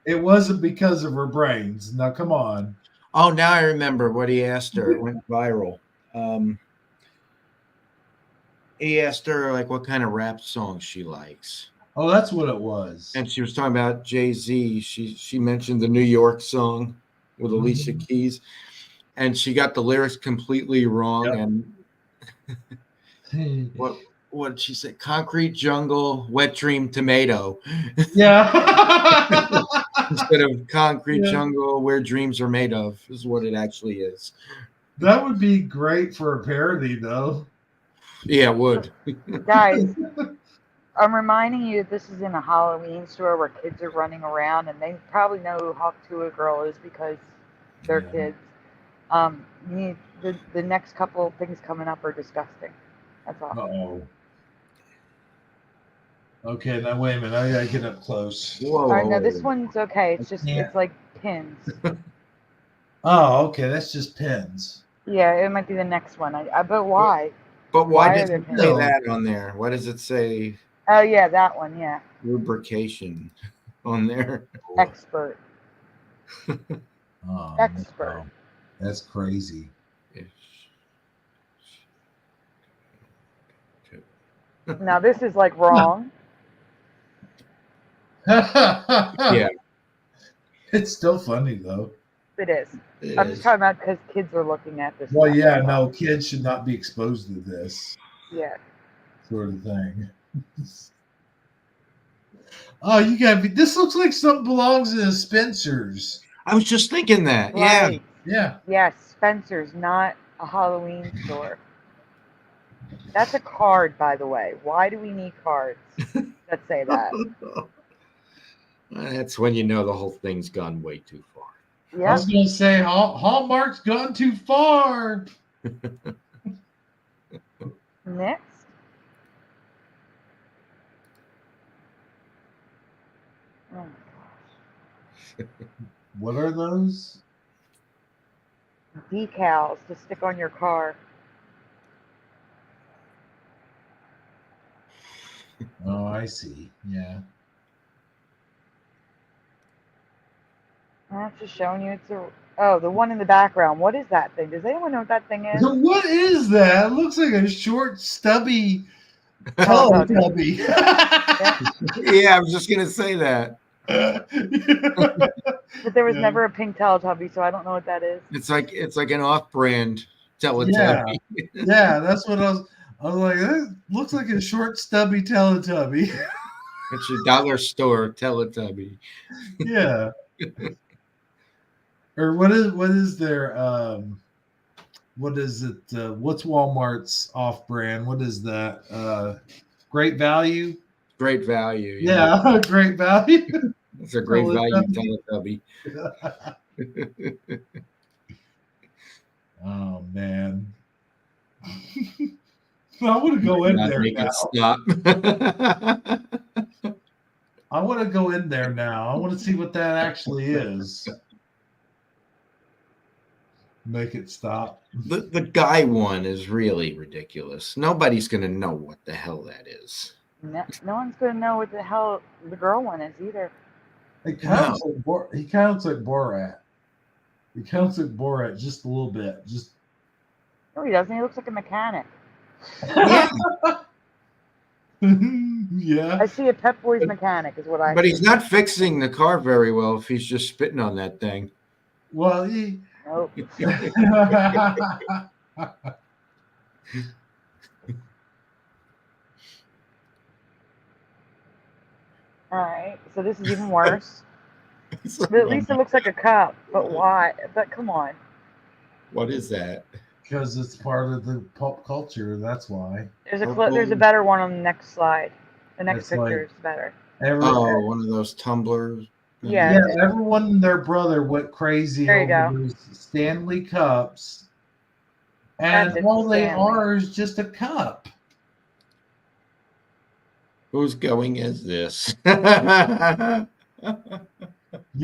It wasn't because of her brains. Now, come on. Oh, now I remember what he asked her. It went viral. He asked her like what kind of rap songs she likes. Oh, that's what it was. And she was talking about Jay-Z. She mentioned the New York song with Alicia Keys, and she got the lyrics completely wrong. Yep. And what did she say? Concrete jungle, wet dream tomato. Yeah. Instead of concrete jungle, where dreams are made of, is what it actually is. That would be great for a parody, though. Yeah, it would. Guys, I'm reminding you that this is in a Halloween store where kids are running around, and they probably know who Hawk Tua Girl is because they're kids. You need the next couple of things coming up are disgusting. That's all. Uh-oh. Okay, now wait a minute. I gotta get up close. Whoa. All right, no, this one's okay. It's just Yeah. it's like pins. Oh, okay. That's just pins. Yeah, it might be the next one. But why? But why are does there it pins? say that on there? Why does it say Oh yeah, that one. Yeah. lubrication on there? Expert. Oh, Expert. no. That's crazy. Now this is like wrong. Yeah. It's still funny though. It is. It I'm is. just talking about because kids are looking at this. Well, stuff. yeah, no, kids should not be exposed to this Yeah. sort of thing. Oh, you gotta be. This looks like something belongs in a Spencer's. I was just thinking that. Right. Yeah. Yes, Spencer's, not a Halloween store. That's a card, by the way. Why do we need cards that say that? That's when you know the whole thing's gone way too far. Yeah. I was gonna say Hallmark's gone too far. Next. Oh my gosh. What are those? Decals to stick on your car. Oh, I see. Yeah. I'm just showing you. It's the one in the background. What is that thing? Does anyone know what that thing is? What is that? It looks like a short, stubby Teletubby. Yeah, I was just gonna say that. But there was never a pink Teletubby, so I don't know what that is. It's like an off-brand Teletubby. Yeah, that's what I was like, that looks like a short, stubby Teletubby. It's your dollar store Teletubby. Yeah. Or what is their what is it? What's Walmart's off-brand? What is that? Great Value. Great Value. Yeah, Great Value. It's a Great Value Teletubby. Oh man. I want to go in there now. Stop. I want to go in there now. I want to see what that actually is. Make it stop. The guy one is really ridiculous. Nobody's gonna know what the hell that is. No one's gonna know what the hell the girl one is either. He kind of looks like Borat. He kind of looks like Borat just a little bit. Just No, he doesn't. He looks like a mechanic. Yeah. Yeah. I see a Pep Boys mechanic is what I. But he's not fixing the car very well if he's just spitting on that thing. Well, he. Nope. All right, so this is even worse. But at least it looks like a cup. But why? But come on. What is that? Because it's part of the pop culture. That's why. There's a better one on the next slide. The next It's picture like is better. One of those tumblers. Yeah. Everyone and their brother went crazy There you over go. those Stanley cups. And That's it, all they Stanley. are is just a cup. Whose going is this? You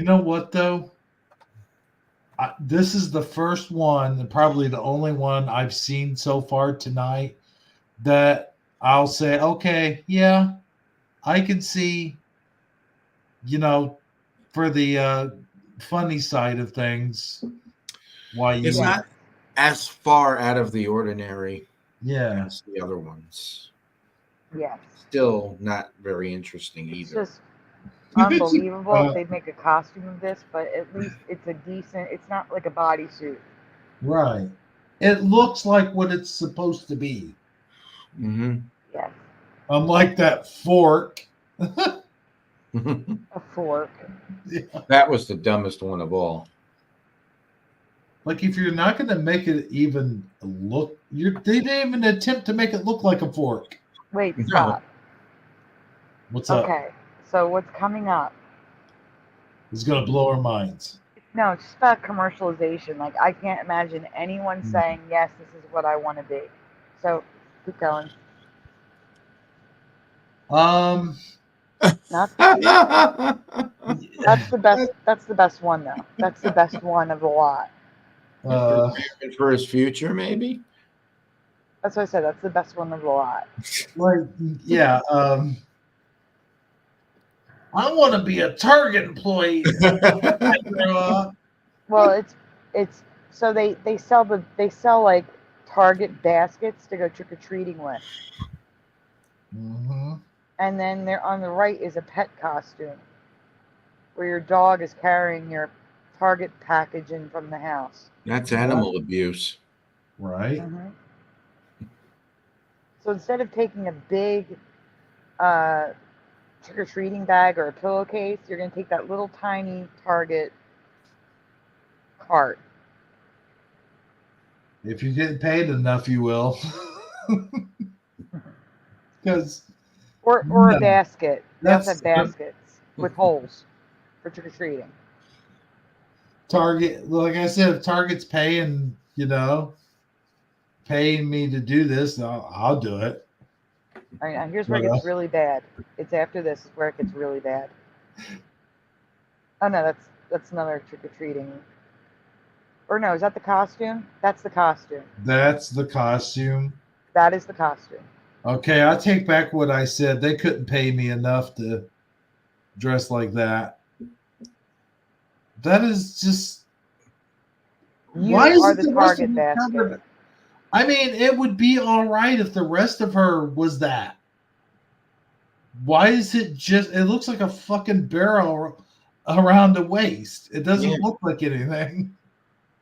know what, though? This is the first one, and probably the only one I've seen so far tonight that I'll say, okay, yeah, I can see, for the funny side of things, why you It's not as far out of the ordinary as the other ones. Yes. Still not very interesting It's either. just unbelievable if they'd make a costume of this, but at least it's a decent. It's not like a bodysuit. Right. It looks like what it's supposed to be. Mm-hmm. Yes. Unlike that fork. A fork. That was the dumbest one of all. Like, if you're not going to make it even look, they didn't even attempt to make it look like a fork. Wait, stop. What's up? Okay, so what's coming up? It's going to blow our minds. No, it's just about commercialization. Like, I can't imagine anyone saying, yes, this is what I want to be. So, keep going. Not that's the best. That's the best one though. That's the best one of the lot. Preparing for his future, maybe. That's what I said. That's the best one of the lot. Like, yeah. I want to be a Target employee. Well, it's so they sell like Target baskets to go trick or treating with. Mm-hmm. And then there on the right is a pet costume where your dog is carrying your Target package in from the house. That's animal abuse. Right. Mm-hmm. So instead of taking a big trick-or-treating bag or a pillowcase, you're going to take that little tiny Target cart. If you get paid enough, you will. Because or a basket. They also have baskets with holes for trick-or-treating. Target, like I said, if Target's paying me to do this, I'll do it. All right, now here's where it gets really bad. It's after this is where it gets really bad. Oh no, that's another trick-or-treating. Or no, is that the costume? That's the costume. That's the costume. That is the costume. Okay, I take back what I said. They couldn't pay me enough to dress like that. That is just. Why is the Target basket? I mean, it would be all right if the rest of her was that. Why is it just? It looks like a fucking barrel around the waist. It doesn't look like anything.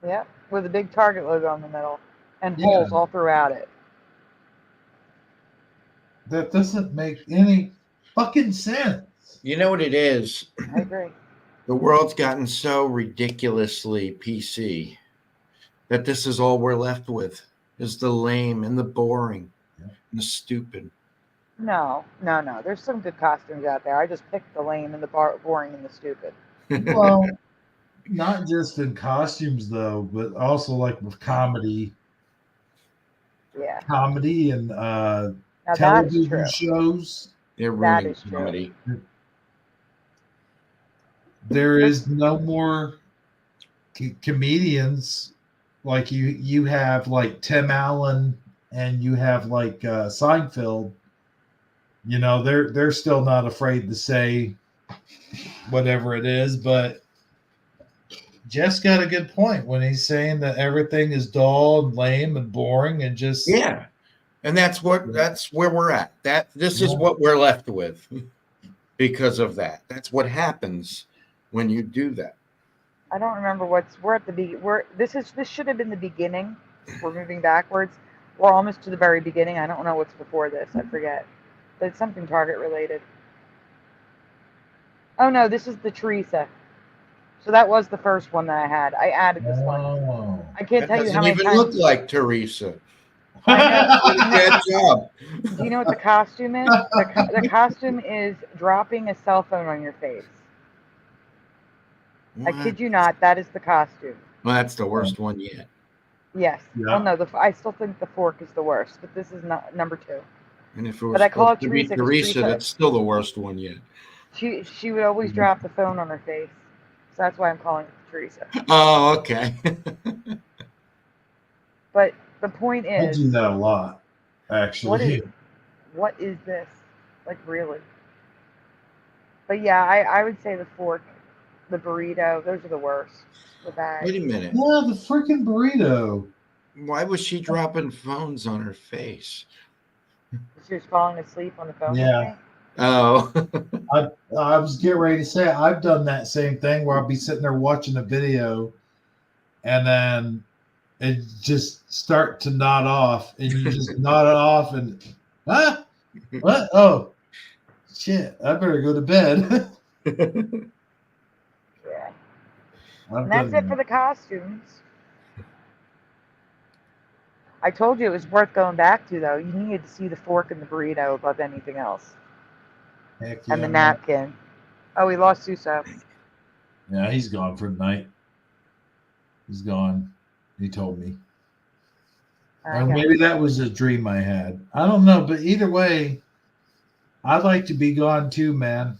Yep, with a big Target logo in the middle and holes all throughout it. That doesn't make any fucking sense. You know what it is? I agree. The world's gotten so ridiculously PC that this is all we're left with is the lame and the boring and the stupid. No. There's some good costumes out there. I just picked the lame and the boring and the stupid. Well, not just in costumes though, but also like with comedy. Yeah. Comedy and television shows. They're ruining comedy. There is no more comedians like you have like Tim Allen and you have like Seinfeld. You know, they're still not afraid to say whatever it is, but Jeff's got a good point when he's saying that everything is dull and lame and boring and just and that's where we're at. This is what we're left with because of that. That's what happens when you do that. I don't remember we're at the this should have been the beginning. We're moving backwards. We're almost to the very beginning. I don't know what's before this. I forget. But it's something Target related. Oh no, this is the Teresa. So that was the first one that I had. I added this one. I can't tell you how many times. It doesn't even look like Teresa. Bad job. Do you know what the costume is? The costume is dropping a cell phone on your face. I kid you not. That is the costume. Well, that's the worst one yet. Yes. Yeah. Well, no. I still think the fork is the worst, but this is not number 2. And if it was supposed to be Teresa, that's still the worst one yet. She would always drop the phone on her face, so that's why I'm calling it Teresa. Oh, okay. But the point is, I do that a lot, actually. What is this? Like, really? But yeah, I would say the fork, the burrito, those are the worst. The bag. Wait a minute. Yeah, the freaking burrito. Why was she dropping phones on her face? She was falling asleep on the phone. Yeah. Oh. I was getting ready to say I've done that same thing where I'll be sitting there watching a video and then it just start to nod off and you just nod it off and what? Oh shit, I better go to bed. Yeah. And that's it for the costumes. I told you it was worth going back to, though. You needed to see the fork and the burrito above anything else. Heck yeah, and the napkin. Oh, we lost Suso. Yeah, he's gone for the night. He's gone. He told me. Or maybe that was a dream I had. I don't know, but either way, I'd like to be gone too, man.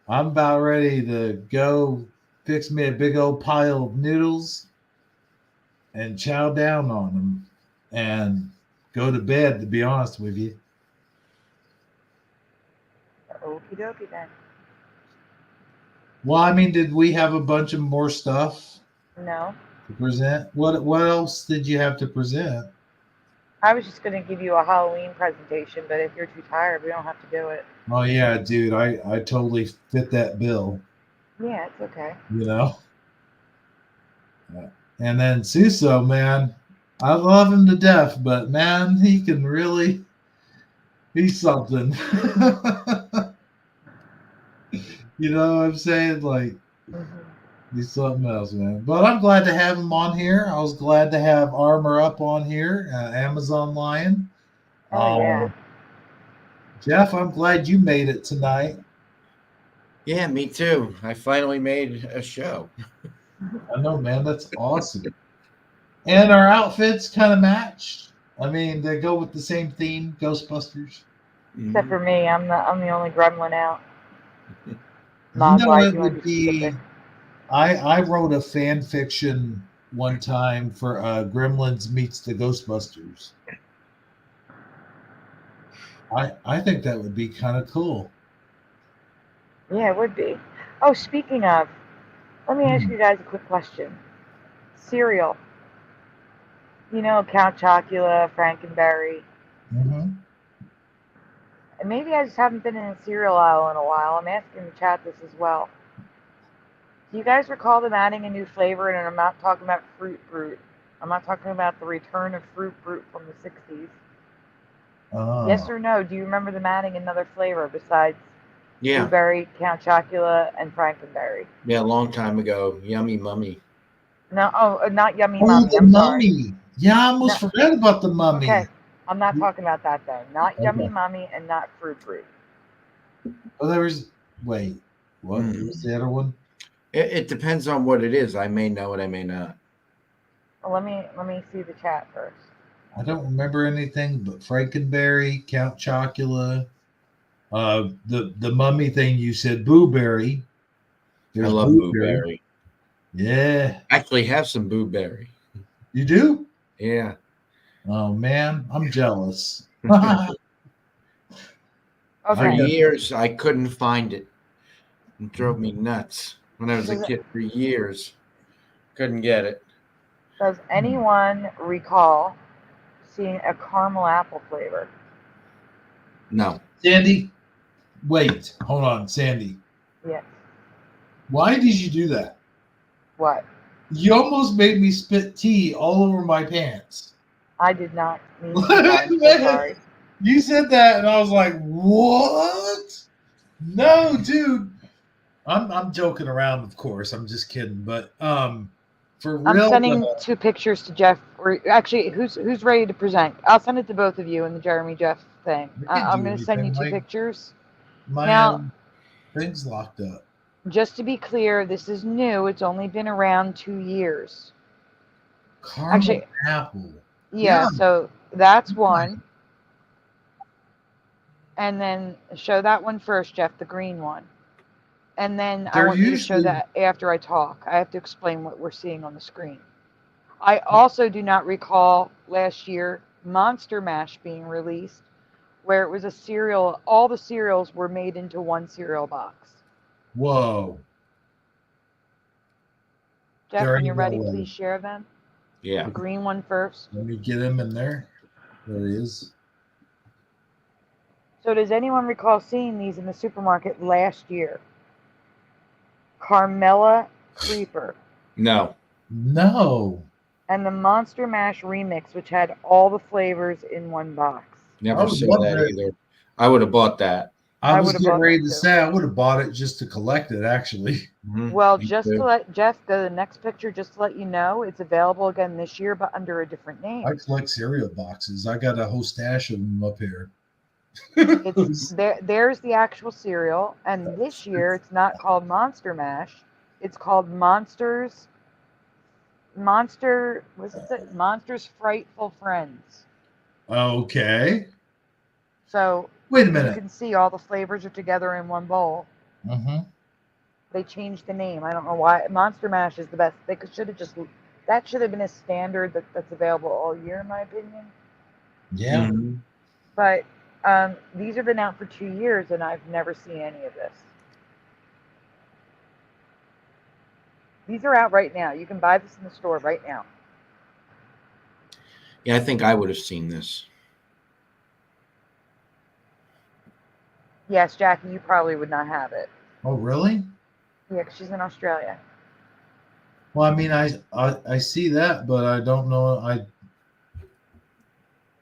I'm about ready to go fix me a big old pile of noodles and chow down on them and go to bed, to be honest with you. Okie dokie then. Well, I mean, did we have a bunch of more stuff No. to present? What else did you have to present? I was just going to give you a Halloween presentation, but if you're too tired, we don't have to do it. Oh yeah, dude, I totally fit that bill. Yeah, it's okay. You know? And then Suso, man, I love him to death, but man, he can really, he's something. You know what I'm saying? Like, he's something else, man. But I'm glad to have him on here. I was glad to have Armor Up on here, Amazon Lion. Oh, yeah. Jeff, I'm glad you made it tonight. Yeah, me too. I finally made a show. I know, man. That's awesome. And our outfits kind of match. I mean, they go with the same theme, Ghostbusters. Except for me, I'm the only gremlin out. You know, it would be. Specific. I wrote a fan fiction one time for Gremlins meets the Ghostbusters. I think that would be kind of cool. Yeah, it would be. Oh, speaking of, let me ask you guys a quick question. Cereal. You know, Count Chocula, Frankenberry. Mm-hmm. And maybe I just haven't been in a cereal aisle in a while. I'm asking the chat this as well. Do you guys recall them adding a new flavor? And I'm not talking about Fruit Brute. I'm not talking about the return of Fruit Brute from the 60s. Yes or no? Do you remember them adding another flavor besides Blueberry, Count Chocula, and Frankenberry? Yeah, a long time ago. Yummy Mummy. No, not Yummy Oh, Mummy. the I'm Mummy. sorry. Yeah, I almost forgot about the Mummy. Okay, I'm not talking about that though. Not Yummy Mummy and not Fruit Brute. Oh, there was. Wait, what was the other one? It depends on what it is. I may know it. I may not. Well, let me see the chat first. I don't remember anything but Frankenberry, Count Chocula, the Mummy thing you said, Blueberry. I love Blueberry. Yeah. I actually have some Blueberry. You do? Yeah. Oh man, I'm jealous. For years, I couldn't find it. It drove me nuts when I was a kid. For years, couldn't get it. Does anyone recall seeing a caramel apple flavor? No. Sandy, wait, hold on, Sandy. Yes. Why did you do that? What? You almost made me spit tea all over my pants. I did not mean to do that. I'm so sorry. You said that, and I was like, "What? No, dude." I'm joking around, of course. I'm just kidding, but for real. I'm sending 2 pictures to Jeff. Or actually, who's ready to present? I'll send it to both of you in the Jeremy Jeff thing. I'm going to send you 2 pictures. My thing's locked up. Just to be clear, this is new. It's only been around 2 years. Caramel apple. Yeah, so that's one. And then show that one first, Jeff, the green one. And then I want you to show that after I talk. I have to explain what we're seeing on the screen. I also do not recall last year Monster Mash being released, where it was a cereal. All the cereals were made into one cereal box. Whoa. Jeff, when you're ready, please share them. Yeah. The green one first. Let me get him in there. There he is. So does anyone recall seeing these in the supermarket last year? Carmella Creeper. No. No. And the Monster Mash Remix, which had all the flavors in one box. Never saw that either. I would have bought that. I was getting ready to say I would have bought it just to collect it, actually. Well, just to let Jeff go to the next picture, just to let you know, it's available again this year, but under a different name. I collect cereal boxes. I got a whole stash of them up here. There's the actual cereal, and this year it's not called Monster Mash. It's called Monsters Frightful Friends. Okay. So wait a you minute. can see all the flavors are together in one bowl. Mm-hmm. They changed the name. I don't know why. Monster Mash is the best. They should have just. That should have been a standard that's available all year, in my opinion. Yeah. Mhm. But these have been out for 2 years, and I've never seen any of this. These are out right now. You can buy this in the store right now. Yeah, I think I would have seen this. Yes, Jackie, you probably would not have it. Oh, really? Yeah, 'cause she's in Australia. Well, I mean, I see that, but I don't know. I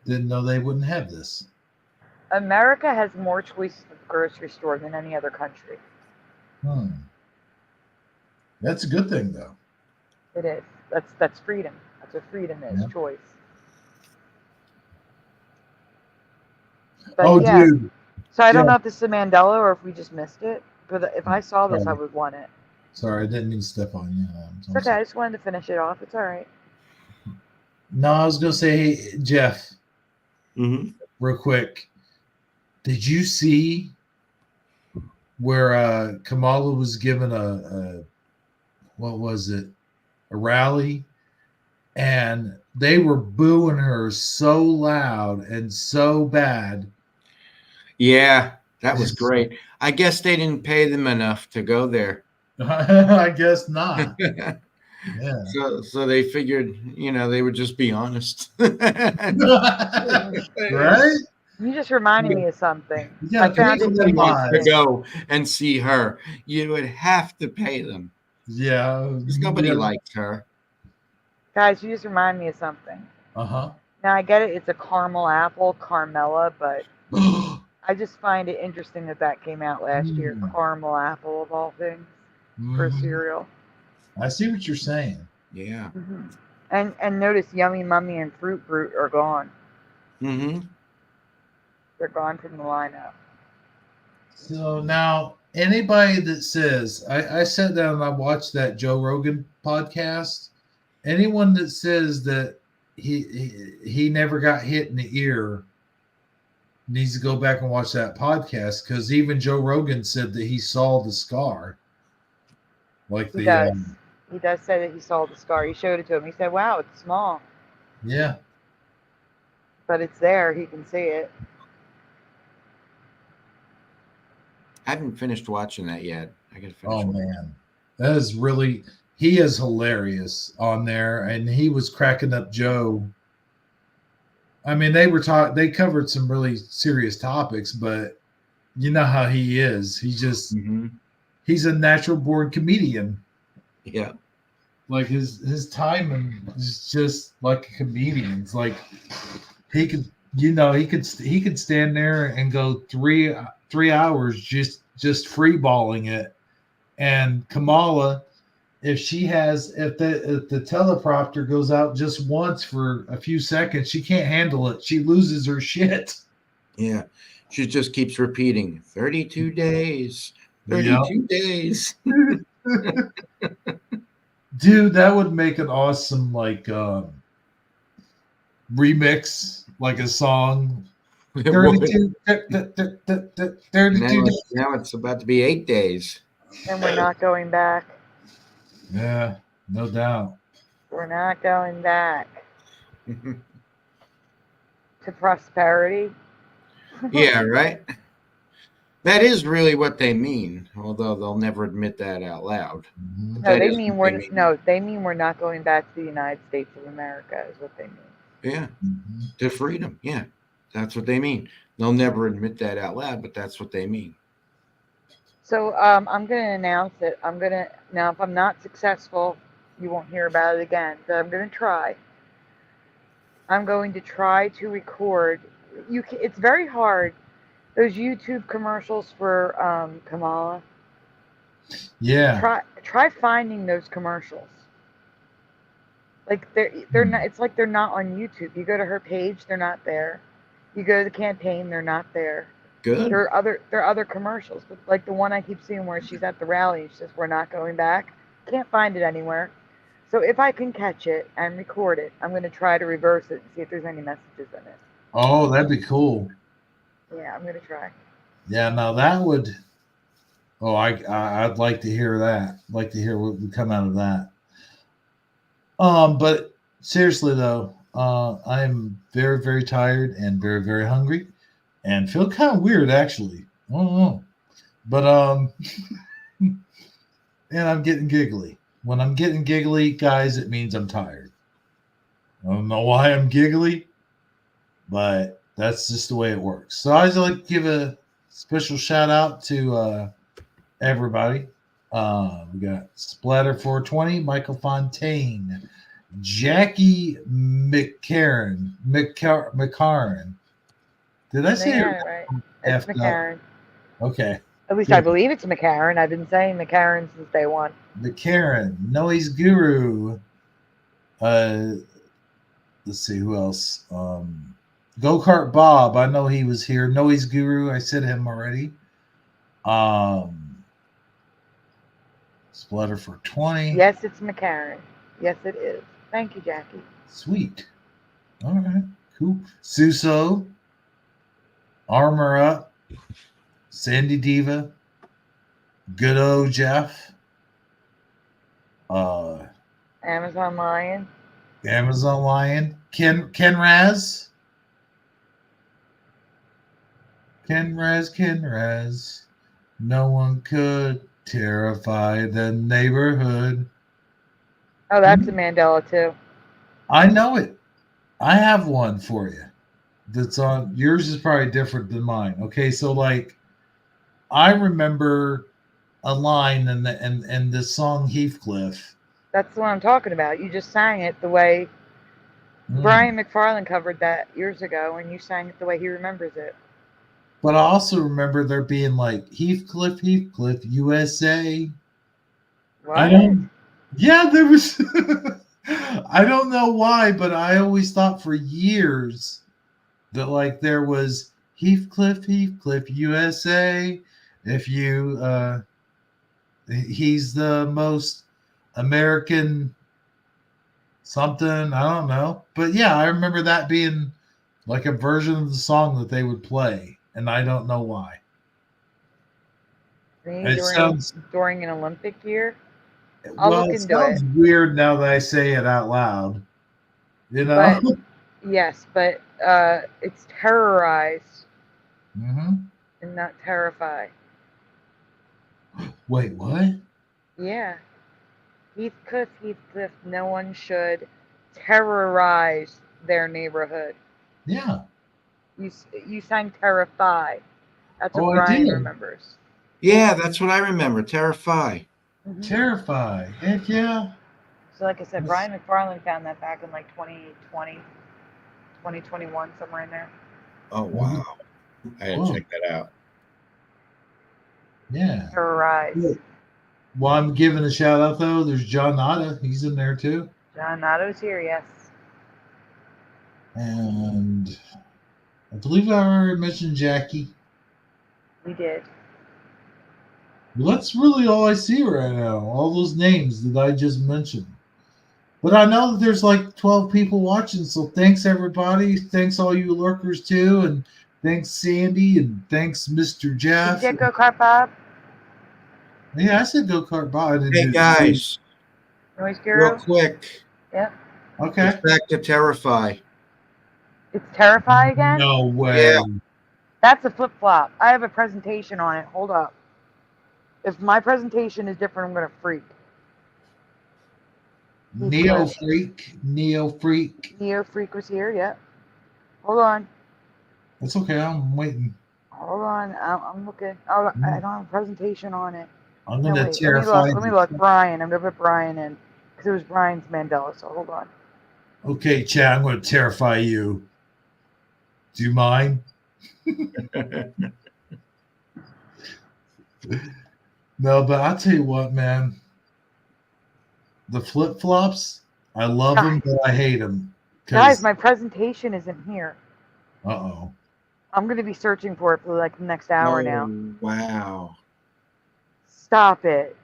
didn't know they wouldn't have this. America has more choices at the grocery store than any other country. That's a good thing, though. It is. That's freedom. That's what freedom is. Yeah. Choice. But Oh, yeah. dude. So I don't Yeah. know if this is a Mandela or if we just missed it. But if I saw this, I Sorry. would want it. Sorry, I didn't mean to step on you. It's okay. I just wanted to finish it off. It's all right. No, I was going to say, hey, Jeff, real quick. Did you see where Kamala was given a what was it? A rally, and they were booing her so loud and so bad. Yeah, that was great. I guess they didn't pay them enough to go there. I guess not. Yeah. So they figured, they would just be honest. Right? You just reminded me of something. Yeah, I found it to go and see her. You would have to pay them. Yeah. Because nobody likes her. Guys, you just remind me of something. Uh-huh. Now, I get it. It's a caramel apple, Carmella, but I just find it interesting that came out last year. Caramel apple, of all things, for cereal. I see what you're saying. Yeah. Mm-hmm. And notice Yummy Mummy and Fruit Brute are gone. Mm-hmm. They're gone from the lineup. So now, anybody that says, I sat down and I watched that Joe Rogan podcast. Anyone that says that he never got hit in the ear needs to go back and watch that podcast, because even Joe Rogan said that he saw the scar. Like He does. He does say that he saw the scar. He showed it to him. He said, "Wow, it's small." Yeah. But it's there. He can see it. I haven't finished watching that yet. I gotta finish. Oh man, that is really. He is hilarious on there, and he was cracking up Joe. I mean, they covered some really serious topics, but you know how he is. He just he's a natural born comedian. Yeah. Like his timing is just like a comedian's. Like he could stand there and go three hours just free balling it. And Kamala, if the teleprompter goes out just once for a few seconds, she can't handle it. She loses her shit. Yeah. She just keeps repeating 32 days. 32 days. Dude, that would make an awesome remix, like a song. 32, 32. Now it's about to be 8 days. And we're not going back. Yeah, no doubt. We're not going back to prosperity. Yeah, right. That is really what they mean, although they'll never admit that out loud. No, they mean we're not going back to the United States of America is what they mean. Yeah, to freedom. Yeah, that's what they mean. They'll never admit that out loud, but that's what they mean. So I'm going to announce it. Now, if I'm not successful, you won't hear about it again. But I'm going to try. I'm going to try to record. It's very hard. Those YouTube commercials for Kamala. Yeah. Try finding those commercials. Like they're not. It's like they're not on YouTube. You go to her page, they're not there. You go to the campaign, they're not there. Good. There are other commercials, but like the one I keep seeing where she's at the rally, she says we're not going back. Can't find it anywhere. So if I can catch it and record it, I'm going to try to reverse it and see if there's any messages in it. Oh, that'd be cool. Yeah, I'm gonna try. Yeah, now that would. Oh, I'd like to hear that. I'd like to hear what would come out of that. But seriously though, I'm very, very tired and very, very hungry, and feel kind of weird actually. I don't know, but and I'm getting giggly. When I'm getting giggly, guys, it means I'm tired. I don't know why I'm giggly, but that's just the way it works. So I'd like to give a special shout out to everybody. We got Splatter 420, Michael Fontaine, Jackie McCarran. Did I say it it right? It's McCarran. Okay. At least Good. I believe it's McCarran. I've been saying McCarran since day one. McCarran, Noise Guru. Let's see who else. Go Kart Bob. I know he was here. Noise Guru. I said him already. Splatter for 20. Yes, it's McCarran. Yes, it is. Thank you, Jackie. Sweet. All right. Cool. Suso. Armor Up. Sandy Diva. Good old Jeff. Amazon Lion. Amazon Lion. Ken Raz. Ken Raz. No one could terrify the neighborhood. Oh, that's a Mandela too. I know it. I have one for you. That's on yours is probably different than mine. Okay, so like I remember a line in the song Heathcliff. That's the one I'm talking about. You just sang it the way Brian McFarlane covered that years ago, and you sang it the way he remembers it. But I also remember there being like Heathcliff, USA. What? I don't. Yeah, there was. I don't know why, but I always thought for years that like there was Heathcliff, USA. If you, he's the most American something. I don't know, but yeah, I remember that being like a version of the song that they would play, and I don't know why. During an Olympic year. It sounds weird now that I say it out loud. You know. But, yes, but it's terrorized and not terrify. Wait, what? Yeah. Heathcliff, no one should terrorize their neighborhood. Yeah. You sang terrify. That's what Brian remembers. Yeah, that's what I remember. Terrify. Mm-hmm. Terrify. Heck yeah. So like I said, Brian McFarlane found that back in like 2020, 2021, somewhere in there. Oh, wow. I had to check that out. Yeah. Terrorize. Well, I'm giving a shout out though. There's John Nada. He's in there too. John Nada's here, yes. And I believe I already mentioned Jackie. We did. Well, that's really all I see right now. All those names that I just mentioned. But I know that there's like 12 people watching, so thanks everybody. Thanks all you lurkers too, and thanks Sandy, and thanks Mr. Jeff. Did you go Kart Bob? Yeah, I said go Kart Bob. Hey guys, Noise Guru? real quick. Yep. Okay. It's back to Terrify. It's Terrify again? No way. Yeah. That's a flip flop. I have a presentation on it. Hold up. If my presentation is different, I'm gonna freak. Neo Freak was here, yep. Hold on. That's okay, I'm waiting. Hold on, I'm looking. Oh, I don't have a presentation on it. I'm gonna terrify. Let me look. Brian, I'm gonna put Brian in because it was Brian's Mandela. So hold on. Okay, Chad, I'm gonna terrify you. Do you mind? No, but I'll tell you what, man. The flip-flops, I love them, but I hate them. Guys, my presentation isn't here. Uh-oh. I'm going to be searching for it for like the next hour now. Wow. Stop it.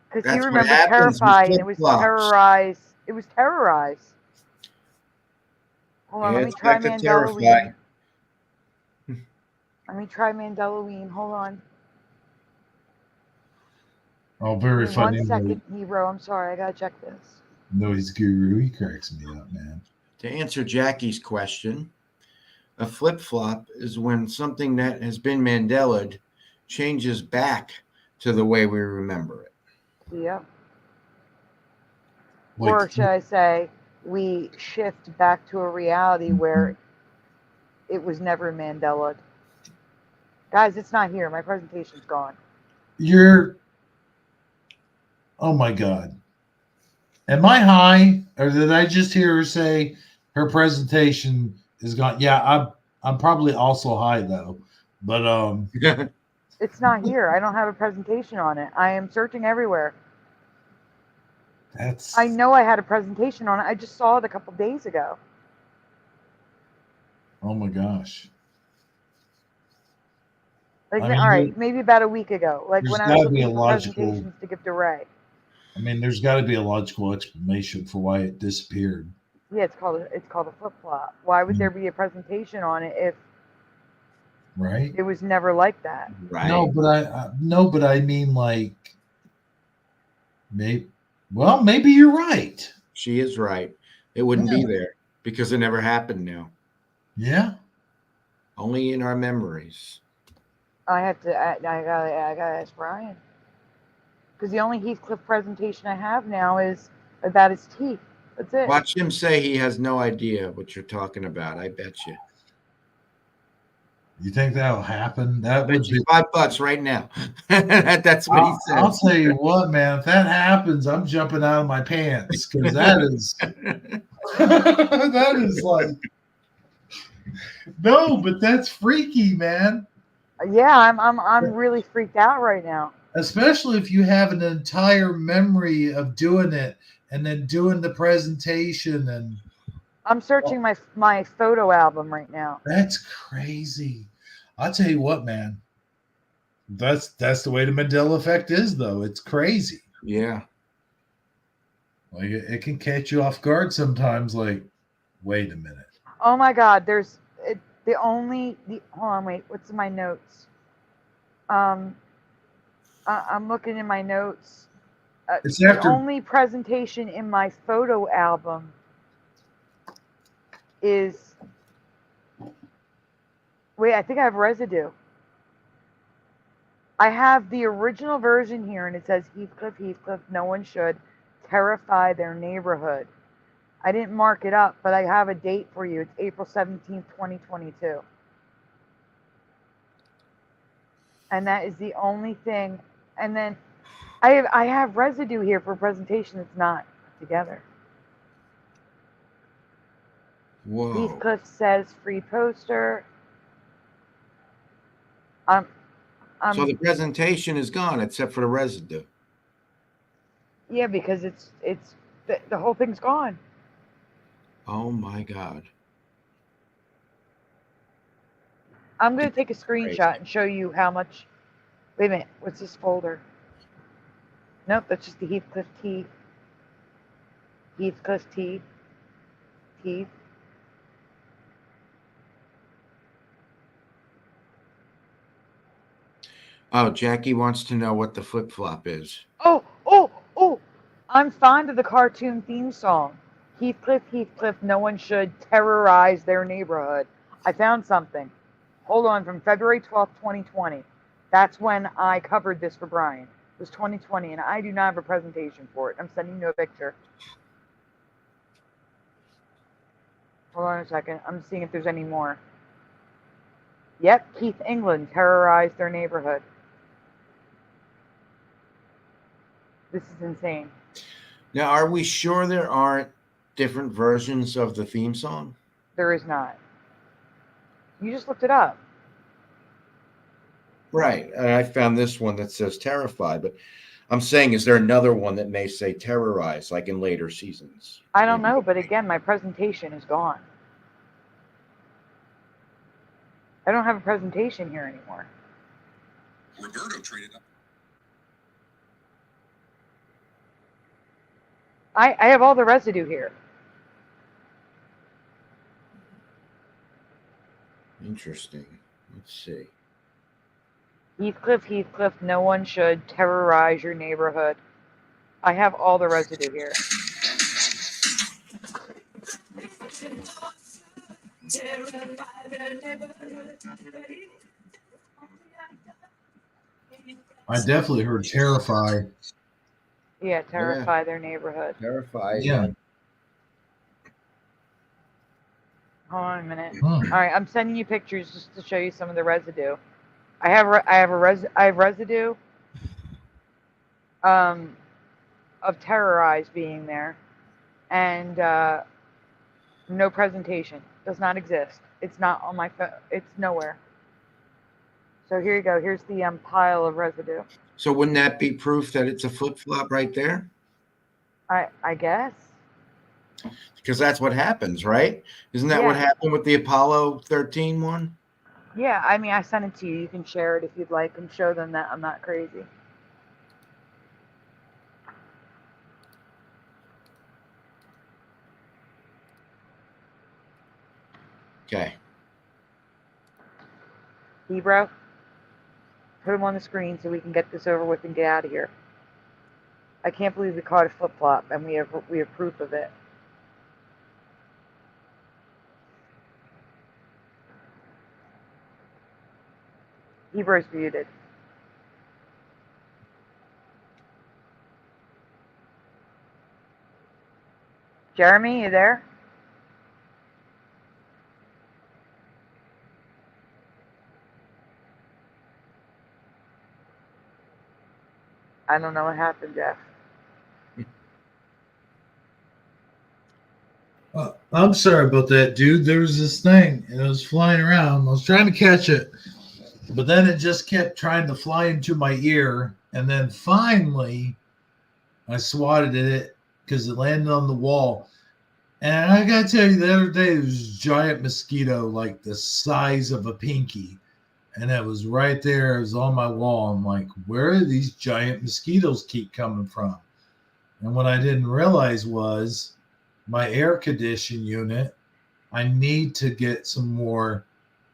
Because you remember Terrified, and it was terrorized. It was terrorized. Hold on, let me try Mandelaween. Let me try Mandelaween. Hold on. Oh, very funny. 1 second, Hero. I'm sorry. I gotta check this. Noise Guru, he cracks me up, man. To answer Jackie's question, a flip-flop is when something that has been Mandelaed changes back to the way we remember it. Yep. Like, or should I say, we shift back to a reality where it was never Mandela. Guys, it's not here. My presentation's gone. Oh my God. Am I high, or did I just hear her say her presentation is gone? Yeah, I'm probably also high though, but it's not here. I don't have a presentation on it. I am searching everywhere. I know I had a presentation on it. I just saw it a couple days ago. Oh my gosh. Like, all right, maybe about a week ago. Like when I was looking for presentations to give to Ray. I mean, there's got to be a logical explanation for why it disappeared. Yeah, it's called a flip flop. Why would there be a presentation on it if it was never like that? Right. No, but I mean, like, maybe you're right. She is right. It wouldn't be there because it never happened now. Yeah. Only in our memories. I gotta ask Brian. Because the only Heathcliff presentation I have now is about his teeth. That's it. Watch him say he has no idea what you're talking about. I bet you. You think that'll happen? That would be $5 right now. That's what he said. I'll tell you what, man. If that happens, I'm jumping out of my pants because that is that is like no, but that's freaky, man. Yeah, I'm really freaked out right now. Especially if you have an entire memory of doing it and then doing the presentation and I'm searching my photo album right now. That's crazy. I'll tell you what, man. That's the way the Mandela effect is, though. It's crazy. Yeah. Like it can catch you off guard sometimes. Like, wait a minute. Oh my God! Hold on, wait. What's in my notes? I'm looking in my notes. The only presentation in my photo album is. Wait, I think I have residue. I have the original version here, and it says Heathcliff, no one should terrify their neighborhood. I didn't mark it up, but I have a date for you. It's April 17th, 2022. And that is the only thing. And then I have residue here for a presentation that's not together. Whoa. Heathcliff says free poster. So the presentation is gone except for the residue. Yeah, because it's the whole thing's gone. Oh my God. I'm going to take a screenshot and show you how much. Wait a minute. What's this folder? Nope, that's just the Heathcliff teeth. Heathcliff teeth. Teeth. Oh, Jackie wants to know what the flip-flop is. Oh! I'm fond of the cartoon theme song. Heathcliff, no one should terrorize their neighborhood. I found something. Hold on, from February 12th, 2020. That's when I covered this for Brian. It was 2020, and I do not have a presentation for it. I'm sending you a picture. Hold on a second. I'm seeing if there's any more. Yep, Keith England terrorized their neighborhood. This is insane. Now, are we sure there aren't different versions of the theme song? There is not. You just looked it up. Right. I found this one that says terrify, but I'm saying, is there another one that may say terrorize, like in later seasons? I don't know, but again, my presentation is gone. I don't have a presentation here anymore. Roberto traded up. I have all the residue here. Interesting. Let's see. Heathcliff, Heathcliff, no one should terrorize your neighborhood. I have all the residue here. I definitely heard terrify. Yeah, terrify their neighborhood. Terrify. Yeah. Hold on a minute. All right, I'm sending you pictures just to show you some of the residue. I have residue of terrorize being there, and no presentation does not exist. It's not on my phone. It's nowhere. So here you go. Here's the pile of residue. So wouldn't that be proof that it's a flip-flop right there? I guess. Because that's what happens, right? Isn't that what happened with the Apollo 13 one? Yeah, I mean, I sent it to you. You can share it if you'd like and show them that I'm not crazy. Okay. Hebrew, put him on the screen so we can get this over with and get out of here. I can't believe we caught a flip-flop and we have proof of it. Hebrew's muted. Jeremy, you there? I don't know what happened, Jeff. I'm sorry about that, dude. There was this thing, and it was flying around. I was trying to catch it, but then it just kept trying to fly into my ear. And then finally, I swatted at it because it landed on the wall. And I got to tell you, the other day, there was a giant mosquito like the size of a pinky. And it was right there. It was on my wall. I'm like, where do these giant mosquitoes keep coming from? And what I didn't realize was my air conditioning unit, I need to get some more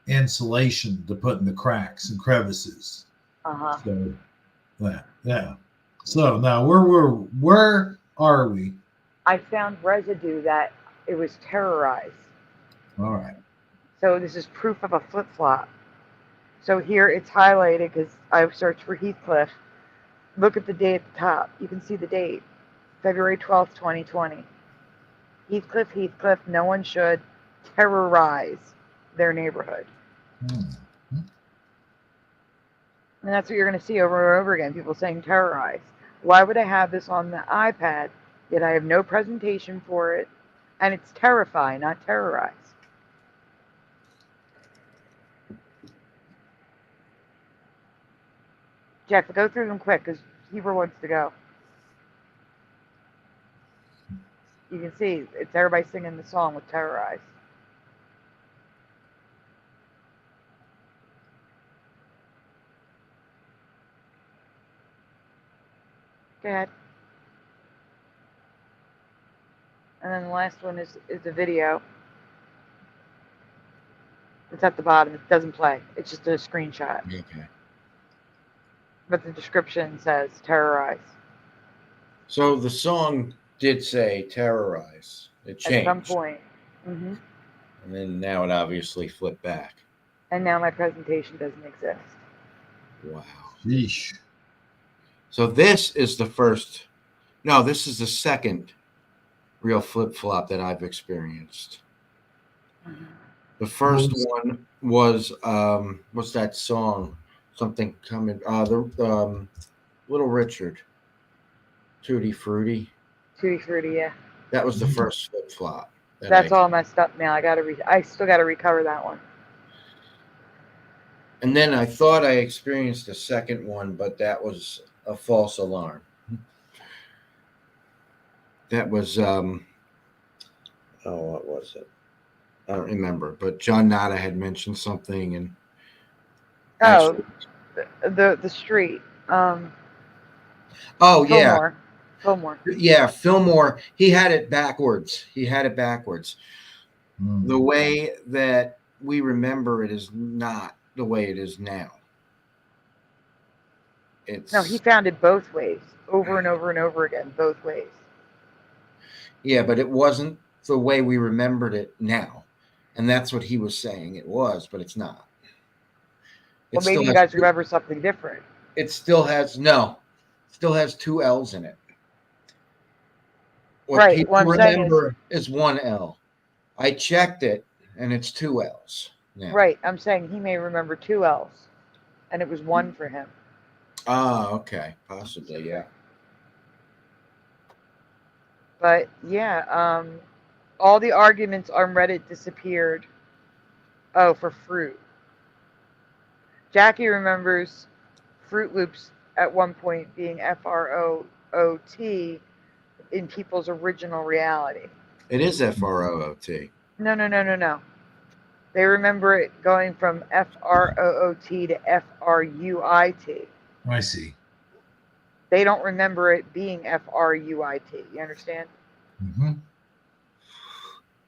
insulation to put in the cracks and crevices. So yeah. So now where are we? I found residue that it was terrorized. All right. So this is proof of a flip-flop. So here it's highlighted because I've searched for Heathcliff. Look at the date at the top. You can see the date. February 12th, 2020. Heathcliff, Heathcliff, no one should terrorize their neighborhood. And that's what you're going to see over and over again, people saying terrorize. Why would I have this on the iPad, yet I have no presentation for it, and it's terrify, not terrorize? Jeff, go through them quick, because Heber wants to go. You can see, it's everybody singing the song with terrorize. Go ahead. And then the last one is the video. It's at the bottom. It doesn't play. It's just a screenshot. Okay. But the description says terrorize. So the song did say terrorize. It changed. At some point. Mm-hmm. And then now it obviously flipped back. And now my presentation doesn't exist. Wow. Yeesh. So this is the first. No, this is the second real flip-flop that I've experienced. Mm-hmm. The first one was what's that song? Something coming. The Little Richard. Tutti Frutti. Tutti Frutti, yeah. That was the first flip flop. That's all messed up now. I still gotta recover that one. And then I thought I experienced a second one, but that was a false alarm. That was what was it? I don't remember, but John Nada had mentioned something, and the street. Fillmore. Yeah. Fillmore. He had it backwards. The way that we remember it is not. the way it is now. No, he found it both ways, over and over and over again, both ways. Yeah, but it wasn't the way we remembered it now. And that's what he was saying it was, but it's not. Well, maybe you guys remember something different. It still has two L's in it. What people remember is one L. I checked it, and it's two L's now. Right. I'm saying he may remember two L's, and it was one for him. Ah, okay. Possibly, yeah. But, yeah, all the arguments on Reddit disappeared. Oh, for fruit. Jackie remembers Fruit Loops at one point being FROOT in people's original reality. It is FROOT. No. They remember it going from FROOT to FRUIT. I see. They don't remember it being FRUIT. You understand? Mm-hmm.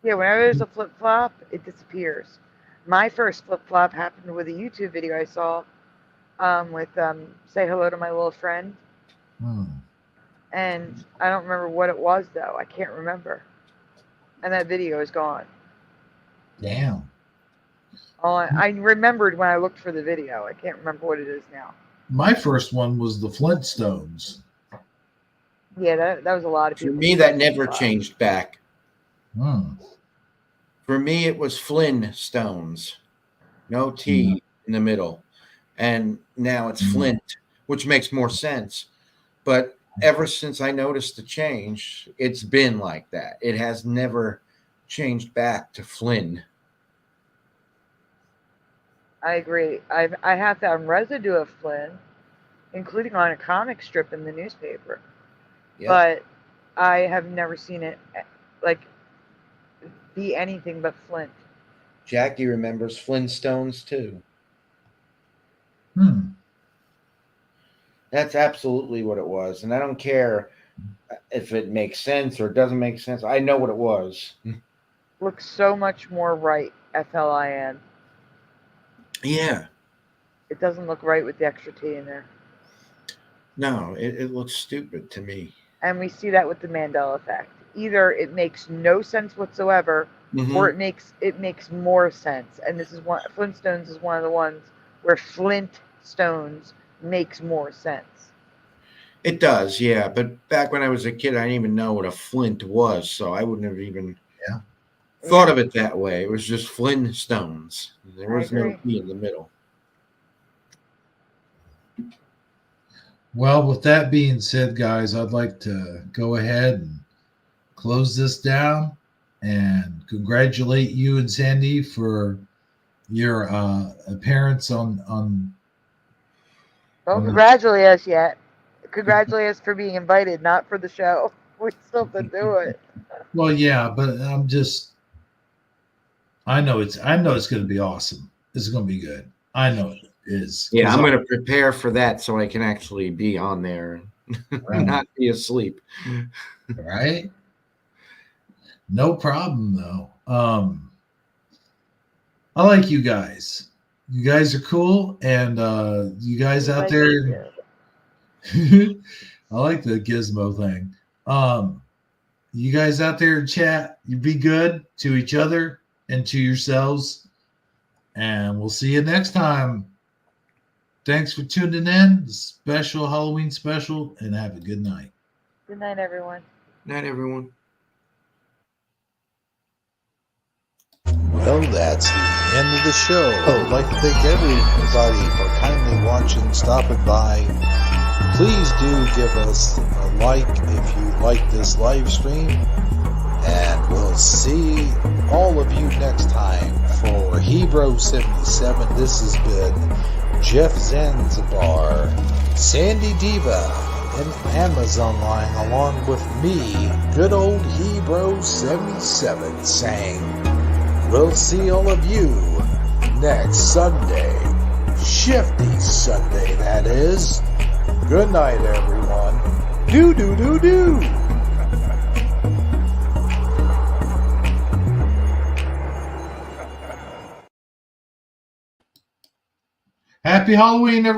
Yeah, whenever there's a flip-flop, it disappears. My first flip-flop happened with a YouTube video I saw with Say Hello to My Little Friend. And I don't remember what it was, though. I can't remember. And that video is gone. Damn. I remembered when I looked for the video. I can't remember what it is now. My first one was the Flintstones. Yeah, that was a lot of people. For me, that never changed back. Hmm. For me, it was Flintstones. No T in the middle. And now it's Flint, which makes more sense. But ever since I noticed the change, it's been like that. It has never changed back to Flynn. I agree. I have found residue of Flynn, including on a comic strip in the newspaper. Yep. But I have never seen it be anything but Flint. Jackie remembers Flintstones too. That's absolutely what it was. And I don't care if it makes sense or doesn't make sense. I know what it was. Looks so much more right, FLIN. Yeah. It doesn't look right with the extra T in there. No, it looks stupid to me. And we see that with the Mandela effect. Either it makes no sense whatsoever, or it makes more sense. And this is one. Flintstones is one of the ones where Flintstones makes more sense. It does, yeah. But back when I was a kid, I didn't even know what a flint was, so I wouldn't have even thought of it that way. It was just Flintstones. There was no T in the middle. Well, with that being said, guys, I'd like to go ahead and close this down and congratulate you and Sandy for your appearance on. Don't congratulate us yet. Congratulate us for being invited, not for the show. We still have to do it. Well, yeah, but I know it's going to be awesome. It's going to be good. I know it is. Yeah, I'm going to prepare for that so I can actually be on there and not be asleep. Right? No problem, though. I like you guys. You guys are cool, and you guys out there. I like the gizmo thing. You guys out there in chat, you be good to each other and to yourselves, and we'll see you next time. Thanks for tuning in. The special Halloween special, and have a good night. Good night, everyone. Night, everyone. Well, that's the end of the show. I'd like to thank everybody for kindly watching, stopping by. Please do give us a like if you like this live stream. And we'll see all of you next time. For Hebro77, this has been Jeff Zanzibar, Sandy Diva, and Amazon Line, along with me, good old Hebro77, saying, we'll see all of you next Sunday. Shifty Sunday, that is. Good night, everyone. Do. Happy Halloween, everyone.